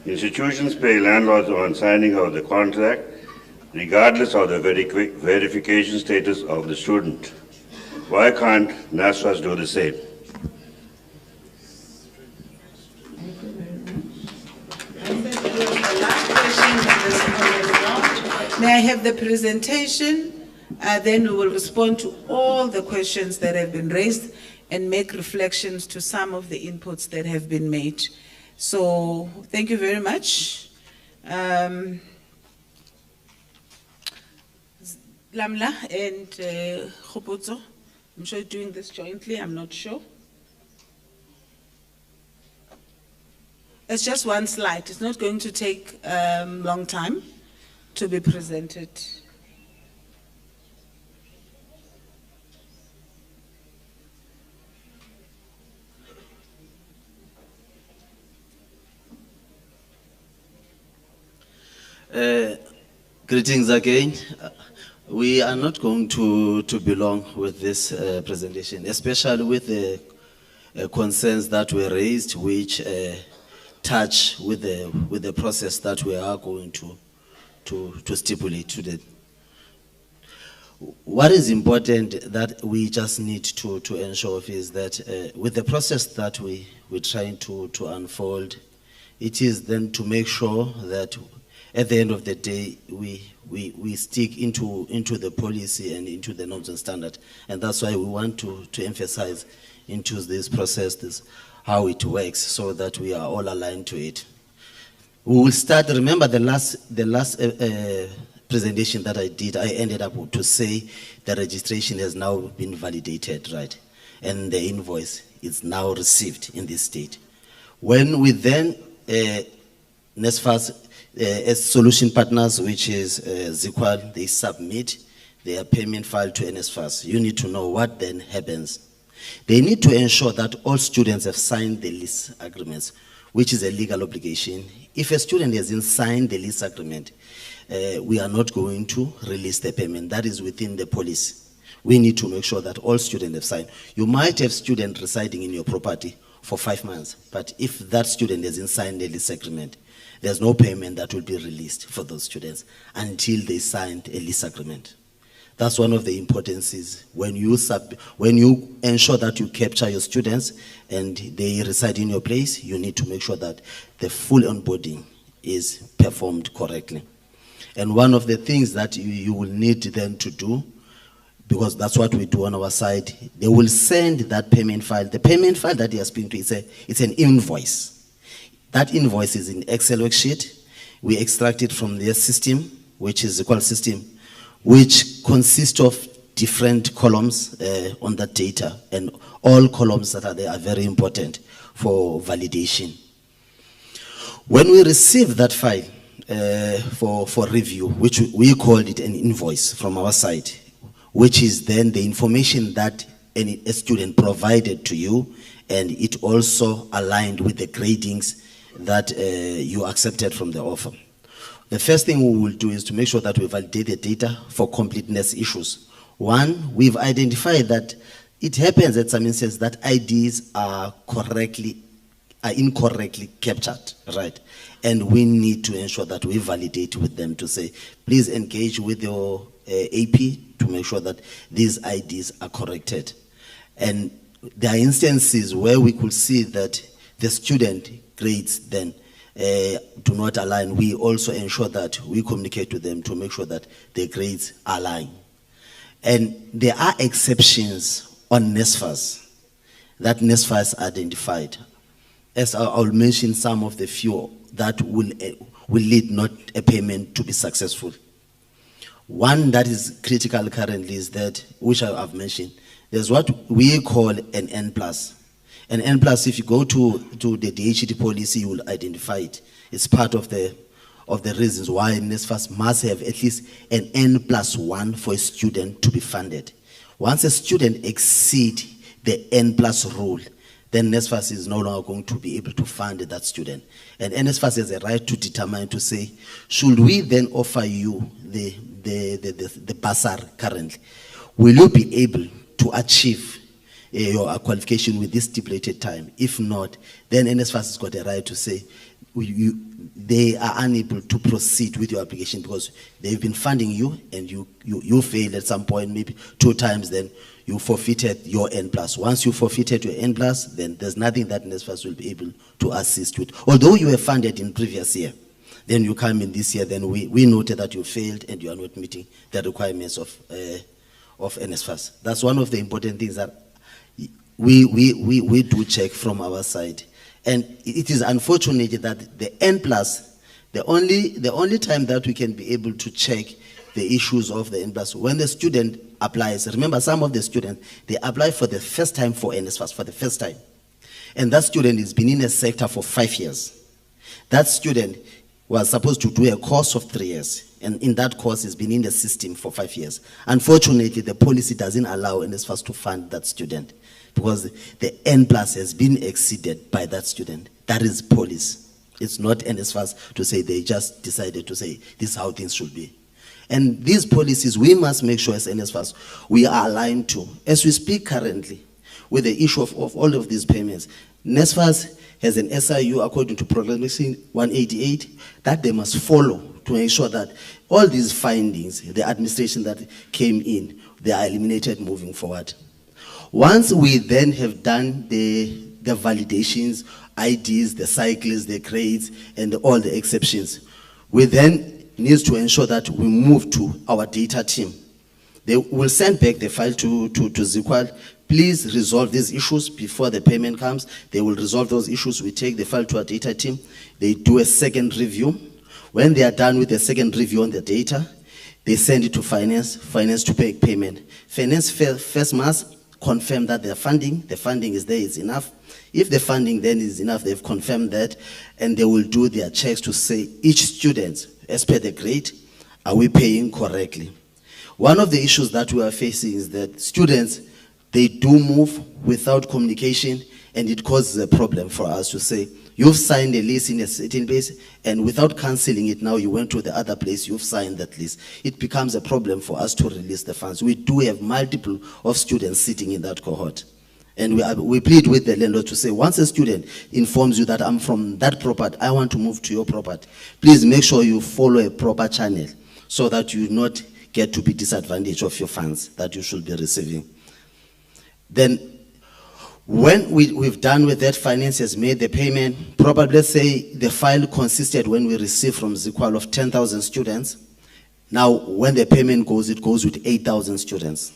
Institutions pay landlords on signing of the contract regardless of the verification status of the student. Why can't NSFAS do the same? May I have the presentation? Then we will respond to all the questions that have been raised and make reflections to some of the inputs that have been made. So thank you very much. Lamla and Khopotso, I'm sure you're doing this jointly, I'm not sure. It's just one slide. It's not going to take a long time to be presented. Greetings again. We are not going to be long with this presentation, especially with the concerns that were raised, which touch with the process that we are going to stipulate today. What is important that we just need to ensure is that with the process that we're trying to unfold, it is then to make sure that at the end of the day, we stick into the policy and into the norms and standards. And that's why we want to emphasize into this process, how it works, so that we are all aligned to it. We will start, remember the last presentation that I did, I ended up to say the registration has now been validated, right? And the invoice is now received in this state. When we then, NSFAS, as solution partners, which is ZIQUAL, they submit their payment file to NSFAS. You need to know what then happens. They need to ensure that all students have signed the lease agreements, which is a legal obligation. If a student hasn't signed the lease agreement, we are not going to release the payment. That is within the policy. We need to make sure that all students have signed. You might have students residing in your property for 5 months, but if that student hasn't signed the lease agreement, there's no payment that will be released for those students until they signed a lease agreement. That's one of the importances. When you ensure that you capture your students and they reside in your place, you need to make sure that the full onboarding is performed correctly. And one of the things that you will need then to do, because that's what we do on our side, they will send that payment file. The payment file that they are speaking to, it's an invoice. That invoice is in Excel worksheet. We extract it from their system, which is the ZIQUAL system, which consists of different columns on that data, and all columns that are there are very important for validation. When we receive that file for review, which we called it an invoice from our side, which is then the information that a student provided to you, and it also aligned with the gradings that you accepted from the offer. The first thing we will do is to make sure that we validate the data for completeness issues. One, we've identified that it happens at some instances that IDs are incorrectly captured, right? And we need to ensure that we validate with them to say, please engage with your AP to make sure that these IDs are corrected. And there are instances where we could see that the student grades then do not align. We also ensure that we communicate to them to make sure that the grades align. And there are exceptions on NSFAS that NSFAS identified. As I'll mention some of the few that will lead not a payment to be successful. One that is critical currently is that, which I've mentioned, there's what we call an N+. An N+, if you go to the DHET policy, you will identify it. It's part of the reasons why NSFAS must have at least an N+1 for a student to be funded. Once a student exceeds the N+ rule, then NSFAS is no longer going to be able to fund that student. And NSFAS has a right to determine, to say, should we then offer you the bursary currently? Will you be able to achieve your qualification with this stipulated time? If not, then NSFAS has got a right to say they are unable to proceed with your application because they've been funding you and you failed at some point, maybe 2 times, then you forfeited your N+. Once you forfeited your N+, then there's nothing that NSFAS will be able to assist with. Although you were funded in previous year, then you come in this year, then we noted that you failed and you are not meeting the requirements of NSFAS. That's one of the important things that we do check from our side. And it is unfortunate that the N+, the only time that we can be able to check the issues of the N+, when the student applies. Remember, some of the students, they apply for the first time for NSFAS, for the first time. And that student has been in a sector for 5 years. That student was supposed to do a course of 3 years. And in that course, has been in the system for 5 years. Unfortunately, the policy doesn't allow NSFAS to fund that student because the N+ has been exceeded by that student. That is policy. It's not NSFAS to say they just decided to say this is how things should be. And these policies, we must make sure as NSFAS, we are aligned to. As we speak currently, with the issue of all of these payments, NSFAS has an SIU according to Proclamation 188 that they must follow to ensure that all these findings, the administration that came in, they are eliminated moving forward. Once we then have done the validations, IDs, the cycles, the grades, and all the exceptions, we then need to ensure that we move to our data team. They will send back the file to ZIQUAL. Please resolve these issues before the payment comes. They will resolve those issues. We take the file to our data team. They do a second review. When they are done with the second review on the data, They send it to finance, finance to pay payment. Finance first must confirm that the funding is there, is enough. If the funding then is enough, they've confirmed that, and they will do their checks to say each student, as per the grade, are we paying correctly? One of the issues that we are facing is that students, they do move without communication, and it causes a problem for us to say, you've signed a lease in a certain place, and without cancelling it now, you went to the other place, you've signed that lease. It becomes a problem for us to release the funds. We do have multiple of students sitting in that cohort. And we plead with the landlord to say, once a student informs you that I'm from that property, I want to move to your property, please make sure you follow a proper channel so that you not get to be disadvantaged of your funds that you should be receiving. Then, when we've done with that, finance has made the payment, probably let's say the file consisted when we received from ZQual of 10,000 students. Now, when the payment goes, it goes with 8,000 students.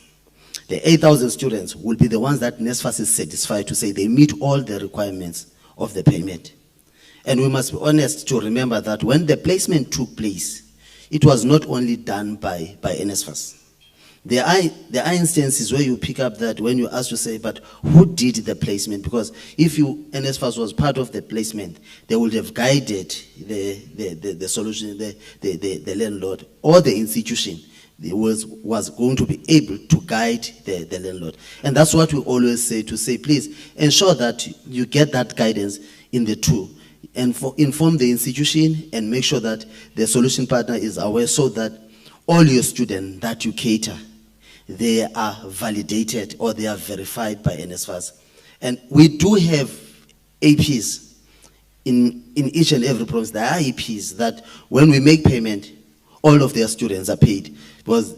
The 8,000 students will be the ones that NSFAS is satisfied to say they meet all the requirements of the payment. And we must be honest to remember that when the placement took place, it was not only done by NSFAS. There are instances where you pick up that when you ask to say, but who did the placement? Because if NSFAS was part of the placement, they would have guided the solution, the landlord or the institution was going to be able to guide the landlord. And that's what we always say, to say, please ensure that you get that guidance in the two, and inform the institution and make sure that the solution partner is aware, so that all your students that you cater, they are validated or they are verified by NSFAS. And we do have APs in each and every province. There are APs that when we make payment, all of their students are paid, because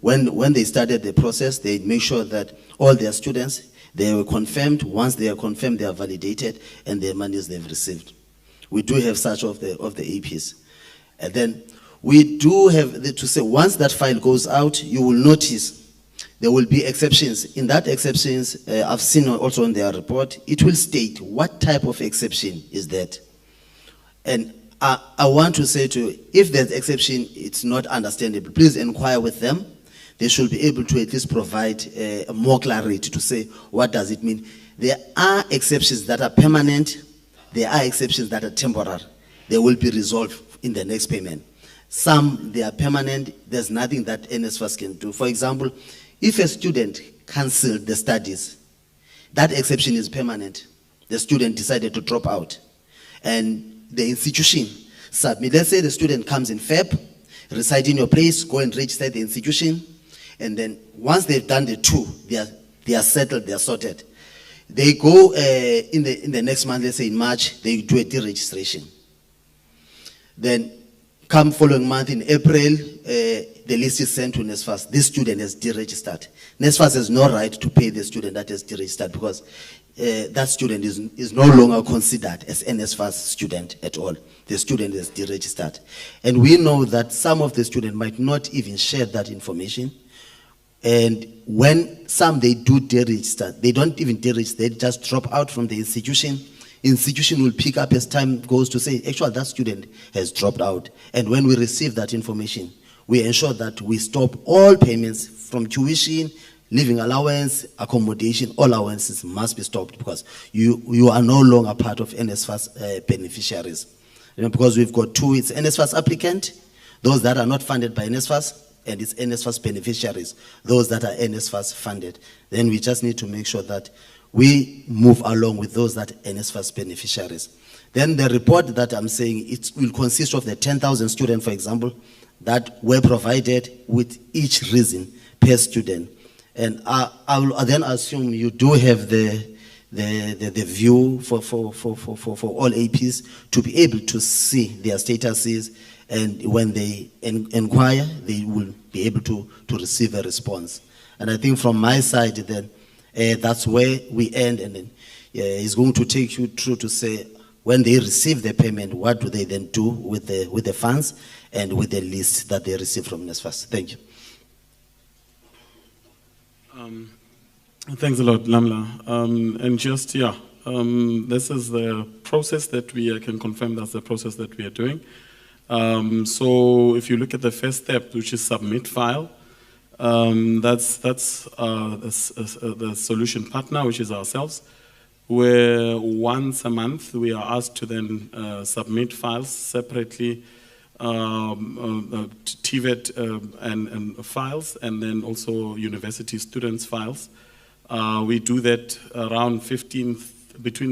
when they started the process, they make sure that all their students, they were confirmed. Once they are confirmed, they are validated, and their monies they've received. We do have such of the APs. And then we do have to say, once that file goes out, you will notice there will be exceptions. In that exceptions, I've seen also in their report, it will state what type of exception is that. And I want to say to you, if there's exception, it's not understandable, please inquire with them. They should be able to at least provide more clarity to say, what does it mean? There are exceptions that are permanent. There are exceptions that are temporary. They will be resolved in the next payment. Some, they are permanent. There's nothing that NSFAS can do. For example, if a student cancelled the studies, that exception is permanent. The student decided to drop out, and the institution submit. Let's say the student comes in Feb, reside in your place, go and register at the institution, and then once they've done the two, they are settled, they are sorted. They go in the next month, let's say in March, they do a deregistration. Then come following month in April, the list is sent to NSFAS. This student has deregistered. NSFAS has no right to pay the student that has deregistered, because that student is no longer considered as NSFAS student at all. The student is deregistered. And we know that some of the students might not even share that information. And when some they do deregister, they don't even deregister, they just drop out from the institution. Institution will pick up as time goes to say, actually, that student has dropped out. And when we receive that information, we ensure that we stop all payments from tuition, living allowance, accommodation. All allowances must be stopped, because you are no longer part of NSFAS beneficiaries. Because we've got two, it's NSFAS applicant, those that are not funded by NSFAS, and it's NSFAS beneficiaries, those that are NSFAS funded. Then we just need to make sure that we move along with those that are NSFAS beneficiaries. Then the report that I'm saying, it will consist of the 10,000 students, for example, that were provided with each reason per student. And I will then assume you do have the view for all APs to be able to see their statuses, and when they inquire, they will be able to receive a response. And I think from my side, then that's where we end, and then it's going to take you through to say, when they receive the payment, what do they then do with the funds and with the list that they receive from NSFAS? Thank you. Thanks a lot, Lamla. And just, this is the process that we can confirm, that's the process that we are doing. So if you look at the first step, which is submit file, that's the solution partner, which is ourselves, where once a month we are asked to then submit files separately, TVET and files, and then also university students' files. We do that around between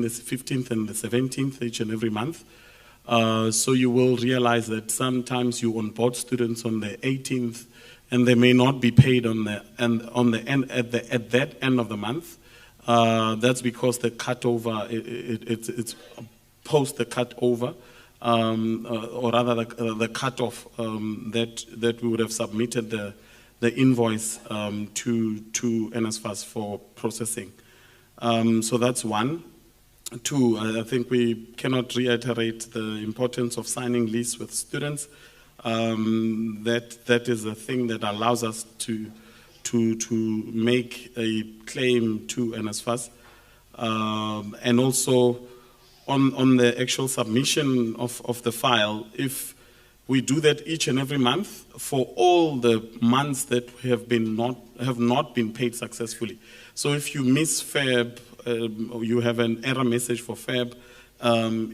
the 15th and the 17th each and every month. So you will realize that sometimes you onboard students on the 18th, and they may not be paid at that end of the month. That's because the cutover, it's post the cutover, or rather the cutoff that we would have submitted the invoice to NSFAS for processing. So that's one. Two, I think we cannot reiterate the importance of signing lease with students. That is a thing that allows us to make a claim to NSFAS. And also on the actual submission of the file, if we do that each and every month for all the months that have not been paid successfully. So if you miss Feb, you have an error message for Feb.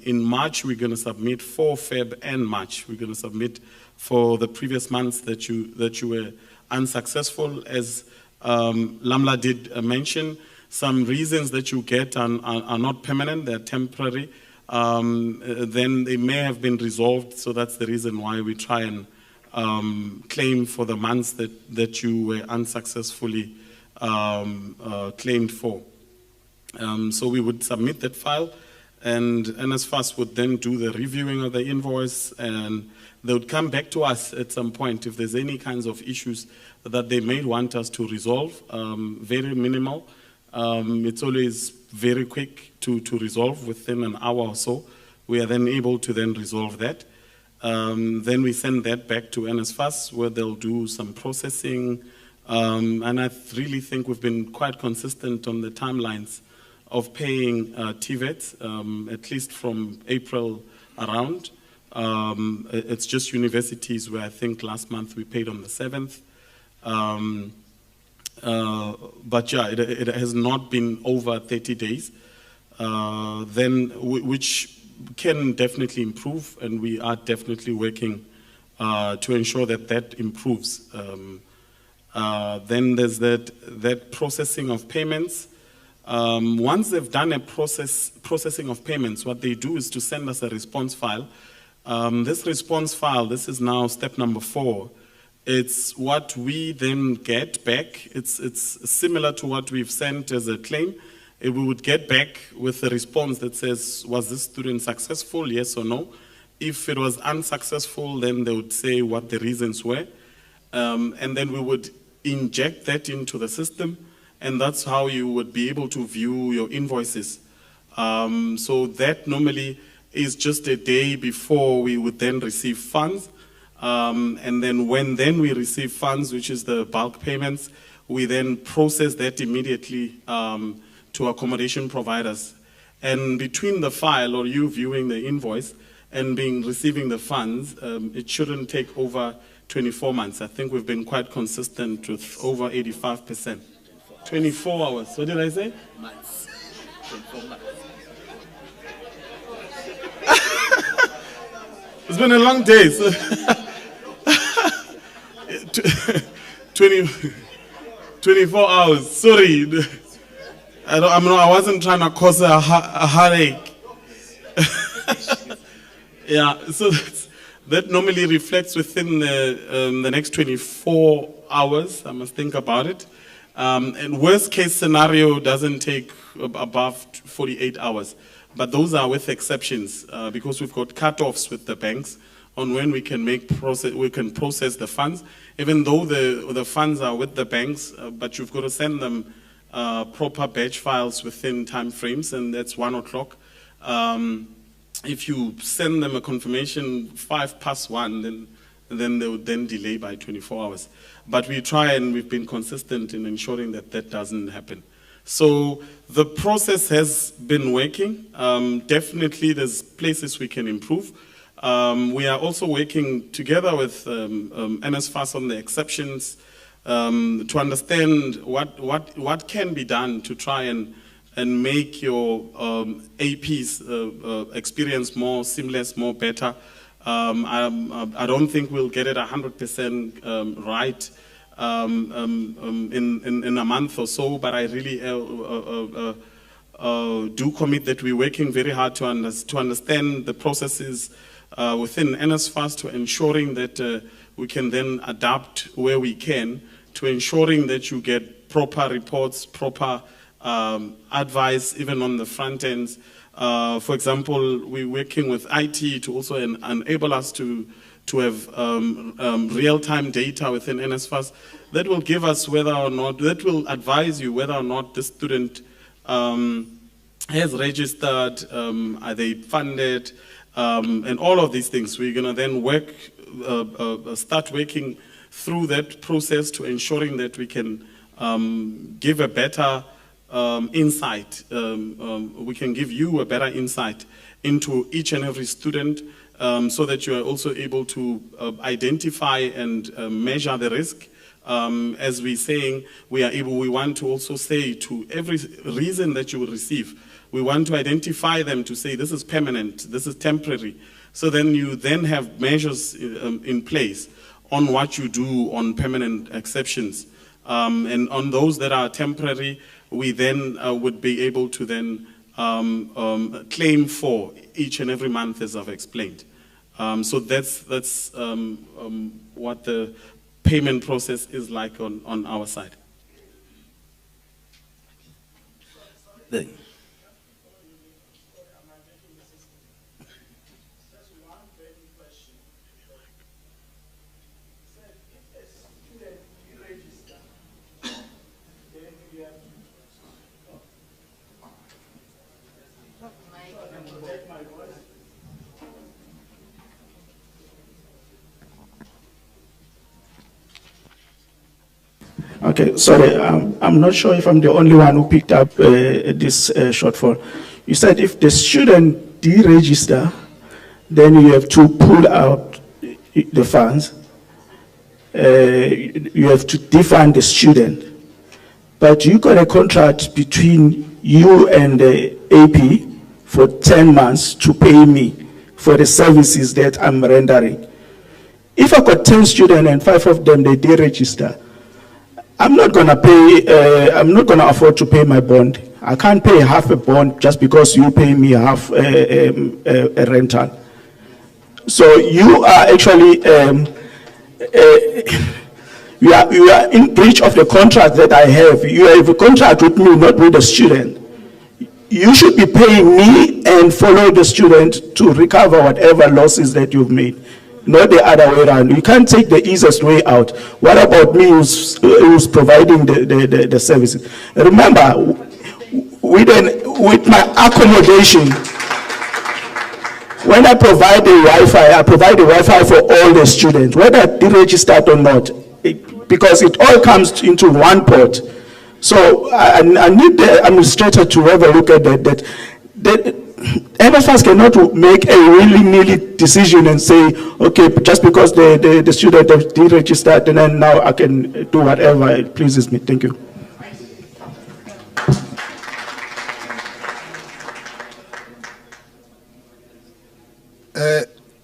In March, we're going to submit for Feb and March. We're going to submit for the previous months that you were unsuccessful. As Lamla did mention, some reasons that you get are not permanent, they're temporary. Then they may have been resolved, so that's the reason why we try and claim for the months that you were unsuccessfully claimed for. So we would submit that file, and NSFAS would then do the reviewing of the invoice, and they would come back to us at some point if there's any kinds of issues that they may want us to resolve. Very minimal. It's always very quick to resolve within an hour or so. We are then able to then resolve that. Then we send that back to NSFAS, where they'll do some processing. And I really think we've been quite consistent on the timelines of paying TVET, at least from April around. It's just universities where I think last month we paid on the 7th. But yeah, it has not been over 30 days, which can definitely improve, and we are definitely working to ensure that improves. Then there's that processing of payments. Once they've done a processing of payments, what they do is to send us a response file. This response file, this is now step number 4. It's what we then get back. It's similar to what we've sent as a claim. We would get back with a response that says, was this student successful, yes or no? If it was unsuccessful, then they would say what the reasons were. And then we would inject that into the system, and that's how you would be able to view your invoices. So that normally is just a day before we would then receive funds. And then when we receive funds, which is the bulk payments, we then process that immediately to accommodation providers. And between the file or you viewing the invoice and receiving the funds, it shouldn't take over 24 months. I think we've been quite consistent with over 85%. 24 hours. What did I say? Months. 24 months. It's been a long day. So 24 hours. Sorry. I wasn't trying to cause a heartache. Yeah, so that normally reflects within the next 24 hours. I must think about it. And worst case scenario doesn't take above 48 hours. But those are with exceptions because we've got cutoffs with the banks on when we can process the funds, even though the funds are with the banks, but you've got to send them proper batch files within time frames, and that's 1 o'clock. If you send them a confirmation 1:05, then they would then delay by 24 hours. But we try, and we've been consistent in ensuring that doesn't happen. So the process has been working. Definitely there's places we can improve. We are also working together with NSFAS on the exceptions to understand what can be done to try and make your AP's experience more seamless, more better. I don't think we'll get it 100% right in a month or so, but I really do commit that we're working very hard to understand the processes within NSFAS, to ensuring that we can then adapt where we can, to ensuring that you get proper reports, proper advice, even on the front ends. For example, we're working with IT to also enable us to have real-time data within NSFAS that will give us whether or not, that will advise you whether or not the student has registered, are they funded, and all of these things. We're going to then start working through that process to ensuring that we can give a better insight. We can give you a better insight into each and every student, so that you are also able to identify and measure the risk. As we're saying, we want to also say to every reason that you will receive, we want to identify them to say this is permanent, this is temporary. So then you then have measures in place on what you do on permanent exceptions. And on those that are temporary, we then would be able to then claim for each and every month, as I've explained. So that's what the payment process is like on our side. Okay, sorry, I'm not sure if I'm the only one who picked up this shortfall. You said if the student deregister, then you have to pull out the funds. You have to defund the student. But you got a contract between you and the AP for 10 months to pay me for the services that I'm rendering. If I got 10 students and 5 of them, they deregister, I'm not going to pay, I'm not going to afford to pay my bond. I can't pay half a bond just because you pay me half a rental. So you are actually, you are in breach of the contract that I have. You have a contract with me, not with the student. You should be paying me and follow the student to recover whatever losses that you've made. Not the other way around. You can't take the easiest way out. What about me who's providing the services? Remember, with my accommodation, when I provide the Wi-Fi, I provide the Wi-Fi for all the students, whether they registered or not, because it all comes into one port. So I need the administrator to have a look at that. NSFAS cannot make a willy-nilly decision and say, okay, just because the student has deregistered, and then now I can do whatever it pleases me. Thank you.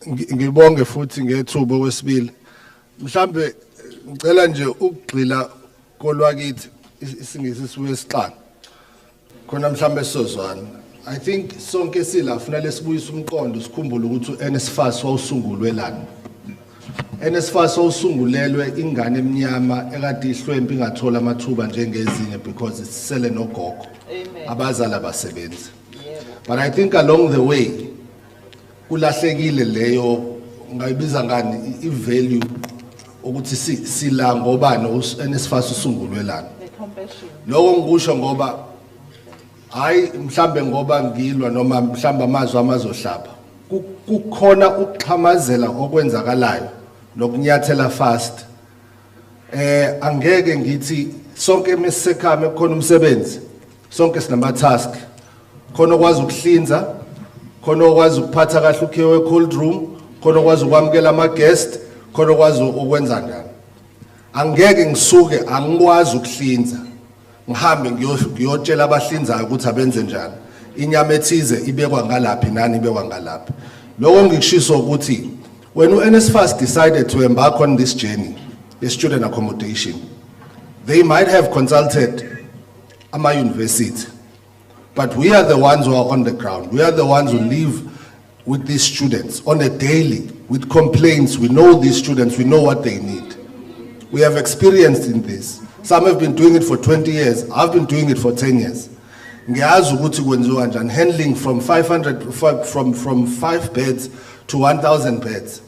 Ngibonge futhi ngethuba wesibili. Mhlambe ngicela nje ukugxila kolwakithi isingisi siwesiqala. Khona mhlambe sozwana. I think sonke sila kufanele sibuyise umqondo sikhumbule ukuthi uNSFAS wawusungulwe lana. NSFAS wawusungulelwe ingane eminyama ekade ihlwempi ingathola amathuba njengezinye because isisele nogogo. Abazali abasebenzi. But I think along the way kulahlekile leyo ngayibiza ngani ivalue ukuthi sila ngobani uNSFAS usungulwe lana. Lokho ngikusho ngoba hayi mhlambe ngoba ngilwa noma mhlambe amazwi amazohlaba kukhona ukuxhamazela okwenzakalayo nokunyathela fast angeke ngithi sonke imisekhame kukhona umsebenzi sonke sinama task khona okwazi ukuhlinza khona okwazi ukuphatha kahle ukhewe cold room khona ukwazi ukwamukela ama-guest, khona ukwazi ukwenza njani. Angeke ngisuke angikwazi ukuhlinza ngihambe ngiyotshela abahlinzayo ukuthi abenze njani. Inyama ethize ibekwa ngalaphi nani ibekwa ngalaphi. Lokho ngikushiso ukuthi when NSFAS decided to embark on this journey, the student accommodation, they might have consulted my university, but we are the ones who are on the ground. We are the ones who live with these students on a daily, with complaints. We know these students, we know what they need. We have experience in this. Some have been doing it for 20 years. I've been doing it for 10 years. Ngiyazi ukuthi kwenziwa njani, handling from 5 beds to 1,000 beds.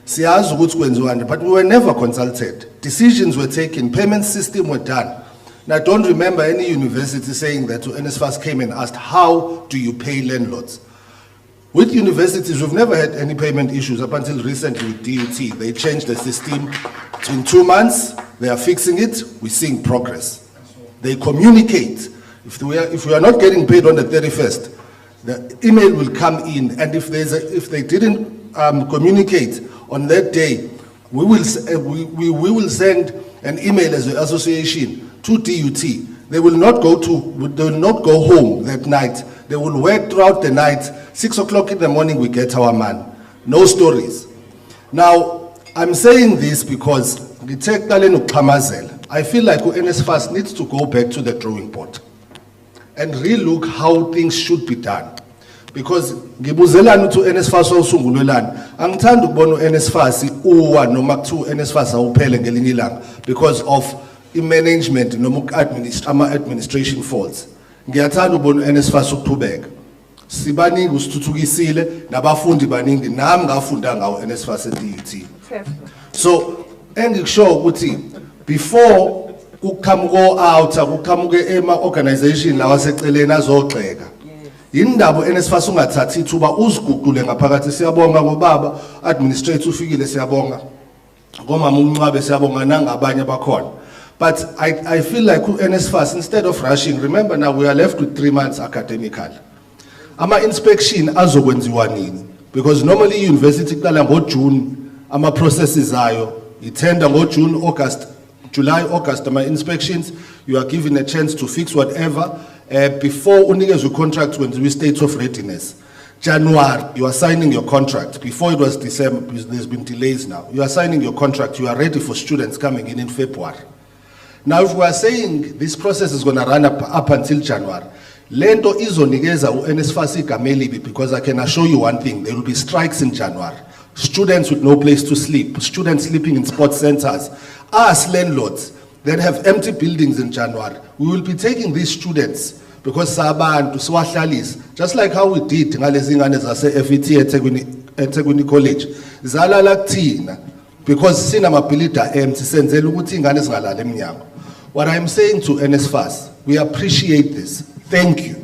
Siyazi ukuthi kwenziwa njani, but we were never consulted. Decisions were taken, payment system were done. And I don't remember any university saying that to NSFAS came and asked, how do you pay landlords? With universities, we've never had any payment issues up until recently with DUT. They changed the system. In 2 months, they are fixing it. We're seeing progress. They communicate. If we are not getting paid on the 31st, the email will come in. And if they didn't communicate on that day, we will send an email as an association to DUT. They will not go home that night. They will work throughout the night. 6 o'clock in the morning, we get our man. No stories. Now, I'm saying this because I feel like NSFAS needs to go back to the drawing board and relook how things should be done. Because ngibuzelana to NSFAS osungulelana angithanda ukubona uNSFAS uwa noma kuthiwa uNSFAS awuphele ngelinye ilanga because of i-management noma ama-administration faults. Ngiyathanda ukubona uNSFAS ukuqhubeka. Sibaningi usithuthukisile nabafundi baningi nami ngafunda ngawo NSFAS e-DUT. So engikusho ukuthi before ukhamuko out ukhamuke ema-organization lawa seceleni azogxeka. Indaba NSFAS ungathathi ithuba uziguqule ngaphakathi. Siyabonga ngobaba administrator ufikile, siyabonga ngomama uNcwabe, siyabonga nangabanye bakhona. But I feel like NSFAS, instead of rushing, remember now we are left with 3 months academically. Ama-inspection azokwenziwa nini? Because normally university kuqala ngoJune ama-processes ayo. Itenda ngoJune, August, July, August, ama-inspections. You are given a chance to fix whatever. Before unikezwe contract kwenziwa state of readiness. January, you are signing your contract. Before it was December, there's been delays now. You are signing your contract. You are ready for students coming in February. Now, if we are saying this process is going to run up until January, lento izonikeza uNSFAS igamelibi, because I can assure you one thing, there will be strikes in January. Students with no place to sleep, students sleeping in sports centers, us landlords that have empty buildings in January. We will be taking these students because sabantu siwahlalisa, just like how we did ngalezi ngane zase FET eThekwini College. Zalala kuthina because sina mabhilida empty senzela ukuthi ingane zingalala eminyango. What I'm saying to NSFAS, we appreciate this. Thank you.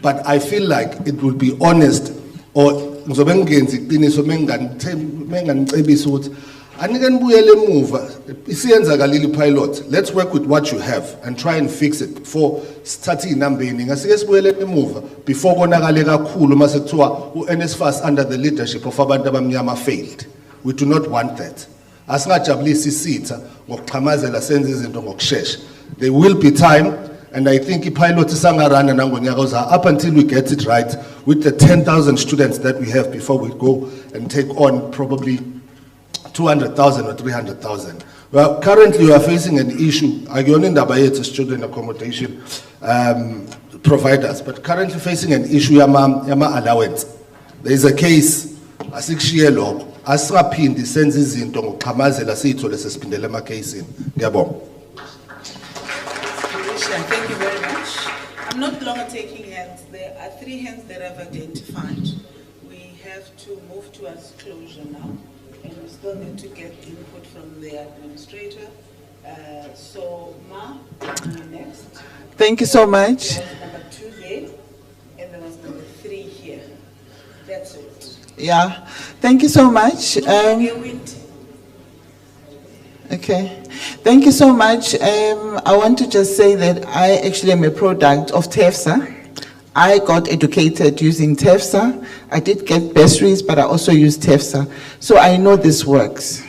But I feel like it would be honest, or ngizobe ngenza iqiniso menganicebisa ukuthi anike nibuyele emuva isiyenzakalile pilot. Let's work with what you have and try and fix it before starting inambeni. Ngasike sibuyele emuva before konakale kakhulu mase kuthiwa uNSFAS under the leadership of abantu abamnyama failed. We do not want that. Asingajabulisi isitha ngokuxhamazela senze izinto ngokusheshsha. There will be time, and I think i-pilot isangarana nangonyaka ozayo up until we get it right with the 10,000 students that we have before we go and take on probably 200,000 or 300,000. Well, currently we are facing an issue, akuyona indaba yethu student accommodation providers, but currently facing an issue yama allowance. There is a case, asikushiye lokho, asikaphindi senze izinto ngokuxhamazela siyithole sesiphindele ema-casini. Ngiyabonga. Thank you very much. I'm not longer taking hands. There are 3 hands that I've identified. We have to move towards closure now, and we still need to get input from the administrator. So, Ma, next. Thank you so much. There was number 2 there, and there was number 3 here. That's it. Yeah, thank you so much. Okay, thank you so much. I want to just say that I actually am a product of TEFSA. I got educated using TEFSA. I did get bursaries, but I also used TEFSA. So I know this works.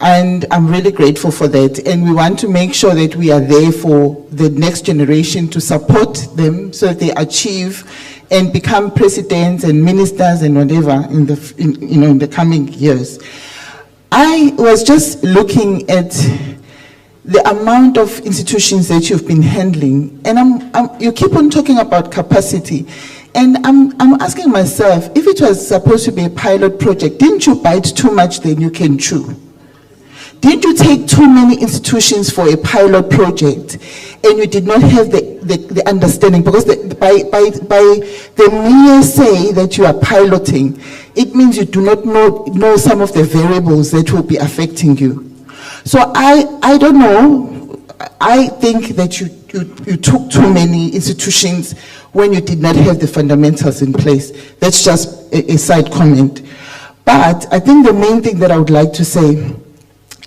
And I'm really grateful for that. And we want to make sure that we are there for the next generation to support them so that they achieve and become presidents and ministers and whatever in the coming years. I was just looking at the amount of institutions that you've been handling, and you keep on talking about capacity, and I'm asking myself, if it was supposed to be a pilot project, didn't you bite too much then you can chew? Didn't you take too many institutions for a pilot project and you did not have the understanding? Because by the mere say that you are piloting, it means you do not know some of the variables that will be affecting you. So I don't know. I think that you took too many institutions when you did not have the fundamentals in place. That's just a side comment. But I think the main thing that I would like to say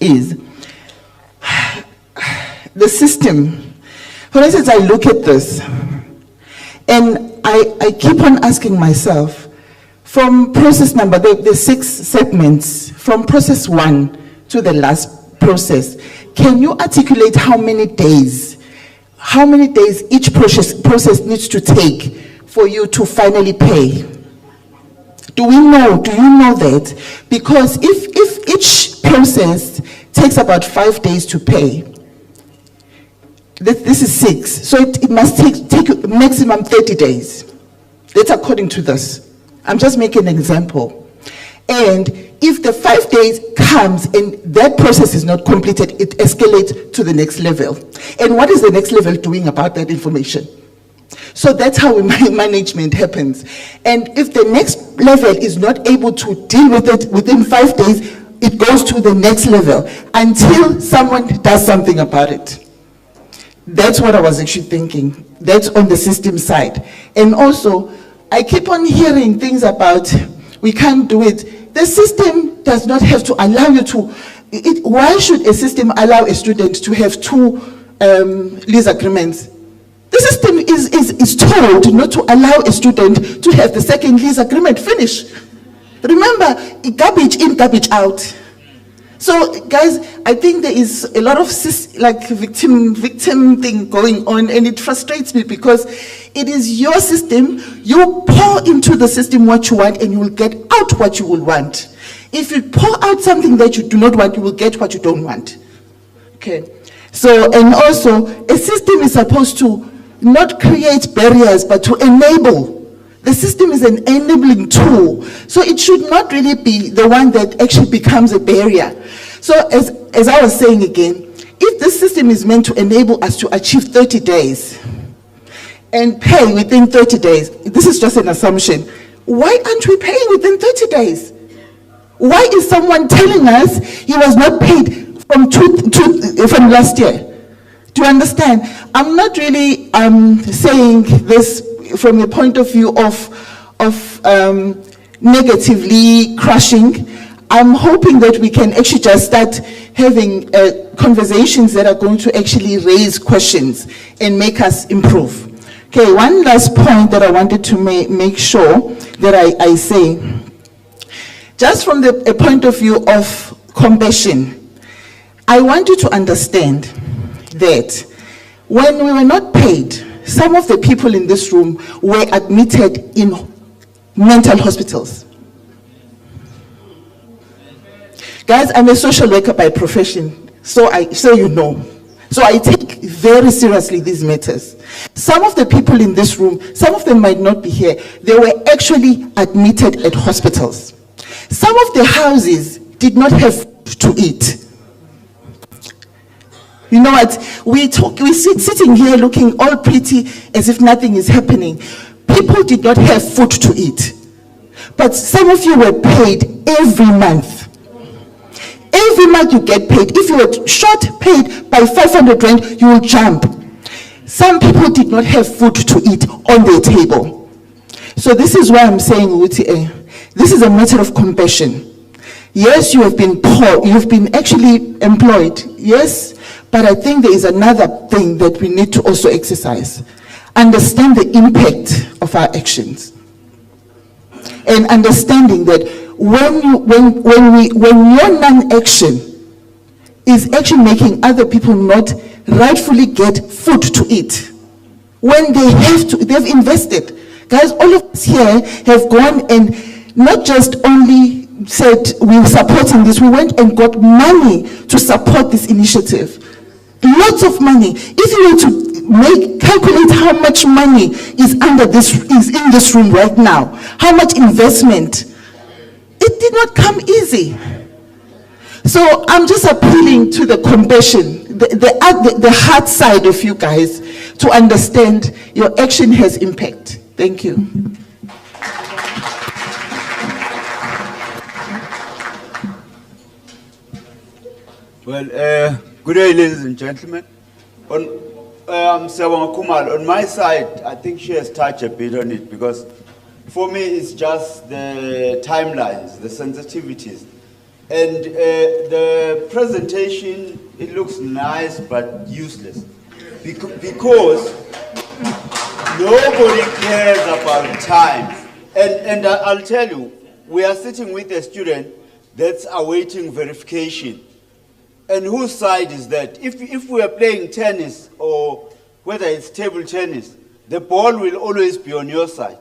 is the system. For instance, I look at this and I keep on asking myself, from process number, the 6 segments, from process 1 to the last process, can you articulate how many days each process needs to take for you to finally pay? Do you know that? Because if each process takes about 5 days to pay, this is 6, so it must take maximum 30 days. That's according to this. I'm just making an example. And if the 5 days comes and that process is not completed, it escalates to the next level. And what is the next level doing about that information? So that's how management happens. And if the next level is not able to deal with it within 5 days, it goes to the next level until someone does something about it. That's what I was actually thinking. That's on the system side. And also, I keep on hearing things about we can't do it. The system does not have to allow you to. Why should a system allow a student to have 2 lease agreements? The system is told not to allow a student to have the second lease agreement finish. Remember, garbage in, garbage out. So, guys, I think there is a lot of victim thing going on, and it frustrates me because it is your system. You pour into the system what you want, and you will get out what you will want. If you pour out something that you do not want, you will get what you don't want. Okay. So, and also, a system is supposed to not create barriers, but to enable. The system is an enabling tool. So it should not really be the one that actually becomes a barrier. So as I was saying again, if this system is meant to enable us to achieve 30 days and pay within 30 days, this is just an assumption. Why aren't we paying within 30 days? Why is someone telling us he was not paid from last year? Do you understand? I'm not really saying this from a point of view of negatively crushing. I'm hoping that we can actually just start having conversations that are going to actually raise questions and make us improve. Okay, one last point that I wanted to make sure that I say, just from a point of view of compassion, I want you to understand that when we were not paid, some of the people in this room were admitted in mental hospitals. Guys, I'm a social worker by profession, so you know. So I take very seriously these matters. Some of the people in this room, some of them might not be here, they were actually admitted at hospitals. Some of the houses did not have food to eat. You know what? We sitting here looking all pretty as if nothing is happening. People did not have food to eat. But some of you were paid every month. Every month you get paid. If you were short paid by 500 rand, you will jump. Some people did not have food to eat on their table. So this is why I'm saying, this is a matter of compassion. Yes, you have been poor, you've been actually employed, yes, but I think there is another thing that we need to also exercise. understand the impact of our actions. And understanding that when your non-action is actually making other people not rightfully get food to eat. When they've invested. Guys, all of us here have gone and not just only said we're supporting this, we went and got money to support this initiative. Lots of money. If you were to calculate how much money is in this room right now, how much investment, it did not come easy. So I'm just appealing to the compassion, the heart side of you guys, to understand your action has impact. Thank you. Well, good day, ladies and gentlemen. I'm Sawang Kumal. On my side, I think she has touched a bit on it, because for me it's just the timelines, the sensitivities. And the presentation, it looks nice but useless. Because nobody cares about time. And I'll tell you, we are sitting with a student that's awaiting verification. And whose side is that? If we are playing tennis, or whether it's table tennis, the ball will always be on your side.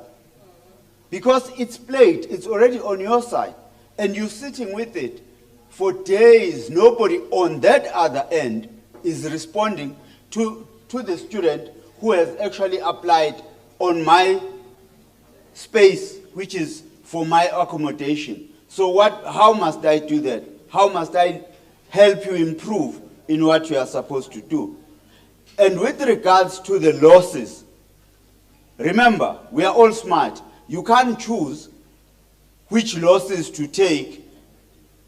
Because it's played, it's already on your side. And you're sitting with it for days. Nobody on that other end is responding to the student who has actually applied on my space, which is for my accommodation. So how must I do that? How must I help you improve in what you are supposed to do? And with regards to the losses, remember, we are all smart. You can't choose which losses to take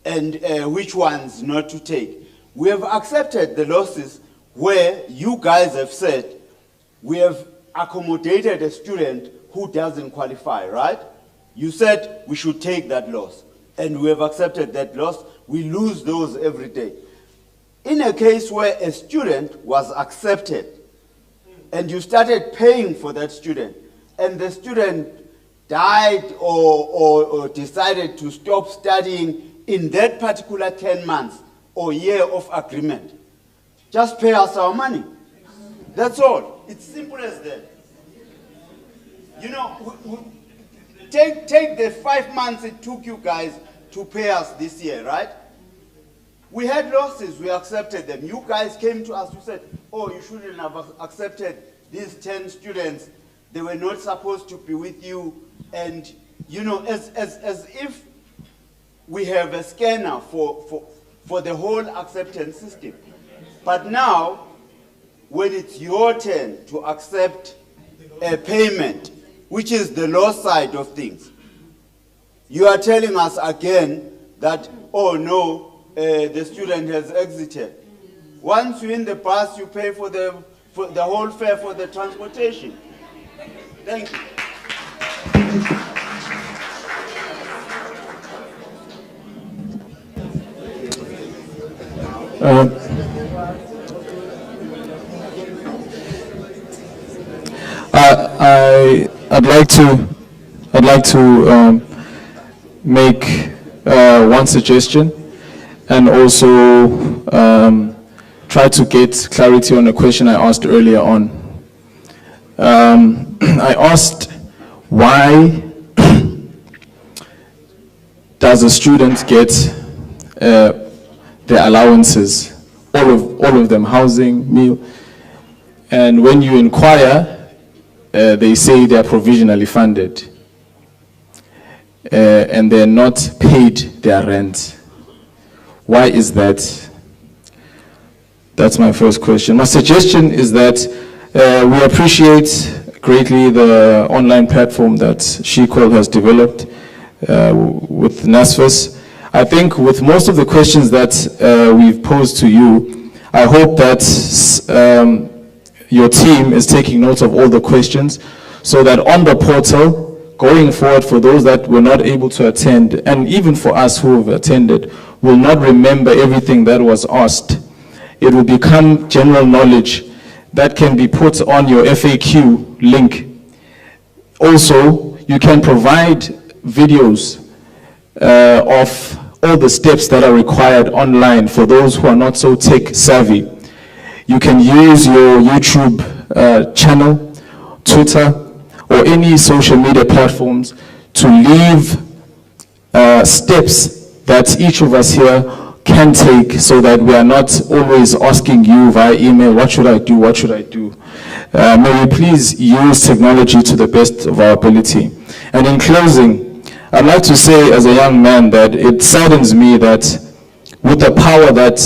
and which ones not to take. We have accepted the losses where you guys have said we have accommodated a student who doesn't qualify, right? You said we should take that loss, and we have accepted that loss. We lose those every day. In a case where a student was accepted and you started paying for that student, and the student died or decided to stop studying in that particular 10 months or year of agreement, just pay us our money. That's all. It's simple as that. You know, take the 5 months it took you guys to pay us this year, right? We had losses, we accepted them. You guys came to us, you said, oh, you shouldn't have accepted these 10 students. They were not supposed to be with you. And, you know, as if we have a scanner for the whole acceptance system. But now, when it's your turn to accept a payment, which is the loss side of things, you are telling us again that, oh no, the student has exited. Once you're in the bus, you pay for the whole fare for the transportation. Thank you. I'd like to make one suggestion, and also try to get clarity on a question I asked earlier on. I asked, why does a student get their allowances, all of them, housing, meal, and when you inquire, they say they are provisionally funded and they're not paid their rent. Why is that? That's my first question. My suggestion is that we appreciate greatly the online platform that SheCall has developed with NSFAS. I think with most of the questions that we've posed to you, I hope that your team is taking note of all the questions, so that on the portal, going forward, for those that were not able to attend, and even for us who have attended, will not remember everything that was asked. It will become general knowledge that can be put on your FAQ link. Also, you can provide videos of all the steps that are required online for those who are not so tech savvy. You can use your YouTube channel, Twitter, or any social media platforms to leave steps that each of us here can take so that we are not always asking you via email, what should I do, what should I do? May we please use technology to the best of our ability. And in closing, I'd like to say as a young man that it saddens me that with the power that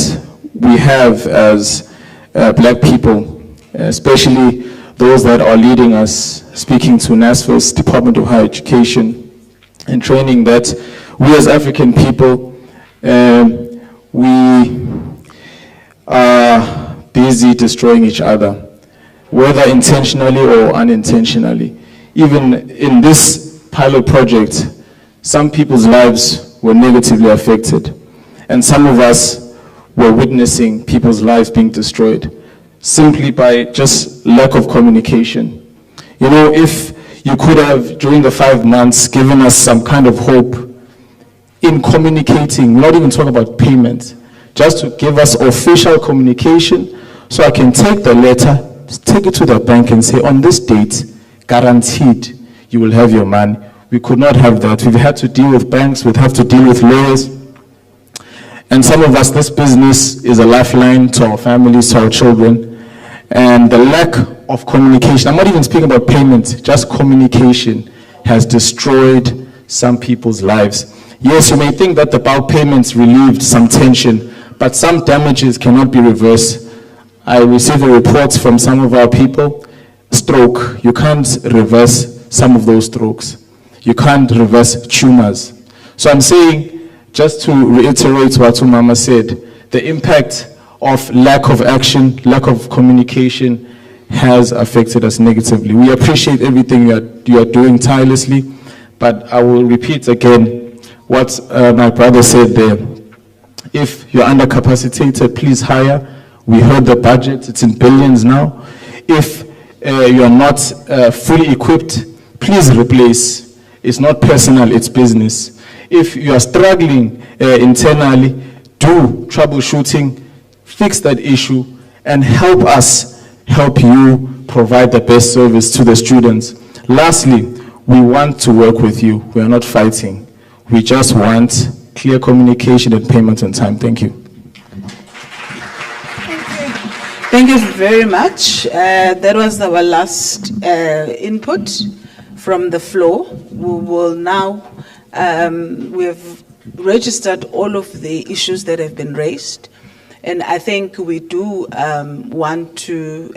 we have as black people, especially those that are leading us, speaking to NSFAS, Department of Higher Education and Training, that we as African people, we are busy destroying each other, whether intentionally or unintentionally. Even in this pilot project, some people's lives were negatively affected, and some of us were witnessing people's lives being destroyed simply by just lack of communication. You know, if you could have, during the 5 months, given us some kind of hope in communicating, not even talk about payment, just to give us official communication, so I can take the letter, take it to the bank and say, on this date, guaranteed, you will have your money. We could not have that. We've had to deal with banks, we've had to deal with lawyers. And some of us, this business is a lifeline to our families, to our children. And the lack of communication, I'm not even speaking about payment, just communication has destroyed some people's lives. Yes, you may think that the bulk payments relieved some tension, but some damages cannot be reversed. I received reports from some of our people, stroke, you can't reverse some of those strokes. You can't reverse tumors. So I'm saying, just to reiterate what Umama said, the impact of lack of action, lack of communication has affected us negatively. We appreciate everything you are doing tirelessly, but I will repeat again what my brother said there. If you're undercapacitated, please hire. We heard the budget, it's in billions now. If you're not fully equipped, please replace. It's not personal, it's business. If you are struggling internally, do troubleshooting, fix that issue, and help us help you provide the best service to the students. Lastly, we want to work with you. We are not fighting. We just want clear communication and payment on time. Thank you. Thank you very much. That was our last input from the floor. We will now, we have registered all of the issues that have been raised. And I think we do want to,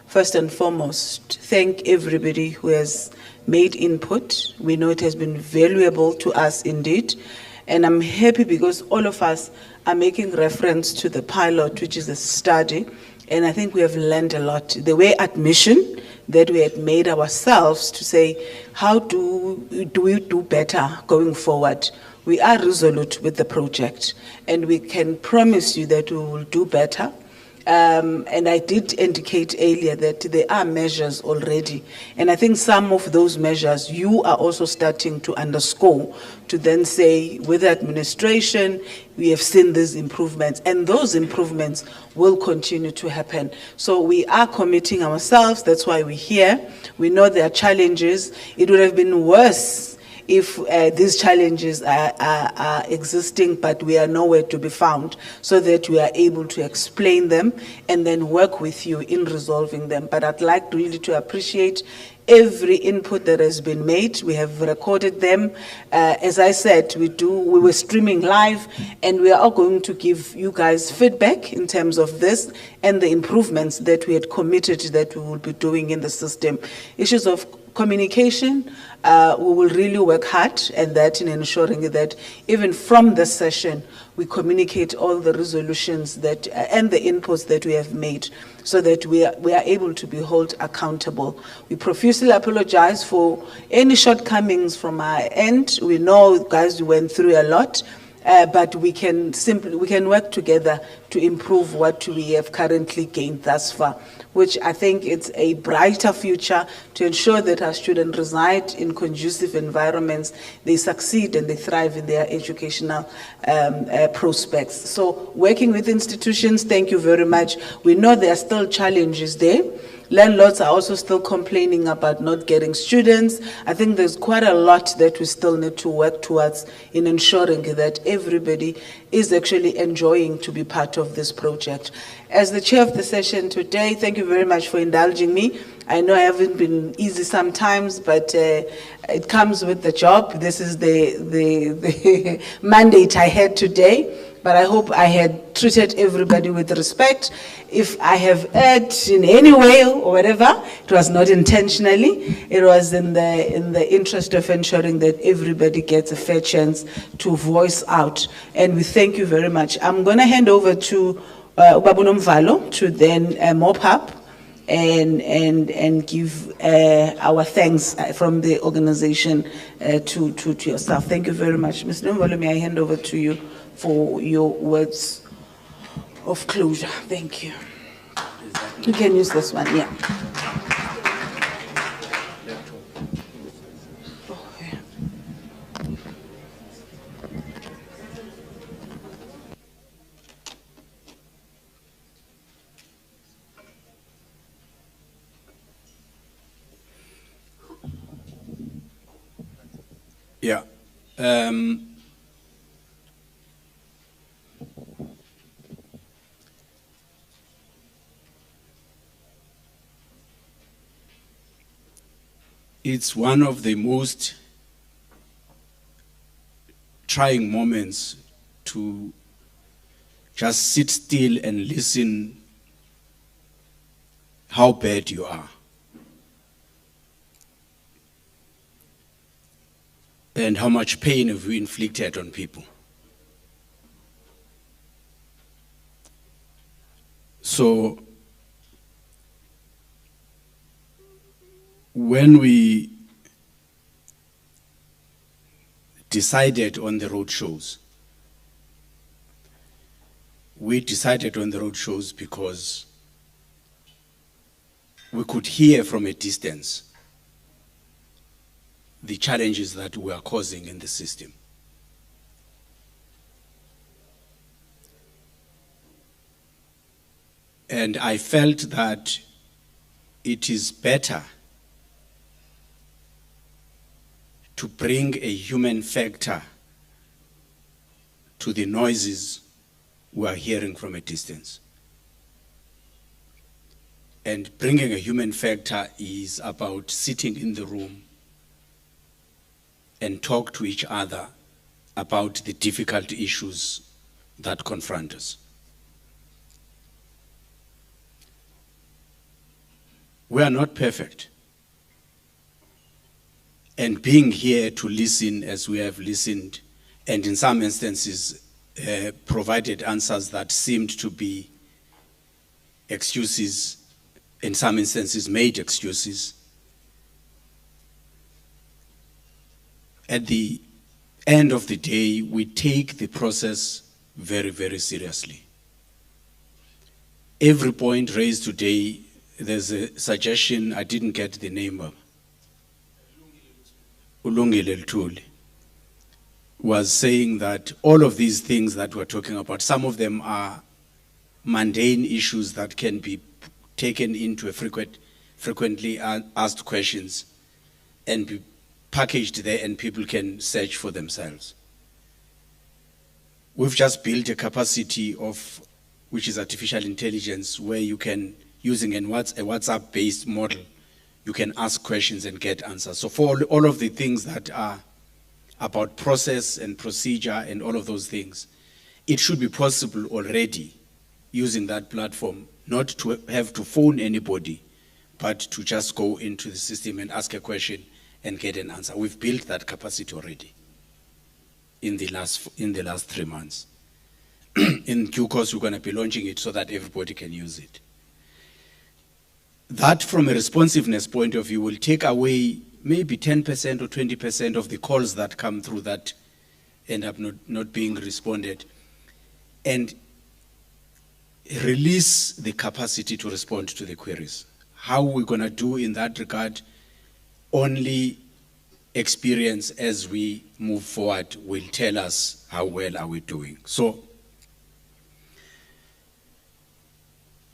first and foremost, thank everybody who has made input. We know it has been valuable to us indeed. And I'm happy because all of us are making reference to the pilot, which is a study. And I think we have learned a lot. The way admission that we had made ourselves to say, how do we do better going forward? We are resolute with the project, and we can promise you that we will do better. And I did indicate earlier that there are measures already. And I think some of those measures you are also starting to underscore, to then say, with the administration, we have seen these improvements, and those improvements will continue to happen. So we are committing ourselves, that's why we're here. We know there are challenges. It would have been worse if these challenges are existing, but we are nowhere to be found, so that we are able to explain them and then work with you in resolving them. But I'd like really to appreciate every input that has been made. We have recorded them. As I said, we were streaming live, and we are all going to give you guys feedback in terms of this and the improvements that we had committed that we will be doing in the system. Issues of communication, we will really work hard at that in ensuring that even from this session, we communicate all the resolutions that and the inputs that we have made, so that we are able to be held accountable. We profusely apologize for any shortcomings from our end. We know, guys, we went through a lot, but we can work together to improve what we have currently gained thus far. which I think it's a brighter future to ensure that our students reside in conducive environments, they succeed and they thrive in their educational prospects. So working with institutions, thank you very much. We know there are still challenges there. Landlords are also still complaining about not getting students. I think there's quite a lot that we still need to work towards in ensuring that everybody is actually enjoying to be part of this project. As the chair of the session today, thank you very much for indulging me. I know I haven't been easy sometimes, but it comes with the job. This is the mandate I had today. But I hope I had treated everybody with respect. If I have erred in any way or whatever, it was not intentionally. It was in the interest of ensuring that everybody gets a fair chance to voice out. And we thank you very much. I'm going to hand over to Ubabu Nomvalo to then mop up and give our thanks from the organization to your staff. Thank you very much. Mr. Nomvalo, may I hand over to you for your words of closure. Thank you. You can use this one, yeah. Yeah. It's one of the most trying moments to just sit still and listen how bad you are. And how much pain have we inflicted on people. So, when we decided on the roadshows, we decided on the roadshows because we could hear from a distance the challenges that we are causing in the system. And I felt that it is better to bring a human factor to the noises we are hearing from a distance. And bringing a human factor is about sitting in the room and talk to each other about the difficult issues that confront us. We are not perfect. And being here to listen as we have listened, and in some instances provided answers that seemed to be excuses, in some instances made excuses, at the end of the day, we take the process very, very seriously. Every point raised today, there's a suggestion, I didn't get the name of, Ulungile Lutuli, was saying that all of these things that we're talking about, some of them are mundane issues that can be taken into a frequently asked questions and be packaged there and people can search for themselves. We've just built a capacity of, which is artificial intelligence, where you can, using a WhatsApp-based model, you can ask questions and get answers. So for all of the things that are about process and procedure and all of those things, it should be possible already using that platform, not to have to phone anybody, but to just go into the system and ask a question and get an answer. We've built that capacity already in the last 3 months. In due course, we're going to be launching it so that everybody can use it. That, from a responsiveness point of view, will take away maybe 10% or 20% of the calls that come through that end up not being responded. And release the capacity to respond to the queries. How we're going to do in that regard, only experience as we move forward will tell us how well are we doing. So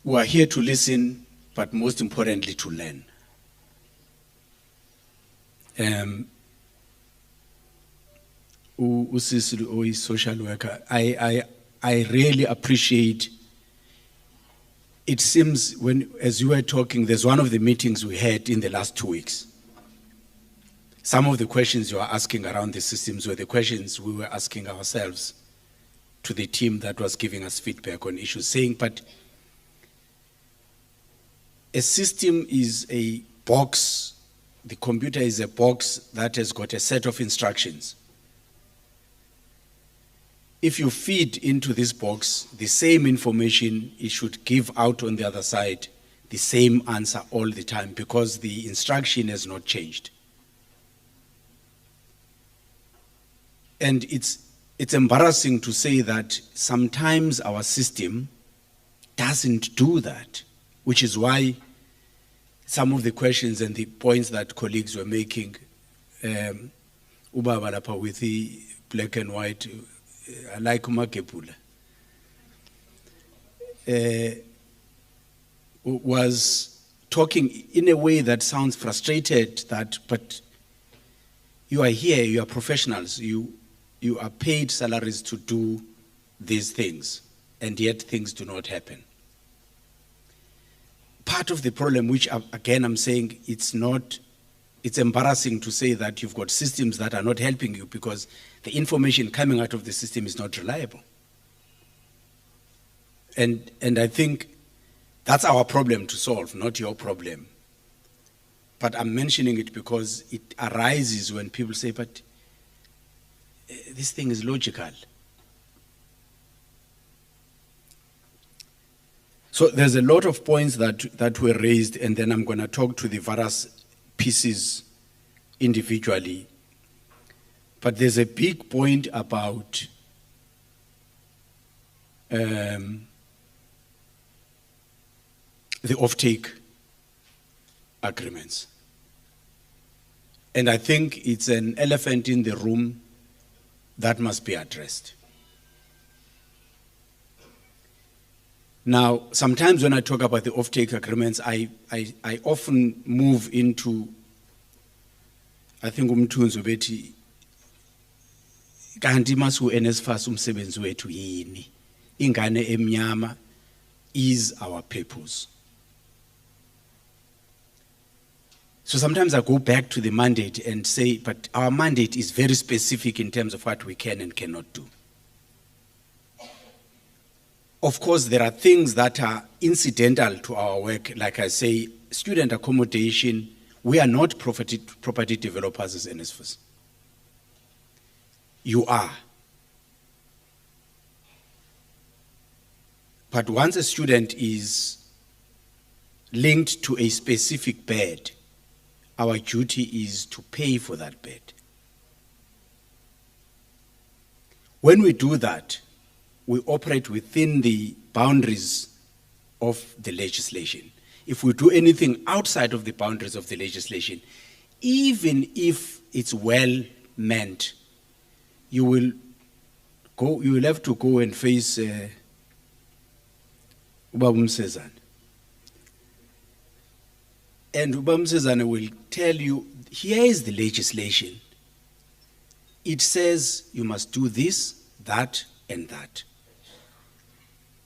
we are here to listen, but most importantly to learn. Usisi or his social worker, I really appreciate. It seems as you were talking, there's one of the meetings we had in the last 2 weeks. Some of the questions you are asking around the systems were the questions we were asking ourselves to the team that was giving us feedback on issues, saying, but a system is a box, the computer is a box that has got a set of instructions. If you feed into this box the same information, it should give out on the other side the same answer all the time because the instruction has not changed. And it's embarrassing to say that sometimes our system doesn't do that, which is why some of the questions and the points that colleagues were making, Ubaba lapha with the black and white, I like umakepula, was talking in a way that sounds frustrated that, but you are here, you are professionals, you are paid salaries to do these things, and yet things do not happen. Part of the problem, which again I'm saying it's embarrassing to say that you've got systems that are not helping you because the information coming out of the system is not reliable. And I think that's our problem to solve, not your problem. But I'm mentioning it because it arises when people say, but this thing is logical. So there's a lot of points that were raised, and then I'm going to talk to the various pieces individually. But there's a big point about the offtake agreements. And I think it's an elephant in the room that must be addressed. Now, sometimes when I talk about the offtake agreements, I often move into, I think umthunzi bethi kanti masu NSFAS umsebenzi wethu yini, ingane emnyama is our purpose. So sometimes I go back to the mandate and say, but our mandate is very specific in terms of what we can and cannot do. Of course, there are things that are incidental to our work. Like I say, student accommodation, we are not property developers as NSFAS. You are. But once a student is linked to a specific bed, our duty is to pay for that bed. When we do that, we operate within the boundaries of the legislation. If we do anything outside of the boundaries of the legislation, even if it's well meant, you will have to go and face Ubaba Msezane. And Ubaba Msezane will tell you, here is the legislation. It says you must do this, that, and that.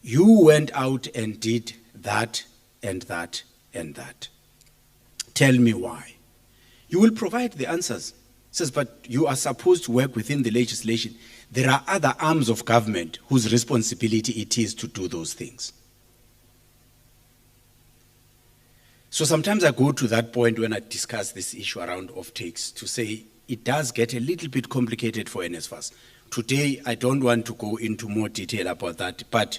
You went out and did that, and that, and that. Tell me why. You will provide the answers. It says, but you are supposed to work within the legislation. There are other arms of government whose responsibility it is to do those things. So sometimes I go to that point when I discuss this issue around offtakes to say it does get a little bit complicated for NSFAS. Today, I don't want to go into more detail about that, but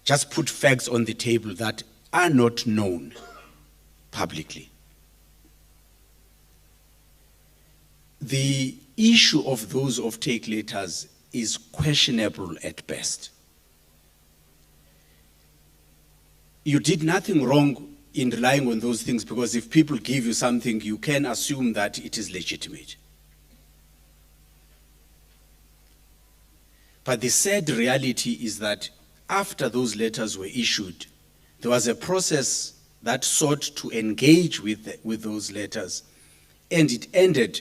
just put facts on the table that are not known publicly. The issue of those offtake letters is questionable at best. you did nothing wrong in relying on those things, because if people give you something, you can assume that it is legitimate. But the sad reality is that after those letters were issued, there was a process that sought to engage with those letters, and it ended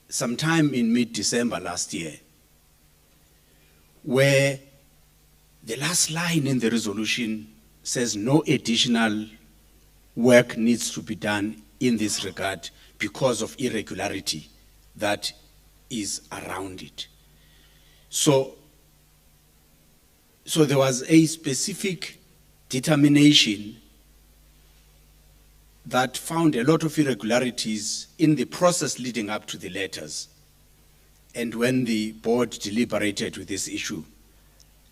sometime in mid-December last year, where the last line in the resolution says no additional work needs to be done in this regard because of irregularity that is around it. So there was a specific determination that found a lot of irregularities in the process leading up to the letters. And when the board deliberated with this issue,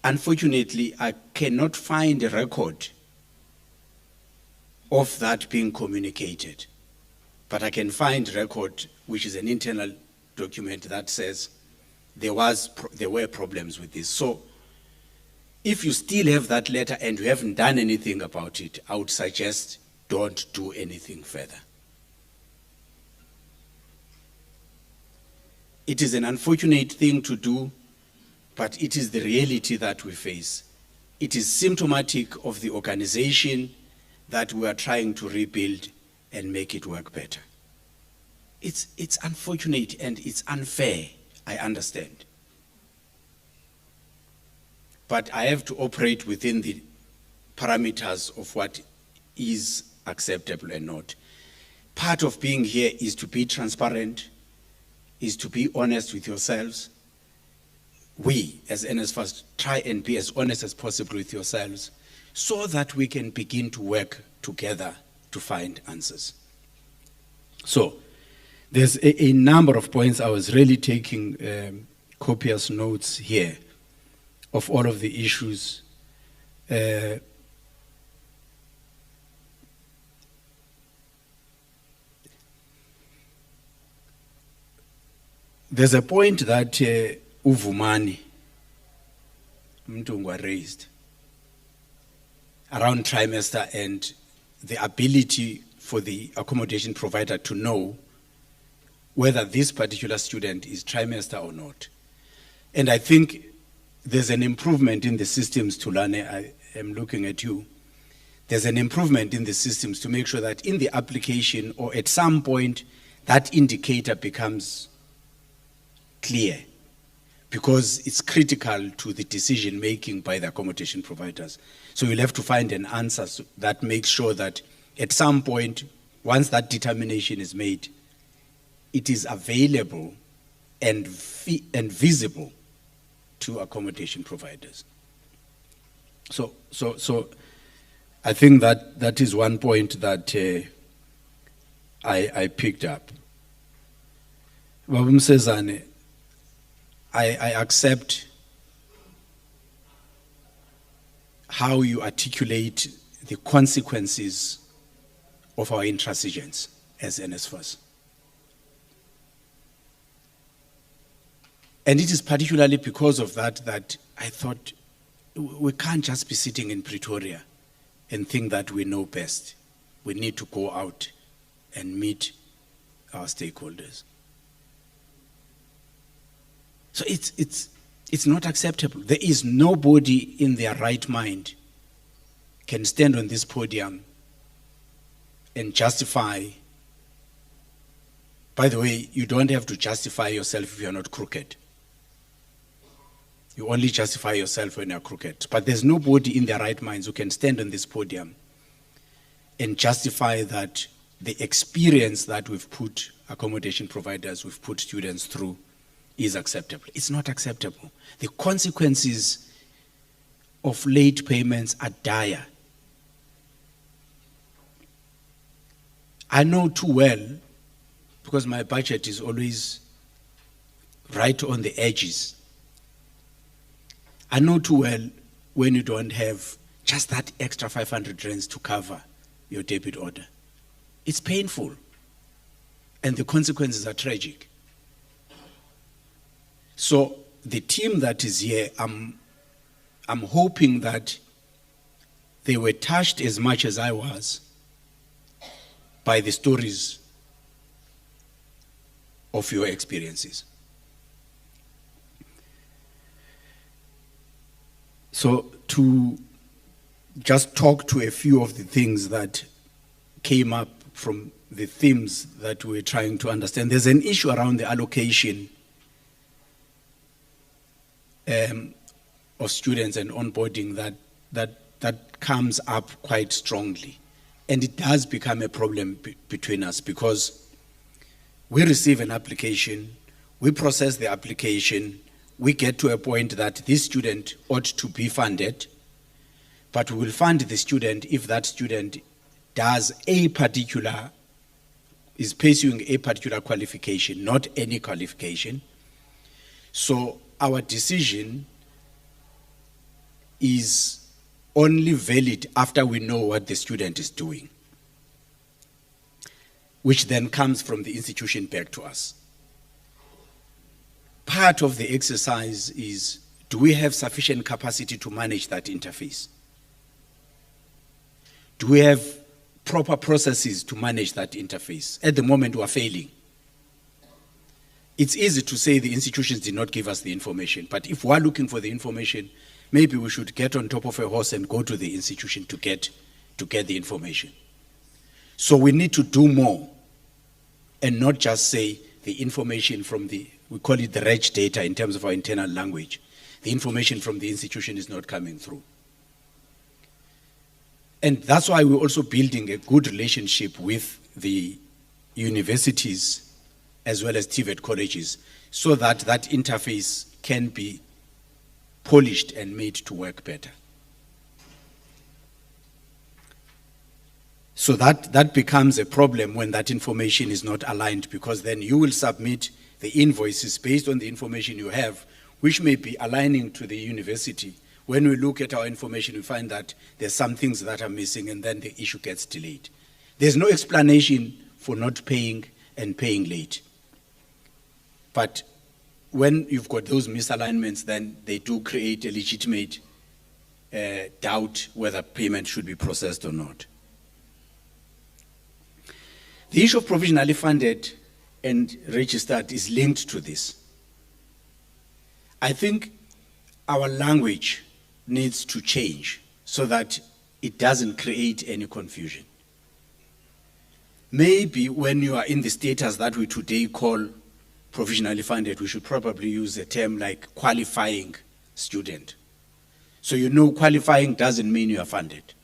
unfortunately, I cannot find a record of that being communicated. But I can find a record, which is an internal document that says there were problems with this. So if you still have that letter and you haven't done anything about it, I would suggest don't do anything further. It is an unfortunate thing to do, but it is the reality that we face. It is symptomatic of the organization that we are trying to rebuild and make it work better. It's unfortunate and it's unfair, I understand. But I have to operate within the parameters of what is acceptable and not. Part of being here is to be transparent, is to be honest with yourselves. We, as NSFAS, try and be as honest as possible with yourselves so that we can begin to work together to find answers. So, there's a number of points. I was really taking copious notes here of all of the issues. There's a point that Uvumani Mtungwa raised around trimester and the ability for the accommodation provider to know whether this particular student is trimester or not. And I think there's an improvement in the systems, Tulane, I am looking at you. There's an improvement in the systems to make sure that in the application or at some point that indicator becomes clear, because it's critical to the decision making by the accommodation providers. So you'll have to find an answer that makes sure that at some point, once that determination is made, it is available and visible to accommodation providers. So I think that is one point that I picked up. Babum Sezane, I accept how you articulate the consequences of our intransigence as NSFAS. And it is particularly because of that I thought we can't just be sitting in Pretoria and think that we know best. We need to go out and meet our stakeholders. So it's not acceptable. There is nobody in their right mind can stand on this podium and justify. By the way, you don't have to justify yourself if you're not crooked. You only justify yourself when you're crooked. But there's nobody in their right minds who can stand on this podium and justify that the experience that we've put accommodation providers, we've put students through is acceptable. It's not acceptable. The consequences of late payments are dire. I know too well, because my budget is always right on the edges. I know too well when you don't have just that extra 500 rands to cover your debit order. It's painful, and the consequences are tragic. So the team that is here, I'm hoping that they were touched as much as I was by the stories of your experiences. So to just talk to a few of the things that came up from the themes that we're trying to understand. There's an issue around the allocation of students and onboarding that comes up quite strongly. And it does become a problem between us because we receive an application, we process the application, we get to a point that this student ought to be funded, but we will fund the student if that student is pursuing a particular qualification, not any qualification. So our decision is only valid after we know what the student is doing, which then comes from the institution back to us. Part of the exercise is, do we have sufficient capacity to manage that interface? Do we have proper processes to manage that interface? At the moment, we are failing. It's easy to say the institutions did not give us the information, but if we are looking for the information, maybe we should get on top of a horse and go to the institution to get the information. So we need to do more and not just say the information from we call it the reg data in terms of our internal language. The information from the institution is not coming through. And that's why we're also building a good relationship with the universities as well as TVET colleges so that that interface can be polished and made to work better. So that becomes a problem when that information is not aligned, because then you will submit the invoices based on the information you have, which may be aligning to the university. When we look at our information, we find that there's some things that are missing, and then the issue gets delayed. There's no explanation for not paying and paying late. But when you've got those misalignments, then they do create a legitimate doubt whether payment should be processed or not. The issue of provisionally funded and registered is linked to this. I think our language needs to change so that it doesn't create any confusion. Maybe when you are in the status that we today call provisionally funded, we should probably use a term like qualifying student. So you know qualifying doesn't mean you are funded.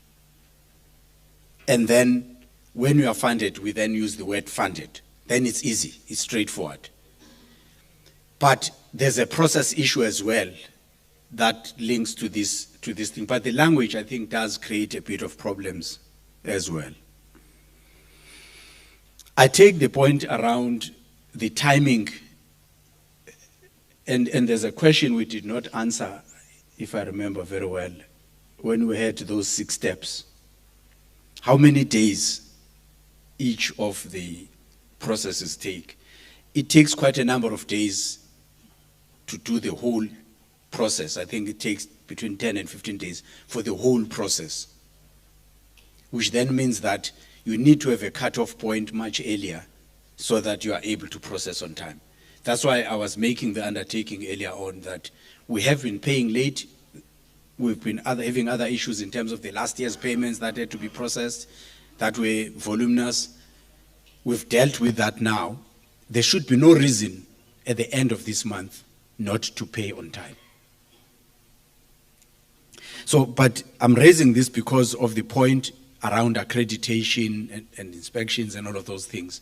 And then when you are funded, we then use the word funded. Then it's easy, it's straightforward. But there's a process issue as well that links to this thing. But the language, I think, does create a bit of problems as well. I take the point around the timing, and there's a question we did not answer, if I remember very well, when we had those 6 steps. How many days each of the processes take? It takes quite a number of days to do the whole process. I think it takes between 10 and 15 days for the whole process, which then means that you need to have a cutoff point much earlier so that you are able to process on time. That's why I was making the undertaking earlier on that we have been paying late. We've been having other issues in terms of the last year's payments that had to be processed, that were voluminous. We've dealt with that now. There should be no reason at the end of this month not to pay on time. So, but I'm raising this because of the point around accreditation and inspections and all of those things.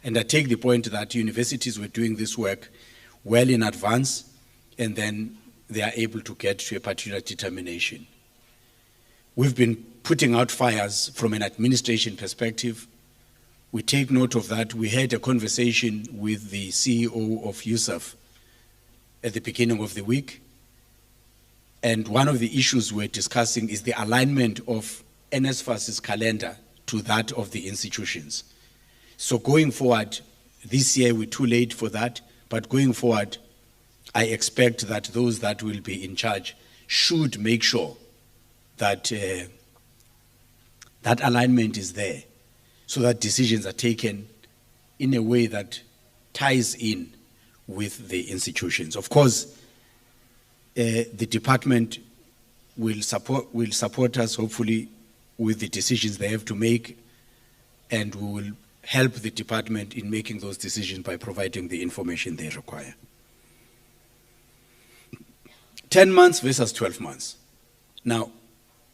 And I take the point that universities were doing this work well in advance, and then they are able to get to a particular determination. We've been putting out fires from an administration perspective. We take note of that. We had a conversation with the CEO of USAF at the beginning of the week. And one of the issues we're discussing is the alignment of NSFAS's calendar to that of the institutions. So going forward, this year we're too late for that, but going forward, I expect that those that will be in charge should make sure that that alignment is there so that decisions are taken in a way that ties in with the institutions. Of course, the department will support us, hopefully, with the decisions they have to make, and we will help the department in making those decisions by providing the information they require. 10 months versus 12 months. Now,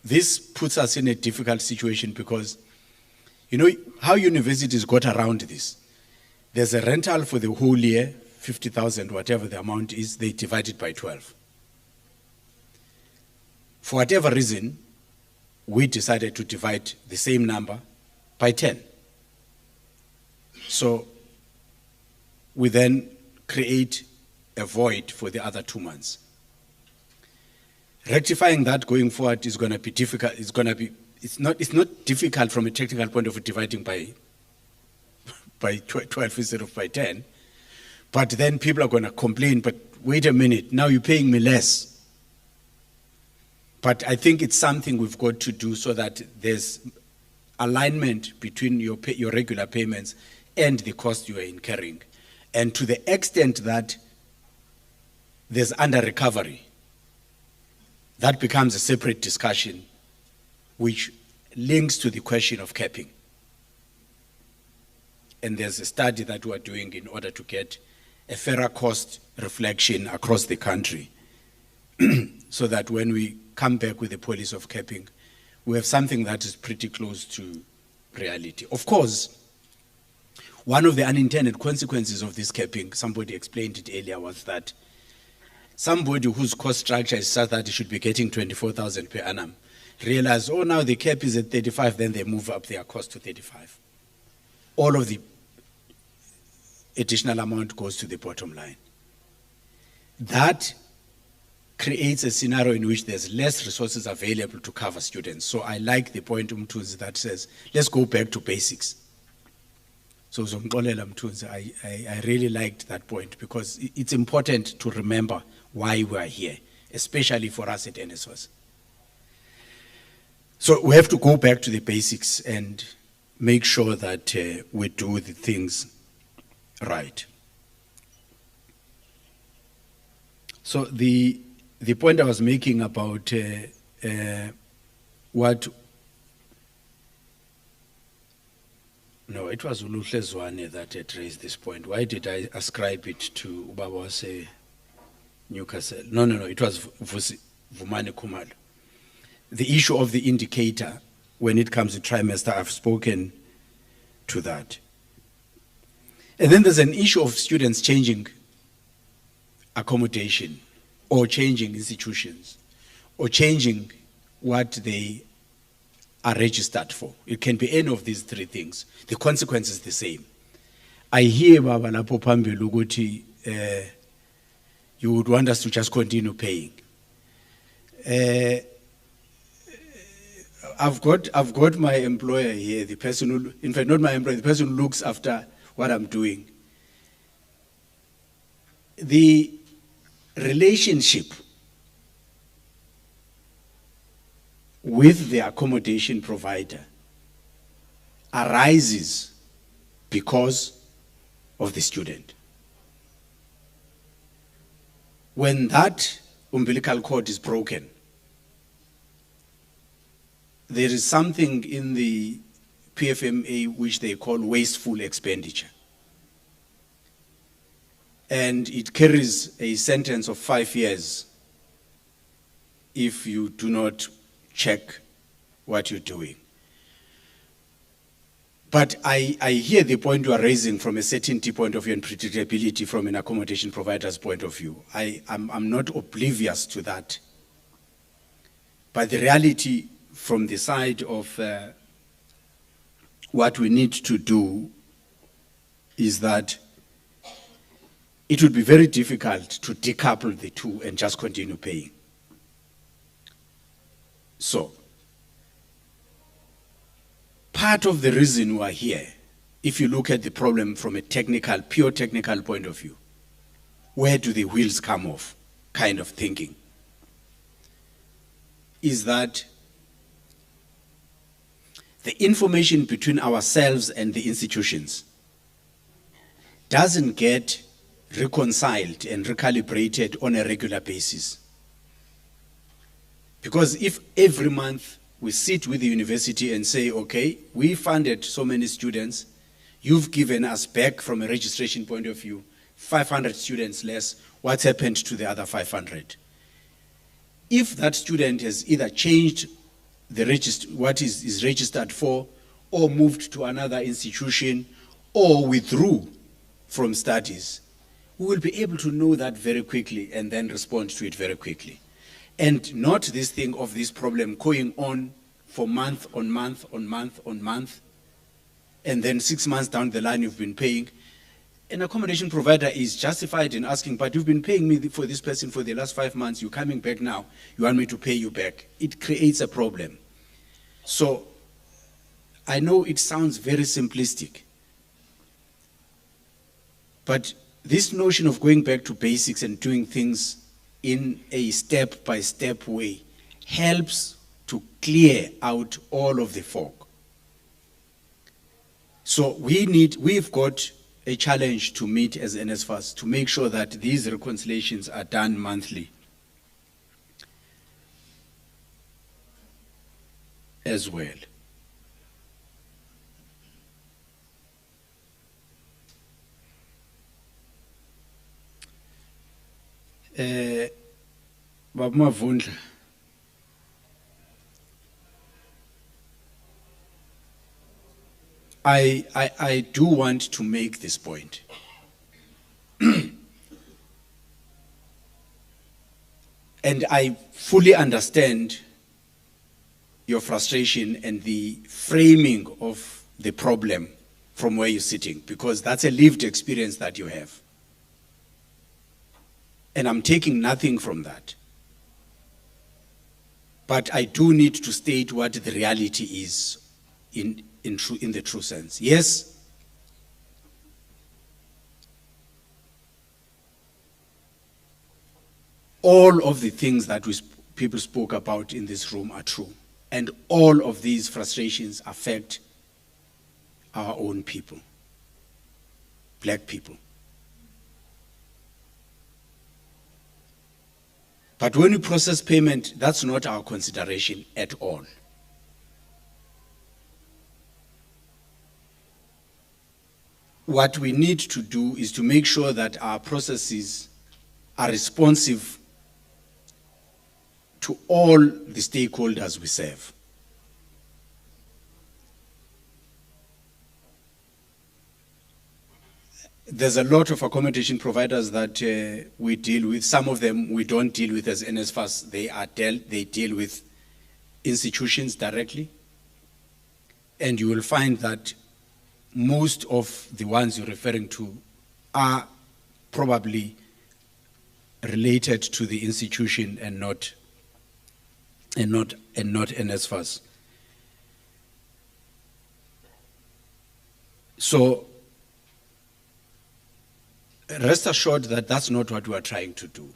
this puts us in a difficult situation because, you know, how universities got around this. There's a rental for the whole year, 50,000, whatever the amount is, they divide it by 12. For whatever reason, we decided to divide the same number by 10. So we then create a void for the other 2 months. Rectifying that going forward is going to be difficult. It's not difficult from a technical point of view, dividing by 12 instead of by 10. But then people are going to complain, but wait a minute, now you're paying me less. But I think it's something we've got to do so that there's alignment between your regular payments and the cost you are incurring. And to the extent that there's under-recovery, that becomes a separate discussion which links to the question of capping. And there's a study that we're doing in order to get a fairer cost reflection across the country so that when we come back with a policy of capping, we have something that is pretty close to reality. Of course, one of the unintended consequences of this capping, somebody explained it earlier, was that somebody whose cost structure is such that he should be getting 24,000 per annum realize, oh, now the cap is at 35, then they move up their cost to 35. All of the additional amount goes to the bottom line. That creates a scenario in which there's less resources available to cover students. So I like the point Mthunzi that says, let's go back to basics. So I really liked that point because it's important to remember why we are here, especially for us at NSFAS. So we have to go back to the basics and make sure that we do the things right. So the point I was making about no, it was Uluhle Zwane that had raised this point. Why did I ascribe it to Ubawase Newcastle? No, it was Vumane Kumalo. The issue of the indicator when it comes to trimester, I've spoken to that. And then there's an issue of students changing accommodation or changing institutions or changing what they are registered for. It can be any of these three things. The consequence is the same. I hear Baba lapho phambili ukuthi you would want us to just continue paying. I've got my employer here, the person who, in fact not my employer, the person who looks after what I'm doing. The relationship with the accommodation provider arises because of the student. When that umbilical cord is broken, there is something in the PFMA which they call wasteful expenditure. And it carries a sentence of 5 years if you do not check what you're doing. But I hear the point you are raising from a certainty point of view and predictability from an accommodation provider's point of view. I'm not oblivious to that. But the reality from the side of what we need to do is that it would be very difficult to decouple the two and just continue paying. So, part of the reason we're here, if you look at the problem from a technical, pure technical point of view, where do the wheels come off kind of thinking, is that the information between ourselves and the institutions doesn't get reconciled and recalibrated on a regular basis. Because if every month we sit with the university and say, okay, we funded so many students, you've given us back from a registration point of view, 500 students less, what's happened to the other 500? If that student has either changed the what is registered for, or moved to another institution, or withdrew from studies, we will be able to know that very quickly and then respond to it very quickly. And not this thing of this problem going on for month on month on month on month, and then 6 months down the line you've been paying. An accommodation provider is justified in asking, but you've been paying me for this person for the last 5 months, you're coming back now, you want me to pay you back. It creates a problem. So I know it sounds very simplistic, but this notion of going back to basics and doing things in a step-by-step way helps to clear out all of the fog. So we've got a challenge to meet as NSFAS to make sure that these reconciliations are done monthly as well. Baba Mavundla, I do want to make this point. And I fully understand your frustration and the framing of the problem from where you're sitting, because that's a lived experience that you have. And I'm taking nothing from that. But I do need to state what the reality is in the true sense. Yes, all of the things that people spoke about in this room are true. And all of these frustrations affect our own people, black people. But when we process payment, that's not our consideration at all. What we need to do is to make sure that our processes are responsive to all the stakeholders we serve. There's a lot of accommodation providers that we deal with. Some of them we don't deal with as NSFAS. They deal with institutions directly. And you will find that most of the ones you're referring to are probably related to the institution and not NSFAS. So rest assured that that's not what we are trying to do.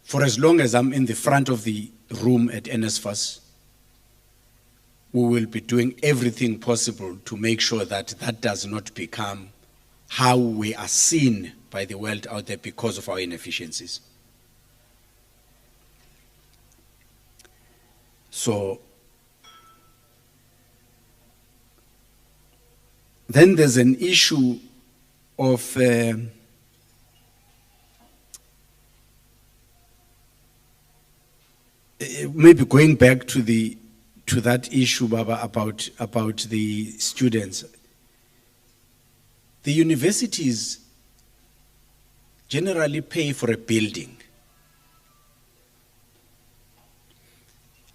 For as long as I'm in the front of the room at NSFAS, we will be doing everything possible to make sure that that does not become how we are seen by the world out there because of our inefficiencies. So then there's an issue of maybe going back to that issue, Baba, about the students. The universities generally pay for a building.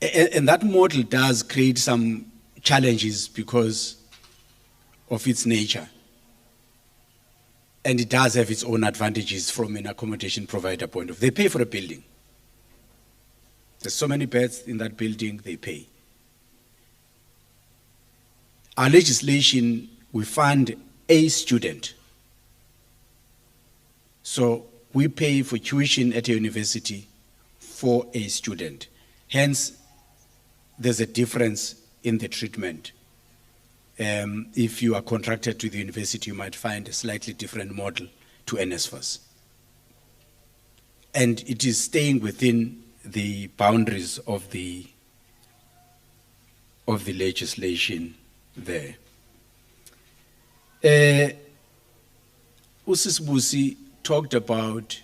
And that model does create some challenges because of its nature. And it does have its own advantages from an accommodation provider point of view. They pay for a building. There's so many beds in that building, they pay. Our legislation, we fund a student. So we pay for tuition at a university for a student. Hence, there's a difference in the treatment. If you are contracted to the university, you might find a slightly different model to NSFAS. And it is staying within the boundaries of the legislation there. Usisibusi talked about,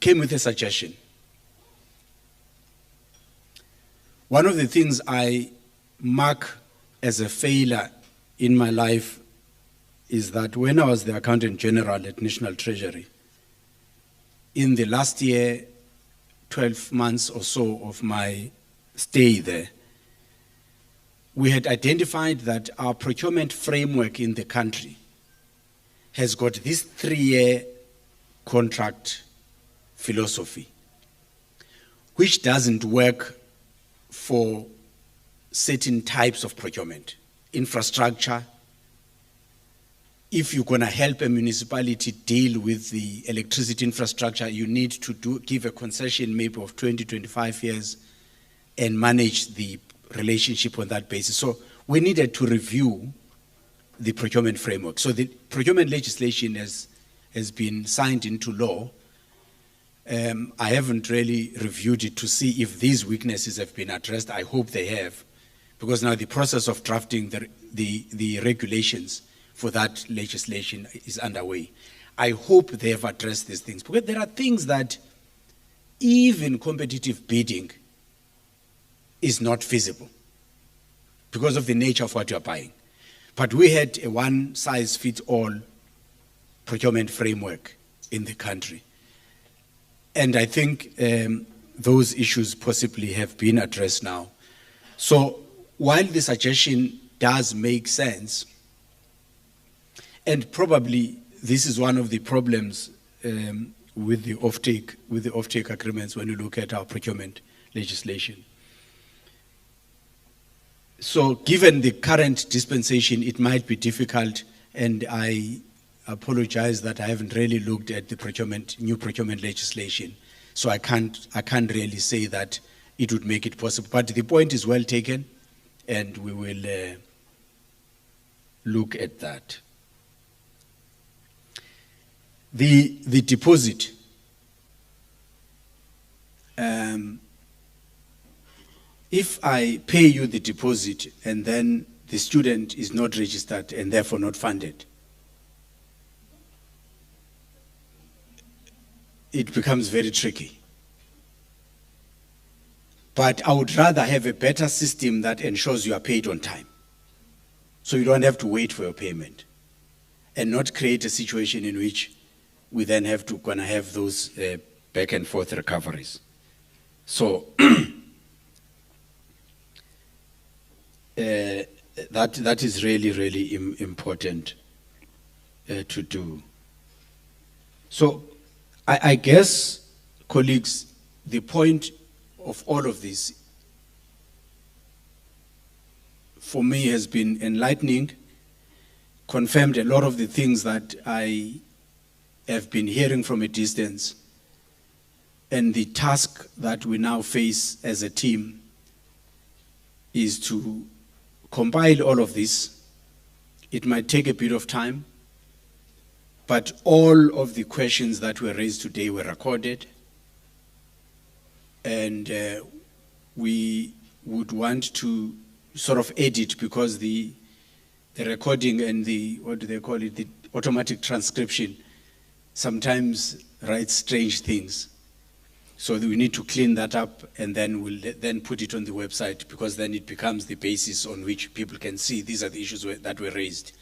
came with a suggestion. One of the things I mark as a failure in my life is that when I was the Accountant General at National Treasury, in the last year, 12 months or so of my stay there, we had identified that our procurement framework in the country has got this 3-year contract philosophy, which doesn't work for certain types of procurement. Infrastructure, if you're going to help a municipality deal with the electricity infrastructure, you need to give a concession maybe of 20, 25 years and manage the relationship on that basis. So we needed to review the procurement framework. So the procurement legislation has been signed into law. I haven't really reviewed it to see if these weaknesses have been addressed. I hope they have, because now the process of drafting the regulations for that legislation is underway. I hope they have addressed these things, because there are things that even competitive bidding is not feasible because of the nature of what you're buying. But we had a one-size-fits-all procurement framework in the country. And I think those issues possibly have been addressed now. So while the suggestion does make sense, and probably this is one of the problems with the offtake agreements when you look at our procurement legislation. So given the current dispensation, it might be difficult, and I apologize that I haven't really looked at the new procurement legislation. So I can't really say that it would make it possible. But the point is well taken, and we will look at that. The deposit. If I pay you the deposit and then the student is not registered and therefore not funded, it becomes very tricky. But I would rather have a better system that ensures you are paid on time, so you don't have to wait for your payment, and not create a situation in which we then have to have those back and forth recoveries. So that is really, really important to do. So I guess, colleagues, the point of all of this for me has been enlightening, confirmed a lot of the things that I have been hearing from a distance, and the task that we now face as a team is to compile all of this. It might take a bit of time, but all of the questions that were raised today were recorded, and we would want to sort of edit, because the recording and the, what do they call it, the automatic transcription sometimes writes strange things. So we need to clean that up, and then we'll then put it on the website, because then it becomes the basis on which people can see these are the issues that were raised.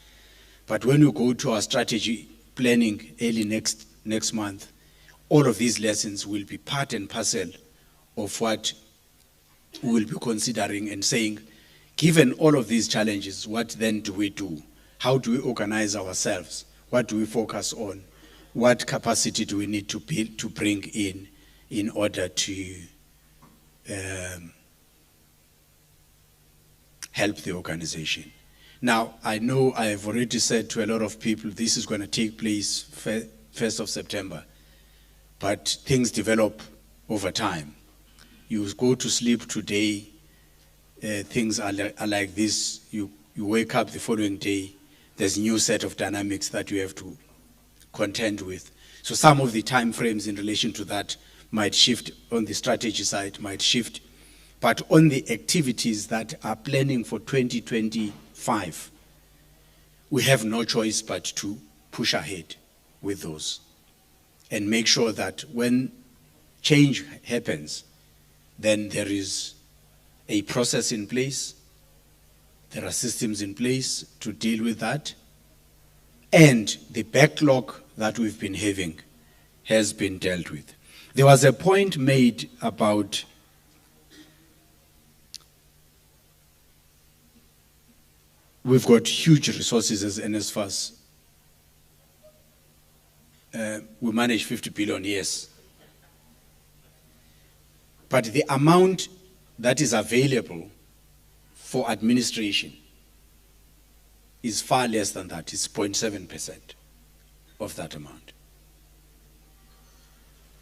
But when we go to our strategy planning early next month, all of these lessons will be part and parcel of what we will be considering and saying, given all of these challenges, what then do we do? How do we organize ourselves? What do we focus on? What capacity do we need to build, to bring in order to help the organization? Now, I know I have already said to a lot of people, this is going to take place 1st of September, but things develop over time. you go to sleep today, things are like this, you wake up the following day, there's a new set of dynamics that you have to contend with. So some of the time frames in relation to that might shift on the strategy side, might shift, but on the activities that are planning for 2025, we have no choice but to push ahead with those and make sure that when change happens, then there is a process in place, there are systems in place to deal with that, and the backlog that we've been having has been dealt with. There was a point made about we've got huge resources as NSFAS. We manage 50 billion, yes. But the amount that is available for administration is far less than that. It's 0.7% of that amount.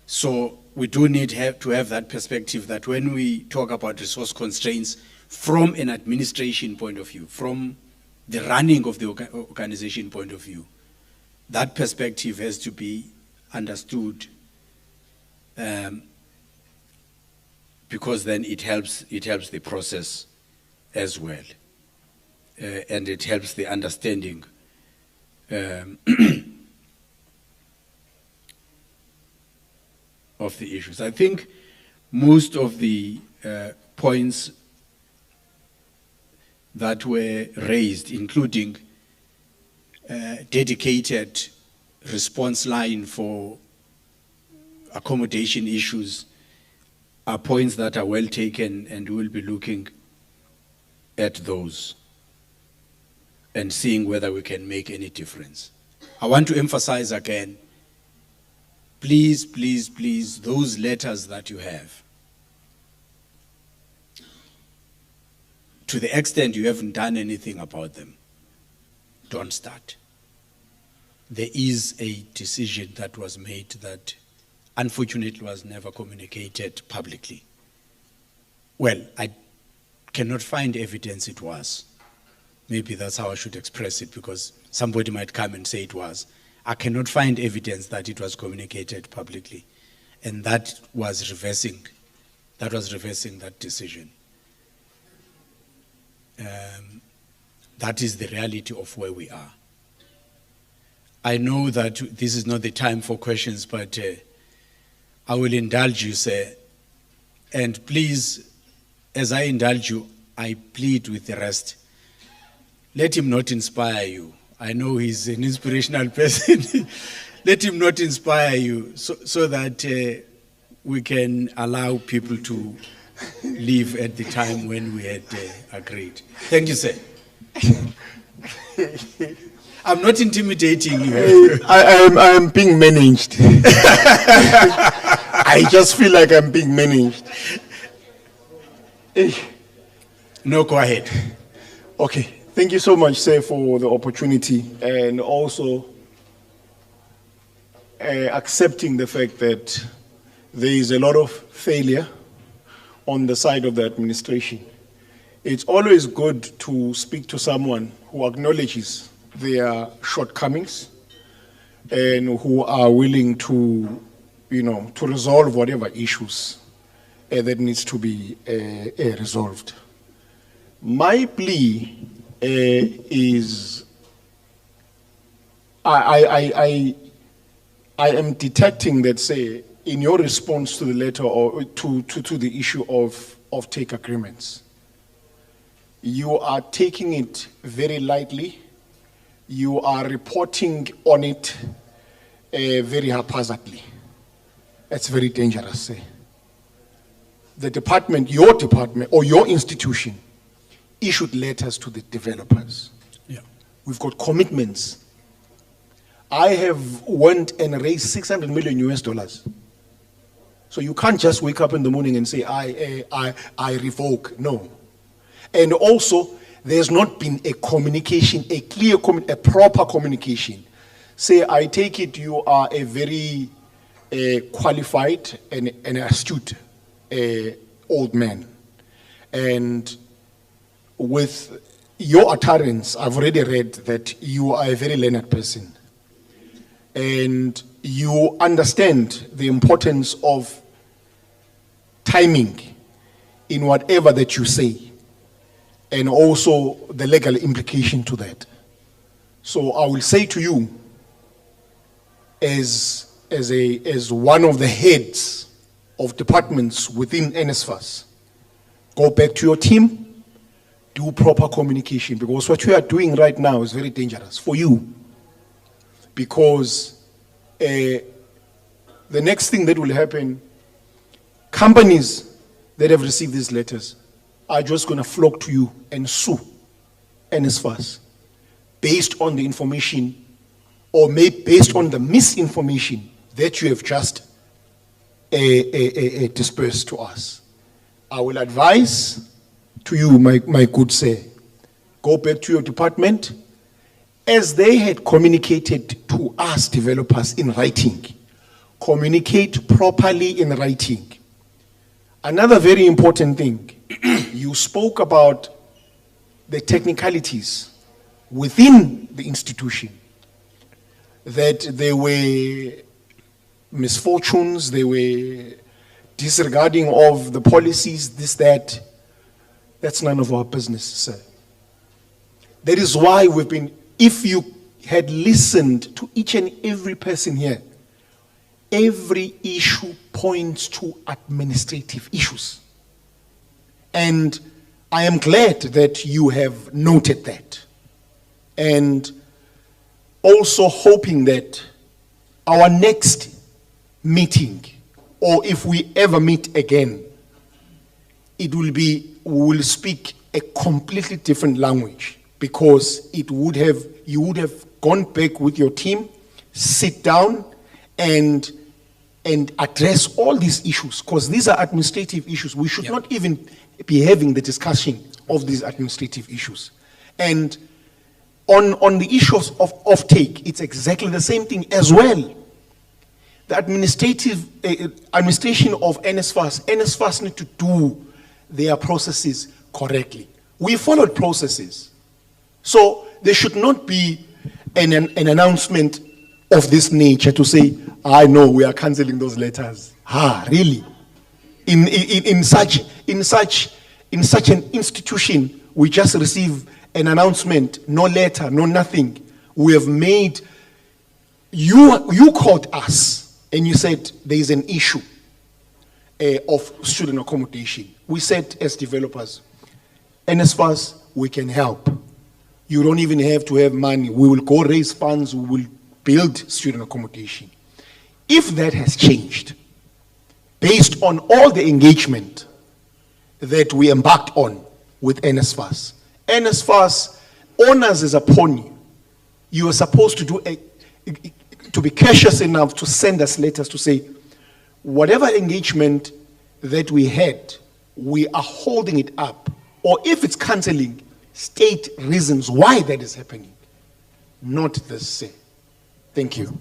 So we do need to have that perspective that when we talk about resource constraints from an administration point of view, from the running of the organization point of view, that perspective has to be understood, because then it helps the process as well, and it helps the understanding of the issues. I think most of the points that were raised, including dedicated response line for accommodation issues, are points that are well taken, and we'll be looking at those and seeing whether we can make any difference. I want to emphasize again, please, please, please, those letters that you have, to the extent you haven't done anything about them, don't start. There is a decision that was made that unfortunately was never communicated publicly. Well, I cannot find evidence it was. Maybe that's how I should express it, because somebody might come and say it was. I cannot find evidence that it was communicated publicly. And that was reversing that decision. That is the reality of where we are. I know that this is not the time for questions, but I will indulge you, sir. And please, as I indulge you, I plead with the rest. Let him not inspire you. I know he's an inspirational person. Let him not inspire you, so that we can allow people to leave at the time when we had agreed. Thank you, sir. I'm not intimidating you. I am being managed. I just feel like I'm being managed. No, go ahead. Okay. Thank you so much, sir, for the opportunity, and also accepting the fact that there is a lot of failure on the side of the administration. It's always good to speak to someone who acknowledges their shortcomings and who are willing to, to resolve whatever issues that needs to be resolved. My plea is I am detecting that, say, in your response to the letter or to the issue of take agreements, you are taking it very lightly. You are reporting on it very haphazardly. That's very dangerous, say. The department, your department or your institution, issued letters to the developers. Yeah. We've got commitments. I have went and raised $600 million. So you can't just wake up in the morning and say, I revoke. No. And also, there's not been a communication, a clear, a proper communication. Say, I take it you are a very qualified and astute old man. And with your utterance, I've already read that you are a very learned person. And you understand the importance of timing in whatever that you say, and also the legal implication to that. So I will say to you, as one of the heads of departments within NSFAS, go back to your team, do proper communication, because what you are doing right now is very dangerous for you. Because the next thing that will happen, companies that have received these letters are just going to flock to you and sue NSFAS based on the information, or based on the misinformation that you have just dispersed to us. I will advise to you, my good sir, go back to your department, as they had communicated to us developers in writing. Communicate properly in writing. Another very important thing, you spoke about the technicalities within the institution, that there were misfortunes, there were disregarding of the policies, this, that. That's none of our business, sir. That is why we've been, if you had listened to each and every person here, every issue points to administrative issues. And I am glad that you have noted that. And also hoping that our next meeting, or if we ever meet again, it will be, we will speak a completely different language, because it would have, you would have gone back with your team, sit down and address all these issues, because these are administrative issues. We should not even be having the discussion of these administrative issues. And on the issues of offtake, it's exactly the same thing as well. The administration of NSFAS need to do their processes correctly. We followed processes. So there should not be an announcement of this nature to say, I know we are cancelling those letters. Really? In such an institution, we just receive an announcement, no letter, no nothing. We have made, you called us and you said there is an issue of student accommodation. We said as developers, NSFAS, we can help. You don't even have to have money. We will go raise funds, we will build student accommodation. If that has changed, based on all the engagement that we embarked on with NSFAS, NSFAS, onus is upon you. You are supposed to be cautious enough to send us letters to say, whatever engagement that we had, we are holding it up. Or if it's cancelling, state reasons why that is happening. Not this. Thank you.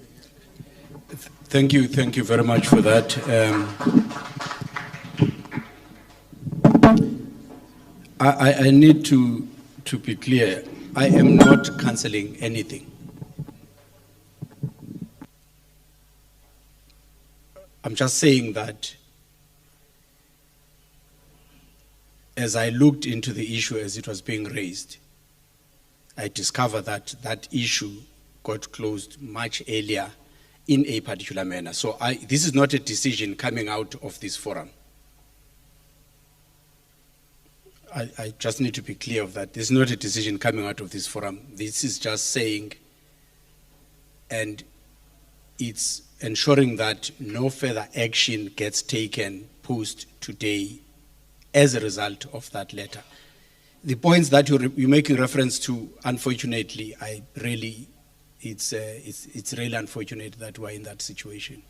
Thank you very much for that. I need to be clear. I am not cancelling anything. I'm just saying that as I looked into the issue as it was being raised, I discovered that that issue got closed much earlier in a particular manner. So this is not a decision coming out of this forum. I just need to be clear of that. This is not a decision coming out of this forum. This is just saying, and it's ensuring that no further action gets taken post today as a result of that letter. The points that you're making reference to, unfortunately, it's really unfortunate that we're in that situation.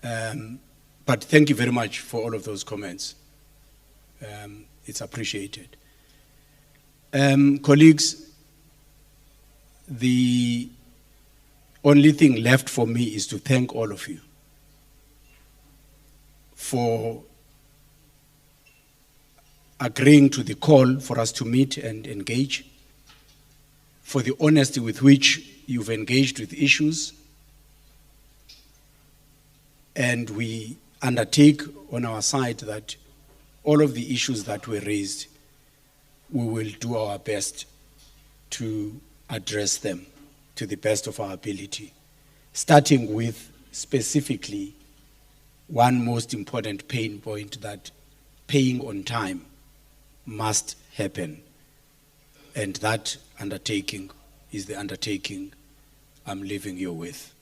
But thank you very much for all of those comments. It's appreciated. Colleagues, the only thing left for me is to thank all of you for agreeing to the call for us to meet and engage, for the honesty with which you've engaged with issues. And we undertake on our side that all of the issues that were raised, we will do our best to address them to the best of our ability, starting with specifically one most important pain point, that paying on time must happen. And that undertaking is the undertaking I'm leaving you with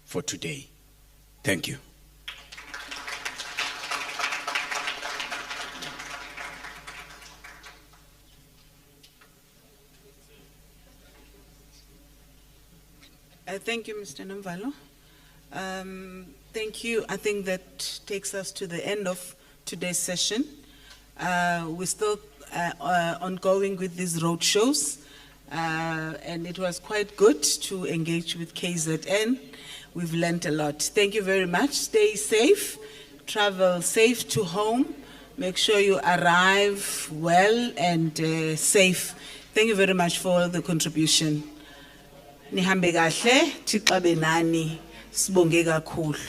for today. Thank you. Thank you, Mr. Nomvalo. Thank you. I think that takes us to the end of today's session. We're still ongoing with these road shows, and it was quite good to engage with KZN. We've learned a lot. Thank you very much. Stay safe, travel safe to home. Make sure you arrive well and safe. Thank you very much for the contribution. Nihambe kahle, Thixo abe nani, sibonge kakhulu.